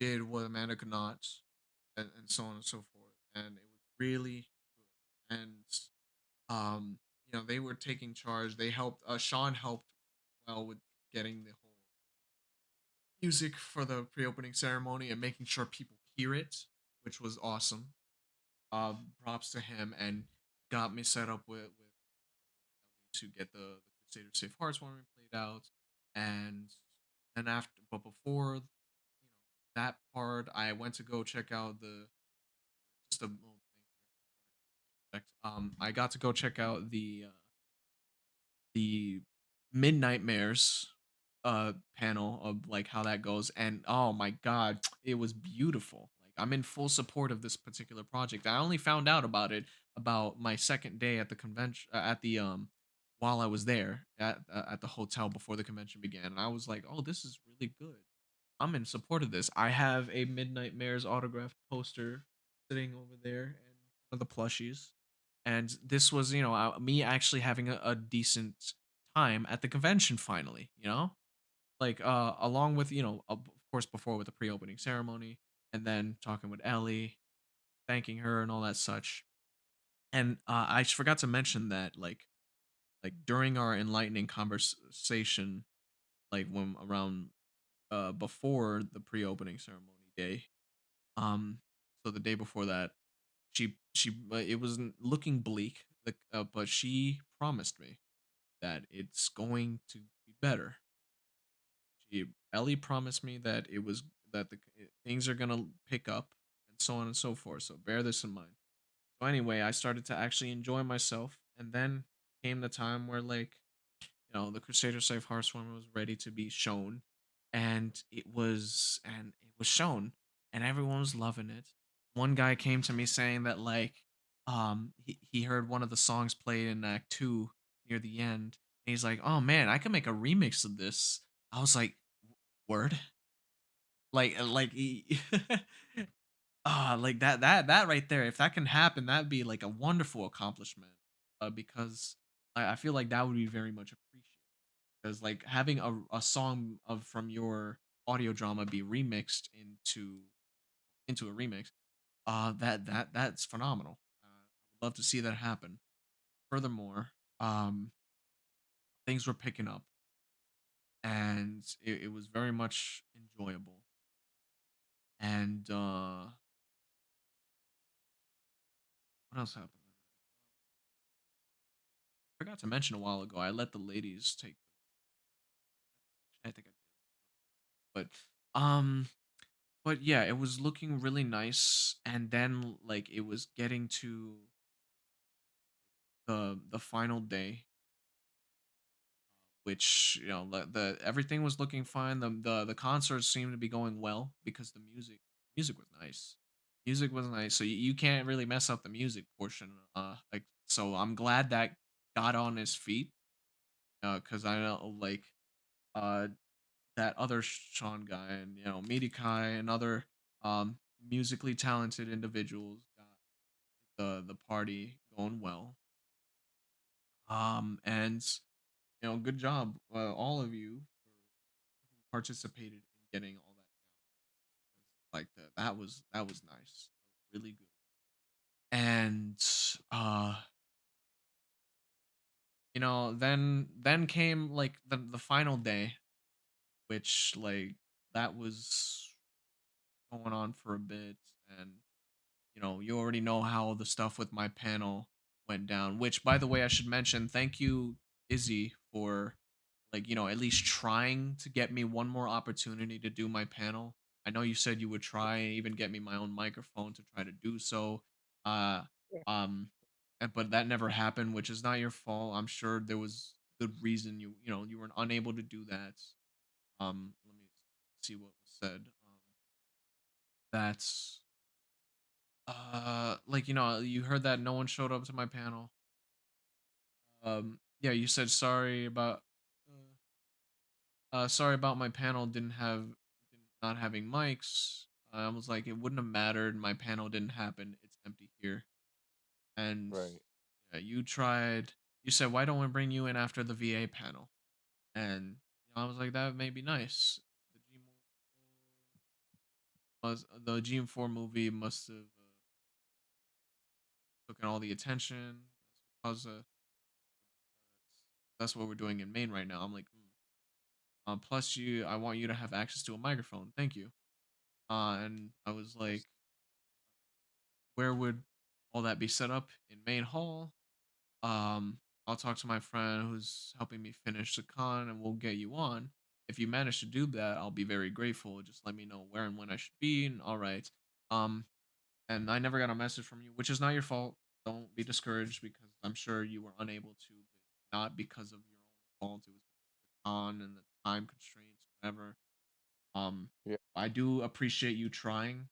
did what Amanda could not, and so on and so forth. And it was really good. And they were taking charge. They helped. Sean helped well with getting the whole music for the pre-opening ceremony and making sure people hear it, which was awesome. Props to him, and got me set up with to get the Crusader Safe Hearts one we played out, and then after, but before that part, I went to go check out the just a little thing. I got to go check out the Midnightmares panel of like how that goes, and oh my god, it was beautiful. Like I'm in full support of this particular project. I only found out about it about my second day at the convention at the while I was there at the hotel before the convention began, and I was like, oh, this is really good. I'm in support of this. I have a Midnight Mayor's autographed poster sitting over there and one of the plushies. And this was, me actually having a decent time at the convention finally. Like along with, of course before with the pre-opening ceremony and then talking with Ellie, thanking her and all that such. And I forgot to mention that like during our enlightening conversation like when around before the pre-opening ceremony day. Um, so the day before that, it wasn't looking bleak, like, but she promised me that it's going to be better. Ellie promised me that things are gonna pick up and so on and so forth. So bear this in mind. So anyway, I started to actually enjoy myself, and then came the time where the Crusader Safe Hearthstone was ready to be shown, and it was shown, and everyone was loving it. One guy came to me saying that he heard one of the songs played in Act Two near the end, and he's like, "Oh man, I can make a remix of this." I was like, "Word." Like that right there. If that can happen, that'd be like a wonderful accomplishment. Because I feel like that would be very much appreciated. Because like having a song of from your audio drama be remixed into a remix, that's phenomenal. I would love to see that happen. Furthermore, um, things were picking up, and it was very much enjoyable. And what else happened? I forgot to mention a while ago. I let the ladies take. I think I did, but but yeah, it was looking really nice, and then like it was getting to the final day, which the everything was looking fine. The concert seemed to be going well because the music was nice. Music was nice, so you can't really mess up the music portion. Like so, I'm glad that got on his feet. Because I know uh that other Sean guy and Midikai and other musically talented individuals got the party going well. And good job, all of you who participated in getting all that down. Like that was nice, really good. And uh, then came like the final day, which like that was going on for a bit, and you already know how the stuff with my panel went down. Which, by the way, I should mention, thank you, Izzy, for at least trying to get me one more opportunity to do my panel. I know you said you would try and even get me my own microphone to try to do so. Uh, Yeah. but that never happened, which is not your fault. I'm sure there was good reason you were unable to do that. Let me see what was said. That's you heard that no one showed up to my panel. Yeah, you said sorry about my panel not having mics. I was like, it wouldn't have mattered. My panel didn't happen. It's empty here. And Right. yeah, you tried you said, "Why don't we bring you in after the VA panel?" And I was like, "That may be nice." The GM4 movie must have taken all the attention. That's because that's what we're doing in Maine right now. I'm like, plus I want you to have access to a microphone. Thank you. And I was like, where would all that be set up in Main Hall? I'll talk to my friend who's helping me finish the con, and we'll get you on. If you manage to do that, I'll be very grateful. Just let me know where and when I should be. And all right. Um, and I never got a message from you, which is not your fault. Don't be discouraged because I'm sure you were unable to, but not because of your own fault. It was the con and the time constraints, whatever. Yeah. I do appreciate you trying.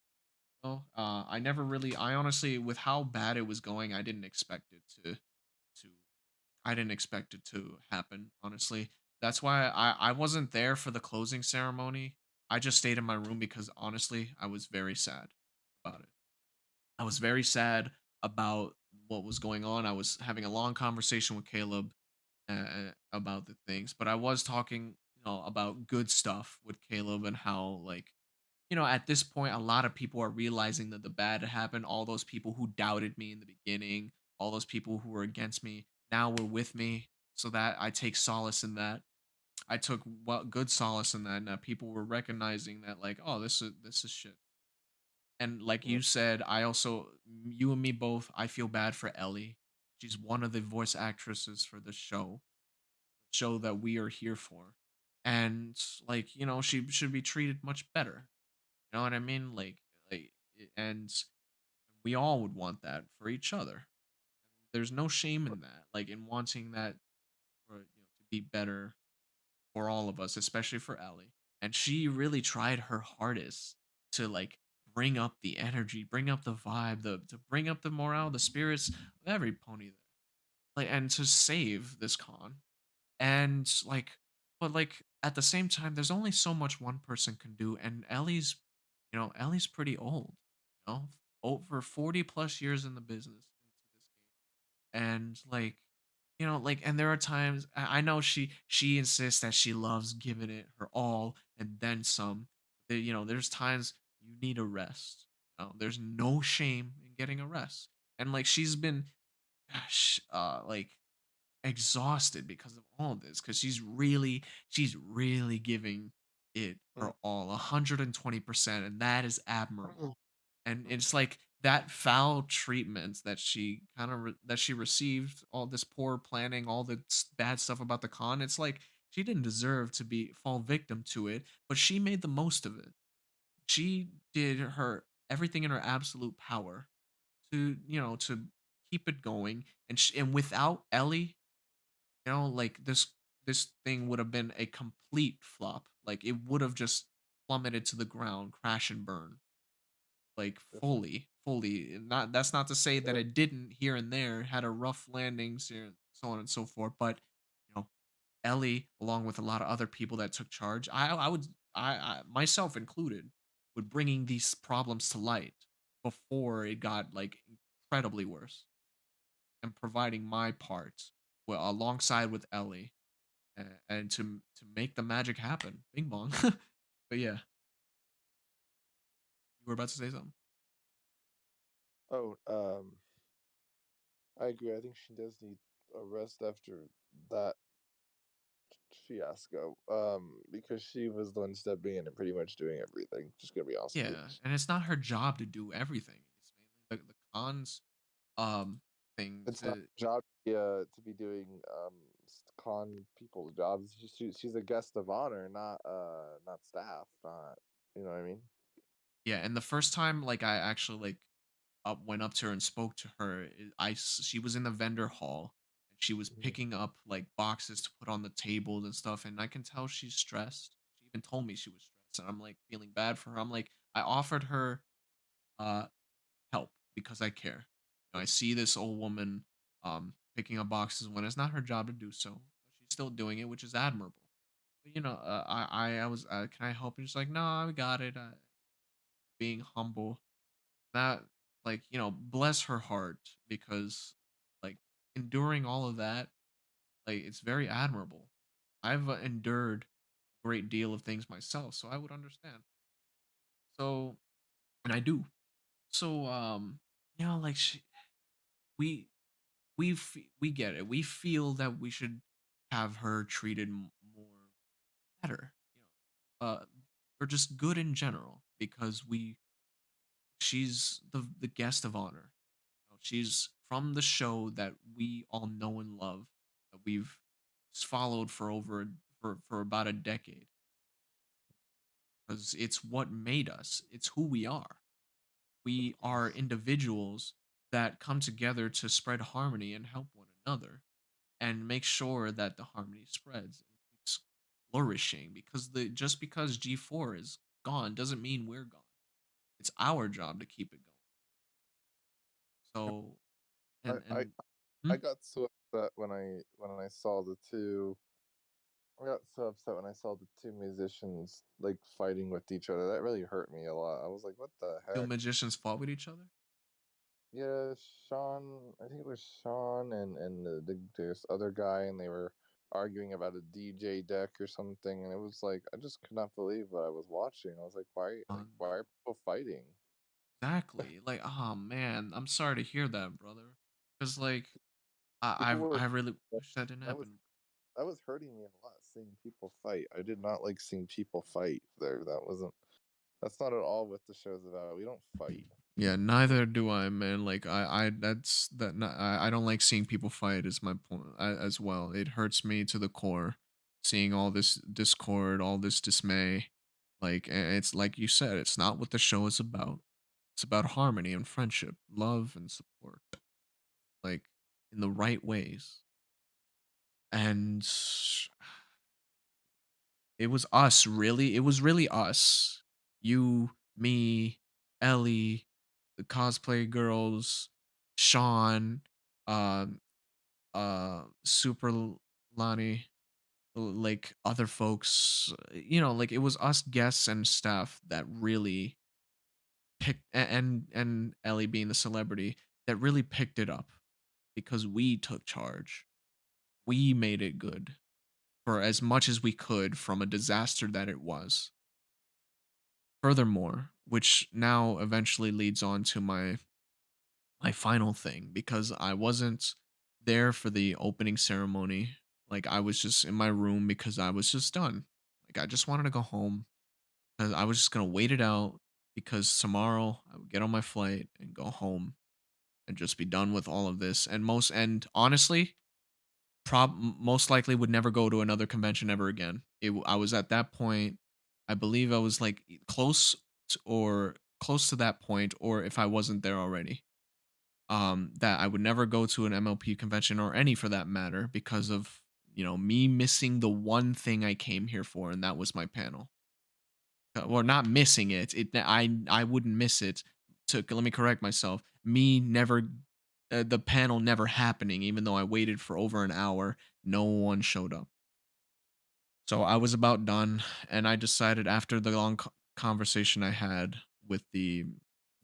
Though. I honestly, with how bad it was going, I didn't expect it to I didn't expect it to happen, honestly. That's why I wasn't there for the closing ceremony. I just stayed in my room because honestly, I was very sad about it. I was very sad about what was going on. I was having a long conversation with Caleb about the things, but I was talking, about good stuff with Caleb and how like at this point, a lot of people are realizing that the bad had happened. All those people who doubted me in the beginning, all those people who were against me, now were with me. So that I take solace in that. I took good solace in that, and that people were recognizing that, like, oh, this is shit. And like Yeah. you said, you and me both. I feel bad for Ellie. She's one of the voice actresses for the show that we are here for, and like she should be treated much better. You know what I mean? And we all would want that for each other. There's no shame in that, like in wanting that for to be better for all of us, especially for Ellie. And she really tried her hardest to like bring up the energy, bring up the vibe, the to bring up the morale, the spirits of every pony there, like and to save this con. And like, but like at the same time, there's only so much one person can do, and Ellie's pretty old, over 40 plus years in the business into this game, and and there are times I know she insists that she loves giving it her all and then some. There's times you need a rest. There's no shame in getting a rest, and like she's been, like exhausted because of all of this because she's really giving it her all 120%, and that is admirable. And it's like that foul treatment that she that she received, all this poor planning, all the bad stuff about the con. It's like she didn't deserve to be fall victim to it, but she made the most of it. She did her everything in her absolute power to keep it going, and without Ellie, like this thing would have been a complete flop. Like it would have just plummeted to the ground, crash and burn, like Definitely. fully. Not that's not to say that Yeah. it didn't here and there, had a rough landings here, so on and so forth. But you know, Ellie, along with a lot of other people that took charge, I would I myself included, would bringing these problems to light before it got like incredibly worse, and providing my part well alongside with Ellie and to make the magic happen. Bing bong. But yeah, you were about to say something. Oh, I agree. I think she does need a rest after that fiasco. Because she was the one stepping in and pretty much doing everything. Just gonna be honest with you. Yeah, and it's not her job to do everything. It's mainly the cons thing It's not her to job to be doing con people's jobs. She's a guest of honor, not staff, not you know what I mean. yeah. And the first time like I actually like went up to her and spoke to her, she was in the vendor hall and she was Mhm. picking up like boxes to put on the tables and stuff, and I can tell she's stressed. She even told me she was stressed, and I'm like feeling bad for her. I'm like I offered her uh help because I care. I see this old woman picking up boxes when it's not her job to do so, but she's still doing it, which is admirable. But I was can I help? And she's like, no, I got it. Being humble, that like bless her heart because like enduring all of that. Like it's very admirable. I've endured a great deal of things myself, so I would understand. So, and I do. So, like we we get it. We feel that we should have her treated more better, or just good in general because she's the guest of honor. She's from the show that we all know and love, that we've followed for for about a decade, because it's what made us. It's who we are. We are individuals that come together to spread harmony and help one another and make sure that the harmony spreads and keeps flourishing, because the just because G4 is gone doesn't mean we're gone. It's our job to keep it going. So, I I and hmm? I got so upset when I saw the two. I got so upset when I saw the two musicians like fighting with each other. That really hurt me a lot. I was like, "What the Two heck?" magicians fought with each other. Yeah, Sean. I think it was Sean and this other guy, and they were arguing about a DJ deck or something. And it was like I just could not believe what I was watching. I was like, why are people fighting? Exactly. Like, oh man, I'm sorry to hear that, brother. Because like, People were I really wish that didn't that was happen. that was hurting me a lot seeing people fight. I did not like seeing people fight there. That's not at all what the show's about. We don't fight. Yeah, neither do I, man. Like, I that's that. Not, I don't like seeing people fight. Is my point as well. It hurts me to the core, seeing all this discord, all this dismay. Like, it's like you said, it's not what the show is about. It's about harmony and friendship, love and support, like in the right ways. And it was us, really. It was really us. You, me, Ellie, the cosplay girls, Sean, um, Super Lonnie, like other folks. Like it was us guests and staff that really picked, and Ellie being the celebrity that really picked it up because we took charge. We made it good for as much as we could from a disaster that it was. Furthermore, which now eventually leads on to my final thing, because I wasn't there for the opening ceremony. Like I was just in my room because I was just done. Like I just wanted to go home because I was just going to wait it out, because tomorrow I would get on my flight and go home and just be done with all of this. And honestly, most likely would never go to another convention ever again. I was at that point. I believe I was like close to that point, or if I wasn't there already, that I would never go to an MLP convention, or any for that matter, because of me missing the one thing I came here for, and that was my panel. Well, not missing it. I wouldn't miss it. To Let me correct myself. Me never, the panel never happening, even though I waited for over an hour. No one showed up. So I was about done, and I decided, after the long conversation I had with the,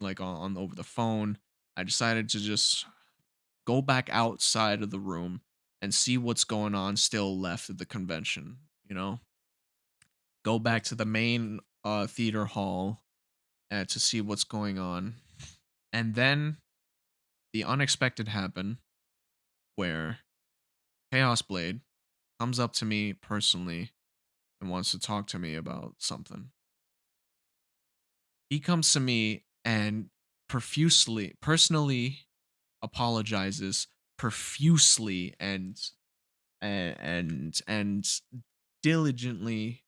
like on over the phone, I decided to just go back outside of the room and see what's going on still left of the convention. Go back to the main theater hall to see what's going on. And then the unexpected happened, where Chaos Blade comes up to me personally and wants to talk to me about something. He comes to me and personally apologizes profusely and diligently,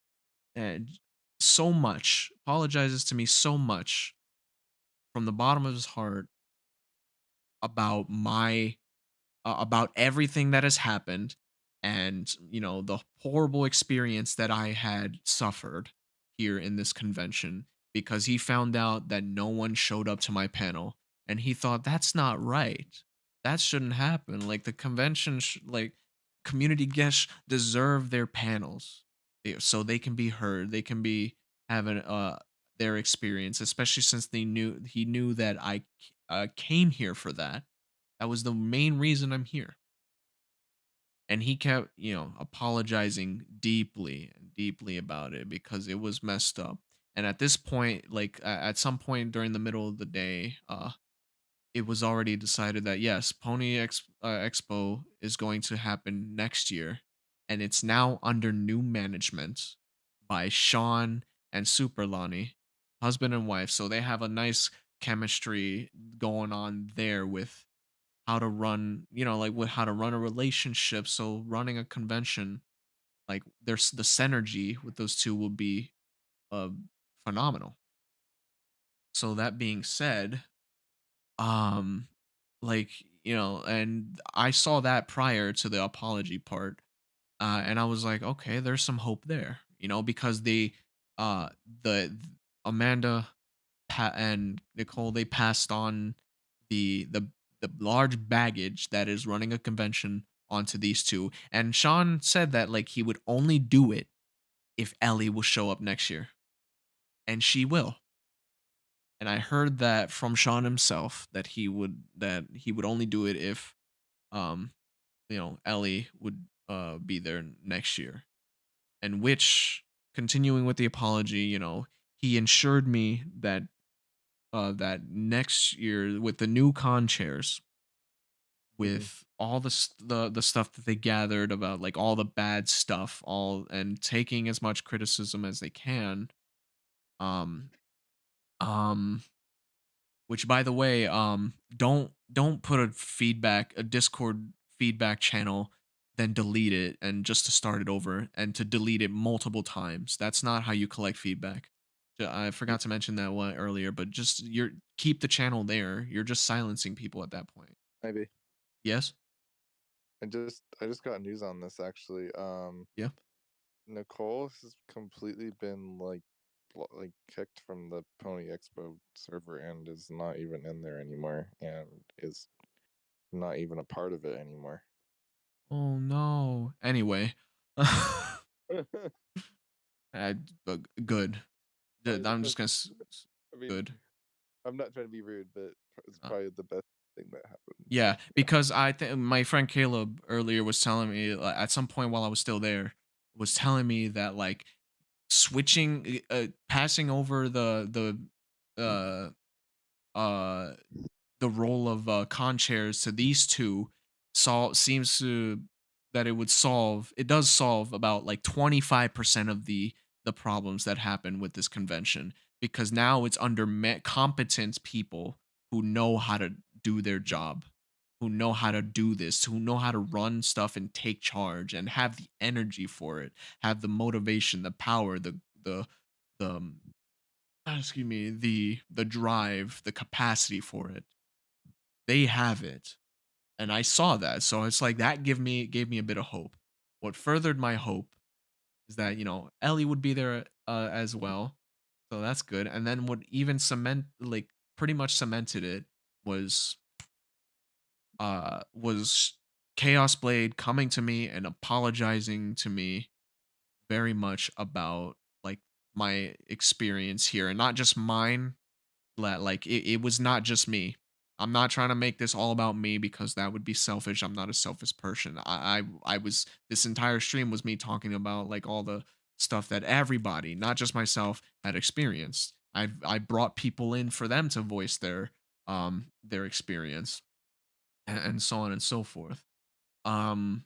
and so much apologizes to me so much from the bottom of his heart about about everything that has happened, and the horrible experience that I had suffered here in this convention, because he found out that no one showed up to my panel, and he thought that's not right. That shouldn't happen. Like the convention like community guests deserve their panels, so they can be heard, they can be having their experience, especially since he knew that I came here for that. That was the main reason I'm here. and he kept, apologizing deeply and deeply about it because it was messed up. And at this point, like at some point during the middle of the day, it was already decided that yes, Expo is going to happen next year, and it's now under new management by Sean and Super Lonnie, husband and wife. So they have a nice chemistry going on there with how to run, like with how to run a relationship. So running a convention, like there's the synergy with those two will be uh phenomenal. So that being said, um like, and I saw that prior to the apology part, and I was like, okay, there's some hope there, because the Amanda, Pat, and Nicole, they passed on the large baggage that is running a convention onto these two. And Sean said that like he would only do it if Ellie will show up next year, and she will. And I heard that from Sean himself that he would only do it if um Ellie would be there next year. And which, continuing with the apology, he ensured me that next year with the new con chairs, Hmm. with all the stuff that they gathered about like all the bad stuff, all and taking as much criticism as they can, um um which, by the way, don't put a Discord feedback channel, then delete it and just to start it over and to delete it multiple times. That's not how you collect feedback. I forgot to mention that one earlier, but just you're keep the channel there. You're just silencing people at that point. Maybe. Yes? I just got news on this actually. Yeah. Nicole has completely been like kicked from the Pony Expo server and is not even in there anymore and is not even a part of it anymore. Oh no. Anyway, uh, good. I'm just gonna I mean, good. I'm not trying to be rude, but it's Uh, probably the best thing that happened. Yeah, because I think my friend Caleb earlier was telling me at some point while I was still there, was telling me that like switching, passing over uh the role of con chairs to these two seems to that it does solve about like 25% of the problems that happen with this convention, because now it's under competent people who know how to do their job, who know how to do this, who know how to run stuff and take charge and have the energy for it, have the motivation, the power, the excuse me, the drive, the capacity for it. They have it, and I saw that, so it's like that gave me a bit of hope. What furthered my hope is that, Ellie would be there, as well, so that's good. And then what even pretty much cemented it was was Chaos Blade coming to me and apologizing to me very much about like my experience here, and not just mine. Like it was not just me. I'm not trying to make this all about me because that would be selfish. I'm not a selfish person. I was this entire stream was me talking about like all the stuff that everybody, not just myself, had experienced. I brought people in for them to voice their experience, and so on and so forth. Um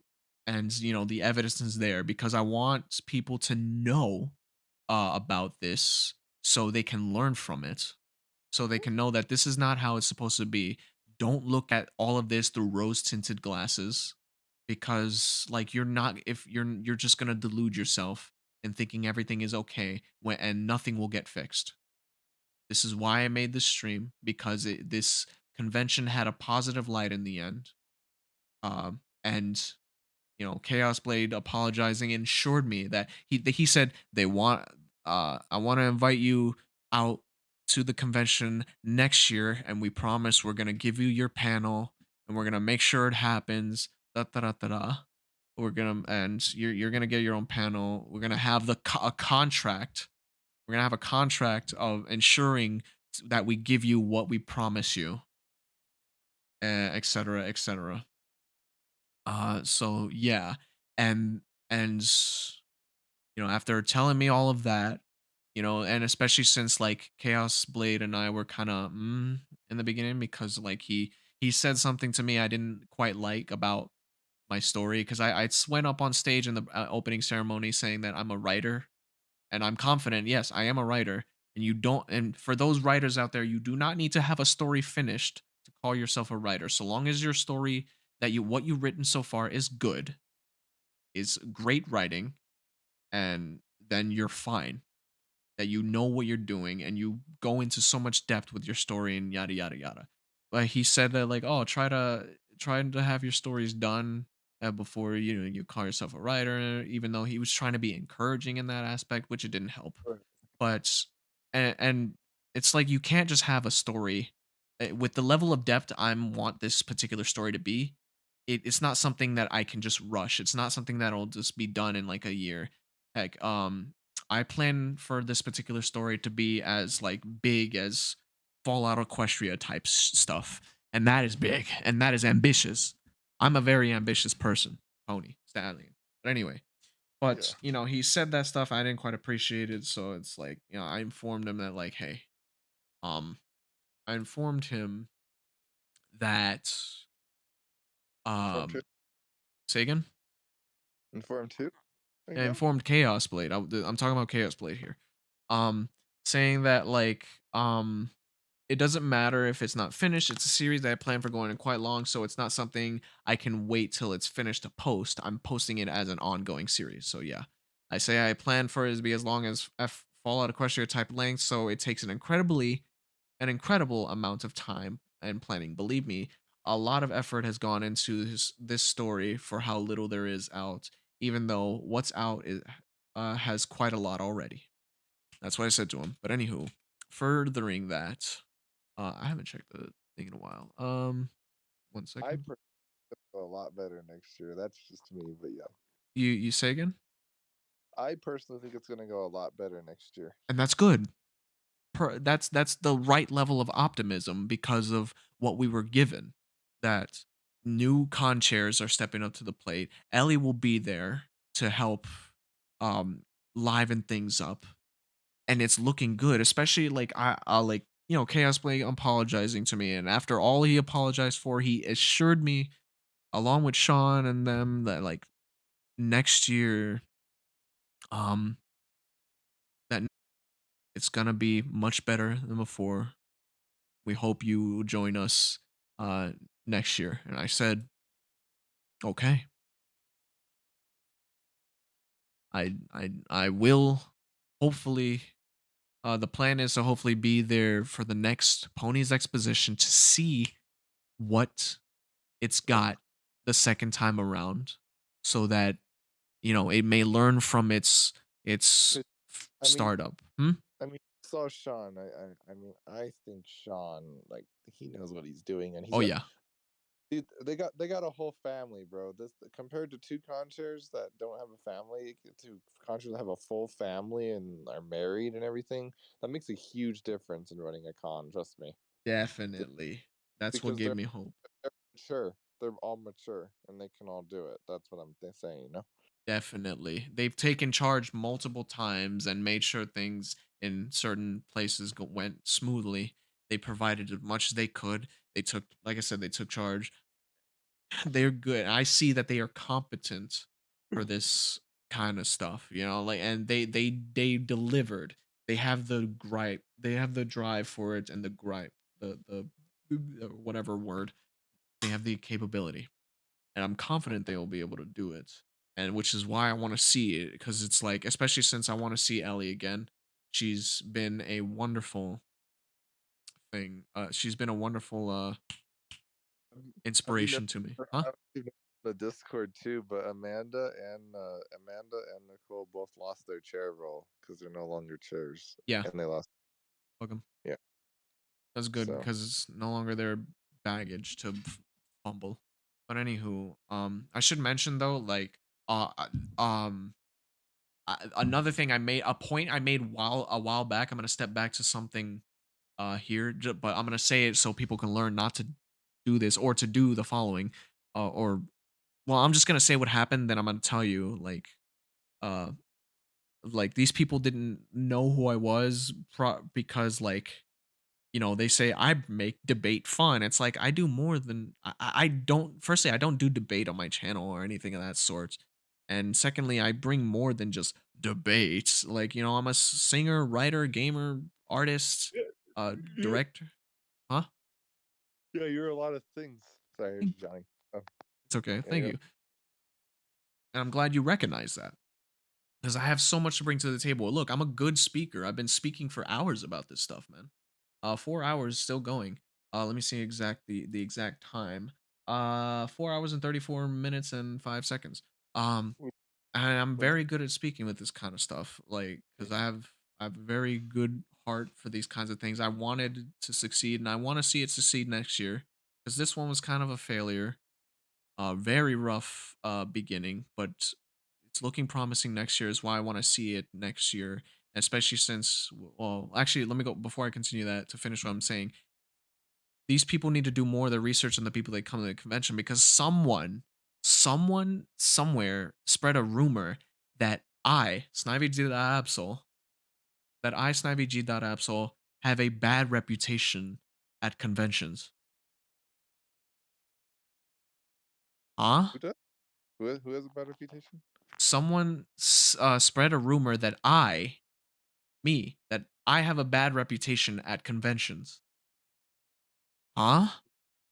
and the evidence is there because I want people to know about this so they can learn from it, so they can know that this is not how it's supposed to be. Don't look at all of this through rose tinted glasses, because like you're not if you're just going to delude yourself in thinking everything is okay and nothing will get fixed. This is why I made this stream, because this convention had a positive light in the end. And Chaos Blade apologizing ensured me that he said they want I want to invite you out to the convention next year, and we promise we're gonna give you your panel, and we're gonna make sure it happens. Da da da da da. We're gonna and you're gonna get your own panel. We're gonna have a contract. We're gonna have a contract of ensuring that we give you what we promise you, etc., etc. So yeah, and and after telling me all of that, and especially since like Chaos Blade and I were kind of in the beginning because like he said something to me I didn't quite like about my story because I went up on stage in the opening ceremony saying that I'm a writer and I'm confident. Yes, I am a writer, and you don't. And for those writers out there, you do not need to have a story finished to call yourself a writer. So long as your story that you what you've written so far is good, is great writing, and then you're fine. That you know what you're doing and you go into so much depth with your story and yada yada yada. But he said that like, oh, try to have your stories done before you call yourself a writer. Even though he was trying to be encouraging in that aspect, which it didn't help. Right. But and it's like you can't just have a story with the level of depth I want this particular story to be. It's not something that I can just rush. It's not something that'll just be done in like a year. Heck, I plan for this particular story to be as like big as Fallout Equestria type stuff, and that is big and that is ambitious. I'm a very ambitious person, Pony Stallion. But anyway, Yeah. but he said that stuff I didn't quite appreciate it, so it's like I informed him that like, hey, um, I informed him that Informed who? um, say again. Informed who? Right I now? informed Chaos Blade. I'm talking about Chaos Blade here. Um, saying that like it doesn't matter if it's not finished. It's a series that I plan for going in quite long, so it's not something I can wait till it's finished to post. I'm posting it as an ongoing series. So yeah, I say I plan for it to be as long as Fallout Equestria type length. So it takes an incredible amount of time and planning. Believe me, a lot of effort has gone into this story for how little there is out. Even though what's out has quite a lot already. That's what I said to him. But anywho, furthering that, I haven't checked the thing in a while. One I second. personally a lot better next year. That's just me, but yeah. You say again? I personally think it's gonna go a lot better next year. And that's good. That's the right level of optimism because of what we were given. That new con chairs are stepping up to the plate. Ellie will be there to help um liven things up, and it's looking good. Especially like I like Chaos Blade apologizing to me, and after all he apologized for, he assured me along with Sean and them that like next year um that it's gonna be much better than before. We hope you will join us uh next year. And I said, okay, I will hopefully the plan is to hopefully be there for the next Ponies Exposition to see what it's got the second time around so that it may learn from its 'Cause, I mean, startup. I mean, I saw Sean. I mean, I think Sean, like, he knows what he's doing, and he's Oh got, yeah, dude. They got a whole family, bro. This compared to two conchers that don't have a family, to conchers that have a full family and are married and everything. That makes a huge difference in running a con. Trust me, definitely. That's what because gave me hope. they're mature. They're all mature, and they can all do it. That's what I'm saying. You know. Definitely. They've taken charge multiple times and made sure things in certain places went smoothly. They provided as much as they could. They took, like I said, they took charge. They're good. I see that they are competent for this kind of stuff, like, and they delivered. They have the gripe. They have the drive for it and the gripe, the whatever word. They have the capability, and I'm confident they will be able to do it. And which is why I want to see it because it's like, especially since I want to see Ellie again. She's been a wonderful thing. She's been a wonderful Have you inspiration to me. noticed Huh? the Discord too? But Amanda and Nicole both lost their chair role because they're no longer chairs, Yeah. and they lost. Welcome. Yeah. That's good So because it's no longer their baggage to fumble. But anywho, I should mention though, like, um, another thing a point I made a while back. I'm gonna step back to something here, but I'm gonna say it so people can learn not to do this or to do the following, or well, I'm just gonna say what happened, then I'm gonna tell you uh like these people didn't know who I was because they say I make debate fun. It's like I do more than I don't. Firstly, I don't do debate on my channel or anything of that sort, and secondly, I bring more than just debates. Like I'm a singer, writer, gamer, artist, Yeah, yeah, director. Huh? yeah, you're a lot of things. Sorry, Thank- Johnny. Oh, It's okay. yeah, Thank you, and I'm glad you recognize that. Because I have so much to bring to the table. Look, I'm a good speaker. I've been speaking for hours about this stuff, man. 4 hours still going. Let me see the exact time. 4 hours and 34 minutes and 5 seconds. Um, Would, and I'm would very good at speaking with this kind of stuff. Like, you, because I have a very good heart for these kinds of things. I wanted to succeed, and I want to see it succeed next year. Because this one was kind of a failure. Very rough beginning, but it's looking promising next year is why I want to see it next year, especially since well, actually let me go before I continue that to finish what I'm saying. These people need to do more of the research on the people that come to the convention because someone somewhere spread a rumor that Snivy G. Absol have a bad reputation at conventions. Huh? who does? Who has a bad reputation? Someone spread a rumor that I have a bad reputation at conventions. Huh?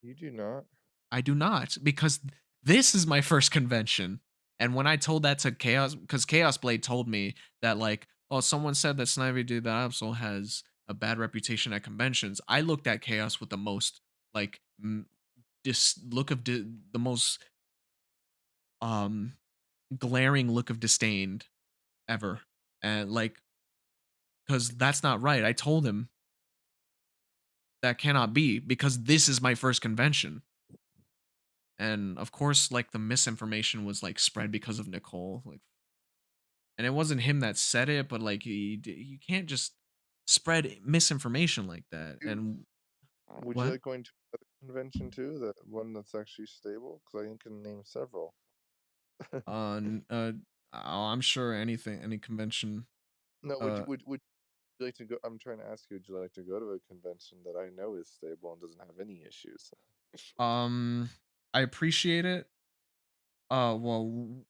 You do not. I do not, because this is my first convention. And when I told that to Chaos, because Chaos Blade told me that, like, oh, someone said that Snivy Dude the Absol has a bad reputation at conventions. I looked at Chaos with the most, like, the most um glaring look of disdain ever. And, like, because that's not right. I told him that cannot be because this is my first convention. And of course, like the misinformation was like spread because of Nicole. Like, and it wasn't him that said it, but like you can't just spread misinformation like that. You, And would you what? like going to another convention too? That one that's actually stable? Because I can name several. n- uh, I'm sure any convention. No, Uh, would you like to go? I'm trying to ask you, would you like to go to a convention that I know is stable and doesn't have any issues? um, I appreciate it. Well,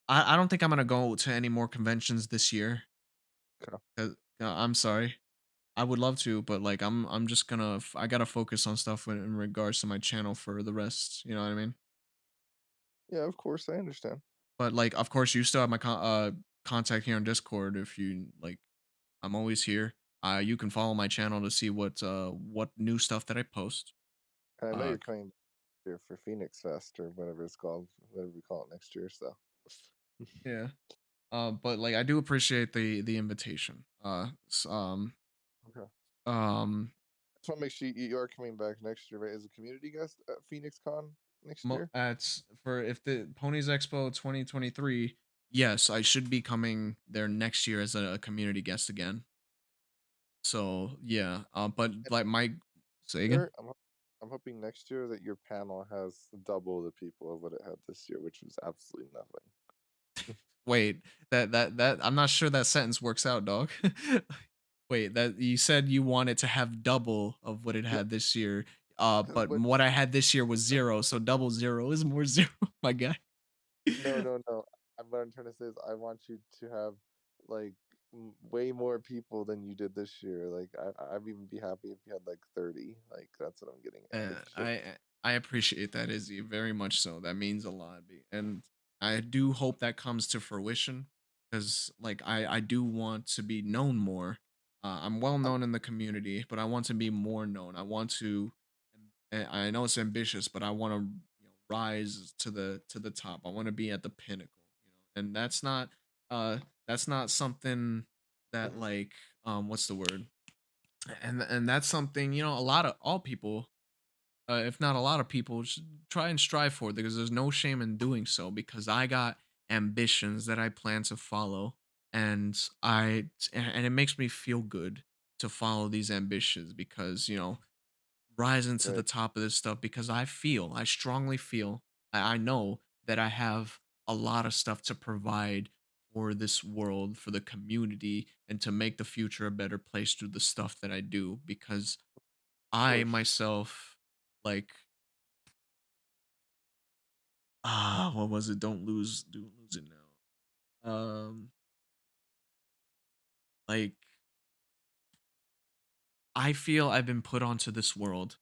I don't think I'm gonna go to any more conventions this year. Okay. 'Cause- I'm sorry. I would love to, but like I'm just gonna I gotta focus on stuff in regards to my channel for the rest. You know what I mean? Yeah, of course, I understand. But like, of course, you still have my contact here on Discord. If you like, I'm always here. You can follow my channel to see what new stuff that I post. And I know Uh, you're coming here for Phoenix Fest or whatever it's called, whatever we call it next year. So, yeah. But like, I do appreciate the invitation. okay. Um, Just want to make sure you are coming back next year, right? As a community guest at Phoenix Con next year. at for if the Ponies Expo 2023, yes, I should be coming there next year as a community guest again. So yeah, but And like my say again. year, I'm hoping next year that your panel has double the people of what it had this year, which was absolutely nothing. Wait, that I'm not sure that sentence works out, dog. Wait, that you said you wanted to have double of what it Yeah, had this year. because But what I had this year was zero, so double zero is more zero, my guy. no. What I'm trying to say is I want you to have like way more people than you did this year. Like I'd even be happy if you had like 30. Like that's what I'm getting at. Like just I appreciate that, Izzy, very much so. That means a lot, and I do hope that comes to fruition because, like, I do want to be known more. I'm well I'm, known in the community, but I want to be more known. I want to. I know it's ambitious, but I want to rise to the top. I want to be at the pinnacle, and that's not something that like what's the word? And that's something a lot of all people if not a lot of people, try and strive for because there's no shame in doing so. Because I got ambitions that I plan to follow, and and it makes me feel good to follow these ambitions because rising to the right. top of this stuff because I strongly feel, I know that I have a lot of stuff to provide for this world, for the community, and to make the future a better place through the stuff that I do because Of I course. myself like what was it? Don't lose it now. Like I feel I've been put onto this world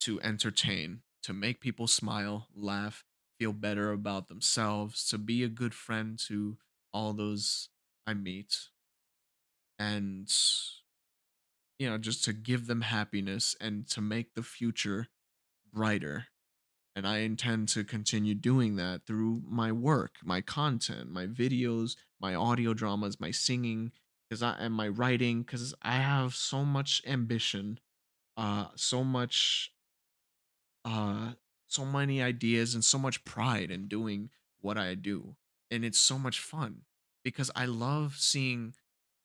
to entertain, to make people smile, laugh, feel better about themselves, to be a good friend to all those I meet, and just to give them happiness and to make the future brighter. And I intend to continue doing that through my work, my content, my videos, my audio dramas, my singing, and my writing, because I have so much ambition, so much uh so many ideas and so much pride in doing what I do. And it's so much fun because I love seeing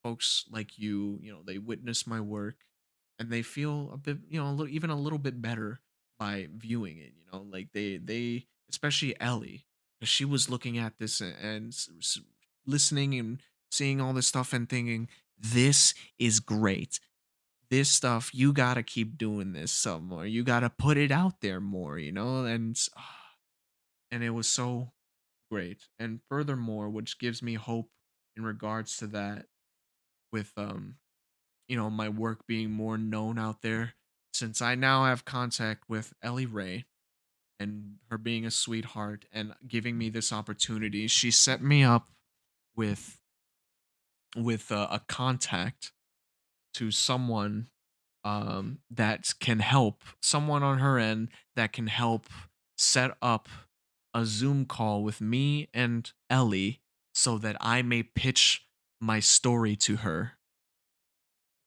folks like they witness my work and they feel a bit, even a little bit better by viewing it, like they especially Ellie, because she was looking at this and listening and seeing all this stuff and thinking this is great, this stuff you gotta keep doing this some more, you gotta put it out there more, and it was so great. And furthermore, which gives me hope in regards to that, with my work being more known out there, since I now have contact with Ellie Ray and her being a sweetheart and giving me this opportunity. She set me up with a contact to someone that can help, someone on her end that can help set up a Zoom call with me and Ellie so that I may pitch my story to her.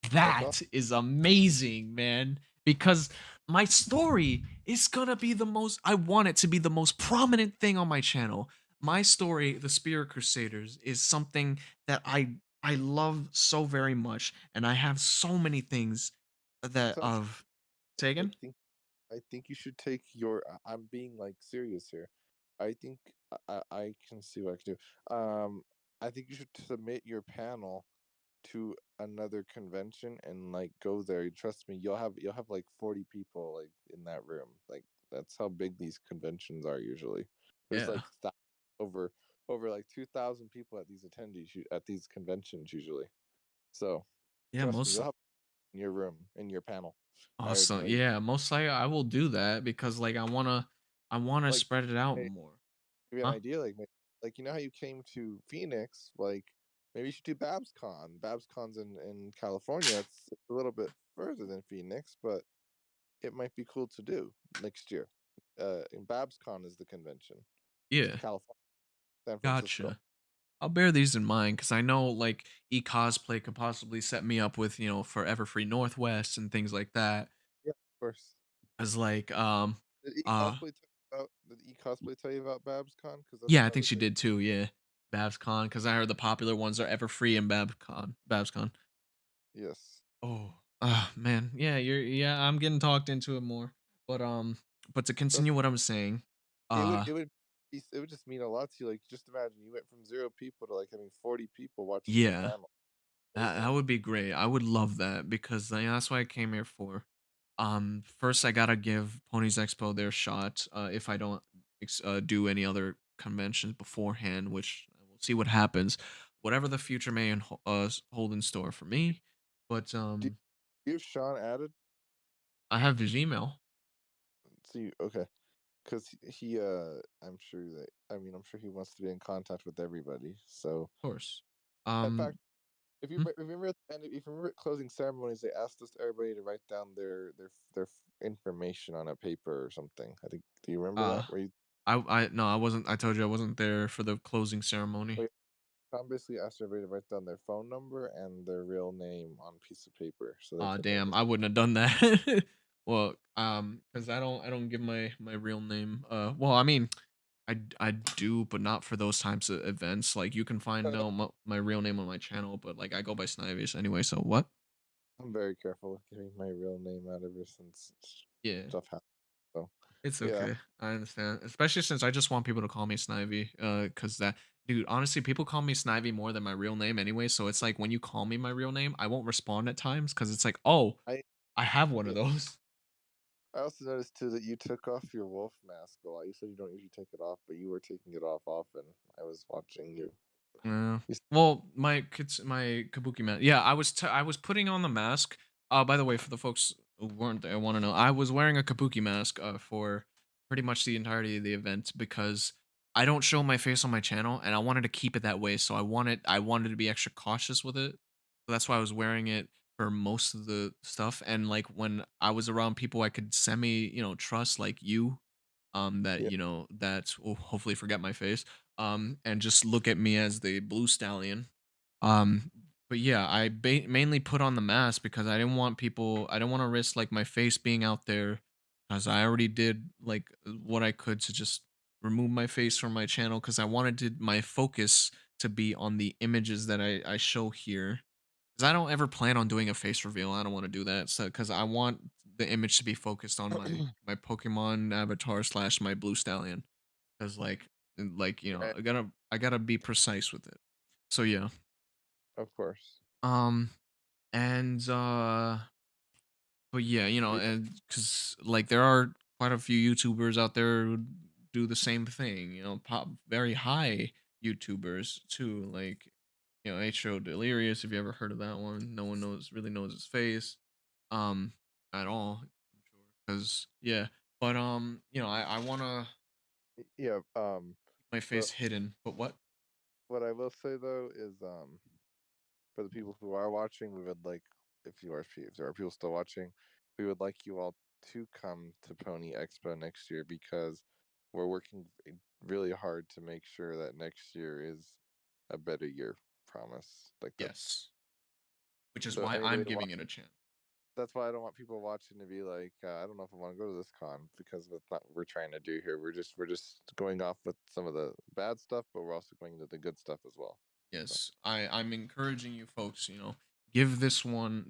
That's awesome. That is amazing, man. Because my story is gonna be I want it to be the most prominent thing on my channel. My story, The Spirit Crusaders, is something that I love so very much, and I have so many things that So of say I again? think I think you should take your. I'm being like serious here. I think I can see what I can do. I think you should submit your panel to another convention and like go there. Trust me, you'll have like 40 people like in that room. Like that's how big these conventions are usually. There's Yeah. like over over like 2,000 people at these attendees at these conventions usually. So Yeah, trust me, most you'll have in your room in your panel. I already awesome. know you. Yeah, most likely I will do that because like I wanna Like spread it out hey, more. give you an Huh? idea. Like you know how you came to Phoenix. Like maybe you should do BabsCon. BabsCon's in California. It's a little bit further than Phoenix, but it might be cool to do next year. And BabsCon is the convention. It's in Yeah. California, San Francisco. Gotcha. I'll bear these in mind because I know like e-cosplay could possibly set me up with, Forever Free Northwest and things like that. Yeah, of course. As like uh Did eCosplay tell you about BabsCon? Because that's yeah, I another think she big. did too, yeah. BabsCon, because I heard the popular ones are Ever Free and Babscon. Yes. Oh, man. Yeah, I'm getting talked into it more. But but to Trust continue what I'm saying, it would uh it would it would just mean a lot to you. Like just imagine you went from 0 people to like having 40 people watching your yeah. panel. That Amazing. would be great. I would love that because that's what I came here for. First I gotta give Ponies Expo their shot. If I don't do any other conventions beforehand, which we'll see what happens, whatever the future may hold in store for me. But Do you have Sean added? I have his email, See, okay, because I'm sure that I'm sure he wants to be in contact with everybody. So, of course. in fact, Um, hmm? if you remember if you remember at closing ceremonies, they asked us everybody to write down their information on a paper or something. I think. Do you remember uh, that? Where you I no, I wasn't. I told you I wasn't there for the closing ceremony. where Tom basically asked everybody to write down their phone number and their real name on a piece of paper so they Aw, could like. damn, I wouldn't have done that. Well, because I don't give my real name. Well, I mean, I do, but not for those types of events. Like you can find out my real name on my channel, but like I go by Snivius anyway. So what? I'm very careful with giving my real name out ever since Yeah. stuff happened. So. It's Yeah. okay. I understand, especially since I just want people to call me Snivy. Cause that, dude. Honestly, people call me Snivy more than my real name anyway. So it's like when you call me my real name, I won't respond at times because it's like, oh, I I have one of yeah. those. I also noticed too that you took off your wolf mask a lot. You said you don't usually take it off, but you were taking it off often. I was watching you. Yeah. You Well, my kabuki mask. Yeah, I was putting on the mask. By the way, for the folks who weren't there, I want to know. I was wearing a kabuki mask for pretty much the entirety of the event because I don't show my face on my channel, and I wanted to keep it that way. So I wanted to be extra cautious with it. So that's why I was wearing it for most of the stuff. And like when I was around people I could trust, like you, that yeah, that will hopefully forget my face, and just look at me as the blue stallion. But yeah, I mainly put on the mask because I didn't want to risk like my face being out there, because I already did like what I could to just remove my face from my channel because I wanted my focus to be on the images that I show here. Because I don't ever plan on doing a face reveal. I don't want to do that. So because I want the image to be focused on my Pokemon avatar slash my blue stallion. Because yeah, I gotta be precise with it. So yeah. of course. Um and but yeah, We, and because like there are quite a few YouTubers out there who do the same thing, pop very high YouTubers too, like H.O. Delirious, if you ever heard of that one. No one really knows his face at all, I'm sure. Because yeah. But I wanna yeah. keep my But face hidden. But what? what I will say though is, for the people who are watching, we would like, if there are people still watching, we would like you all to come to Pony Expo next year because we're working really hard to make sure that next year is a better year. Promise. Like Yes. Which is the why only way I'm to watch. giving it a chance. That's why I don't want people watching to be like, I don't know if I want to go to this con, because that's not what we're trying to do here. We're just going off with some of the bad stuff, but we're also going into the good stuff as well. So Yes, I'm encouraging you folks, give this one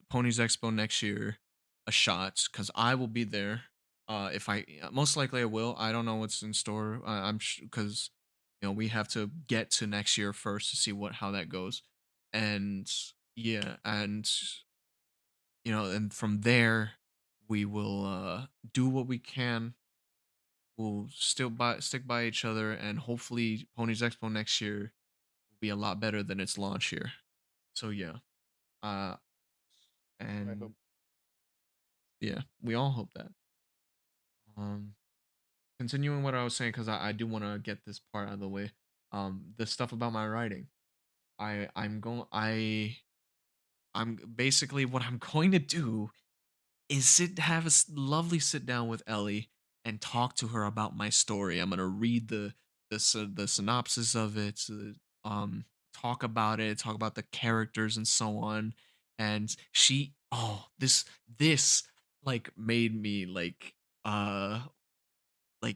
Ponies Expo next year a shot because I will be there. If I most likely I will. I don't know what's in store. I'm because we have to get to next year first to see how that goes, and yeah, and from there we will do what we can. We'll stick by each other, and hopefully Ponies Expo next year will be a lot better than its launch year. So yeah, uh, I hope. and yeah, we all hope that. Um, Continuing what I was saying, because I do want to get this part out of the way. The stuff about my writing. I'm basically what I'm going to do is have a lovely sit down with Ellie and talk to her about my story. I'm gonna read the synopsis of it, talk about it, talk about the characters and so on. And this like made me like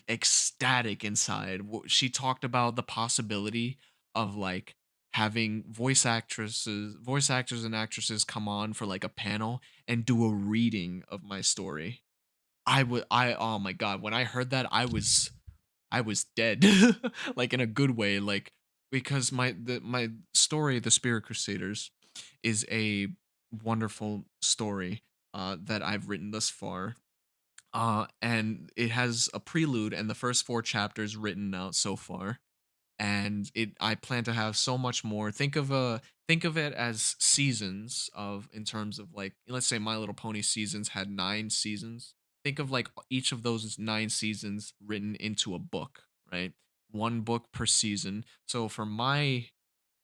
ecstatic inside. She talked about the possibility of like having voice actors and actresses come on for like a panel and do a reading of my story. Oh my god, when I heard that I was dead. Like in a good way, like because my story, The Spirit Crusaders, is a wonderful story that I've written thus far, and it has a prelude and the first 4 chapters written out so far. And I plan to have so much more. Think of it as seasons of in terms of like, let's say My Little Pony seasons had 9 seasons. Think of like each of those 9 seasons written into a book, right? One book per season. So for my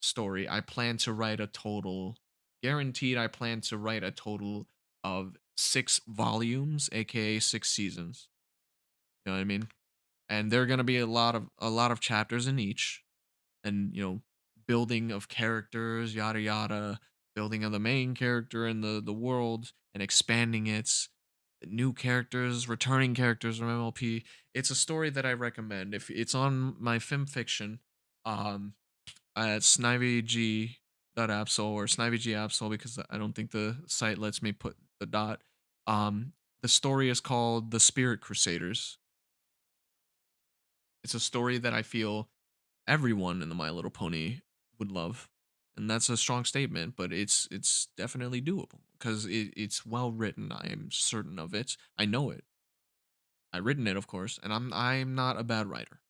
story, I plan to write a total, guaranteed I plan to write a total of 6 volumes, aka 6 seasons. You know what I mean? And there are gonna be a lot of chapters in each, and building of characters, yada yada, building of the main character and the world, and expanding it, new characters, returning characters from MLP. It's a story that I recommend. If it's on my film fiction, um, at snivy.g.absol or snivy.g.absol, because I don't think the site lets me put the dot. the story is called The Spirit Crusaders. It's a story that I feel everyone in the My Little Pony would love. And that's a strong statement, but it's definitely doable because it's well written. I am certain of it. I know it. I've written it, of course, and I'm not a bad writer.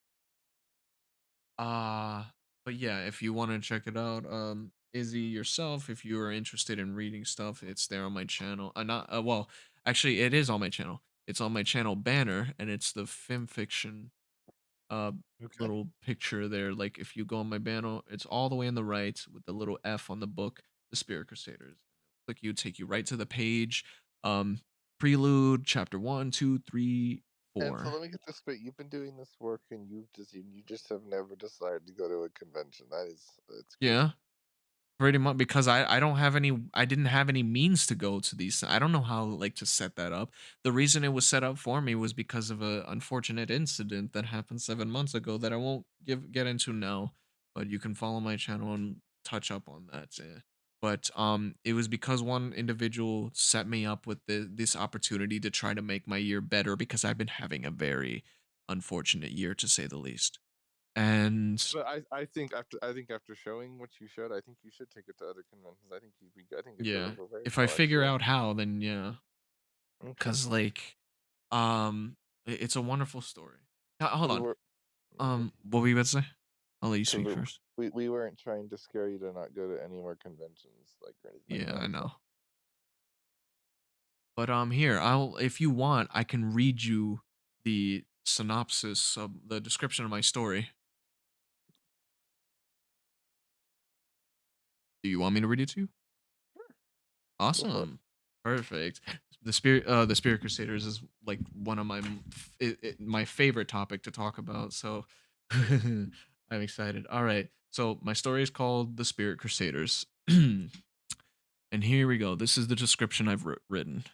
Uh but yeah, if you want to check it out, Izzy yourself, if you are interested in reading stuff, it's there on my channel. Not well, actually, it is on my channel. It's on my channel banner, and it's the film fiction uh Okay. little picture there. Like if you go on my banner, it's all the way on the right with the little F on the book, The Spirit Crusaders. Click you, take you right to the page. Um, Prelude, chapter 1, 2, 3, 4. And so let me get this straight. You've been doing this work, and you just have never decided to go to a convention. That's crazy. Yeah. Pretty much because I didn't have any means to go to these. I don't know how like to set that up. The reason it was set up for me was because of a unfortunate incident that happened 7 months ago that I won't get into now. But you can follow my channel and touch up on that. But it was because one individual set me up with this opportunity to try to make my year better because I've been having a very unfortunate year to say the least. And But I think after showing what you showed, I think you should take it to other conventions. I think it'd go yeah, over very if I well, figure actually. out how, then yeah. Okay. 'Cause, like, it's a wonderful story. Hold Because on. we're okay. What were you about to say? I'll let you Because speak first. we weren't trying to scare you to not go to any more conventions, like or anything like Yeah, I that. So know. But, here, I'll if you want, I can read you the synopsis of the description of my story. Do you want me to read it to you? go for it. Awesome. Perfect. The Spirit Crusaders is like one of my favorite topic to talk about. So I'm excited. All right. So my story is called The Spirit Crusaders. And here we go. This is the description I've written.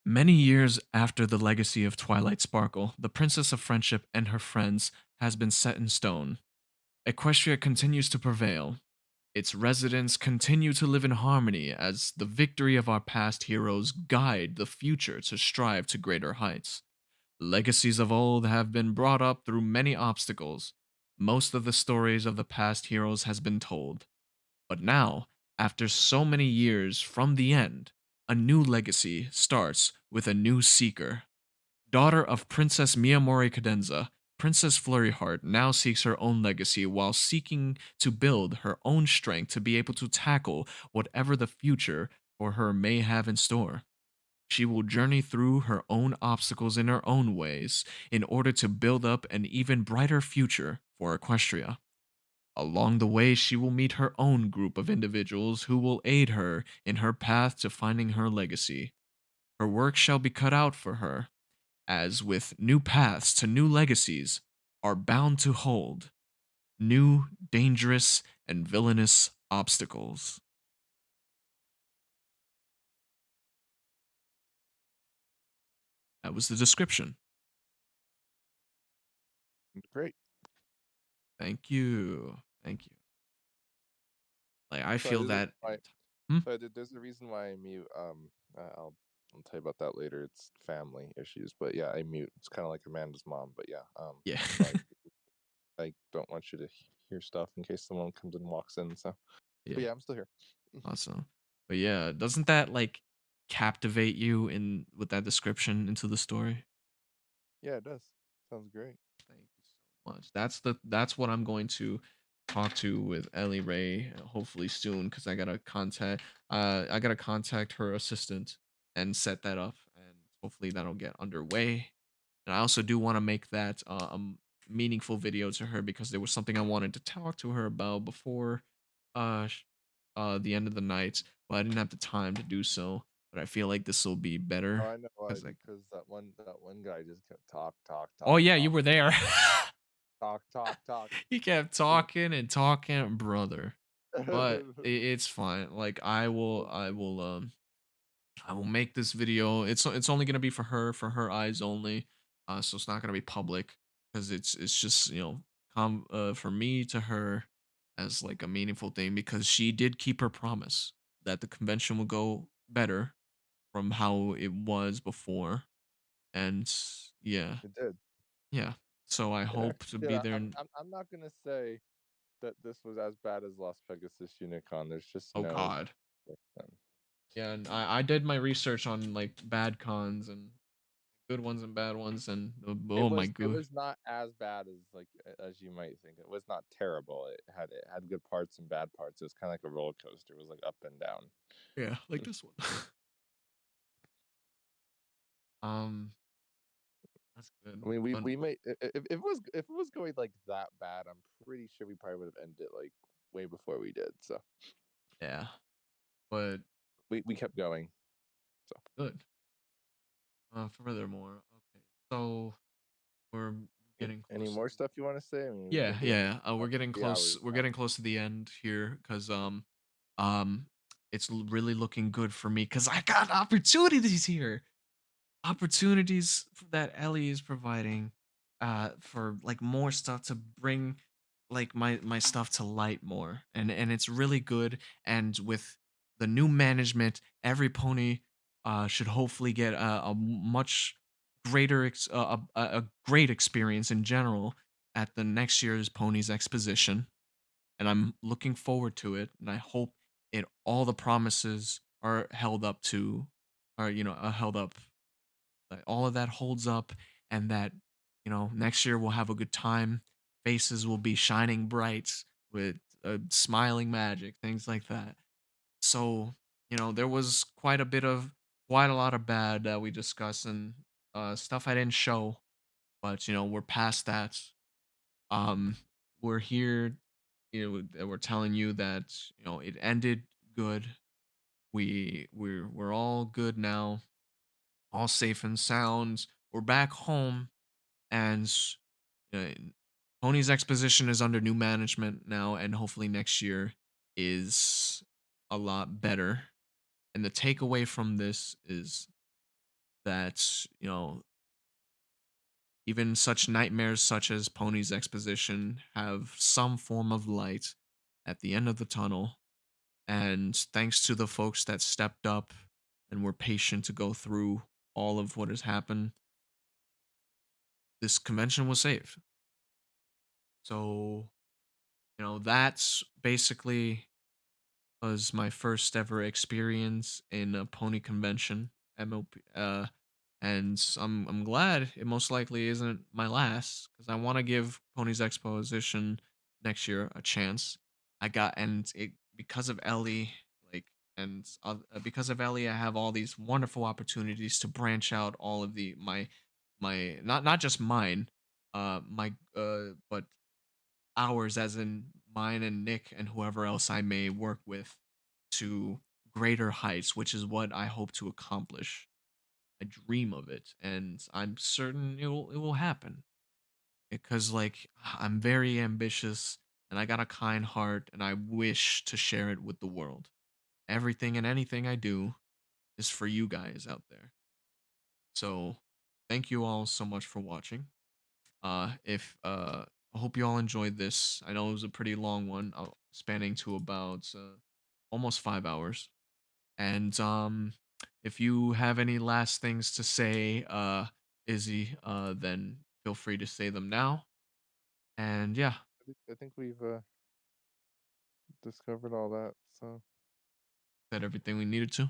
Many years after the legacy of Twilight Sparkle, the Princess of Friendship and her friends has been set in stone. Equestria continues to prevail. Its residents continue to live in harmony as the victory of our past heroes guide the future to strive to greater heights. Legacies of old have been brought up through many obstacles. Most of the stories of the past heroes has been told. But now, after so many years from the end, a new legacy starts with a new seeker. Daughter of Princess Miyamori Cadenza, Princess Flurryheart now seeks her own legacy while seeking to build her own strength to be able to tackle whatever the future for her may have in store. She will journey through her own obstacles in her own ways in order to build up an even brighter future for Equestria. Along the way, she will meet her own group of individuals who will aid her in her path to finding her legacy. Her work shall be cut out for her, as with new paths to new legacies are bound to hold new, dangerous, and villainous obstacles. That was the description. Great. Thank you. Thank you. Like I So feel there's a that. why. Hmm? So there's a reason why I mute. I'll tell you about that later. It's family issues, but yeah, I mute. It's kind of like Amanda's mom, but yeah. Yeah. So I don't want you to hear stuff in case someone comes and walks in. So, but Yeah. yeah, I'm still here. Awesome. But yeah, doesn't that like captivate you in with that description into the story? Yeah, it does. Sounds great. Thank you so much. That's what I'm going to talk to with Ellie Ray hopefully soon because I gotta contact her assistant and set that up and hopefully that'll get underway. And I also do want to make that meaningful video to her because there was something I wanted to talk to her about before the end of the night, but I didn't have the time to do so. But I feel like this will be Oh, better I know why. because like Because that one guy just kept oh yeah, you were there. talk. He kept talking and talking, brother. But it's fine. Like I will make this video. It's only gonna be for her eyes only. So it's not gonna be public because it's just for me to her as like a meaningful thing because she did keep her promise that the convention will go better from how it was before. And yeah, It did. yeah. So I It hope to actually did. be there. I'm not gonna say that this was as bad as Las Pegasus Unicon. There's just Oh no. God. Yeah, and I did my research on like bad cons and good ones and bad ones, and oh my It god. was not as bad as as you might think. It was not terrible. It had good parts and bad parts. It was kind of like a roller coaster. It was like up and down. Yeah, like this one. um, that's good. I mean, But we made if it was going like that bad, I'm pretty sure we probably would have ended it like way before we did. So yeah, but we kept going. So good. Furthermore, okay, so we're getting any close. more stuff you want to say? I mean, we've Yeah, been doing yeah. We're getting 3 hours close. We're now. getting close to the end here because um, it's really looking good for me because I got opportunities here. Opportunities that Ellie is providing for like more stuff to bring like my stuff to light more, and it's really good. And with the new management, every pony should hopefully get a much greater a great experience in general at the next year's Ponies Exposition, and I'm looking forward to it, and I hope it all the promises are held up to are held up, that all of that holds up, and that next year we'll have a good time, faces will be shining bright with smiling magic, things like that. So there was quite a lot of bad that we discussed, and stuff I didn't show, but we're past that. um we're here, we're telling you that it ended good. We're all good now, all safe and sound. We're back home, and uh, Pony's Exposition is under new management now, and hopefully next year is a lot better. And the takeaway from this is that even such nightmares such as Pony's Exposition have some form of light at the end of the tunnel. And thanks to the folks that stepped up and were patient to go through all of what has happened, this convention was saved. So, that's basically was my first ever experience in a pony convention, MLP. And I'm glad it most likely isn't my last because I want to give Ponies Exposition next year a chance. I got and it because of Ellie, like because of Ellie, I have all these wonderful opportunities to branch out all of my not just mine, my but ours, as in mine and Nick and whoever else I may work with, to greater heights, which is what I hope to accomplish. I dream of it, and I'm certain it will happen because like I'm very ambitious and I got a kind heart and I wish to share it with the world. Everything and anything I do is for you guys out there. So, thank you all so much for watching. If I hope you all enjoyed this. I know it was a pretty long one, spanning to about almost 5 hours. And if you have any last things to say, Izzy, then feel free to say them now. And yeah, I think we've discovered all that. So said everything we needed to.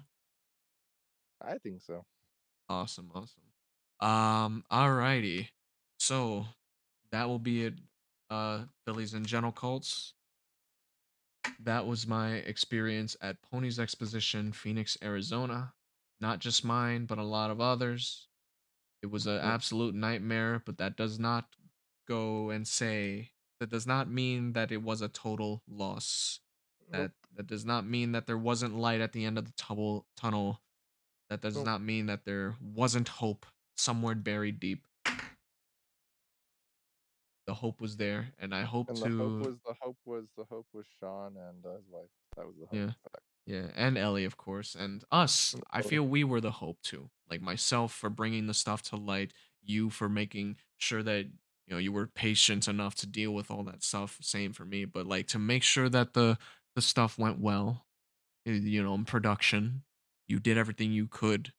I think so. Awesome, awesome. Alrighty. So that will be it. Phillies and Gentle Colts. That was my experience at Ponies Exposition, Phoenix, Arizona. Not just mine, but a lot of others. It was an Yep. absolute nightmare, but that does not mean that it was a total loss. Nope. That does not mean that there wasn't light at the end of the tunnel. That does Nope. not mean that there wasn't hope somewhere buried deep. The hope was there, and I hope And to the hope was Sean and his wife. That was the hope. yeah. In fact. Yeah, and Ellie, of course, and us. And I Ellie. feel we were the hope too. Like myself for bringing the stuff to light, you for making sure that you were patient enough to deal with all that stuff. Same for me, but like to make sure that the stuff went well, in production. You did everything you could.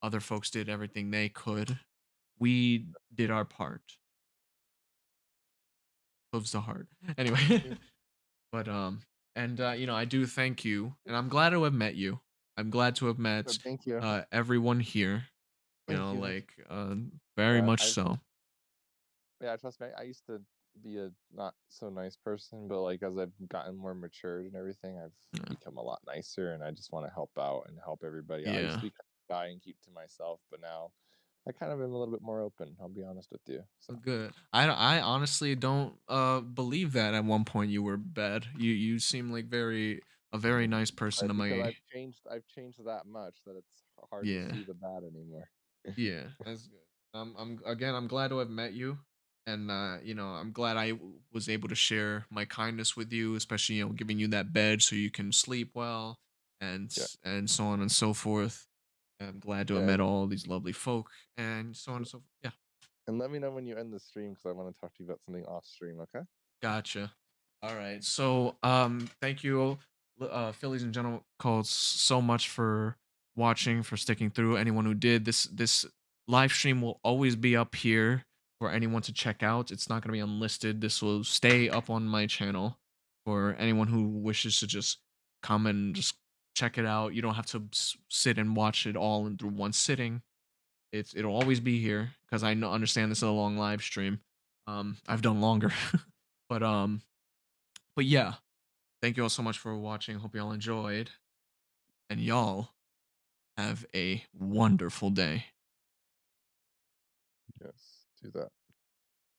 Other folks did everything they could. We did our part. Moves the heart. Anyway, Yeah. but and I do thank you, and I'm glad to have met you. I'm glad to have met Thank you. everyone here. Thank you. Like very Yeah, much I so. yeah, trust me. I used to be a not so nice person, but like as I've gotten more matured and everything, I've Yeah. become a lot nicer, and I just want to help out and help everybody out. I used Yeah. to be kind of shy and keep to myself, but now I kind of am a little bit more open. I'll be honest with you. So Good. I honestly don't believe that at one point you were bad. You seem like a very nice person to because my I've changed that much that it's hard to yeah. see the bad anymore. Yeah, that's good. I'm glad to have met you, and I'm glad was able to share my kindness with you, especially giving you that bed so you can sleep well, Yeah, and so on and so forth. I'm glad to have yeah, met all these lovely folk, and so on and so forth. Yeah, and let me know when you end the stream because I want to talk to you about something off stream. Okay? gotcha. All right, so thank you, Phillies and General calls so much for watching, for sticking through. Anyone who did this live stream will always be up here for anyone to check out. It's not going to be unlisted. This will stay up on my channel for anyone who wishes to just come and just check it out. You don't have to sit and watch it all in through one sitting. It'll always be here because I know understand this is a long live stream. I've done longer, but yeah. Thank you all so much for watching. Hope y'all enjoyed. And y'all have a wonderful day. Yes, do that.